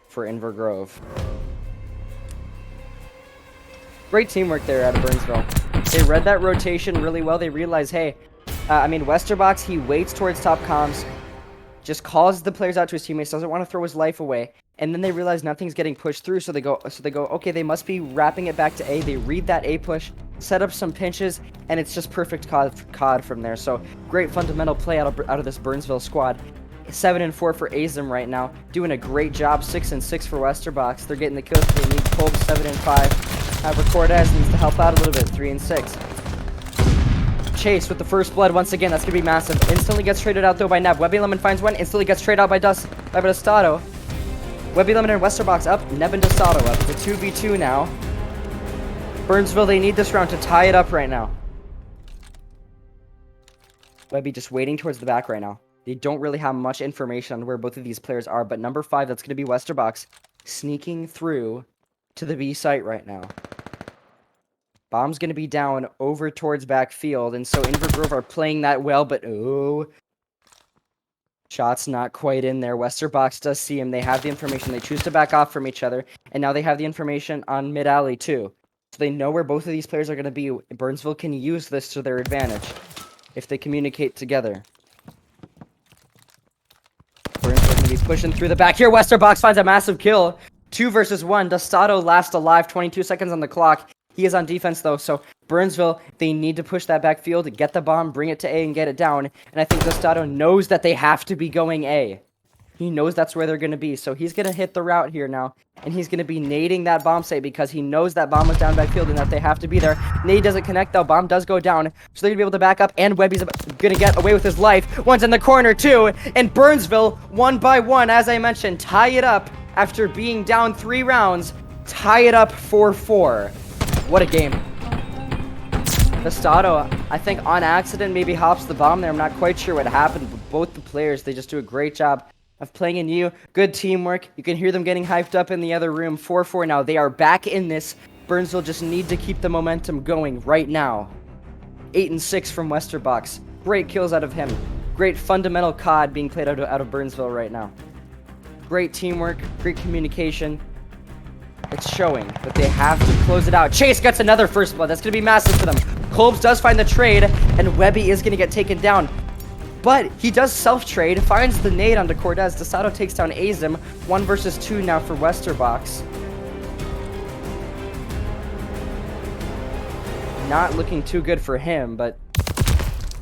for Invergrove. Great teamwork there out of Burnsville. They read that rotation really well. They realized, hey, Westerbox, he waits towards top comms, just calls the players out to his teammates, doesn't want to throw his life away, and then they realize nothing's getting pushed through, so they go, okay, they must be wrapping it back to A. They read that A push, set up some pinches, and it's just perfect COD from there. So great fundamental play out of this Burnsville squad. 7 and 4 for Azem right now, doing a great job. 6 and 6 for Westerbox. They're getting the kills. They need Kolb. 7 and 5. However, Cortez needs to help out a little bit. 3 and 6. Chase with the first blood once again. That's gonna be massive. Instantly gets traded out though by Nev. Webby Lemon finds one. Instantly gets traded out by Dostato. Webby Lemon and Westerbox up. Neb and Dostato up. The 2v2 now. Burnsville, they need this round to tie it up right now. Webby just waiting towards the back right now. They don't really have much information on where both of these players are, but number 5, that's going to be Westerbox. sneaking through to the B site right now. Bomb's going to be down over towards backfield, and so Invergrove are playing that well, but oh, shot's not quite in there. Westerbox does see him. They have the information. They choose to back off from each other, and now they have the information on mid-alley too. So they know where both of these players are going to be. Burnsville can use this to their advantage if they communicate together. Burnsville going to be pushing through the back here. Westerbox finds a massive kill. 2 versus 1. Dostato last alive. 22 seconds on the clock. He is on defense, though, so Burnsville, they need to push that backfield, get the bomb, bring it to A, and get it down. And I think Dostato knows that they have to be going A. He knows that's where they're going to be, so he's going to hit the route here now. And he's going to be nading that bomb site because he knows that bomb was down backfield and that they have to be there. Nade doesn't connect, though. Bomb does go down, so they're going to be able to back up, and Webby's going to get away with his life. One's in the corner, too, and Burnsville, 1 by 1, as I mentioned, tie it up after being down 3 rounds. Tie it up 4-4. What a game. Dostato, I think on accident, maybe hops the bomb there. I'm not quite sure what happened, but both the players, they just do a great job of playing in you. Good teamwork. You can hear them getting hyped up in the other room. 4-4 now. They are back in this. Burnsville just need to keep the momentum going right now. 8 and 6 from Westerbox. Great kills out of him. Great fundamental COD being played out of Burnsville right now. Great teamwork. Great communication. It's showing, but they have to close it out. Chase gets another first blood. That's going to be massive for them. Kolbs does find the trade, and Webby is going to get taken down. But he does self-trade, finds the nade onto Cortez. Dostato takes down Azim. 1 versus 2 now for Westerbox. Not looking too good for him, but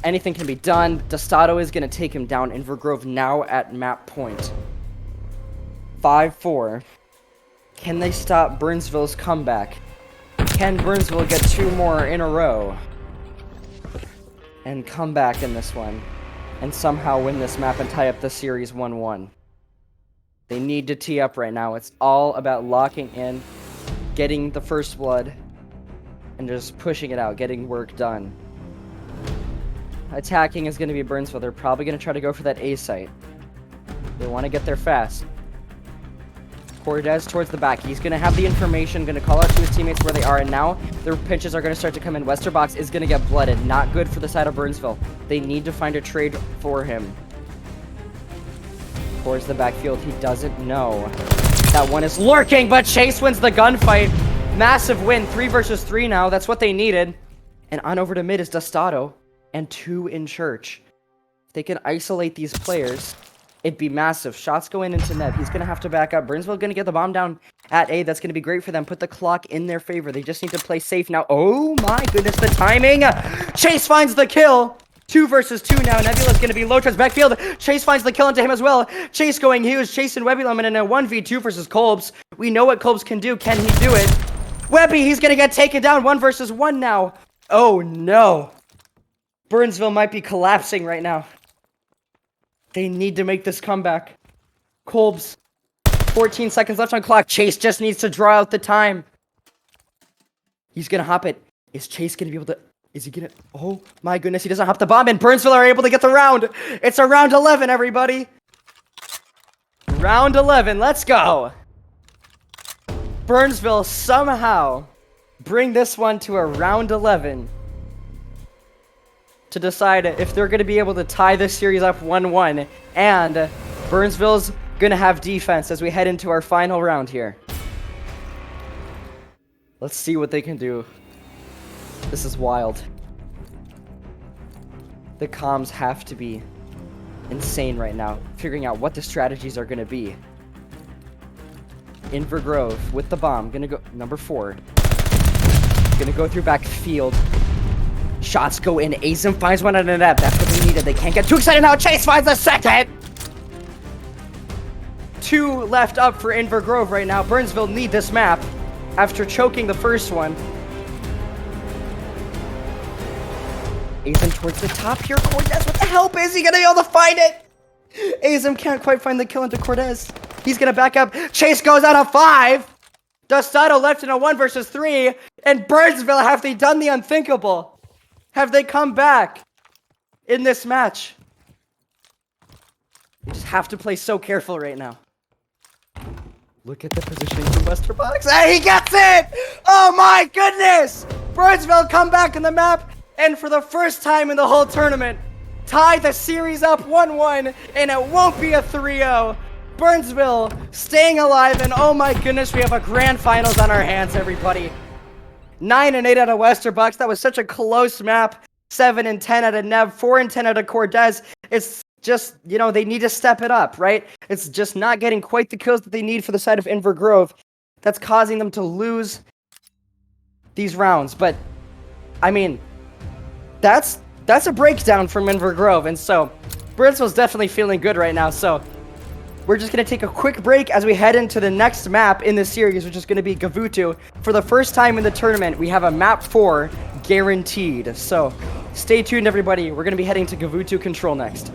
anything can be done. Dostato is going to take him down. Invergrove now at map point. 5-4. Can they stop Burnsville's comeback? Can Burnsville get 2 more in a row? And come back in this one. And somehow win this map and tie up the series 1-1. They need to tee up right now. It's all about locking in, getting the first blood, and just pushing it out, getting work done. Attacking is going to be Burnsville. They're probably going to try to go for that A site. They want to get there fast. Cortez towards the back. He's going to have the information, going to call out to his teammates where they are, and now their pinches are going to start to come in. Westerbox is going to get blooded. Not good for the side of Burnsville. They need to find a trade for him. Towards the backfield. He doesn't know. That one is lurking, but Chase wins the gunfight. Massive win. 3 versus 3 now. That's what they needed. And on over to mid is Dostato and 2 in Church. If they can isolate these players, it'd be massive. Shots go into net. He's going to have to back up. Burnsville going to get the bomb down at A. That's going to be great for them. Put the clock in their favor. They just need to play safe now. Oh my goodness, the timing. Chase finds the kill. 2 versus 2 now. Nebula's going to be low towards backfield. Chase finds the kill into him as well. Chase going huge. Chase and Webby Lemon in a 1v2 versus Kolbs. We know what Kolbs can do. Can he do it? Webby, he's going to get taken down. 1 versus 1 now. Oh no. Burnsville might be collapsing right now. They need to make this comeback. Kolbs, 14 seconds left on clock. Chase just needs to draw out the time. He's going to hop it. Is Chase going to be able to... Is he going to... Oh my goodness, he doesn't hop the bomb, and Burnsville are able to get the round. It's a round 11, everybody. Round 11, let's go. Burnsville somehow bring this one to a round 11 to decide if they're going to be able to tie this series up 1-1. And Burnsville's going to have defense as we head into our final round here. Let's see what they can do. This is wild. The comms have to be insane right now, figuring out what the strategies are going to be. Invergrove with the bomb, going to go number 4. Going to go through backfield. Shots go in. Azim finds one on the net. That's what they needed. They can't get too excited now. Chase finds the second. 2 left up for Invergrove right now. Burnsville need this map after choking the first one. Azim towards the top here. Cortez, what the help is he gonna be able to find it? Azim can't quite find the kill into Cortez. He's gonna back up. Chase goes out of 5. Dostato left in a 1 versus 3. And Burnsville, have they done the unthinkable? Have they come back in this match? You just have to play so careful right now. Look at the positioning from Westerbox. Hey, he gets it! Oh my goodness! Burnsville come back in the map, and for the first time in the whole tournament, tie the series up 1-1, and it won't be a 3-0. Burnsville staying alive, and oh my goodness, we have a grand finals on our hands, everybody. 9 and 8 out of Westerbucks. That was such a close map. 7 and 10 out of Nev, 4 and 10 out of Cortez. It's just, you know, they need to step it up, right? It's just not getting quite the kills that they need for the side of Inver Grove. That's causing them to lose these rounds. But, I mean, that's a breakdown from Inver Grove. And so, Burnsville's definitely feeling good right now. So, we're just going to take a quick break as we head into the next map in this series, which is going to be Gavutu. For the first time in the tournament, we have a map 4 guaranteed. So, stay tuned, everybody. We're going to be heading to Gavutu Control next.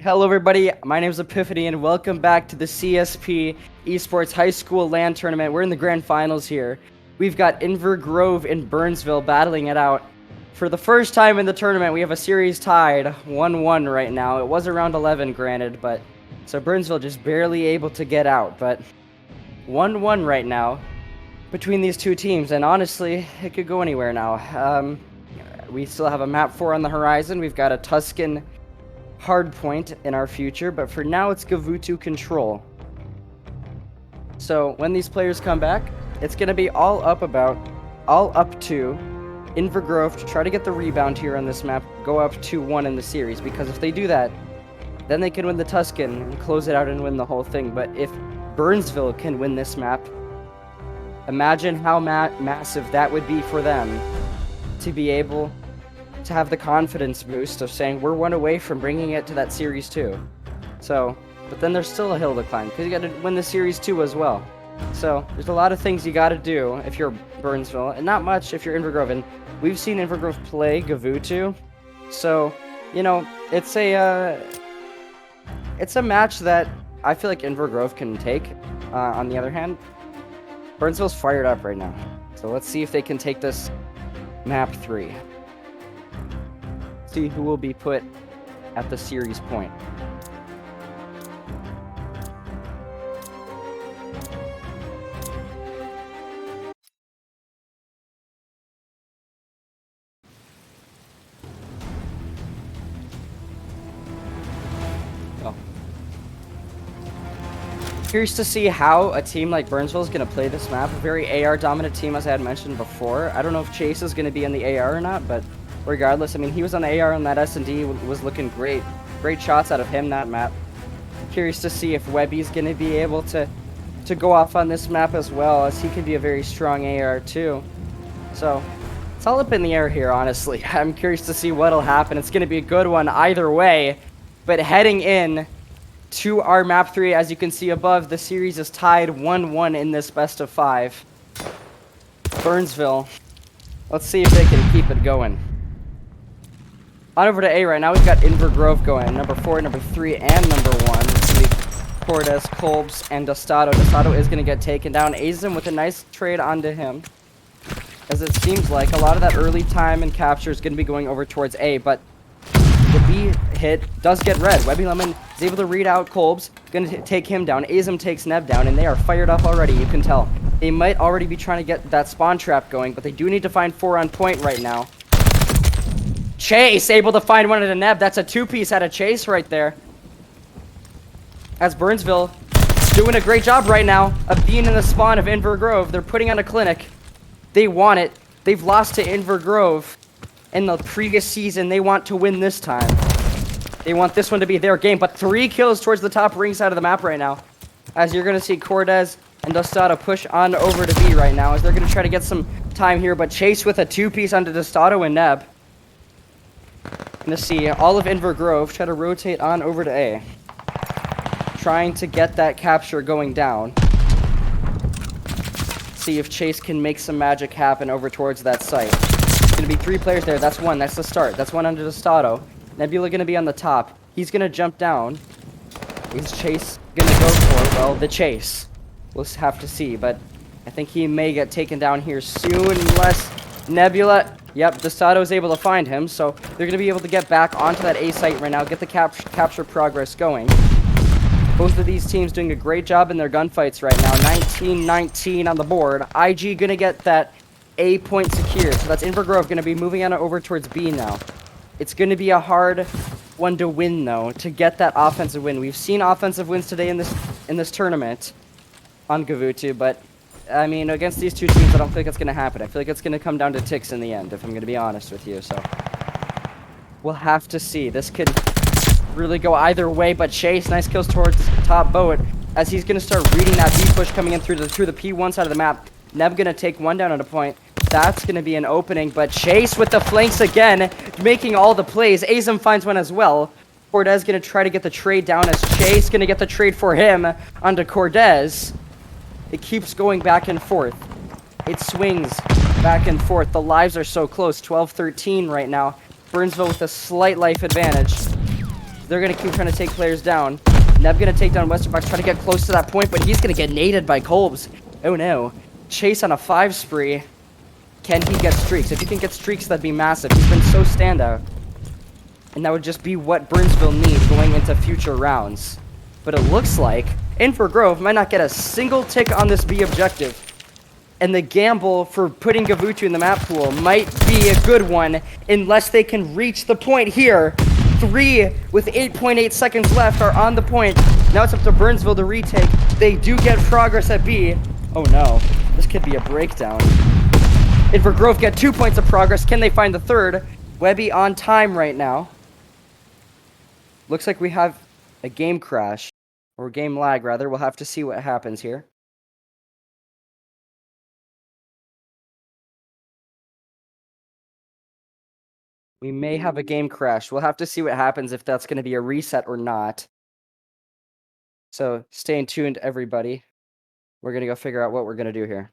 Hello everybody, my name is Epiphany and welcome back to the CSP Esports High School LAN Tournament. We're in the grand finals here. We've got Inver Grove and Burnsville battling it out. For the first time in the tournament, we have a series tied 1-1 right now. It was around 11, granted, but so Burnsville just barely able to get out, but 1-1 right now between these two teams, and honestly, it could go anywhere now. We still have a map 4 on the horizon. We've got a Tuscan hardpoint in our future, but for now it's Gavutu control. So when these players come back, it's going to be all up to Inver Grove to try to get the rebound here on this map, go up 2-1 in the series, because if they do that, then they can win the Tuscan and close it out and win the whole thing. But if Burnsville can win this map, imagine how massive that would be for them to be able to have the confidence boost of saying we're one away from bringing it to that series 2. So, but then there's still a hill to climb because you got to win the series 2 as well. So there's a lot of things you got to do if you're Burnsville, and not much if you're Inver Grove. And we've seen Inver Grove play Gavutu, so you know it's a match that I feel like Inver Grove can take. On the other hand, Burnsville's fired up right now, so let's see if they can take this map 3. See who will be put at the series point. Oh. Curious to see how a team like Burnsville is going to play this map. A very AR dominant team, as I had mentioned before. I don't know if Chase is going to be in the AR or not, but regardless, I mean, he was on the AR on that S&D, was looking great. Great shots out of him that map. Curious to see if Webby's going to be able to go off on this map as well, as he can be a very strong AR too. So, it's all up in the air here, honestly. I'm curious to see what'll happen. It's going to be a good one either way. But heading in to our map 3, as you can see above, the series is tied 1-1 in this best of 5. Burnsville, let's see if they can keep it going. On over to A right now, we've got Inver Grove going, number 4, number 3, and number 1. It's going to be Cortez, Kolbs, and Dostado. Dostado is going to get taken down. Azim with a nice trade onto him, as it seems like a lot of that early time and capture is going to be going over towards A, but the B hit does get red. Webby Lemon is able to read out Kolbs, going to take him down. Azim takes Neb down, and they are fired up already, you can tell. They might already be trying to get that spawn trap going, but they do need to find 4 on point right now. Chase able to find one at a Neb. That's a 2-piece out of Chase right there. As Burnsville doing a great job right now of being in the spawn of Inver Grove. They're putting on a clinic. They want it. They've lost to Inver Grove in the previous season. They want to win this time. They want this one to be their game. But 3 kills towards the top ring side of the map right now, as you're going to see Cortez and Dostado push on over to B right now, as they're going to try to get some time here. But Chase with a 2-piece onto Dostado and Neb. Going to see all of Inver Grove try to rotate on over to A, trying to get that capture going down. See if Chase can make some magic happen over towards that site. There's going to be 3 players there. That's 1. That's the start. That's 1 under Dostado. Nebula going to be on the top. He's going to jump down. Is Chase going to go for, well, the chase? We'll have to see, but I think he may get taken down here soon unless Nebula... Yep, Dostado is able to find him, so they're going to be able to get back onto that A site right now, get the capture progress going. Both of these teams doing a great job in their gunfights right now. 19-19 on the board. IG going to get that A point secured, so that's Inver Grove going to be moving on over towards B now. It's going to be a hard one to win, though, to get that offensive win. We've seen offensive wins today in this tournament on Gavutu, but I mean, against these two teams, I don't think it's going to happen. I feel like it's going to come down to ticks in the end, if I'm going to be honest with you. So we'll have to see. This could really go either way, but Chase, nice kills towards the top boat, as he's going to start reading that B push coming in through the P1 side of the map. Neb going to take 1 down at a point. That's going to be an opening, but Chase with the flanks again, making all the plays. Azim finds one as well. Cortez going to try to get the trade down, as Chase going to get the trade for him onto Cortez. It keeps going back and forth. It swings back and forth. The lives are so close. 12-13 right now. Burnsville with a slight life advantage. They're gonna keep trying to take players down. Neb gonna take down Westerbox, try to get close to that point, but he's gonna get naded by Kolbs. Oh no. Chase on a 5 spree. Can he get streaks? If he can get streaks, that'd be massive. He's been so standout. And that would just be what Burnsville needs going into future rounds. But it looks like Infer Grove might not get a single tick on this B objective. And the gamble for putting Gavutu in the map pool might be a good one unless they can reach the point here. 3 with 8.8 seconds left are on the point. Now it's up to Burnsville to retake. They do get progress at B. Oh no, this could be a breakdown. Infer Grove get 2 points of progress. Can they find the third? Webby on time right now. Looks like we have a game crash, or game lag rather. We'll have to see what happens here. We may have a game crash. We'll have to see what happens if that's going to be a reset or not. So stay tuned, everybody. We're going to go figure out what we're going to do here.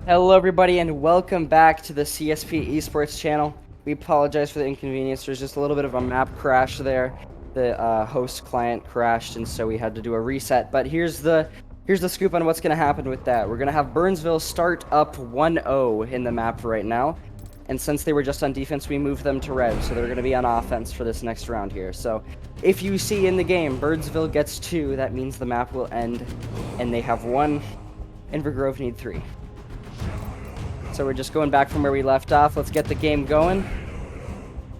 Hello everybody and welcome back to the CSP Esports channel. We apologize for the inconvenience. There's just a little bit of a map crash there. The host client crashed and so we had to do a reset. But here's the scoop on what's going to happen with that. We're going to have Burnsville start up 1-0 in the map right now. And since they were just on defense, we moved them to red. So they're going to be on offense for this next round here. So if you see in the game Burnsville gets 2, that means the map will end. And they have 1. Invergrove need 3. So we're just going back from where we left off. Let's get the game going.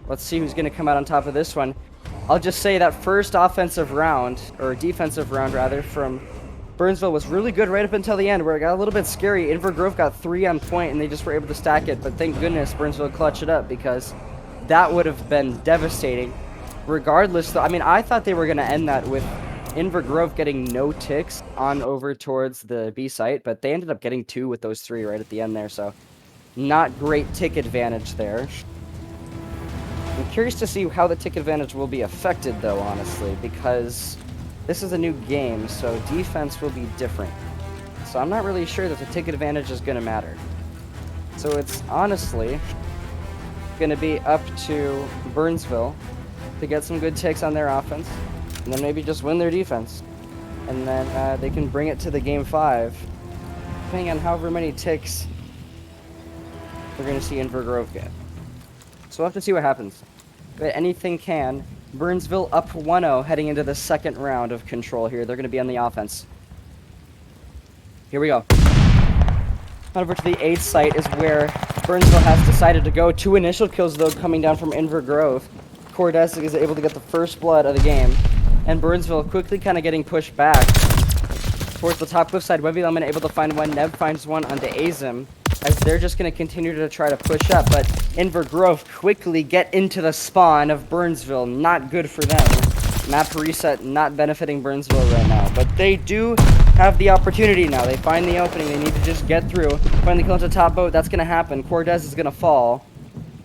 Let's see who's going to come out on top of this one. I'll just say that first offensive round, or defensive round rather, from Burnsville was really good right up until the end, where it got a little bit scary. Invergrove got 3 on point, and they just were able to stack it. But thank goodness Burnsville clutched it up, because that would have been devastating. Regardless, though, I mean, I thought they were going to end that with Invergrove getting no ticks on over towards the B site, but they ended up getting 2 with those 3 right at the end there, so not great tick advantage there. I'm curious to see how the tick advantage will be affected, though, honestly, because this is a new game, so defense will be different. So I'm not really sure that the tick advantage is going to matter. So it's honestly going to be up to Burnsville to get some good ticks on their offense, and then maybe just win their defense. And then they can bring it to the game 5, depending on however many ticks we're going to see Invergrove get. So we'll have to see what happens. But anything can. Burnsville up 1-0 heading into the second round of control here. They're going to be on the offense. Here we go. Over to the 8th site is where Burnsville has decided to go. 2 initial kills, though, coming down from Invergrove. Cordes is able to get the first blood of the game. And Burnsville quickly kind of getting pushed back towards the top cliffside. Webby Lemon able to find one. Neb finds one onto Azim, as they're just going to continue to try to push up. But Invergrove quickly get into the spawn of Burnsville. Not good for them. Map reset not benefiting Burnsville right now. But they do have the opportunity now. They find the opening. They need to just get through. Find the kill into the top boat. That's going to happen. Cordes is going to fall.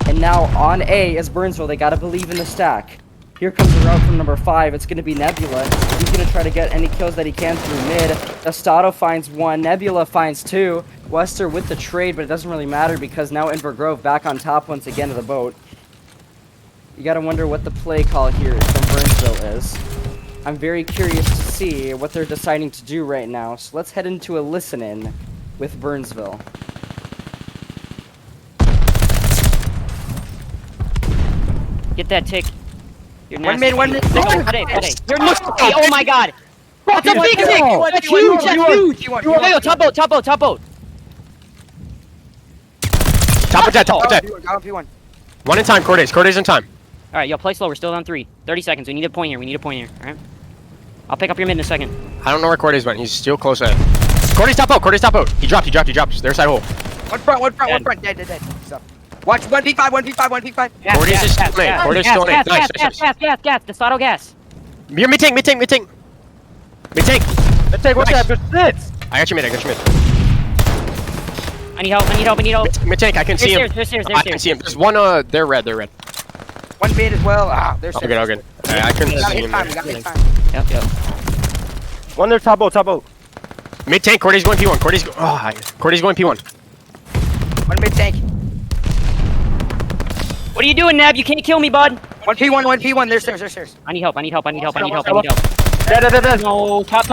And now on A is Burnsville. They got to believe in the stack. Here comes the route from number 5. It's going to be Nebula. He's going to try to get any kills that he can through mid. Estado finds 1. Nebula finds 2. Wester with the trade, but it doesn't really matter because now Invergrove back on top once again of the boat. You got to wonder what the play call here from Burnsville is. I'm very curious to see what they're deciding to do right now. So let's head into a listen-in with Burnsville. Get that tick. You're One mid. Oh my god! That's a big tick! That's huge! That's huge! Yo, top boat! Top of dead. P1. 1 in time, Cordes in time. Alright, yo, play slow. We're still on 3. 30 seconds. We need a point here. Alright? I'll pick up your mid in a second. I don't know where Cordes went. He's still close at it. Cordes top boat. He dropped. Their side hole. One front. Dead. Stop. Watch 1v5. Cordes is still in. Cordes still in. Nice. Gas. Desado gas. You're mid tank. Mid tank, what's Nice. that? Good sits. I got you mid. I need help. Mid tank, I can see him. There's stairs. I can see him. There's one, they're red. One mid as well. There's All good. I couldn't see him. We got his time. Yep. One there, top boat. Mid tank, Cordes going P1. Cordes going P1. One mid tank. What are you doing, Nab? You can't kill me, bud. 1p1. There's stairs. I need help. Dead. No, top.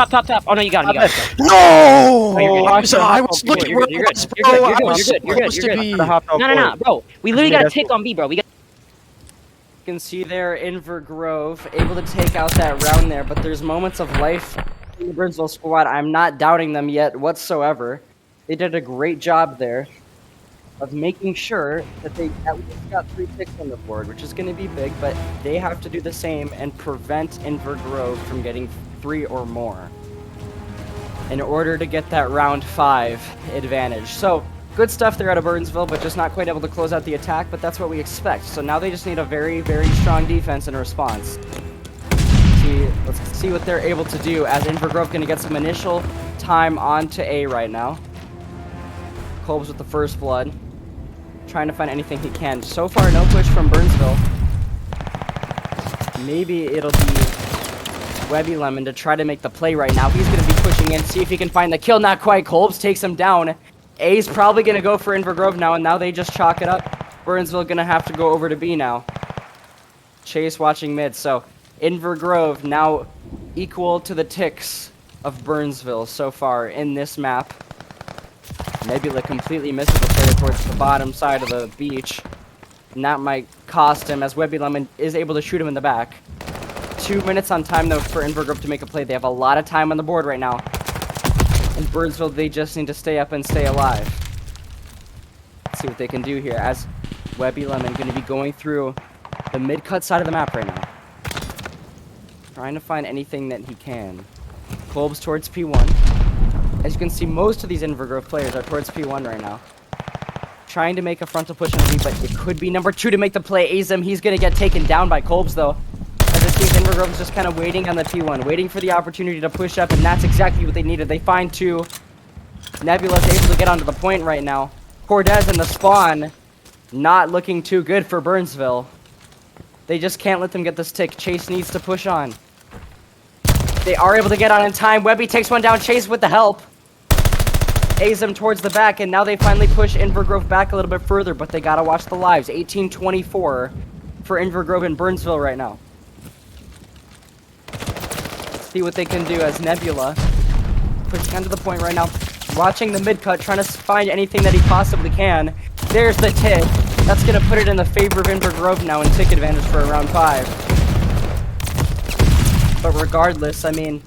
Oh no, you got him. No! You're good. I was looking where it was, bro. I was supposed to be. No, bro. We literally got a tick on B, bro. You can see there Invergrove able to take out that round there, but there's moments of life in the Burnsville squad. I'm not doubting them yet whatsoever. They did a great job there of making sure that they at least got 3 ticks on the board, which is going to be big, but they have to do the same and prevent Invergrove from getting 3 or more in order to get that round 5 advantage. So good stuff there out of Burnsville, but just not quite able to close out the attack, but that's what we expect. So now they just need a very, very strong defense in response. Let's see what they're able to do, as Invergrove going to get some initial time onto A right now. Kolb's with the first blood, trying to find anything he can. So far, no push from Burnsville. Maybe it'll be Webby Lemon to try to make the play right now. He's going to be pushing in, see if he can find the kill. Not quite. Kolb's takes him down. A's probably going to go for Invergrove now, and now they just chalk it up. Burnsville going to have to go over to B now. Chase watching mid, so Invergrove now equal to the ticks of Burnsville so far in this map. Nebula completely misses the player towards the bottom side of the beach. And that might cost him as Webby Lemon is able to shoot him in the back. 2 minutes on time though for Invergrove to make a play. They have a lot of time on the board right now. In Burnsville, they just need to stay up and stay alive. Let's see what they can do here as Webby Lemon going to be going through the mid-cut side of the map right now. Trying to find anything that he can. Kolb's towards P1. As you can see, most of these Invergrove players are towards P1 right now. Trying to make a frontal push on B, but it could be number 2 to make the play. Azim, he's going to get taken down by Kolb's though. As it seems Invergrove is just kind of waiting on the P1, waiting for the opportunity to push up, and that's exactly what they needed. They find 2. Nebula's able to get onto the point right now. Cortez in the spawn, not looking too good for Burnsville. They just can't let them get this tick. Chase needs to push on. They are able to get on in time. Webby takes one down. Chase with the help. Azim towards the back, and now they finally push Invergrove back a little bit further, but they gotta watch the lives. 18-24 for Invergrove and Burnsville right now. See what they can do as Nebula pushing onto the point right now. Watching the mid-cut, trying to find anything that he possibly can. There's the tick. That's going to put it in the favor of Invergrove now and tick advantage for round 5. But regardless, I mean,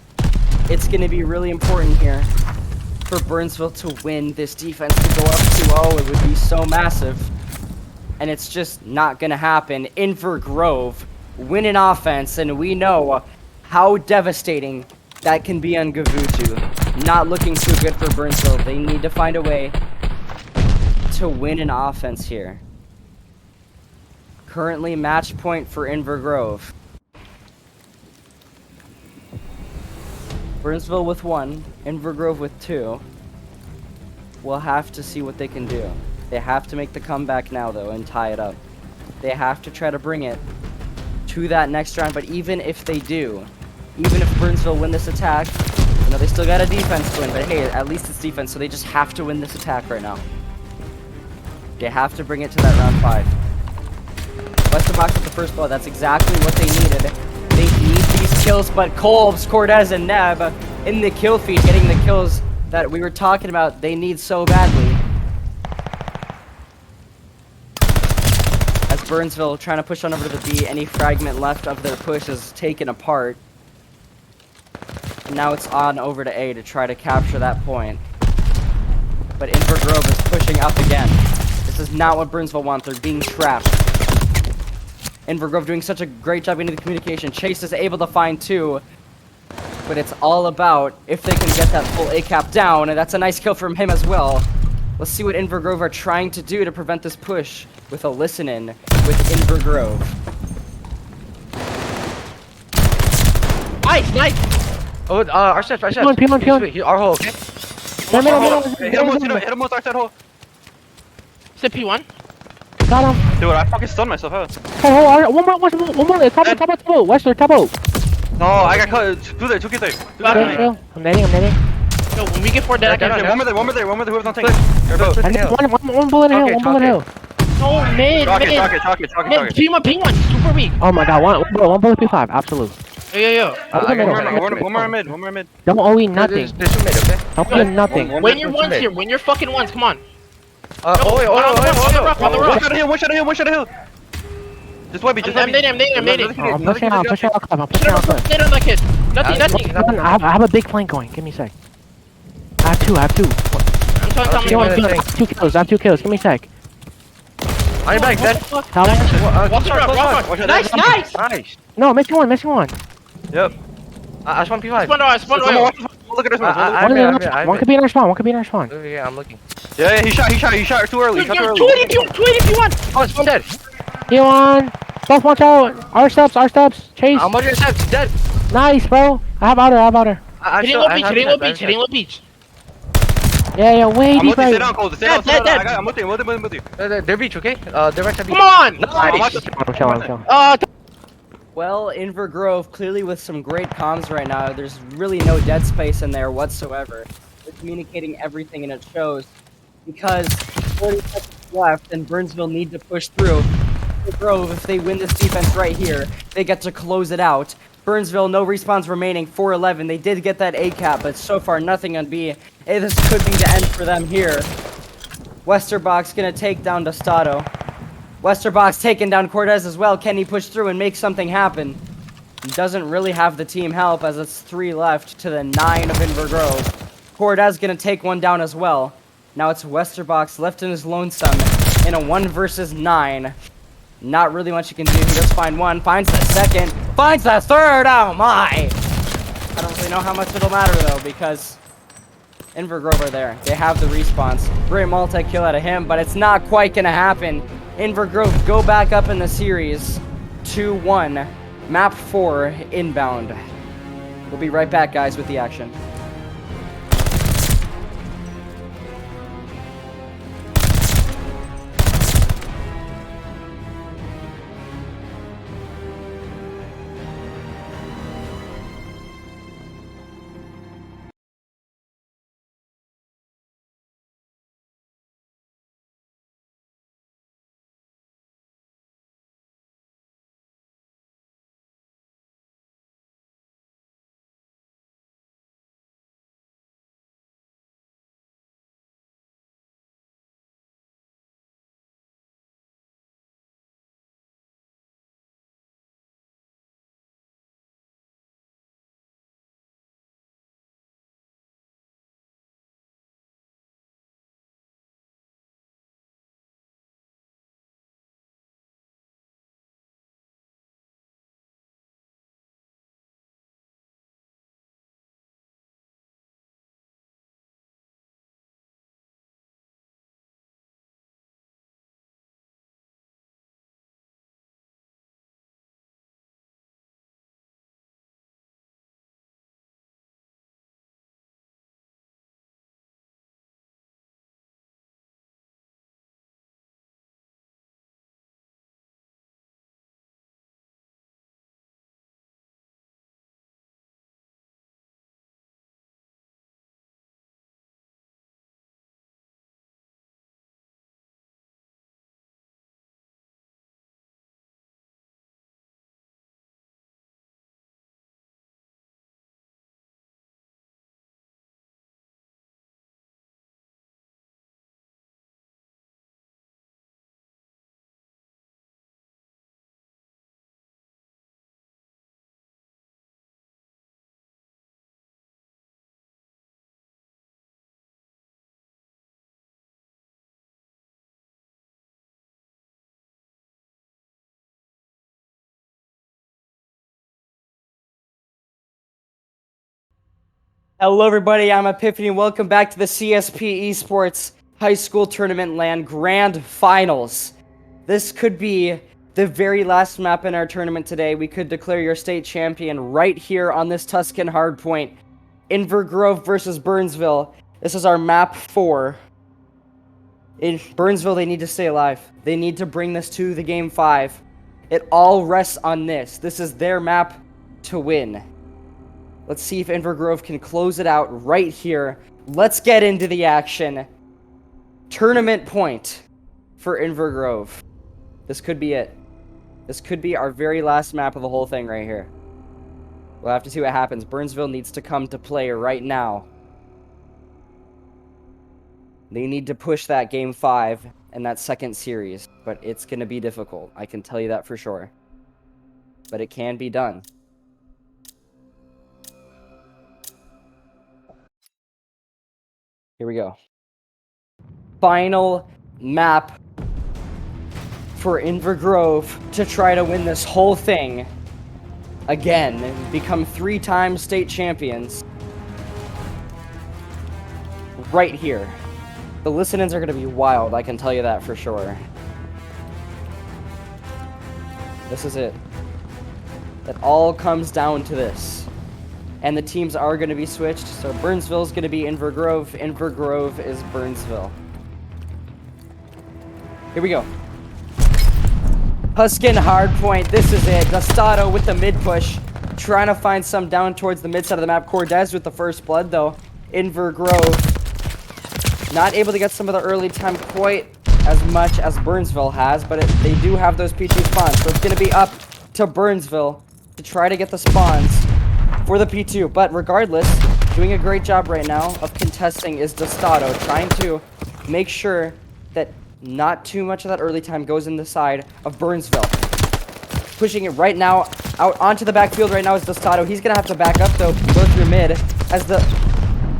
it's going to be really important here for Burnsville to win this defense. To go up 2-0, it would be so massive. And it's just not going to happen. Invergrove win an offense, and we know how devastating that can be on Gavutu. Not looking too good for Burnsville. They need to find a way to win an offense here. Currently match point for Invergrove. Burnsville with 1, Invergrove with 2. We'll have to see what they can do. They have to make the comeback now though and tie it up. They have to try to bring it to that next round, but even if they do, even if Burnsville win this attack, you know, they still got a defense to win, but hey, at least it's defense, so they just have to win this attack right now. They have to bring it to that round 5. West of box with the first blow, that's exactly what they needed. They need these kills, but Kolb's, Cortez, and Neb in the kill feed, getting the kills that we were talking about, they need so badly. As Burnsville trying to push on over to the B, any fragment left of their push is taken apart. And now it's on over to A to try to capture that point. But Invergrove is pushing up again. This is not what Burnsville wants. They're being trapped. Invergrove doing such a great job into the communication. Chase is able to find 2. But it's all about if they can get that full A cap down. And that's a nice kill from him as well. Let's see what Invergrove are trying to do to prevent this push with a listen-in with Invergrove. Nice! Oh, our steps. P1. Our hole, okay? Hit him most, our side hole. Sit P1. Got him. Dude, I fucking stunned myself, huh? Oh, one more. Tabo. Western, Tabo. No, I got cut. 2 there, 2 kids there. I'm netting. No, when we get 4 dead, I can One more there, whoever's on tank. One bullet hill, one bullet hill. No, mid. Chalk it. P1, super weak. Oh my god, one bullet P5, absolute. Yo. One more mid. Don't OE nothing. There's 2 mid, okay? Don't OE nothing. Win your ones here, win your fucking ones, come on. One shot of hill. Just Webby, I'm nading. I'm pushing out clip. Nade on that kid. Nothing. I have a big flank going, give me a sec. I have 2. I'm telling you. I have 2 kills, give me a sec. On your back, dead. Walk her up. Nice. No, missing one. Yep. I spawned P5. Spawn oil. Look at this one. One could be in our spawn, Yeah, I'm looking. Yeah, he shot too early. 281. Oh, spawn dead. P1. Both watch out. Our steps. Chase. I'm on your steps, he's dead. Nice, bro. I have outer. Hitting low beach. Yeah, way deep right. Sit down, Cole. I'm with you. They're beach, okay? They're right to beach. Come on. Nice. I'm chilling. Well, Invergrove clearly with some great comms right now. There's really no dead space in there whatsoever. They're communicating everything and it shows. because 40 seconds left and Burnsville need to push through. Grove, if they win this defense right here, they get to close it out. Burnsville, no respawns remaining, 4-11. They did get that A cap, but so far nothing on B. Hey, this could be the end for them here. Westerbox gonna take down Dostado. Westerbox taking down Cortez as well. Can he push through and make something happen? He doesn't really have the team help as it's 3 left to the 9 of Inver Grove. Cortez gonna take one down as well. Now it's Westerbox left in his lonesome in a 1 versus 9. Not really much you can do. He does find one, finds the second, finds the third. Oh my! I don't really know how much it'll matter though, because Inver Grove are there. They have the respawns. Great multi-kill out of him, but it's not quite gonna happen. Inver Grove go back up in the series. 2-1. Map 4 inbound. We'll be right back, guys, with the action. Hello everybody, I'm Epiphany and welcome back to the CSP Esports High School Tournament LAN Grand Finals. This could be the very last map in our tournament today. We could declare your state champion right here on this Tuscan hardpoint. Inver Grove versus Burnsville. This is our map 4. In Burnsville, they need to stay alive. They need to bring this to the game 5. It all rests on this. This is their map to win. Let's see if Inver Grove can close it out right here. Let's get into the action. Tournament point for Inver Grove. This could be it. This could be our very last map of the whole thing right here. We'll have to see what happens. Burnsville needs to come to play right now. They need to push that game 5 in that second series, but it's going to be difficult. I can tell you that for sure. But it can be done. Here we go. Final map for Inver Grove to try to win this whole thing again and become 3-time state champions. Right here. The listen-ins are going to be wild, I can tell you that for sure. This is it. It all comes down to this. And the teams are going to be switched, so Burnsville is going to be Inver Grove. Inver Grove is Burnsville. Here we go. Tuscan hardpoint, this is it. Dostado with the mid push, trying to find some down towards the mid side of the map. Cortez with the first blood, though. Inver Grove Not able to get some of the early time quite as much as Burnsville has, but they do have those P2 spawns. So it's going to be up to Burnsville to try to get the spawns for the P2. But regardless, doing a great job right now of contesting is Dostato, trying to make sure that not too much of that early time goes in the side of Burnsville. Pushing it right now out onto the backfield right now is Dostato. He's going to have to back up, though, go through mid as the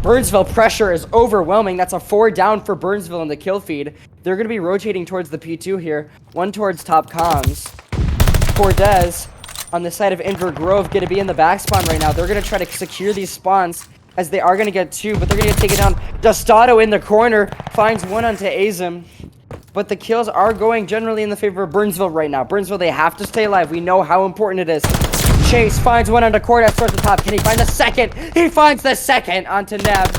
Burnsville pressure is overwhelming. That's a 4 down for Burnsville in the kill feed. They're going to be rotating towards the P2 here. One towards top comms. Cortez on the side of Inver Grove going to be in the back spawn right now. They're going to try to secure these spawns as they are going to get 2, but they're going to take it down. Dostato in the corner finds one onto Azim. But the kills are going generally in the favor of Burnsville right now. Burnsville, they have to stay alive. We know how important it is. Chase finds one onto Cortez towards the top. Can he find the second? He finds the second onto Neb.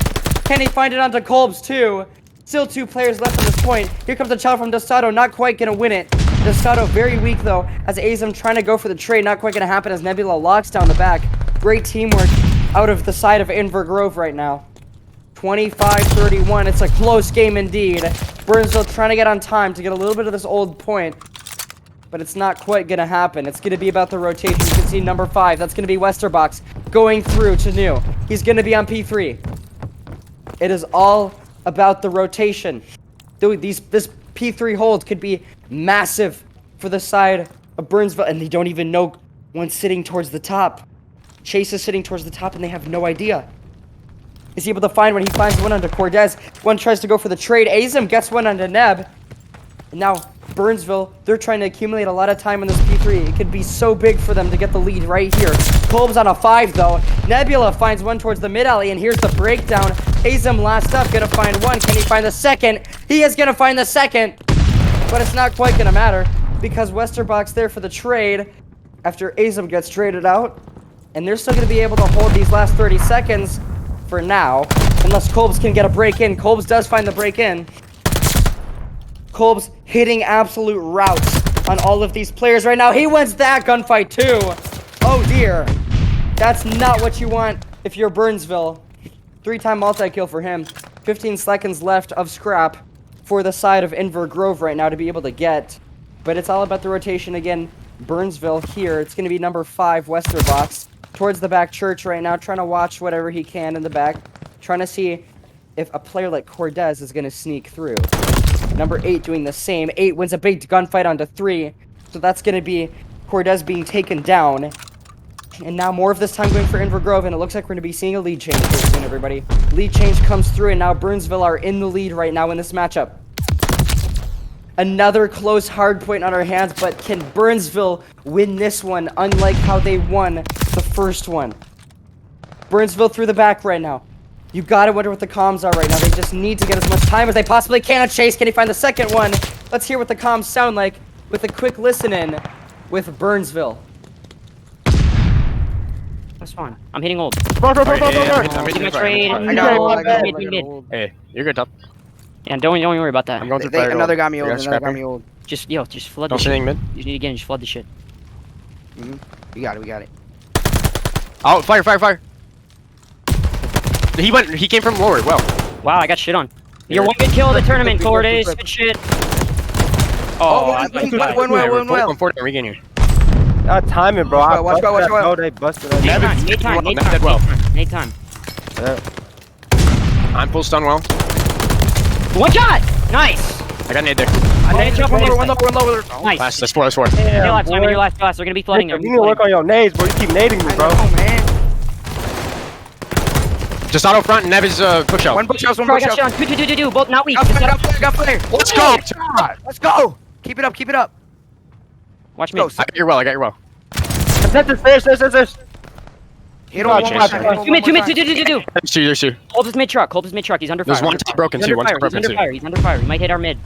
Can he find it onto Kolbs too? Still 2 players left at this point. Here comes a child from Dostato, not quite gonna win it. Dostato very weak though, as Azim trying to go for the trade, not quite gonna happen as Nebula locks down the back. Great teamwork out of the side of Inver Grove right now. 25-31, it's a close game indeed. Burnsville trying to get on time to get a little bit of this old point, but it's not quite gonna happen. It's gonna be about the rotation. You can see number 5, that's gonna be Westerbox going through to new. He's gonna be on P3. It is all about the rotation. Dude, this P3 hold could be massive for the side of Burnsville, and they don't even know one's sitting towards the top. Chase is sitting towards the top, and they have no idea. Is he able to find one? He finds one under Cortez. One tries to go for the trade. Azim gets one under Neb. And now, Burnsville, they're trying to accumulate a lot of time on this P3. It could be so big for them to get the lead right here. Kolb's on a 5, though. Nebula finds one towards the mid-alley, and here's the breakdown. Azim last up, gonna find one. Can he find the second? He is gonna find the second. But it's not quite gonna matter, because Westerbox there for the trade after Azim gets traded out. And they're still gonna be able to hold these last 30 seconds for now, unless Kolbs can get a break in. Kolbs does find the break in. Kolbs hitting absolute routes on all of these players right now. He wins that gunfight too. Oh dear. That's not what you want if you're Burnsville. 3-time multi-kill for him. 15 seconds left of scrap for the side of Inver Grove right now to be able to get. But it's all about the rotation again. Burnsville here. It's going to be number 5, Westerbox. Towards the back church right now, trying to watch whatever he can in the back. Trying to see if a player like Cortez is going to sneak through. Number 8 doing the same. 8 wins a big gunfight onto 3. So that's going to be Cortez being taken down. And now more of this time going for Inver Grove, and it looks like we're going to be seeing a lead change here soon, everybody. Lead change comes through, and now Burnsville are in the lead right now in this matchup. Another close hard point on our hands, but can Burnsville win this one, unlike how they won the first one? Burnsville through the back right now. You gotta wonder what the comms are right now. They just need to get as much time as they possibly can. Chase, can he find the second one? Let's hear what the comms sound like with a quick listen in with Burnsville. That's fine. I'm hitting old. I'm Getting my trade. Hey, you're good, top. Yeah, don't worry about that. I'm going to Another got me old. Another got me old. Just flood Don't this say shit. anything mid. You need to just flood this shit. We got it. We got it. Oh, fire. He came from lower. Well. Wow, I got shit on. You're one good kill of the tournament, Cortez. Good shit. Oh, one well. I'm 40. Regain here. Time it, bro. Watch out. No, they busted us. Nade time. I'm full stun well. One shot! Nice! I got nade there. I need to jump on One lower. Nice. Last, that's 4. Your last time, your last. They're gonna be flooding. You need to work on your nades, bro. You keep nading me, bro. Oh, man. Just auto front and Nev is push out. One push out. I got shit on. Do. Both not weak. Got player. Let's go! Let's go. Keep it up. Watch me. I got your well. There's. Hit on Two mid. There's two. Kolb's mid truck. He's under fire. There's one top broken too. One top broken too. He's under fire. He might hit our mid.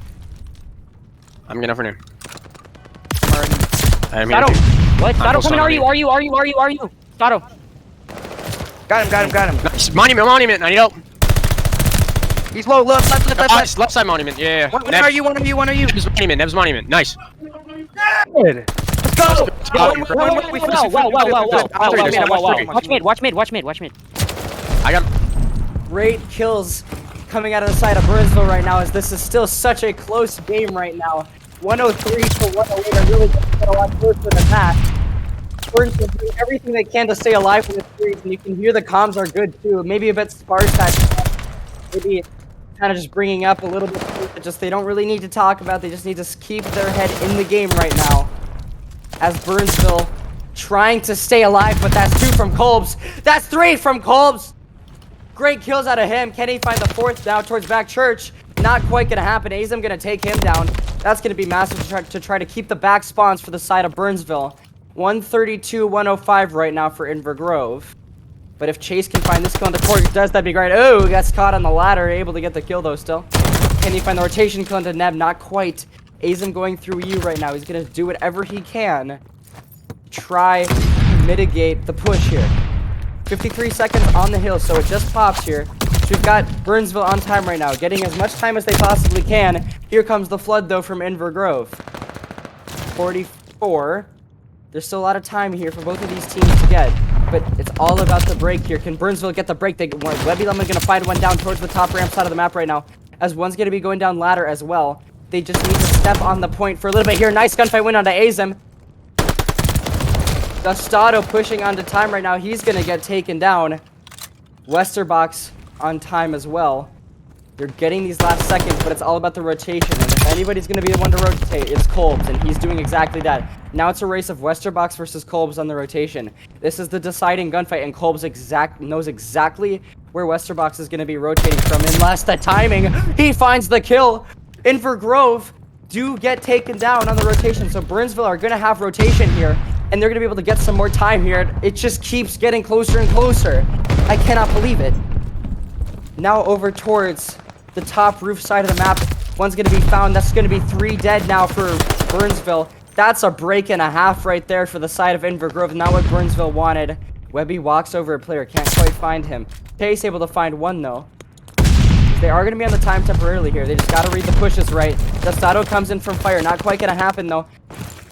I'm getting over near. Stato. What? Stato coming. Are you? Stato. Got him. Nice. Monument. I need help. He's low. Left. Left side monument. Yeah. One are you? Nev's monument. Nice. Let's go. Watch mid. I got him. Great kills coming out of the side of Burnsville right now, as this is still such a close game right now. 103 to 108 are really going to get a lot closer than that. Burnsville doing everything they can to stay alive in this series, and you can hear the comms are good too. Maybe a bit sparse that. Maybe kind of just bringing up a little bit that just they don't really need to talk about. They just need to keep their head in the game right now. As Burnsville trying to stay alive, but that's 2 from Kolbs. That's 3 from Kolbs. Great kills out of him. Can he find the 4th now towards back church? Not quite going to happen. Azam going to take him down. That's going to be massive to try to keep the back spawns for the side of Burnsville. 132-105 right now for Inver Grove. But if Chase can find this kill into Cortez, that'd be great. Oh, gets caught on the ladder. Able to get the kill though still. Can he find the rotation kill into Neb? Not quite. Azam going through you right now. He's going to do whatever he can. Try to mitigate the push here. 53 seconds on the hill, so it just pops here. So we've got Burnsville on time right now, getting as much time as they possibly can. Here comes the flood, though, from Inver Grove. 44. There's still a lot of time here for both of these teams to get, but it's all about the break here. Can Burnsville get the break? Webby Lemon going to find one down towards the top ramp side of the map right now, as one's going to be going down ladder as well. They just need to step on the point for a little bit here. Nice gunfight win onto Azam. Gustado pushing onto time right now. He's going to get taken down. Westerbox on time as well. They're getting these last seconds, but it's all about the rotation. And if anybody's going to be the one to rotate, it's Kolbs, and he's doing exactly that. Now it's a race of Westerbox versus Kolbs on the rotation. This is the deciding gunfight, and Kolbs knows exactly where Westerbox is going to be rotating from. Unless the timing, he finds the kill. Inver Grove do get taken down on the rotation, so Burnsville are going to have rotation here. And they're going to be able to get some more time here. It just keeps getting closer and closer. I cannot believe it. Now over towards the top roof side of the map. One's going to be found. That's going to be 3 dead now for Burnsville. That's a break and a half right there for the side of Inver Grove. Not what Burnsville wanted. Webby walks over a player. Can't quite find him. Chase able to find one, though. They are going to be on the time temporarily here. They just got to read the pushes right. Gustado comes in from fire. Not quite going to happen, though.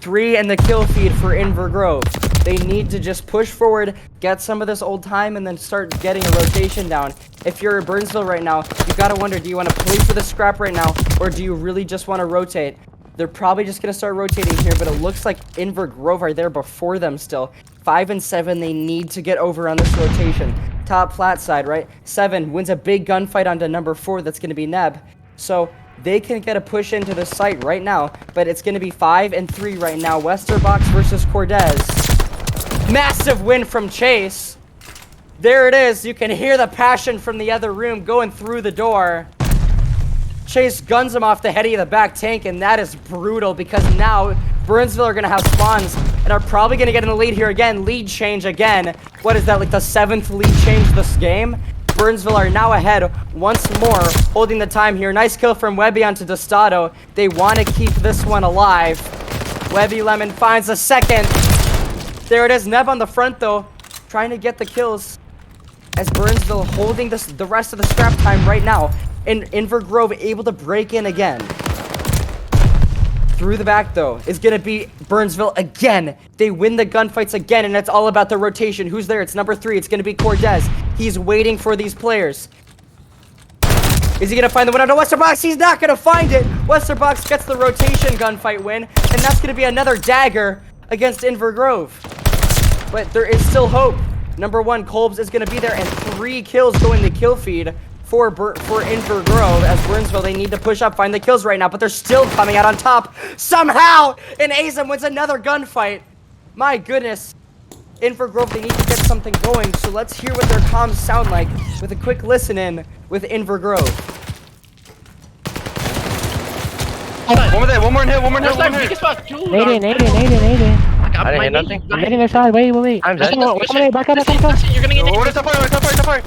3 in the kill feed for Inver Grove. They need to just push forward, get some of this old time, and then start getting a rotation down. If you're Burnsville right now, you've got to wonder, do you want to play for the scrap right now, or do you really just want to rotate? They're probably just going to start rotating here, but it looks like Inver Grove are there before them still. 5 and 7, they need to get over on this rotation. Top flat side, right? 7 wins a big gunfight onto number 4, that's going to be Neb. So they can get a push into the site right now, but it's going to be 5 and 3 right now. Westerbox versus Cortez. Massive win from Chase. There it is. You can hear the passion from the other room going through the door. Chase guns him off the head of the back tank, and that is brutal because now Burnsville are going to have spawns and are probably going to get in the lead here again. Lead change again. What is that, like the 7th lead change this game? Burnsville are now ahead once more, holding the time here. Nice kill from Webby onto Gustado. They want to keep this one alive. Webby Lemon finds a second. There it is. Neb on the front, though, trying to get the kills. As Burnsville holding the rest of the scrap time right now. And Inver Grove able to break in again. Through the back, though, is going to be Burnsville again. They win the gunfights again, and it's all about the rotation. Who's there? It's number 3. It's going to be Cortez. He's waiting for these players. Is he going to find the one under Westerbox? He's not going to find it. Westerbox gets the rotation gunfight win, and that's going to be another dagger against Inver Grove. But there is still hope. Number 1, Kolbs is going to be there, and 3 kills go in the kill feed for Inver Grove. As Burnsville, they need to push up, find the kills right now, but they're still coming out on top somehow, and Azam wins another gunfight. My goodness. Inver Grove, they need to get something going, so let's hear what their comms sound like with a quick listen in with Inver Grove. One more in here, one more in here. I didn't hear nothing. I'm hitting their side. Wait. I'm dead. Back up. You're gonna get What is that fire?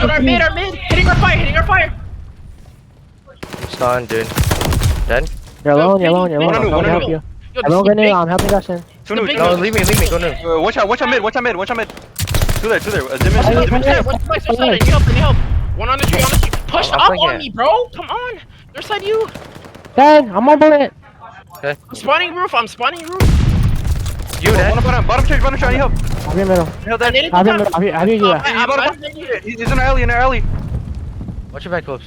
Our mid. Hitting our fire. Stun, dude. Dead? You're alone. One on I'm helping Dustin. No, leave me, go no. Watch out mid. Two there. I need help. One on the tree. Push up on me, bro. Come on. Their side you. Dad, I'm on bullet. Okay. I'm spawning roof. You dead? Bottom tree, I need help. I'm in the middle. He's in our alley. Watch your back, Close.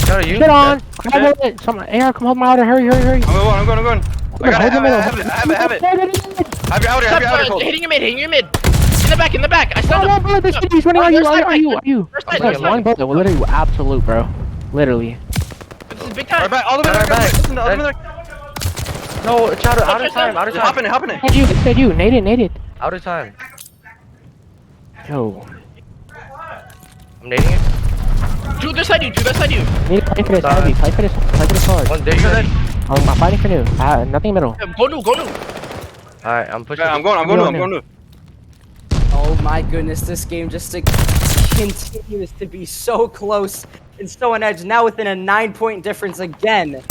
No, you. Get on! I have it! Some AR, come hold my outer. Hurry, hurry, hurry! I'm going. I got it. I have it. Have your outer, Stop, hitting your mid. In the back. I stunned him. Bullet, he's running on you. Are you? First side. One bullet, literally absolute, bro. Literally. This is big time. All the way back. Listen, No, it's out of time. Hop in it. Said you. Nade it. Out of time. Yo. I'm nading it. To the side you. Need to play for this heavy. Play for this hard. One day. I'm fighting for new. Nothing middle. Go new. Alright, I'm pushing. Yeah, I'm going new. Oh my goodness, this game just continues to be so close and so on edge. Now within a 9-point difference again.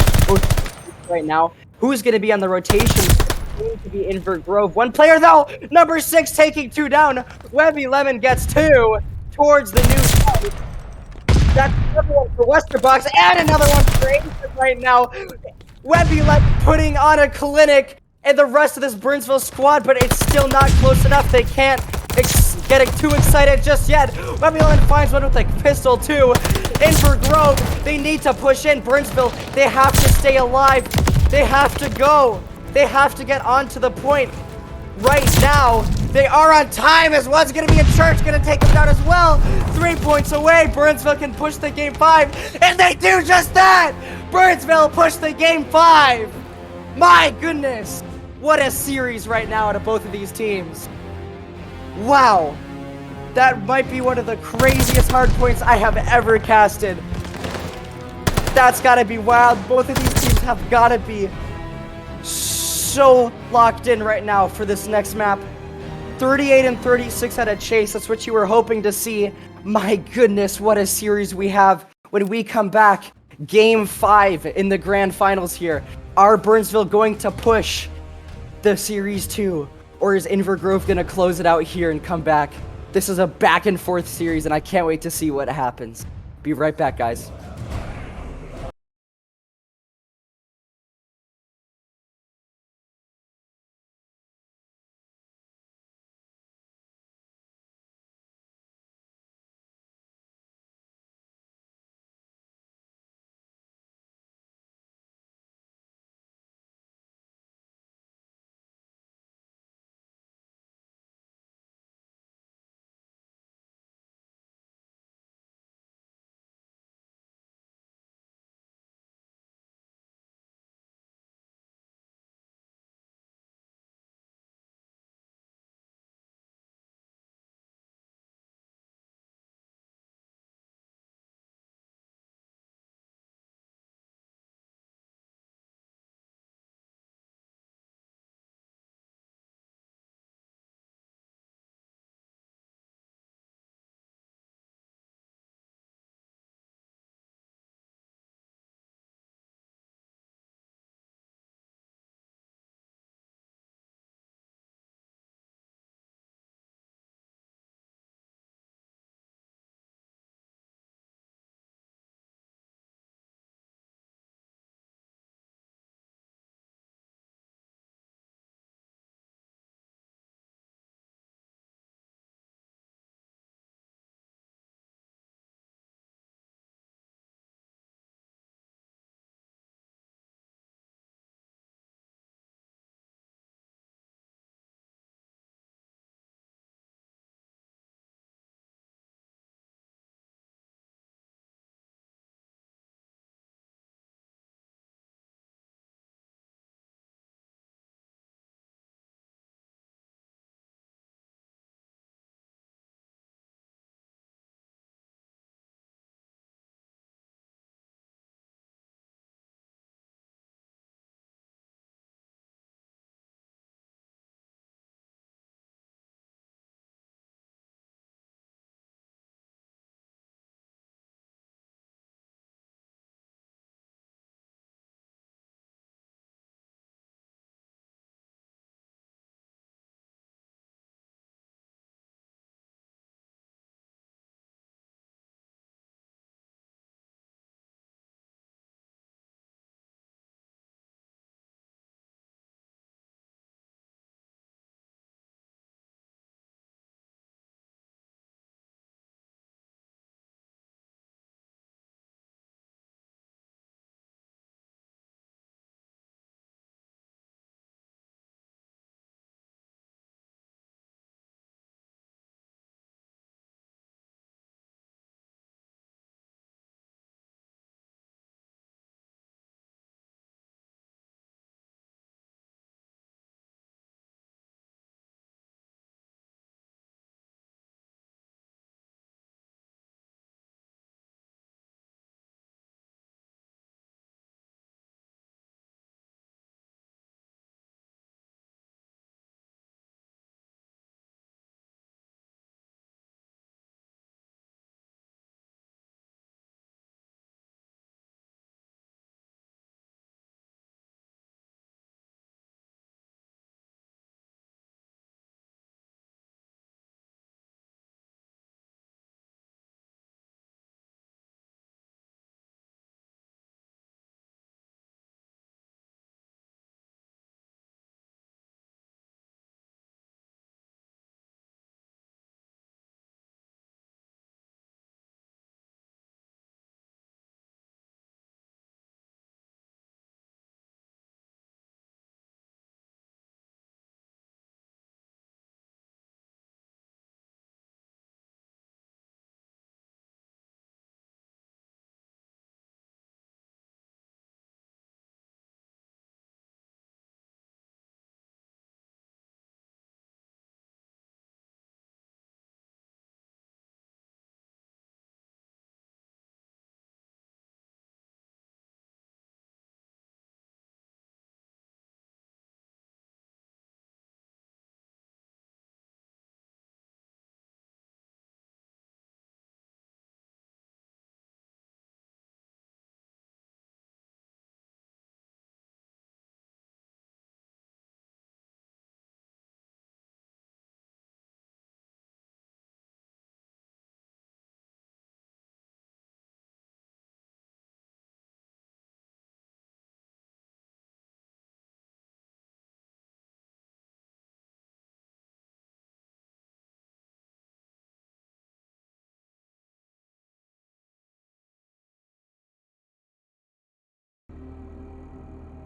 Right now, who's going to be on the rotation? It's going to be Invert Grove. One player though, number 6 taking 2 down. Webby Lemon gets 2 towards the new side. That's another one for Westerbox and another one for Aiden right now. Webby Lemon putting on a clinic and the rest of this Burnsville squad, but it's still not close enough. They can't get too excited just yet. Webby Lemon finds one with a pistol too. Invert Grove, they need to push in. Burnsville, they have to stay alive. They have to go. They have to get onto the point right now. They are on time as one's going to be in church, going to take them down as well. 3 points away. Burnsville can push the game 5, and they do just that. Burnsville pushed the game 5. My goodness. What a series right now out of both of these teams. Wow. That might be one of the craziest hard points I have ever casted. That's got to be wild. Both of these teams have got to be so locked in right now for this next map. 38 and 36 at a chase. That's what you were hoping to see. My goodness, what a series we have when we come back. Game 5 in the grand finals here. Are Burnsville going to push the series 2? Or is Invert Grove going to close it out here and come back? This is a back and forth series, and I can't wait to see what happens. Be right back, guys.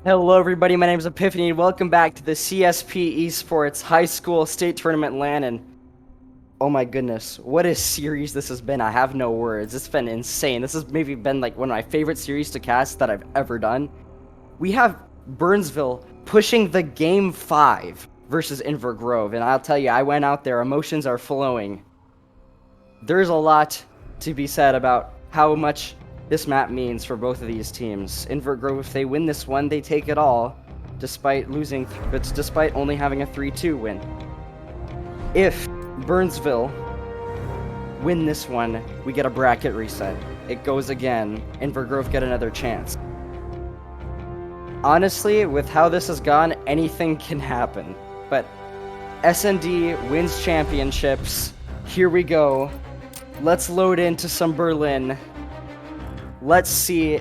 Hello everybody, my name is Epiphany and welcome back to the CSP Esports High School State Tournament LAN, and oh my goodness, what a series this has been. I have no words. It's been insane. This has maybe been like one of my favorite series to cast that I've ever done. We have Burnsville pushing the Game 5 versus Inver Grove, and I'll tell you, I went out there, emotions are flowing. There's a lot to be said about how much this map means for both of these teams. Inver Grove, if they win this one, they take it all, despite only having a 3-2 win. If Burnsville win this one, we get a bracket reset. It goes again. Inver Grove get another chance. Honestly, with how this has gone, anything can happen. But S&D wins championships. Here we go. Let's load into some Berlin. Let's see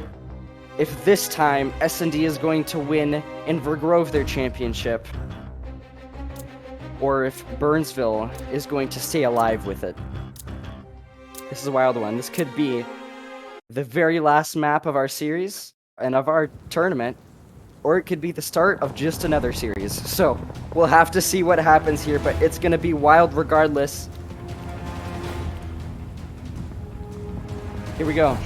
if this time S&D is going to win Inver Grove their championship, or if Burnsville is going to stay alive with it. This is a wild one. This could be the very last map of our series and of our tournament, or it could be the start of just another series. So we'll have to see what happens here, but it's going to be wild regardless. Here we go.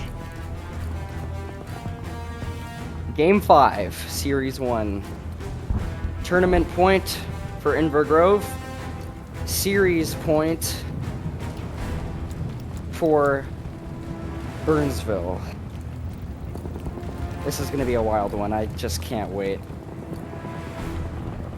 Game 5, Series 1. Tournament point for Inver Grove. Series point for Burnsville. This is going to be a wild one. I just can't wait.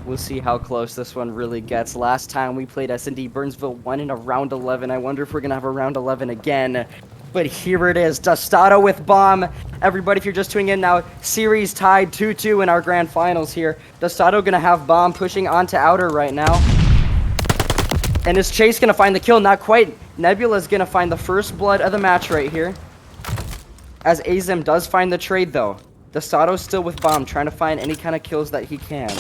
We'll see how close this one really gets. Last time we played S&D, Burnsville won in a round 11. I wonder if we're going to have a round 11 again. But here it is, Dustado with bomb. Everybody, if you're just tuning in now, series tied 2-2 in our grand finals here. Dustado gonna have bomb pushing onto outer right now. And is Chase gonna find the kill? Not quite. Nebula's gonna find the first blood of the match right here. As Azim does find the trade though. Dustado's still with bomb, trying to find any kind of kills that he can.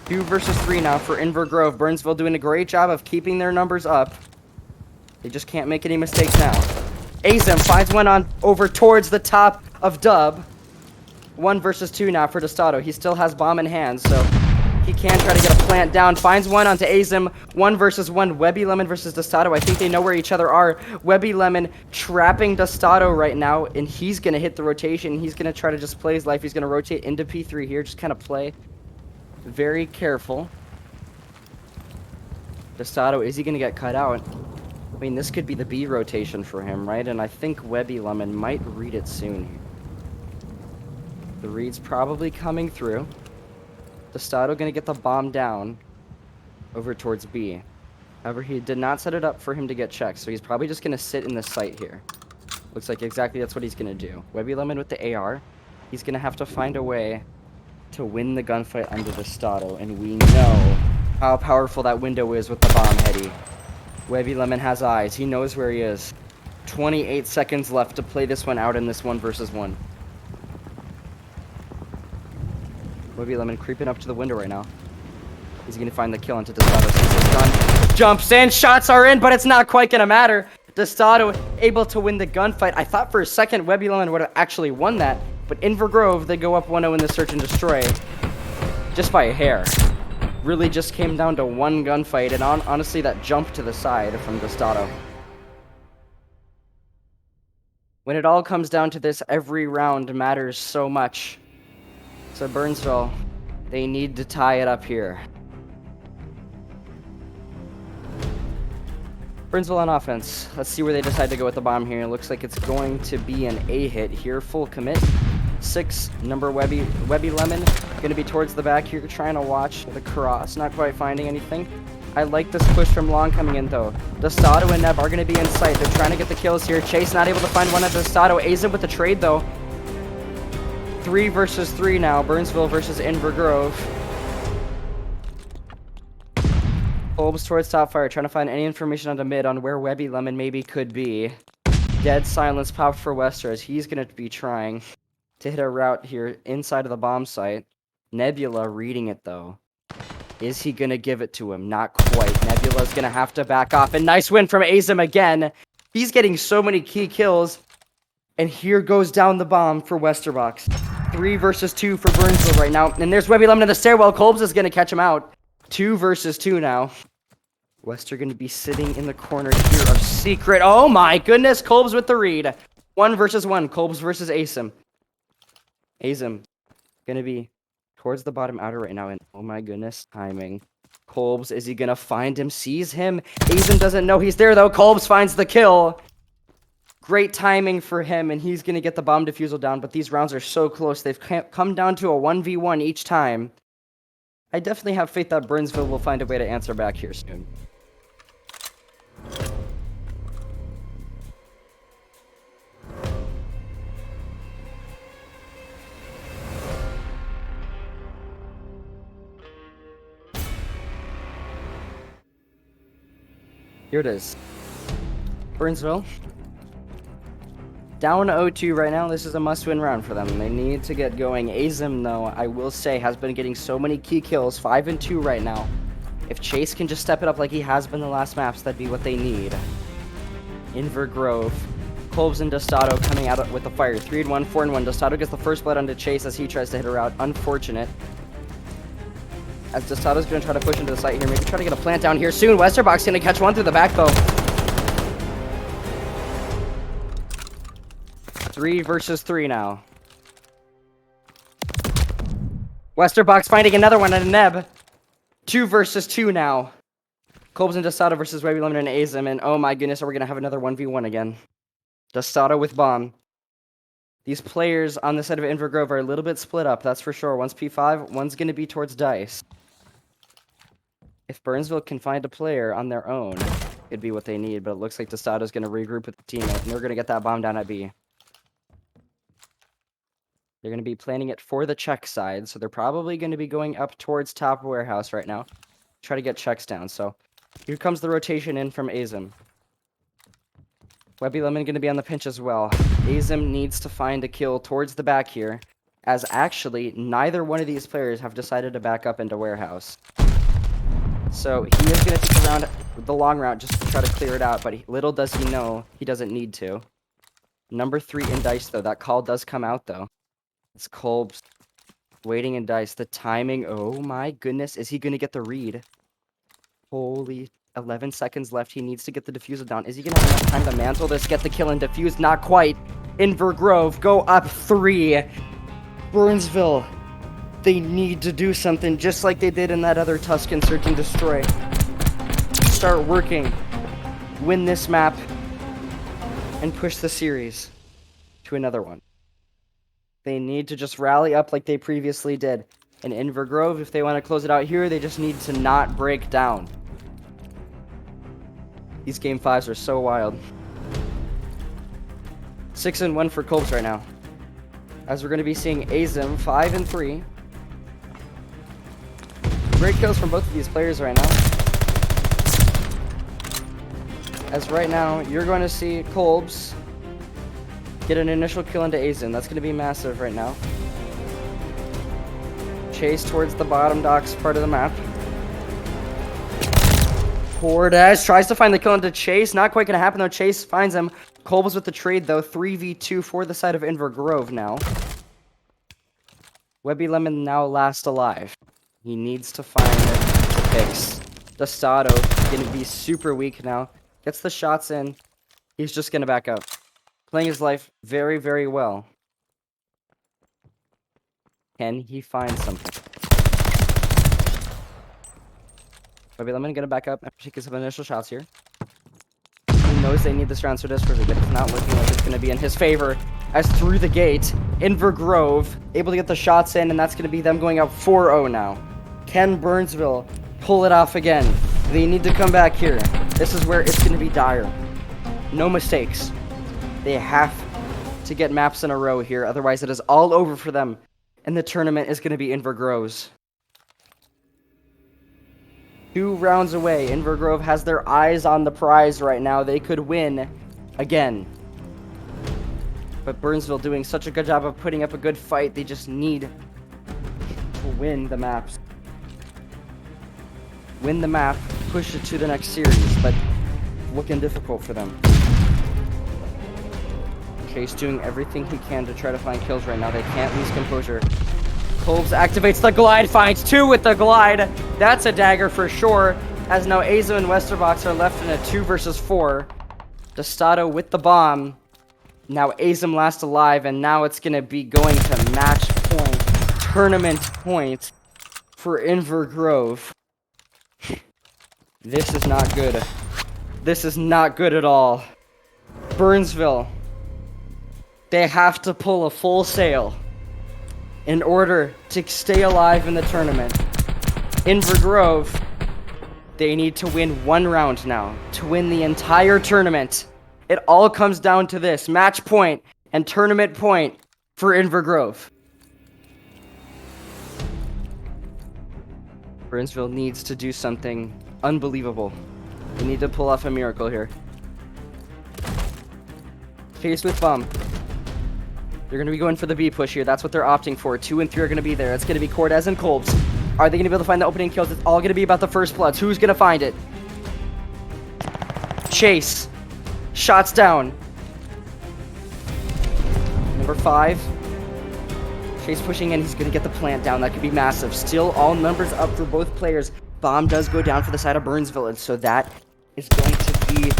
2 versus 3 now for Inver Grove. Burnsville doing a great job of keeping their numbers up. They just can't make any mistakes now. Azim finds one on over towards the top of Dub. 1 versus 2 now for Dustado. He still has bomb in hand, so he can try to get a plant down. Finds one onto Azim. 1 versus 1. Webby Lemon versus Dustado. I think they know where each other are. Webby Lemon trapping Dustado right now, and he's going to hit the rotation. He's going to try to just play his life. He's going to rotate into P3 here. Just kind of play very careful. Dustado, is he going to get cut out? I mean, this could be the B rotation for him, right? And I think Webby Lemon might read it soon. The read's probably coming through. Dustado gonna get the bomb down over towards B. However, he did not set it up for him to get checked, so he's probably just gonna sit in the site here. Looks like exactly that's what he's gonna do. Webby Lemon with the AR. He's gonna have to find a way to win the gunfight under Dustado, and we know how powerful that window is with the bomb heady. Webby Lemon has eyes. He knows where he is. 28 seconds left to play this one out in this 1 versus 1. Webby Lemon creeping up to the window right now. He's going to find the kill into Dustado. His gun jumps in. Shots are in, but it's not quite going to matter. Dustado able to win the gunfight. I thought for a second Webby Lemon would have actually won that, but Inver Grove, they go up 1-0 in the search and destroy just by a hair. Really just came down to one gunfight, and honestly, that jump to the side from Dustado. When it all comes down to this, every round matters so much. So Burnsville, they need to tie it up here. Burnsville on offense. Let's see where they decide to go with the bomb here. It looks like it's going to be an A hit here. Full commit. 6, number Webby Lemon. Gonna be towards the back here, trying to watch the cross. Not quite finding anything. I like this push from Long coming in though. Dustado and Neb are gonna be in sight. They're trying to get the kills here. Chase not able to find one at Dustado. Azim with the trade though. 3 versus 3 now. Burnsville versus Inver Grove. Bulbs towards top fire, trying to find any information on the mid on where Webby Lemon maybe could be. Dead silence popped for Wester as he's gonna be trying to hit a route here inside of the bomb site. Nebula reading it though. Is he gonna give it to him? Not quite. Nebula's gonna have to back off. And nice win from Azim again. He's getting so many key kills. And here goes down the bomb for Westerbox. 3 versus 2 for Burnsville right now. And there's Webby Lemon in the stairwell. Kolbs is going to catch him out. 2 versus 2 now. Wester going to be sitting in the corner here of secret. Oh my goodness. Kolbs with the read. 1 versus 1. Kolbs versus Asem. Asem going to be towards the bottom outer right now. And oh my goodness, timing. Kolbs, is he going to find him? Sees him. Asem doesn't know he's there though. Kolbs finds the kill. Great timing for him, and he's going to get the bomb defusal down, but these rounds are so close. They've come down to a 1v1 each time. I definitely have faith that Burnsville will find a way to answer back here soon. Here it is. Burnsville. Down 0-2 right now. This is a must-win round for them. They need to get going. Azim, though, I will say, has been getting so many key kills. 5-2 right now. If Chase can just step it up like he has been the last maps, that'd be what they need. Inver Grove. Kolbs and Dostado coming out with the fire. 3-1, 4-1. Dostado gets the first blood onto Chase as he tries to hit her out. Unfortunate. As Dostado's going to try to push into the site here. Maybe try to get a plant down here soon. Westerbox going to catch one through the back, though. 3 versus 3 now. Westerbox finding another one at a neb. 2 versus 2 now. Kolbs and Dostado versus Webby Lemon and Azim. And oh my goodness, are we going to have another 1v1 again? Dostado with bomb. These players on the side of Inver Grove are a little bit split up, that's for sure. One's P5, one's going to be towards Dice. If Burnsville can find a player on their own, it'd be what they need. But it looks like Dostado's going to regroup with the teammate. And they're going to get that bomb down at B. They're going to be planning it for the check side, so they're probably going to be going up towards top warehouse right now. Try to get checks down, so here comes the rotation in from Azim. Webby Lemon going to be on the pinch as well. Azim needs to find a kill towards the back here, as actually neither one of these players have decided to back up into warehouse. So he is going to take the long route just to try to clear it out, but little does he know he doesn't need to. Number 3 in Dice, though. That call does come out, though. It's Kolbs waiting in Dice. The timing, oh my goodness. Is he going to get the read? Holy, 11 seconds left. He needs to get the diffuser down. Is he going to have enough time to mantle this, get the kill, and defuse? Not quite. Inver Grove go up 3. Burnsville, they need to do something just like they did in that other Tuscan Search and Destroy. Start working. Win this map. And push the series to another one. They need to just rally up like they previously did. And Inver Grove, if they want to close it out here, they just need to not break down. These game 5s are so wild. 6-1 for Kolbs right now. As we're going to be seeing Azim 5-3. Great kills from both of these players right now. As right now, you're going to see Kolbs get an initial kill into Azim. That's going to be massive right now. Chase towards the bottom docks part of the map. Cortez tries to find the kill into Chase. Not quite going to happen though. Chase finds him. Kolbs with the trade though. 3v2 for the side of Inver Grove now. Webby Lemon now last alive. He needs to find the picks. Dostado going to be super weak now. Gets the shots in. He's just going to back up. Playing his life very, very well. Can he find something? Webby Lemon going to back up and take some initial shots here. He knows they need this round so desperately, but it's not looking like it's going to be in his favor. As through the gate, Inver Grove able to get the shots in, and that's going to be them going up 4-0 now. Can Burnsville pull it off again? They need to come back here. This is where it's going to be dire. No mistakes. They have to get maps in a row here, otherwise it is all over for them. And the tournament is going to be Inver Grove's. 2 rounds away. Inver Grove has their eyes on the prize right now. They could win again. But Burnsville doing such a good job of putting up a good fight. They just need to win the maps. Win the map, push it to the next series, but looking difficult for them. Chase doing everything he can to try to find kills right now. They can't lose composure. Kolbs activates the glide, finds 2 with the glide. That's a dagger for sure, as now Azo and Westerbox are left in a 2 versus 4. Dostato with the bomb. Now Azim last alive, and now it's going to be going to match point, tournament point for Inver Grove. This is not good. This is not good at all. Burnsville, they have to pull a full sail in order to stay alive in the tournament. Inver Grove, they need to win 1 round now to win the entire tournament. It all comes down to this, match point and tournament point for Inver Grove. Burnsville needs to do something unbelievable. They need to pull off a miracle here. Chase with bomb. They're going to be going for the B push here. That's what they're opting for. 2 and 3 are going to be there. It's going to be Cortez and Kolbs. Are they going to be able to find the opening kills? It's all going to be about the first bloods. Who's going to find it? Chase. Shots down. Number 5. Chase pushing in. He's going to get the plant down. That could be massive. Still all numbers up for both players. Bomb does go down for the side of Burnsville, and so that is going to be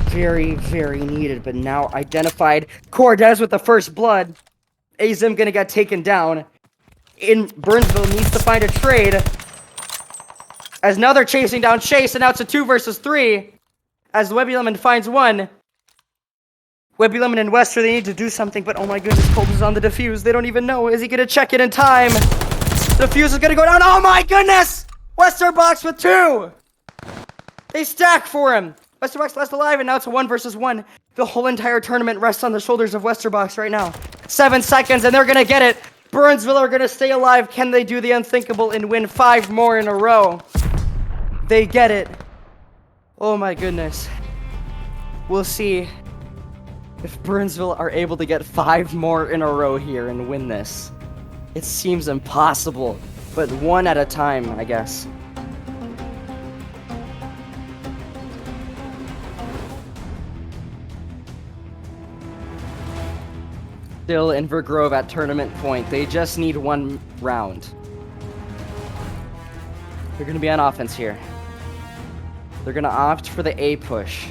very, very needed. But now identified. Cortez with the first blood. Azim going to get taken down. Burnsville needs to find a trade. As now they're chasing down Chase, and now it's a 2 versus 3. As Webby Lemon finds 1. Webby Lemon and Wester, they need to do something, but oh my goodness, Kolbs is on the defuse. They don't even know. Is he going to check it in time? The defuse is going to go down. Oh my goodness! Westerbox with 2! They stack for him. Westerbox last alive, and now it's a 1 versus 1. The whole entire tournament rests on the shoulders of Westerbox right now. 7 seconds, and they're going to get it. Burnsville are going to stay alive. Can they do the unthinkable and win 5 more in a row? They get it. Oh my goodness. We'll see if Burnsville are able to get 5 more in a row here and win this. It seems impossible, but 1 at a time, I guess. Still Inver Grove at tournament point. They just need 1 round. They're going to be on offense here. They're going to opt for the A push.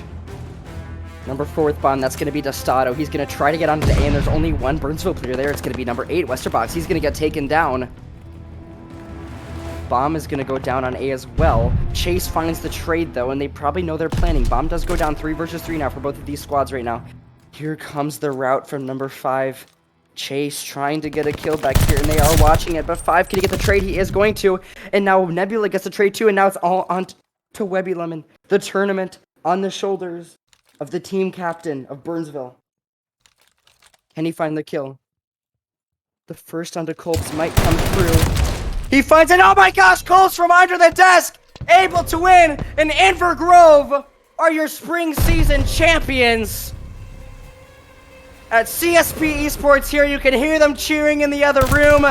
Number 4 with bomb, that's going to be Dostato. He's going to try to get onto the A, and there's only 1 Burnsville player there. It's going to be number 8, Westerbox. He's going to get taken down. Bomb is going to go down on A as well. Chase finds the trade, though, and they probably know they're planning. Bomb does go down 3 versus 3 now for both of these squads right now. Here comes the route from number 5. Chase trying to get a kill back here, and they are watching it. But 5, can he get the trade? He is going to. And now Nebula gets the trade too, and now it's all on to Webby Lemon. The tournament on the shoulders of the team captain of Burnsville. Can he find the kill? The first onto Kolbs might come through. He finds it. Oh my gosh, Kolbs from under the desk, able to win. And Inver Grove are your spring season champions. At CSP Esports here, you can hear them cheering in the other room.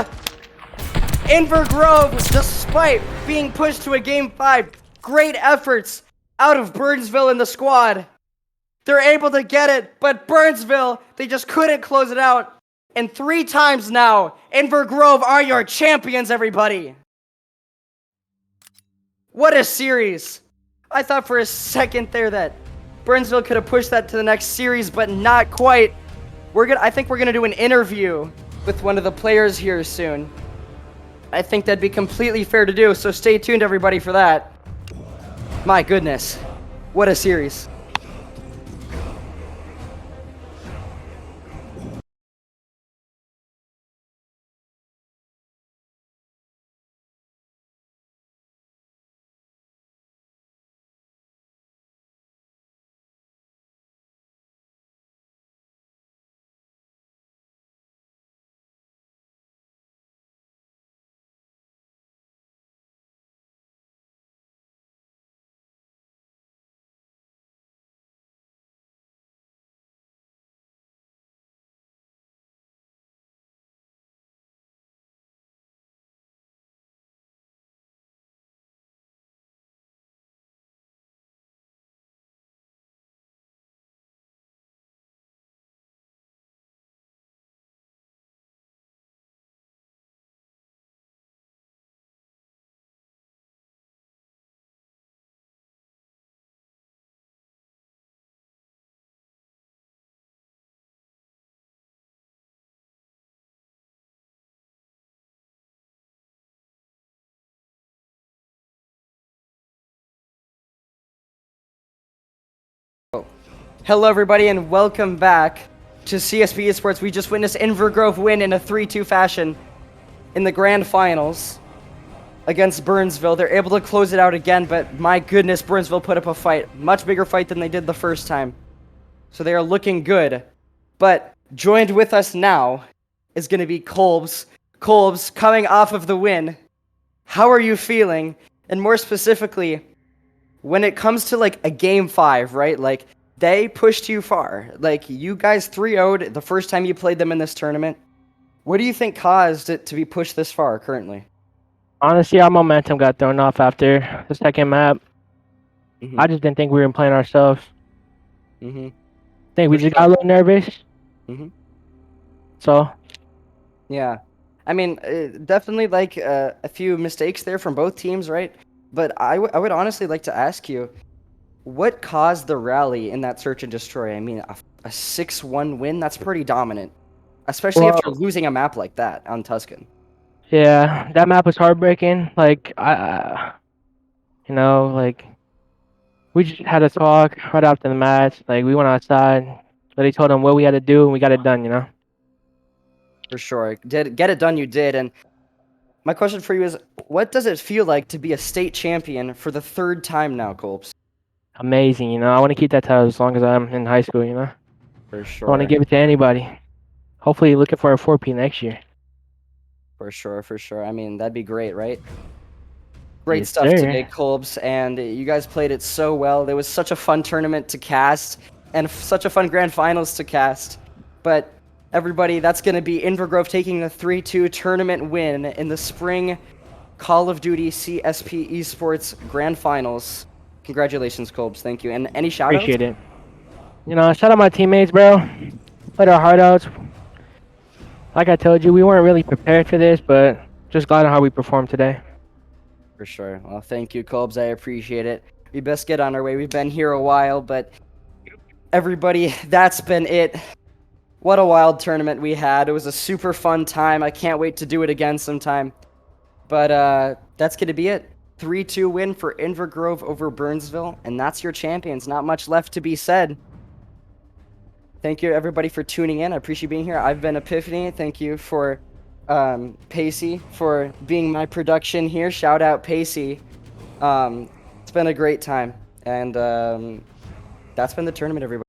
Inver Grove, despite being pushed to a Game 5, great efforts out of Burnsville and the squad. They're able to get it, but Burnsville, they just couldn't close it out. And 3 times now, Inver Grove are your champions, everybody. What a series. I thought for a second there that Burnsville could have pushed that to the next series, but not quite. I think we're gonna do an interview with one of the players here soon. I think that'd be completely fair to do, so stay tuned, everybody, for that. My goodness, what a series. Hello, everybody, and welcome back to CSP Esports. We just witnessed Invergrove win in a 3-2 fashion in the grand finals against Burnsville. They're able to close it out again, but my goodness, Burnsville put up a fight. Much bigger fight than they did the first time. So they are looking good. But joined with us now is going to be Kolbs. Kolbs, coming off of the win, how are you feeling? And more specifically, when it comes to like a game 5, right? Like, they pushed you far. Like, you guys 3-0'd the first time you played them in this tournament. What do you think caused it to be pushed this far currently? Honestly, our momentum got thrown off after the second map. I just didn't think we were playing ourselves. I think we just got a little nervous. So. Yeah. I mean, definitely like a few mistakes there from both teams, right? But I would honestly like to ask you, what caused the rally in that search and destroy? I mean, a 6-1 win, that's pretty dominant. Especially after losing a map like that on Tuscan. Yeah, that map was heartbreaking. Like, you know, like, we just had a talk right after the match. Like, we went outside, but they told them what we had to do, and we got it done, you know? For sure. Get it done, you did. And my question for you is, what does it feel like to be a state champion for the 3rd time now, Kolbs? Amazing, you know? I want to keep that title as long as I'm in high school, you know? For sure. I want to give it to anybody. Hopefully looking for a 4P next year. For sure, for sure. I mean, that'd be great, right? Great Yes, stuff sir. today, Kolbs, and you guys played it so well. There was such a fun tournament to cast, and such a fun grand finals to cast. But everybody, that's going to be Invergrove taking the 3-2 tournament win in the spring Call of Duty CSP Esports grand finals. Congratulations, Kolbs. Thank you. And any shout-outs? Appreciate it. You know, shout out my teammates, bro. Played our heart out. Like I told you, we weren't really prepared for this, but just glad on how we performed today. For sure. Well, thank you, Kolbs. I appreciate it. We best get on our way. We've been here a while, but everybody, that's been it. What a wild tournament we had. It was a super fun time. I can't wait to do it again sometime. But that's going to be it. 3-2 win for Invergrove over Burnsville, and that's your champions. Not much left to be said. Thank you, everybody, for tuning in. I appreciate being here. I've been Epiphany. Thank you for Pacey for being my production here. Shout out Pacey. It's been a great time, and that's been the tournament, everybody.